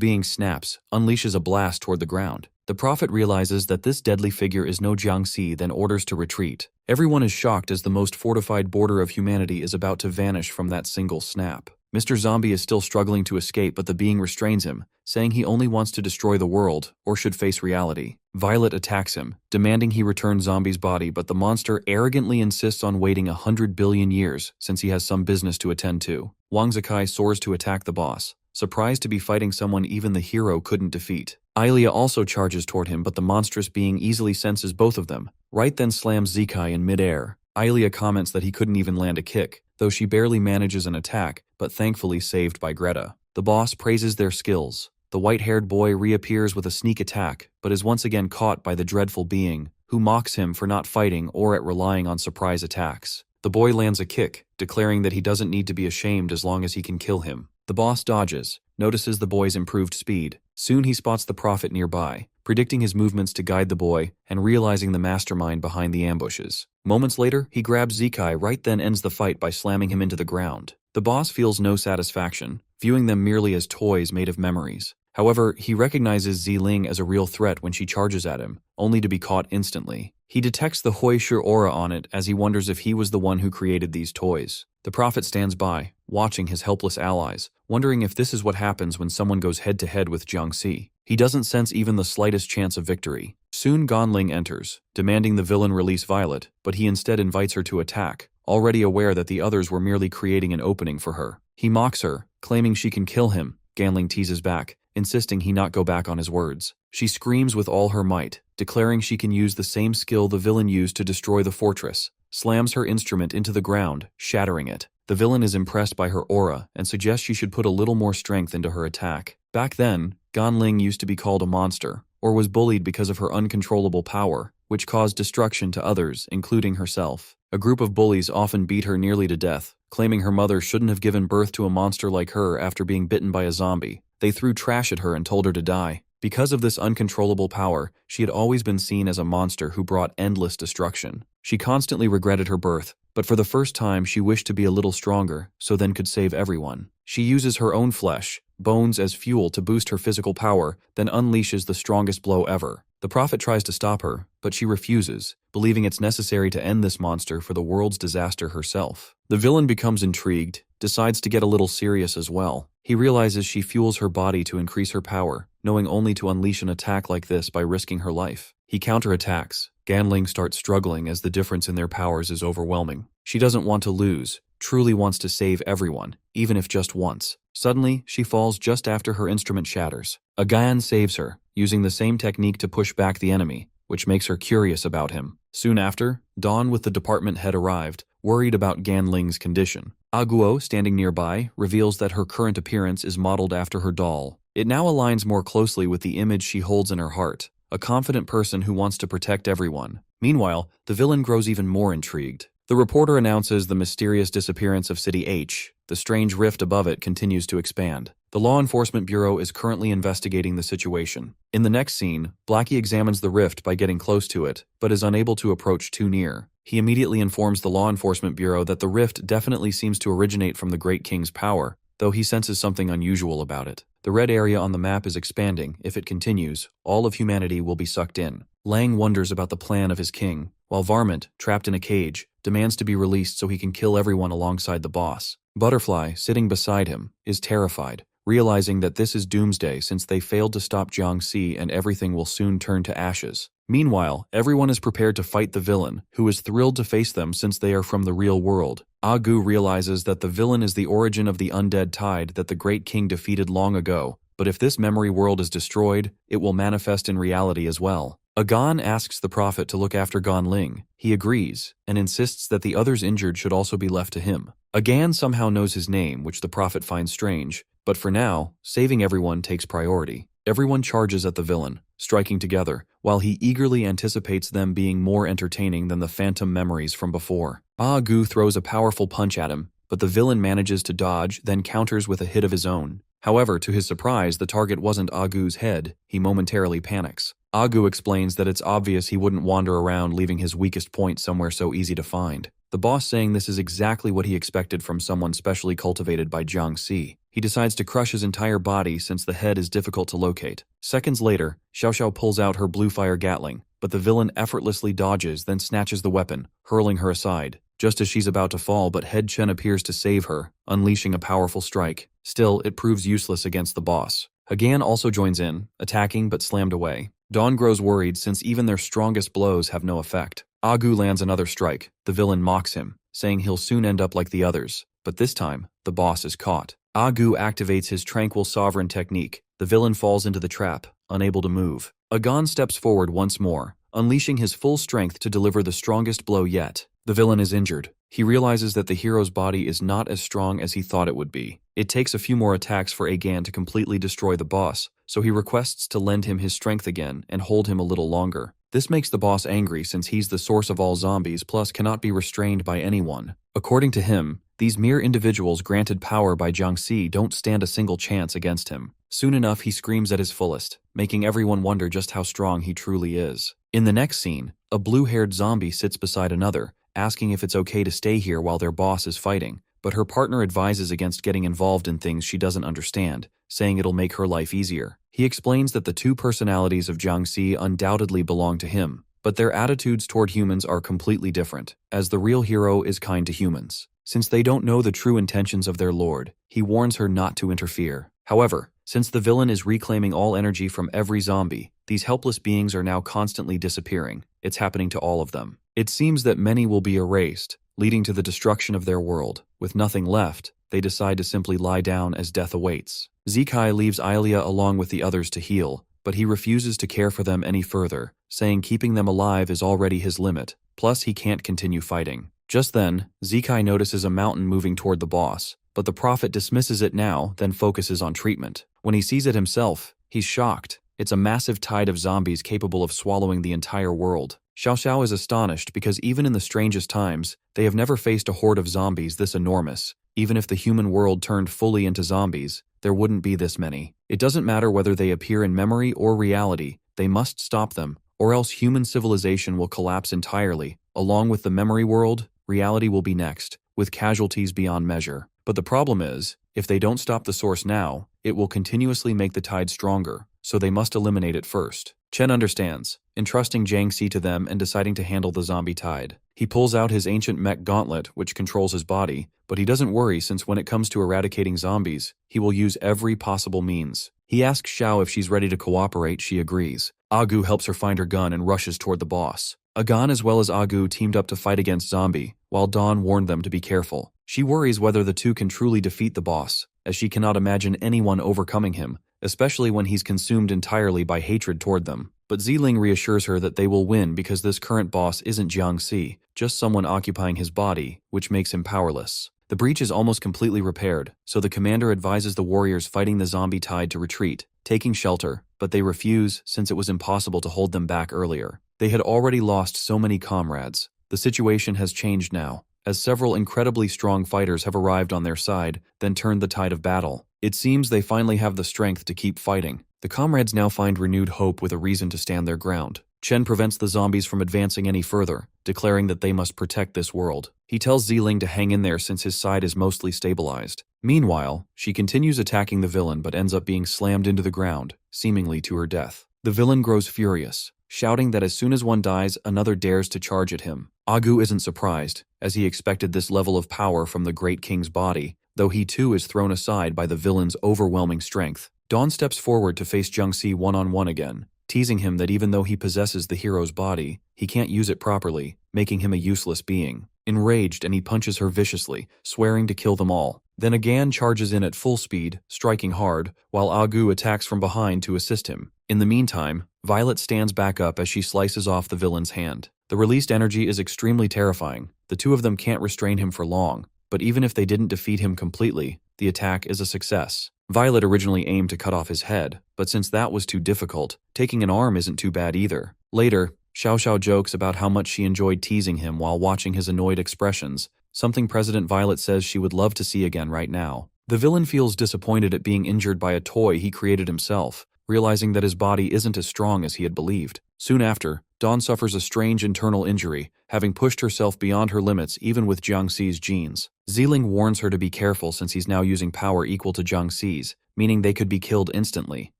being snaps, unleashes a blast toward the ground. The prophet realizes that this deadly figure is no Jiangxi, then orders to retreat. Everyone is shocked as the most fortified border of humanity is about to vanish from that single snap. Mr. Zombie is still struggling to escape, but the being restrains him, saying he only wants to destroy the world, or should face reality. Violet attacks him, demanding he return Zombie's body, but the monster arrogantly insists on waiting 100 billion years, since he has some business to attend to. Wang Zikai soars to attack the boss, surprised to be fighting someone even the hero couldn't defeat. Ilia also charges toward him, but the monstrous being easily senses both of them. Right then slams Zikai in midair. Ilia comments that he couldn't even land a kick, though she barely manages an attack, but thankfully saved by Greta. The boss praises their skills. The white-haired boy reappears with a sneak attack, but is once again caught by the dreadful being, who mocks him for not fighting or at relying on surprise attacks. The boy lands a kick, declaring that he doesn't need to be ashamed as long as he can kill him. The boss dodges, notices the boy's improved speed. Soon he spots the prophet nearby, predicting his movements to guide the boy and realizing the mastermind behind the ambushes. Moments later, he grabs Zekai right then ends the fight by slamming him into the ground. The boss feels no satisfaction, viewing them merely as toys made of memories. However, he recognizes Ziling as a real threat when she charges at him, only to be caught instantly. He detects the Huishu aura on it as he wonders if he was the one who created these toys. The prophet stands by, watching his helpless allies, wondering if this is what happens when someone goes head-to-head with Jiangxi. He doesn't sense even the slightest chance of victory. Soon Ganling enters, demanding the villain release Violet, but he instead invites her to attack, already aware that the others were merely creating an opening for her. He mocks her, claiming she can kill him. Ganling teases back, insisting he not go back on his words. She screams with all her might, declaring she can use the same skill the villain used to destroy the fortress, slams her instrument into the ground, shattering it. The villain is impressed by her aura and suggests she should put a little more strength into her attack. Back then, Ganling used to be called a monster, or was bullied because of her uncontrollable power, which caused destruction to others, including herself. A group of bullies often beat her nearly to death, claiming her mother shouldn't have given birth to a monster like her after being bitten by a zombie. They threw trash at her and told her to die. Because of this uncontrollable power, she had always been seen as a monster who brought endless destruction. She constantly regretted her birth, but for the first time she wished to be a little stronger, so then could save everyone. She uses her own flesh, bones as fuel to boost her physical power, then unleashes the strongest blow ever. The prophet tries to stop her, but she refuses, believing it's necessary to end this monster for the world's disaster herself. The villain becomes intrigued, decides to get a little serious as well. He realizes she fuels her body to increase her power, knowing only to unleash an attack like this by risking her life. He counterattacks. Ganling starts struggling as the difference in their powers is overwhelming. She doesn't want to lose, truly wants to save everyone, even if just once. Suddenly, she falls just after her instrument shatters. Agayan saves her, using the same technique to push back the enemy, which makes her curious about him. Soon after, Dawn with the department head arrived, worried about Ganling's condition. Aguo, standing nearby, reveals that her current appearance is modeled after her doll. It now aligns more closely with the image she holds in her heart, a confident person who wants to protect everyone. Meanwhile, the villain grows even more intrigued. The reporter announces the mysterious disappearance of City H. The strange rift above it continues to expand. The Law Enforcement Bureau is currently investigating the situation. In the next scene, Blackie examines the rift by getting close to it, but is unable to approach too near. He immediately informs the Law Enforcement Bureau that the rift definitely seems to originate from the Great King's power, though he senses something unusual about it. The red area on the map is expanding. If it continues, all of humanity will be sucked in. Lang wonders about the plan of his king, while Varmint, trapped in a cage, demands to be released so he can kill everyone alongside the boss. Butterfly, sitting beside him, is terrified, realizing that this is doomsday since they failed to stop Jiangxi and everything will soon turn to ashes. Meanwhile, everyone is prepared to fight the villain, who is thrilled to face them since they are from the real world. Agu realizes that the villain is the origin of the undead tide that the Great King defeated long ago, but if this memory world is destroyed, it will manifest in reality as well. Agan asks the prophet to look after Ganling. He agrees, and insists that the others injured should also be left to him. Agan somehow knows his name, which the prophet finds strange, but for now, saving everyone takes priority. Everyone charges at the villain, striking together, while he eagerly anticipates them being more entertaining than the phantom memories from before. Agu throws a powerful punch at him, but the villain manages to dodge, then counters with a hit of his own. However, to his surprise, the target wasn't Agu's head. He momentarily panics. Agu explains that it's obvious he wouldn't wander around leaving his weakest point somewhere so easy to find. The boss saying this is exactly what he expected from someone specially cultivated by Jiangxi. He decides to crush his entire body since the head is difficult to locate. Seconds later, Xiao Xiao pulls out her blue fire Gatling, but the villain effortlessly dodges, then snatches the weapon, hurling her aside. Just as she's about to fall, but Head Chen appears to save her, unleashing a powerful strike. Still, it proves useless against the boss. Hagan also joins in, attacking but slammed away. Dawn grows worried since even their strongest blows have no effect. Agu lands another strike. The villain mocks him, saying he'll soon end up like the others. But this time, the boss is caught. Agu activates his Tranquil Sovereign technique. The villain falls into the trap, unable to move. Agan steps forward once more, unleashing his full strength to deliver the strongest blow yet. The villain is injured. He realizes that the hero's body is not as strong as he thought it would be. It takes a few more attacks for Agan to completely destroy the boss, so he requests to lend him his strength again and hold him a little longer. This makes the boss angry since he's the source of all zombies plus cannot be restrained by anyone. According to him, these mere individuals granted power by Jiangxi don't stand a single chance against him. Soon enough, he screams at his fullest, making everyone wonder just how strong he truly is. In the next scene, a blue-haired zombie sits beside another, asking if it's okay to stay here while their boss is fighting, but her partner advises against getting involved in things she doesn't understand, saying it'll make her life easier. He explains that the two personalities of Jiangxi undoubtedly belong to him, but their attitudes toward humans are completely different, as the real hero is kind to humans. Since they don't know the true intentions of their lord, he warns her not to interfere. However, since the villain is reclaiming all energy from every zombie, these helpless beings are now constantly disappearing. It's happening to all of them. It seems that many will be erased, leading to the destruction of their world. With nothing left, they decide to simply lie down as death awaits. Zikai leaves Ilia along with the others to heal, but he refuses to care for them any further, saying keeping them alive is already his limit, plus he can't continue fighting. Just then, Zikai notices a mountain moving toward the boss, but the prophet dismisses it now, then focuses on treatment. When he sees it himself, he's shocked. It's a massive tide of zombies capable of swallowing the entire world. Xiao Xiao is astonished because even in the strangest times, they have never faced a horde of zombies this enormous. Even if the human world turned fully into zombies, there wouldn't be this many. It doesn't matter whether they appear in memory or reality, they must stop them, or else human civilization will collapse entirely. Along with the memory world, reality will be next, with casualties beyond measure. But the problem is, if they don't stop the source now, it will continuously make the tide stronger, so they must eliminate it first. Chen understands, entrusting Jiangxi to them and deciding to handle the zombie tide. He pulls out his ancient mech gauntlet, which controls his body, but he doesn't worry since when it comes to eradicating zombies, he will use every possible means. He asks Xiao if she's ready to cooperate. She agrees. Agu helps her find her gun and rushes toward the boss. Agan as well as Agu teamed up to fight against Zombie, while Dawn warned them to be careful. She worries whether the two can truly defeat the boss, as she cannot imagine anyone overcoming him, especially when he's consumed entirely by hatred toward them. But Ziling reassures her that they will win because this current boss isn't Jiangxi, just someone occupying his body, which makes him powerless. The breach is almost completely repaired, so the commander advises the warriors fighting the zombie tide to retreat, taking shelter, but they refuse since it was impossible to hold them back earlier. They had already lost so many comrades. The situation has changed now, as several incredibly strong fighters have arrived on their side, then turned the tide of battle. It seems they finally have the strength to keep fighting. The comrades now find renewed hope with a reason to stand their ground. Chen prevents the zombies from advancing any further, declaring that they must protect this world. He tells Ziling to hang in there since his side is mostly stabilized. Meanwhile, she continues attacking the villain but ends up being slammed into the ground, seemingly to her death. The villain grows furious, shouting that as soon as one dies, another dares to charge at him. Agu isn't surprised, as he expected this level of power from the Great King's body, though he too is thrown aside by the villain's overwhelming strength. Dawn steps forward to face Jiangxi one-on-one again, teasing him that even though he possesses the hero's body, he can't use it properly, making him a useless being. Enraged, and he punches her viciously, swearing to kill them all. Then Agan charges in at full speed, striking hard, while Agu attacks from behind to assist him. In the meantime, Violet stands back up as she slices off the villain's hand. The released energy is extremely terrifying. The two of them can't restrain him for long, but even if they didn't defeat him completely, the attack is a success. Violet originally aimed to cut off his head, but since that was too difficult, taking an arm isn't too bad either. Later, Xiao Xiao jokes about how much she enjoyed teasing him while watching his annoyed expressions, something President Violet says she would love to see again right now. The villain feels disappointed at being injured by a toy he created himself, realizing that his body isn't as strong as he had believed. Soon after, Dawn suffers a strange internal injury, having pushed herself beyond her limits even with Jiangxi's genes. Ziling warns her to be careful since he's now using power equal to Jiangxi's, meaning they could be killed instantly.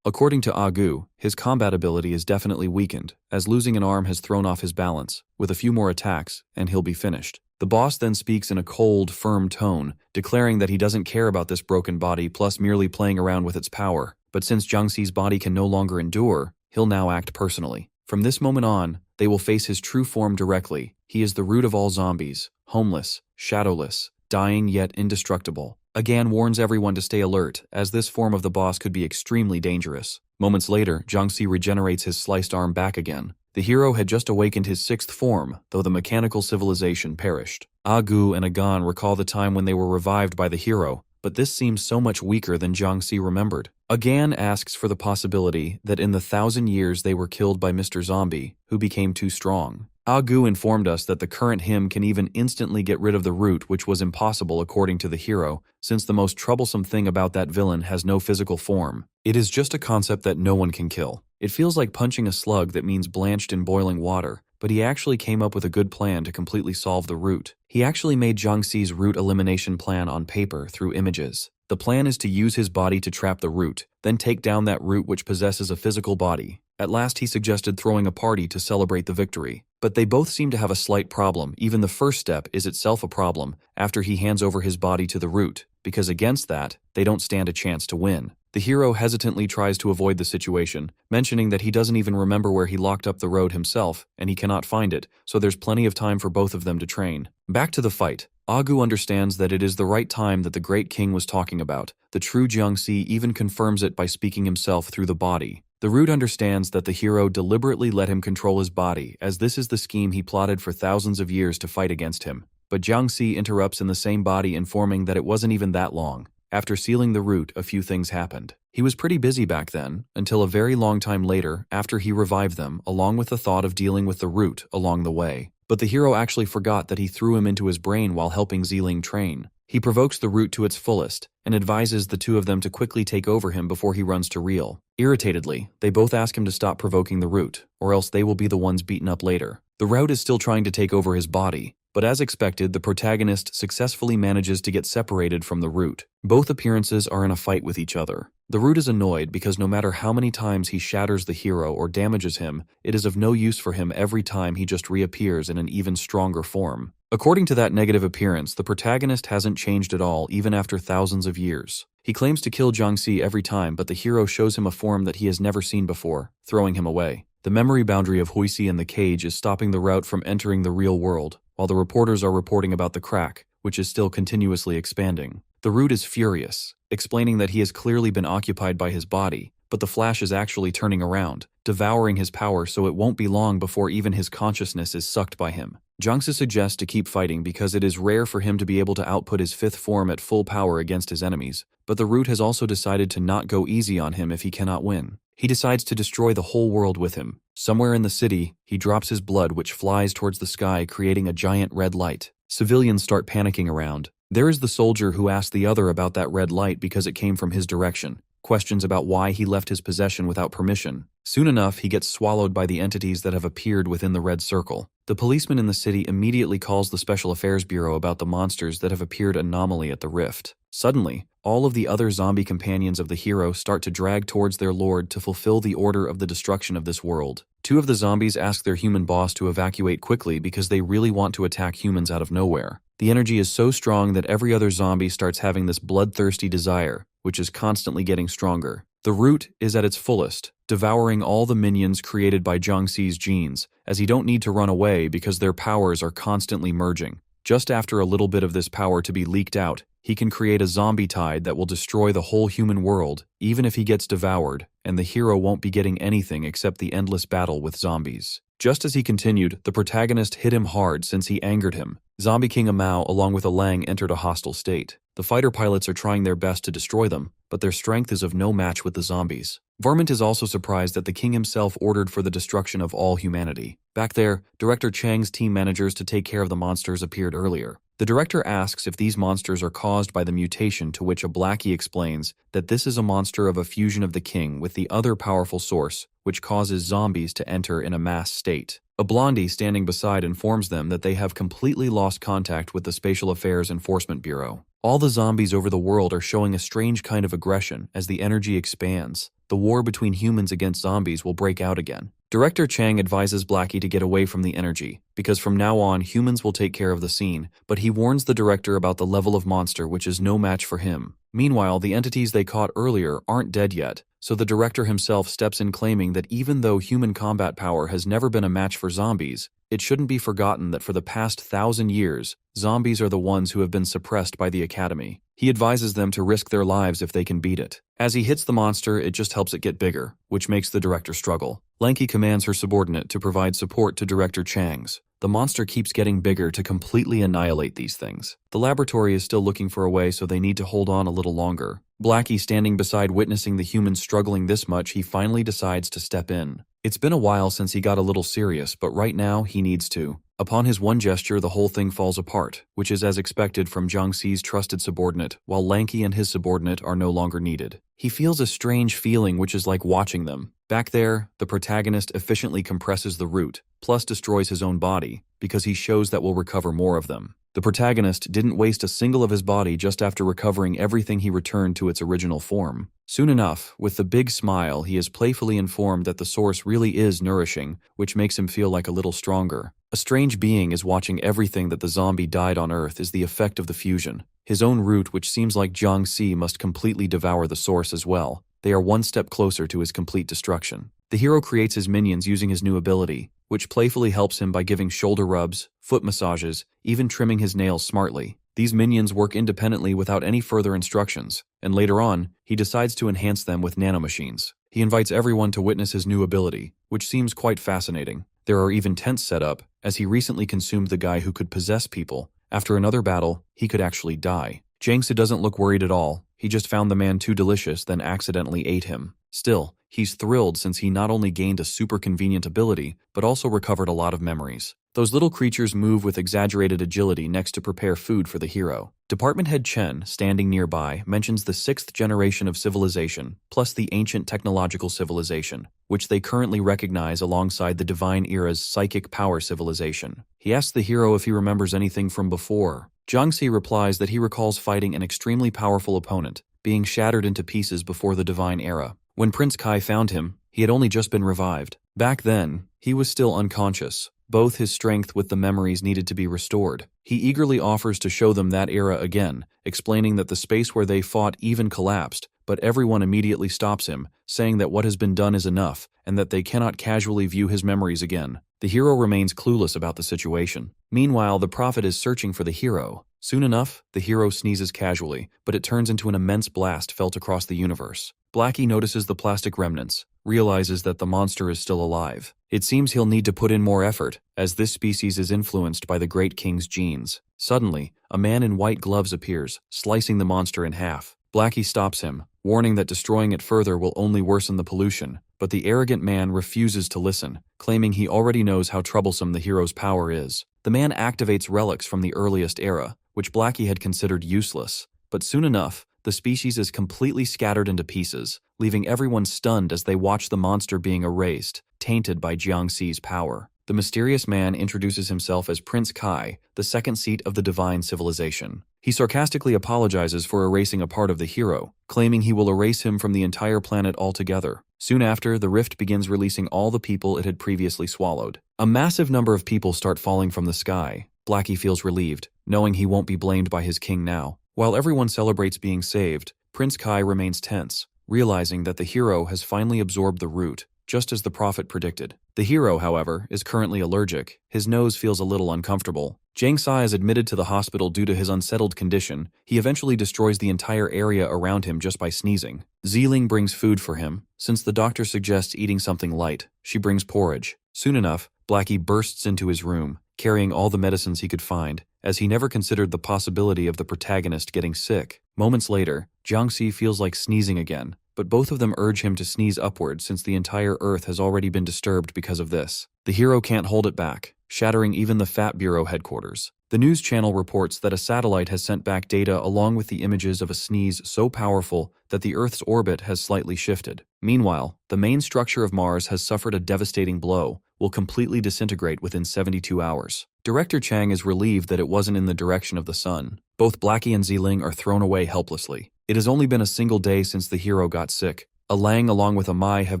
According to Agu, his combat ability is definitely weakened, as losing an arm has thrown off his balance. With a few more attacks, and he'll be finished. The boss then speaks in a cold, firm tone, declaring that he doesn't care about this broken body plus merely playing around with its power. But since Jiangxi's body can no longer endure, he'll now act personally. From this moment on, they will face his true form directly. He is the root of all zombies, homeless, shadowless, dying yet indestructible. Agan warns everyone to stay alert, as this form of the boss could be extremely dangerous. Moments later, Jiangxi regenerates his sliced arm back again. The hero had just awakened his sixth form, though the mechanical civilization perished. Agu and Agan recall the time when they were revived by the hero, but this seems so much weaker than Jiangxi remembered. Agan asks for the possibility that in the 1,000 years they were killed by Mr. Zombie, who became too strong. Agu informed us that the current him can even instantly get rid of the root, which was impossible according to the hero, since the most troublesome thing about that villain has no physical form. It is just a concept that no one can kill. It feels like punching a slug that means blanched in boiling water, but he actually came up with a good plan to completely solve the root. He actually made Jiangxi's root elimination plan on paper through images. The plan is to use his body to trap the root, then take down that root which possesses a physical body. At last he suggested throwing a party to celebrate the victory. But they both seem to have a slight problem. Even the first step is itself a problem after he hands over his body to the root, because against that, they don't stand a chance to win. The hero hesitantly tries to avoid the situation, mentioning that he doesn't even remember where he locked up the road himself, and he cannot find it, so there's plenty of time for both of them to train. Back to the fight. Agu understands that it is the right time that the great king was talking about. The true Jiangxi even confirms it by speaking himself through the body. The root understands that the hero deliberately let him control his body, as this is the scheme he plotted for thousands of years to fight against him. But Jiangxi interrupts in the same body, informing that it wasn't even that long. After sealing the root, a few things happened. He was pretty busy back then, until a very long time later, after he revived them, along with the thought of dealing with the root along the way. But the hero actually forgot that he threw him into his brain while helping Ziling train. He provokes the root to its fullest, and advises the two of them to quickly take over him before he runs to Real. Irritatedly, they both ask him to stop provoking the root, or else they will be the ones beaten up later. The root is still trying to take over his body, but as expected, the protagonist successfully manages to get separated from the root. Both appearances are in a fight with each other. The root is annoyed because no matter how many times he shatters the hero or damages him, it is of no use for him every time he just reappears in an even stronger form. According to that negative appearance, the protagonist hasn't changed at all even after thousands of years. He claims to kill Jiangxi every time, but the hero shows him a form that he has never seen before, throwing him away. The memory boundary of Huisi in the cage is stopping the route from entering the real world, while the reporters are reporting about the crack, which is still continuously expanding. The root is furious, explaining that he has clearly been occupied by his body, but the Flash is actually turning around, devouring his power, so it won't be long before even his consciousness is sucked by him. Jiangxi suggests to keep fighting because it is rare for him to be able to output his fifth form at full power against his enemies, but the root has also decided to not go easy on him if he cannot win. He decides to destroy the whole world with him. Somewhere in the city, he drops his blood, which flies towards the sky, creating a giant red light. Civilians start panicking around. There is the soldier who asked the other about that red light because it came from his direction. Questions about why he left his possession without permission. Soon enough, he gets swallowed by the entities that have appeared within the red circle. The policeman in the city immediately calls the Special Affairs Bureau about the monsters that have appeared anomaly at the rift. Suddenly, all of the other zombie companions of the hero start to drag towards their lord to fulfill the order of the destruction of this world. Two of the zombies ask their human boss to evacuate quickly because they really want to attack humans out of nowhere. The energy is so strong that every other zombie starts having this bloodthirsty desire, which is constantly getting stronger. The root is at its fullest, devouring all the minions created by Jiangxi's genes, as he don't need to run away because their powers are constantly merging. Just after a little bit of this power to be leaked out, he can create a zombie tide that will destroy the whole human world, even if he gets devoured, and the hero won't be getting anything except the endless battle with zombies. Just as he continued, the protagonist hit him hard since he angered him. Zombie King Amao along with Alang entered a hostile state. The fighter pilots are trying their best to destroy them, but their strength is of no match with the zombies. Varmint is also surprised that the king himself ordered for the destruction of all humanity. Back there, Director Chang's team managers to take care of the monsters appeared earlier. The director asks if these monsters are caused by the mutation, to which a Blackie explains that this is a monster of a fusion of the king with the other powerful source, which causes zombies to enter in a mass state. A Blondie standing beside informs them that they have completely lost contact with the Spatial Affairs Enforcement Bureau. All the zombies over the world are showing a strange kind of aggression as the energy expands. The war between humans against zombies will break out again. Director Chang advises Blackie to get away from the energy, because from now on humans will take care of the scene, but he warns the director about the level of monster which is no match for him. Meanwhile, the entities they caught earlier aren't dead yet, so the director himself steps in claiming that even though human combat power has never been a match for zombies, it shouldn't be forgotten that for the past 1,000 years, zombies are the ones who have been suppressed by the Academy. He advises them to risk their lives if they can beat it. As he hits the monster, it just helps it get bigger, which makes the director struggle. Lanky commands her subordinate to provide support to Director Chang's. The monster keeps getting bigger to completely annihilate these things. The laboratory is still looking for a way, so they need to hold on a little longer. Blackie standing beside witnessing the humans struggling this much, he finally decides to step in. It's been a while since he got a little serious, but right now he needs to. Upon his one gesture, the whole thing falls apart, which is as expected from Jiangxi's trusted subordinate, while Lanky and his subordinate are no longer needed. He feels a strange feeling which is like watching them. Back there, the protagonist efficiently compresses the root, plus destroys his own body, because he shows that will recover more of them. The protagonist didn't waste a single of his body just after recovering everything he returned to its original form. Soon enough, with the big smile, he is playfully informed that the source really is nourishing, which makes him feel like a little stronger. A strange being is watching everything that the zombie died on Earth is the effect of the fusion. His own root, which seems like Jiangxi, must completely devour the source as well. They are one step closer to his complete destruction. The hero creates his minions using his new ability, which playfully helps him by giving shoulder rubs, foot massages, even trimming his nails smartly. These minions work independently without any further instructions, and later on, he decides to enhance them with nanomachines. He invites everyone to witness his new ability, which seems quite fascinating. There are even tents set up, as he recently consumed the guy who could possess people. After another battle, he could actually die. Jiangxi doesn't look worried at all. He just found the man too delicious, then accidentally ate him. Still, he's thrilled since he not only gained a super convenient ability, but also recovered a lot of memories. Those little creatures move with exaggerated agility next to prepare food for the hero. Department Head Chen, standing nearby, mentions the 6th generation of civilization, plus the ancient technological civilization, which they currently recognize alongside the Divine Era's psychic power civilization. He asks the hero if he remembers anything from before. Jiangxi replies that he recalls fighting an extremely powerful opponent, being shattered into pieces before the Divine Era. When Prince Kai found him, he had only just been revived. Back then, he was still unconscious. Both his strength with the memories needed to be restored. He eagerly offers to show them that era again, explaining that the space where they fought even collapsed, but everyone immediately stops him, saying that what has been done is enough, and that they cannot casually view his memories again. The hero remains clueless about the situation. Meanwhile, the prophet is searching for the hero. Soon enough, the hero sneezes casually, but it turns into an immense blast felt across the universe. Blackie notices the plastic remnants, realizes that the monster is still alive. It seems he'll need to put in more effort, as this species is influenced by the Great King's genes. Suddenly, a man in white gloves appears, slicing the monster in half. Blackie stops him, warning that destroying it further will only worsen the pollution, but the arrogant man refuses to listen, claiming he already knows how troublesome the hero's power is. The man activates relics from the earliest era, which Blackie had considered useless, but soon enough, the species is completely scattered into pieces, leaving everyone stunned as they watch the monster being erased, tainted by Jiangxi's power. The mysterious man introduces himself as Prince Kai, the second seat of the divine civilization. He sarcastically apologizes for erasing a part of the hero, claiming he will erase him from the entire planet altogether. Soon after, the rift begins releasing all the people it had previously swallowed. A massive number of people start falling from the sky. Blackie feels relieved, knowing he won't be blamed by his king now. While everyone celebrates being saved, Prince Kai remains tense, realizing that the hero has finally absorbed the root, just as the prophet predicted. The hero, however, is currently allergic. His nose feels a little uncomfortable. Jiangxi is admitted to the hospital due to his unsettled condition. He eventually destroys the entire area around him just by sneezing. Ziling brings food for him. Since the doctor suggests eating something light, she brings porridge. Soon enough, Blackie bursts into his room, carrying all the medicines he could find, as he never considered the possibility of the protagonist getting sick. Moments later, Jiangxi feels like sneezing again, but both of them urge him to sneeze upward since the entire Earth has already been disturbed because of this. The hero can't hold it back, shattering even the Fat Bureau headquarters. The news channel reports that a satellite has sent back data along with the images of a sneeze so powerful that the Earth's orbit has slightly shifted. Meanwhile, the main structure of Mars has suffered a devastating blow, will completely disintegrate within 72 hours. Director Chang is relieved that it wasn't in the direction of the sun. Both Blackie and Ziling are thrown away helplessly. It has only been a single day since the hero got sick. A Lang along with a Mai have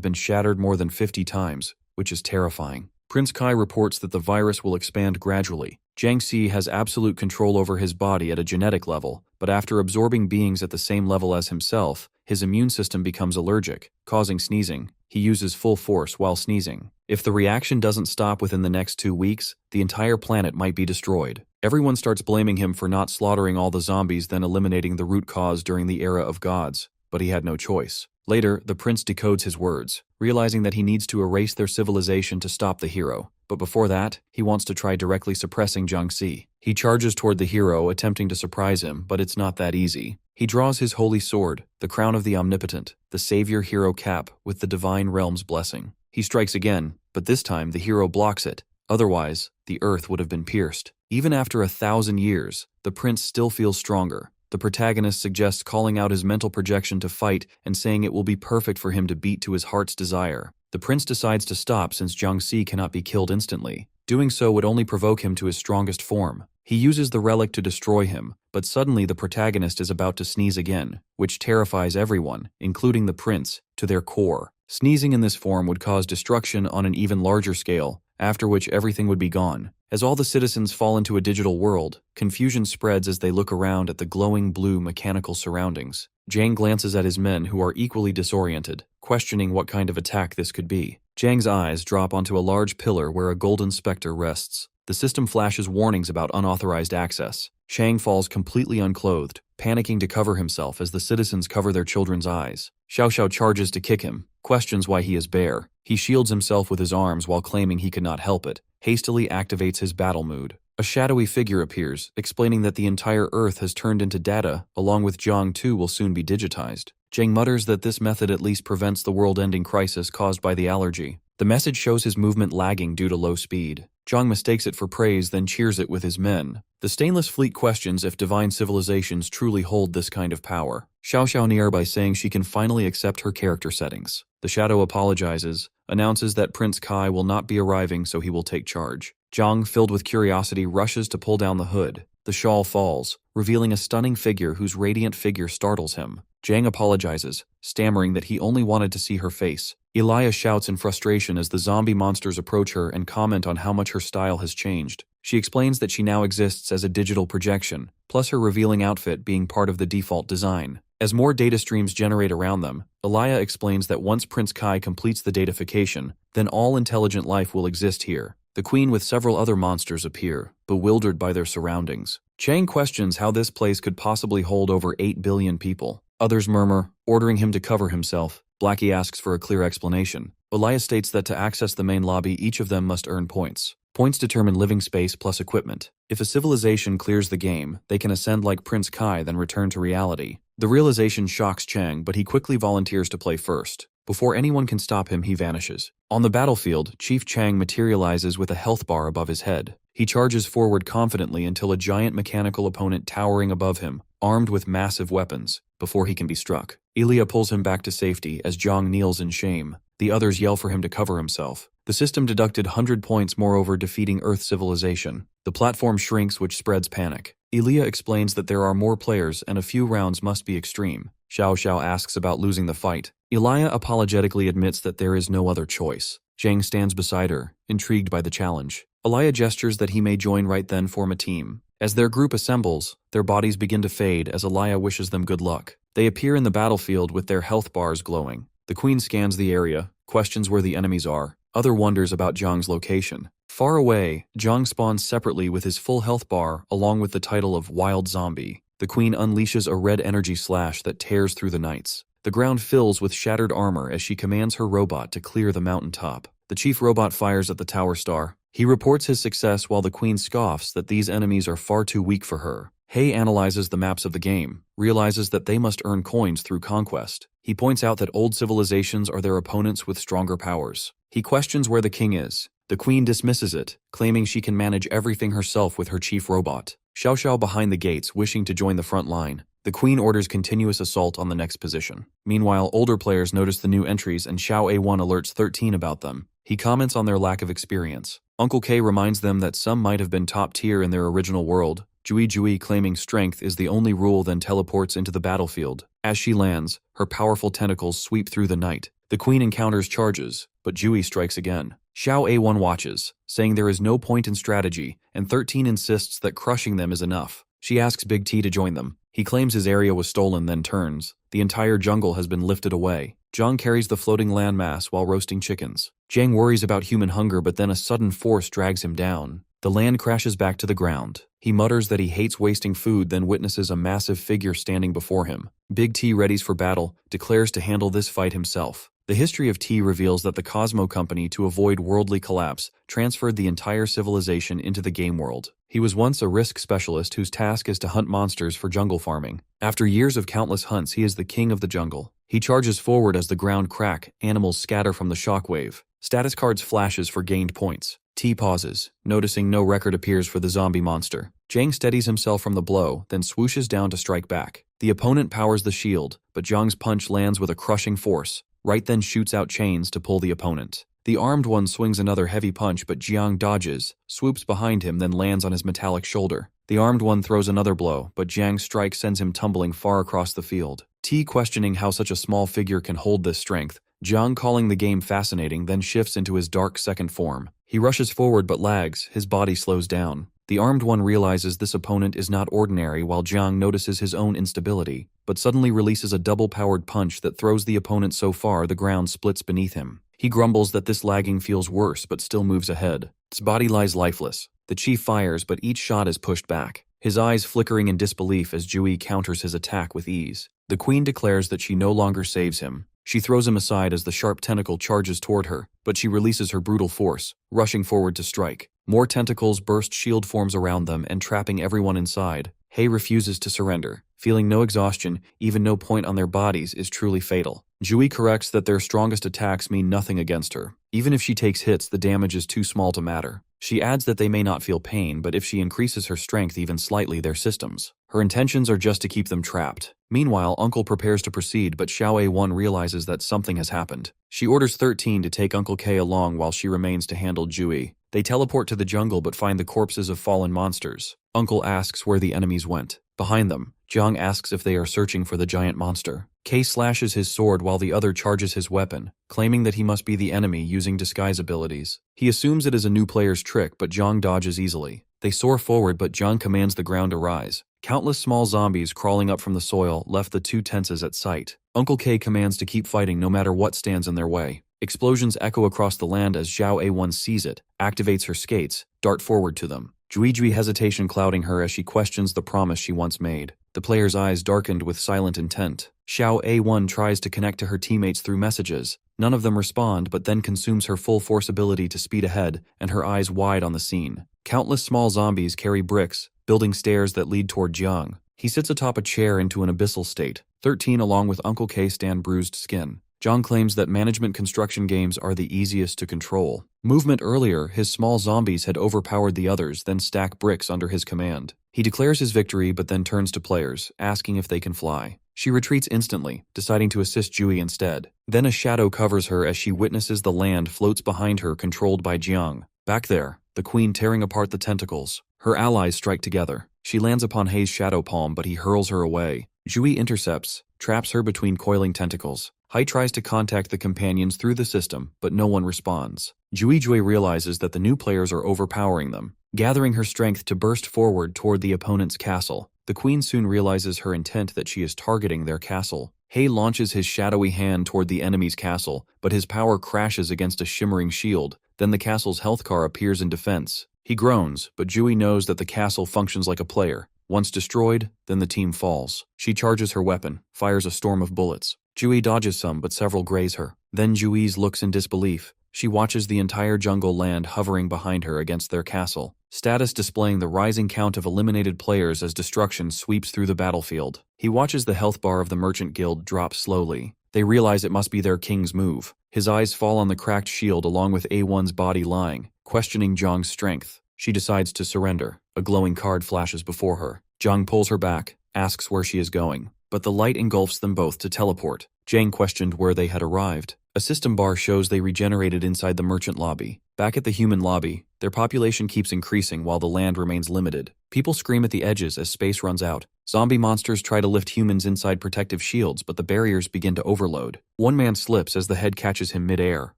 been shattered more than 50 times, which is terrifying. Prince Kai reports that the virus will expand gradually. Jiangxi has absolute control over his body at a genetic level, but after absorbing beings at the same level as himself, his immune system becomes allergic, causing sneezing. He uses full force while sneezing. If the reaction doesn't stop within the next 2 weeks, the entire planet might be destroyed. Everyone starts blaming him for not slaughtering all the zombies, then eliminating the root cause during the era of gods, but he had no choice. Later, the prince decodes his words, realizing that he needs to erase their civilization to stop the hero. But before that, he wants to try directly suppressing Jiangxi. He charges toward the hero, attempting to surprise him, but it's not that easy. He draws his holy sword, the crown of the omnipotent, the savior hero cap with the divine realm's blessing. He strikes again, but this time the hero blocks it. Otherwise, the earth would have been pierced. Even after 1,000 years, the prince still feels stronger. The protagonist suggests calling out his mental projection to fight and saying it will be perfect for him to beat to his heart's desire. The prince decides to stop since Jiangxi cannot be killed instantly. Doing so would only provoke him to his strongest form. He uses the relic to destroy him, but suddenly the protagonist is about to sneeze again, which terrifies everyone, including the prince, to their core. Sneezing in this form would cause destruction on an even larger scale, after which everything would be gone. As all the citizens fall into a digital world, confusion spreads as they look around at the glowing blue mechanical surroundings. Zhang glances at his men who are equally disoriented, questioning what kind of attack this could be. Zhang's eyes drop onto a large pillar where a golden specter rests. The system flashes warnings about unauthorized access. Shang falls completely unclothed, panicking to cover himself as the citizens cover their children's eyes. Xiao Xiao charges to kick him, questions why he is bare. He shields himself with his arms while claiming he could not help it, hastily activates his battle mood. A shadowy figure appears, explaining that the entire Earth has turned into data, along with Jiang too will soon be digitized. Zhang mutters that this method at least prevents the world-ending crisis caused by the allergy. The message shows his movement lagging due to low speed. Zhang mistakes it for praise, then cheers it with his men. The Stainless Fleet questions if divine civilizations truly hold this kind of power. Xiao Xiao near by saying she can finally accept her character settings. The Shadow apologizes, announces that Prince Kai will not be arriving so he will take charge. Zhang, filled with curiosity, rushes to pull down the hood. The shawl falls, revealing a stunning figure whose radiant figure startles him. Zhang apologizes, stammering that he only wanted to see her face. Elia shouts in frustration as the zombie monsters approach her and comment on how much her style has changed. She explains that she now exists as a digital projection, plus her revealing outfit being part of the default design. As more data streams generate around them, Elia explains that once Prince Kai completes the datafication, then all intelligent life will exist here. The queen with several other monsters appear, bewildered by their surroundings. Chang questions how this place could possibly hold over 8 billion people. Others murmur, ordering him to cover himself. Blackie asks for a clear explanation. Elia states that to access the main lobby, each of them must earn points. Points determine living space plus equipment. If a civilization clears the game, they can ascend like Prince Kai, then return to reality. The realization shocks Chang, but he quickly volunteers to play first. Before anyone can stop him, he vanishes. On the battlefield, Chief Chang materializes with a health bar above his head. He charges forward confidently until a giant mechanical opponent towering above him, armed with massive weapons, before he can be struck. Elia pulls him back to safety as Zhang kneels in shame. The others yell for him to cover himself. The system deducted 100 points moreover defeating Earth civilization. The platform shrinks, which spreads panic. Elia explains that there are more players and a few rounds must be extreme. Xiao Xiao asks about losing the fight. Elia apologetically admits that there is no other choice. Zhang stands beside her, intrigued by the challenge. Elia gestures that he may join right then, form a team. As their group assembles, their bodies begin to fade as Elia wishes them good luck. They appear in the battlefield with their health bars glowing. The queen scans the area, questions where the enemies are. Other wonders about Zhang's location. Far away, Zhang spawns separately with his full health bar along with the title of Wild Zombie. The queen unleashes a red energy slash that tears through the nights. The ground fills with shattered armor as she commands her robot to clear the mountaintop. The chief robot fires at the tower star. He reports his success while the queen scoffs that these enemies are far too weak for her. Hei analyzes the maps of the game, realizes that they must earn coins through conquest. He points out that old civilizations are their opponents with stronger powers. He questions where the king is. The queen dismisses it, claiming she can manage everything herself with her chief robot. Xiao Xiao behind the gates, wishing to join the front line. The queen orders continuous assault on the next position. Meanwhile, older players notice the new entries and Xiao A1 alerts 13 about them. He comments on their lack of experience. Uncle K reminds them that some might have been top tier in their original world. Jui claiming strength is the only rule, then teleports into the battlefield. As she lands, her powerful tentacles sweep through the night. The queen encounters charges, but Jui strikes again. Xiao A1 watches, saying there is no point in strategy, and 13 insists that crushing them is enough. She asks Big T to join them. He claims his area was stolen, then turns. The entire jungle has been lifted away. Jiang carries the floating landmass while roasting chickens. Jiang worries about human hunger, but then a sudden force drags him down. The land crashes back to the ground. He mutters that he hates wasting food, then witnesses a massive figure standing before him. Big T readies for battle, declares to handle this fight himself. The history of T reveals that the Cosmo Company, to avoid worldly collapse, transferred the entire civilization into the game world. He was once a risk specialist whose task is to hunt monsters for jungle farming. After years of countless hunts, he is the king of the jungle. He charges forward as the ground crack, animals scatter from the shockwave. Status cards flashes for gained points. T pauses, noticing no record appears for the zombie monster. Jiang steadies himself from the blow, then swooshes down to strike back. The opponent powers the shield, but Jiang's punch lands with a crushing force. Right then shoots out chains to pull the opponent. The armed one swings another heavy punch, but Jiang dodges, swoops behind him, then lands on his metallic shoulder. The armed one throws another blow, but Jiang's strike sends him tumbling far across the field. T questioning how such a small figure can hold this strength. Jiang calling the game fascinating, then shifts into his dark second form. He rushes forward but lags, his body slows down. The armed one realizes this opponent is not ordinary, while Jiang notices his own instability, but suddenly releases a double-powered punch that throws the opponent so far the ground splits beneath him. He grumbles that this lagging feels worse but still moves ahead. Its body lies lifeless. The chief fires, but each shot is pushed back. His eyes flickering in disbelief as Jui counters his attack with ease. The queen declares that she no longer saves him. She throws him aside as the sharp tentacle charges toward her, but she releases her brutal force, rushing forward to strike. More tentacles burst shield forms around them and trapping everyone inside. Hei refuses to surrender. Feeling no exhaustion, even no point on their bodies, is truly fatal. Jui corrects that their strongest attacks mean nothing against her. Even if she takes hits, the damage is too small to matter. She adds that they may not feel pain, but if she increases her strength even slightly, their systems. Her intentions are just to keep them trapped. Meanwhile, Uncle prepares to proceed, but Xiao A1 realizes that something has happened. She orders 13 to take Uncle K along while she remains to handle Jui. They teleport to the jungle but find the corpses of fallen monsters. Uncle asks where the enemies went. Behind them, Jiang asks if they are searching for the giant monster. K slashes his sword while the other charges his weapon, claiming that he must be the enemy using disguise abilities. He assumes it is a new player's trick, but Jiang dodges easily. They soar forward, but Jiang commands the ground to rise. Countless small zombies crawling up from the soil left the two tenses at sight. Uncle K commands to keep fighting no matter what stands in their way. Explosions echo across the land as Xiao A1 sees it, activates her skates, dart forward to them. Jui hesitation clouding her as she questions the promise she once made. The player's eyes darkened with silent intent. Xiao A1 tries to connect to her teammates through messages. None of them respond, but then consumes her full force ability to speed ahead, and her eyes wide on the scene. Countless small zombies carry bricks, building stairs that lead toward Jiang. He sits atop a chair into an abyssal state. 13 along with Uncle K stand bruised skin. Jiang claims that management construction games are the easiest to control. Movement earlier, his small zombies had overpowered the others, then stack bricks under his command. He declares his victory but then turns to players, asking if they can fly. She retreats instantly, deciding to assist Jui instead. Then a shadow covers her as she witnesses the land floats behind her, controlled by Jiang. Back there, the queen tearing apart the tentacles. Her allies strike together. She lands upon Hei's shadow palm, but he hurls her away. Jui intercepts, traps her between coiling tentacles. Hei tries to contact the companions through the system, but no one responds. Jui realizes that the new players are overpowering them, gathering her strength to burst forward toward the opponent's castle. The queen soon realizes her intent, that she is targeting their castle. Hei launches his shadowy hand toward the enemy's castle, but his power crashes against a shimmering shield. Then the castle's health car appears in defense. He groans, but Jui knows that the castle functions like a player. Once destroyed, then the team falls. She charges her weapon, fires a storm of bullets. Jui dodges some, but several graze her. Then Juiz looks in disbelief. She watches the entire jungle land hovering behind her against their castle, status displaying the rising count of eliminated players as destruction sweeps through the battlefield. He watches the health bar of the merchant guild drop slowly. They realize it must be their king's move. His eyes fall on the cracked shield along with A1's body lying, questioning Jiang's strength. She decides to surrender. A glowing card flashes before her. Jiang pulls her back, asks where she is going, but the light engulfs them both to teleport. Jiang questioned where they had arrived. A system bar shows they regenerated inside the merchant lobby. Back at the human lobby, their population keeps increasing while the land remains limited. People scream at the edges as space runs out. Zombie monsters try to lift humans inside protective shields, but the barriers begin to overload. One man slips as the head catches him mid-air.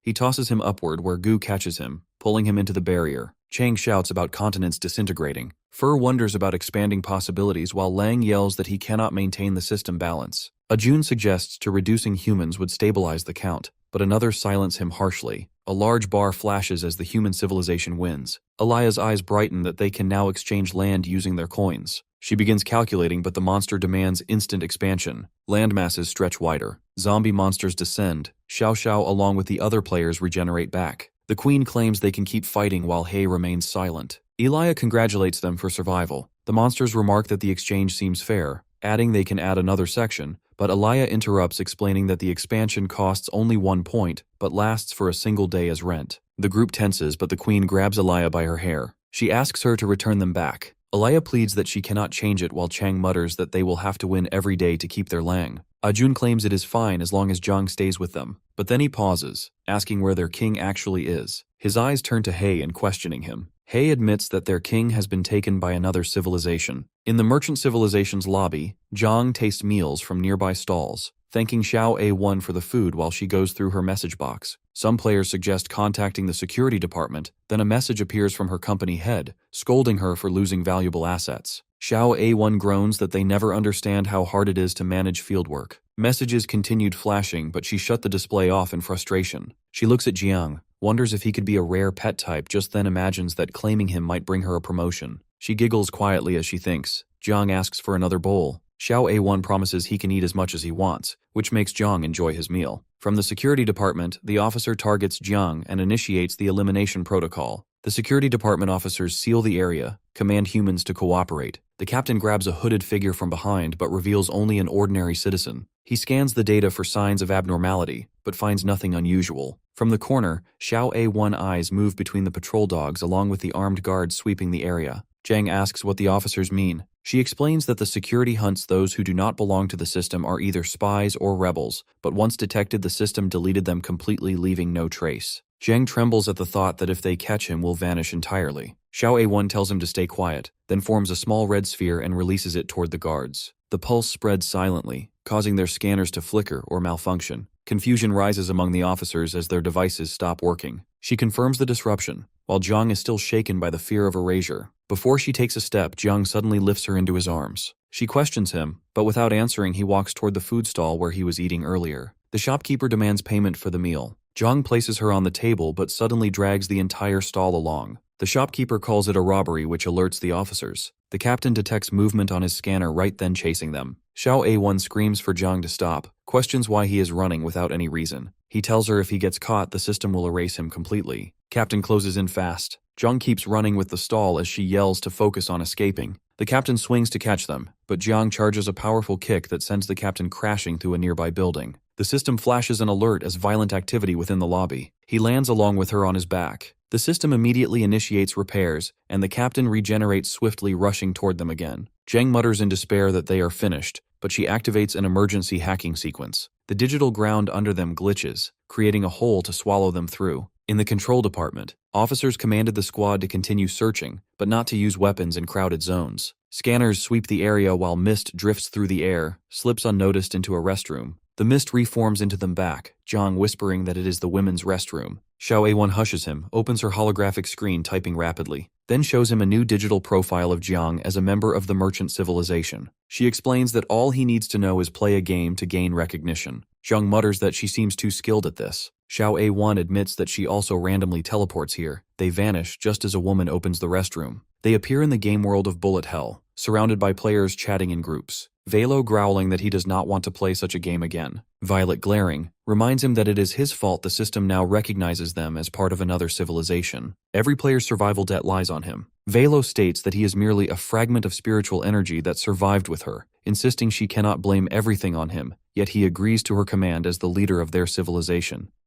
He tosses him upward where goo catches him, pulling him into the barrier. Chang shouts about continents disintegrating. Fur wonders about expanding possibilities while Lang yells that he cannot maintain the system balance. Ajun suggests to reducing humans would stabilize the count, but another silence him harshly. A large bar flashes as the human civilization wins. Alaya's eyes brighten that they can now exchange land using their coins. She begins calculating, but the monster demands instant expansion. Land masses stretch wider. Zombie monsters descend. Xiao Xiao along with the other players regenerate back. The queen claims they can keep fighting while He remains silent. Elia congratulates them for survival. The monsters remark that the exchange seems fair, adding they can add another section, but Elia interrupts explaining that the expansion costs only 1 point, but lasts for a single day as rent. The group tenses, but the queen grabs Elia by her hair. She asks her to return them back. Elia pleads that she cannot change it while Chang mutters that they will have to win every day to keep their Lang. Ajun claims it is fine as long as Zhang stays with them, but then he pauses, asking where their king actually is. His eyes turn to He and questioning him. He admits that their king has been taken by another civilization. In the merchant civilization's lobby, Zhang tastes meals from nearby stalls, thanking Xiao A1 for the food while she goes through her message box. Some players suggest contacting the security department, then a message appears from her company head, scolding her for losing valuable assets. Xiao A1 groans that they never understand how hard it is to manage fieldwork. Messages continued flashing, but she shut the display off in frustration. She looks at Jiang, wonders if he could be a rare pet type, just then imagines that claiming him might bring her a promotion. She giggles quietly as she thinks. Jiang asks for another bowl. Xiao A1 promises he can eat as much as he wants, which makes Jiang enjoy his meal. From the security department, the officer targets Jiang and initiates the elimination protocol. The security department officers seal the area, command humans to cooperate. The captain grabs a hooded figure from behind but reveals only an ordinary citizen. He scans the data for signs of abnormality, but finds nothing unusual. From the corner, Xiao A1 eyes move between the patrol dogs along with the armed guards sweeping the area. Zhang asks what the officers mean. She explains that the security hunts those who do not belong to the system are either spies or rebels, but once detected the system deleted them completely, leaving no trace. Zhang trembles at the thought that if they catch him will vanish entirely. Xiao A1 tells him to stay quiet, then forms a small red sphere and releases it toward the guards. The pulse spreads silently, causing their scanners to flicker or malfunction. Confusion rises among the officers as their devices stop working. She confirms the disruption, while Zhang is still shaken by the fear of erasure. Before she takes a step, Zhang suddenly lifts her into his arms. She questions him, but without answering he walks toward the food stall where he was eating earlier. The shopkeeper demands payment for the meal. Zhang places her on the table but suddenly drags the entire stall along. The shopkeeper calls it a robbery, which alerts the officers. The captain detects movement on his scanner right then, chasing them. Xiao A1 screams for Zhang to stop, questions why he is running without any reason. He tells her if he gets caught, the system will erase him completely. Captain closes in fast. Zhang keeps running with the stall as she yells to focus on escaping. The captain swings to catch them, but Zhang charges a powerful kick that sends the captain crashing through a nearby building. The system flashes an alert as violent activity within the lobby. He lands along with her on his back. The system immediately initiates repairs, and the captain regenerates swiftly, rushing toward them again. Zhang mutters in despair that they are finished, but she activates an emergency hacking sequence. The digital ground under them glitches, creating a hole to swallow them through. In the control department, officers commanded the squad to continue searching, but not to use weapons in crowded zones. Scanners sweep the area while mist drifts through the air, slips unnoticed into a restroom. The mist reforms into them back, Zhang whispering that it is the women's restroom. Xiao A1 hushes him, opens her holographic screen typing rapidly, then shows him a new digital profile of Jiang as a member of the merchant civilization. She explains that all he needs to know is play a game to gain recognition. Zhang mutters that she seems too skilled at this. Xiao A1 admits that she also randomly teleports here. They vanish just as a woman opens the restroom. They appear in the game world of Bullet Hell, surrounded by players chatting in groups. Velo growling that he does not want to play such a game again. Violet glaring, reminds him that it is his fault the system now recognizes them as part of another civilization. Every player's survival debt lies on him. Velo states that he is merely a fragment of spiritual energy that survived with her, insisting she cannot blame everything on him, yet he agrees to her command as the leader of their civilization.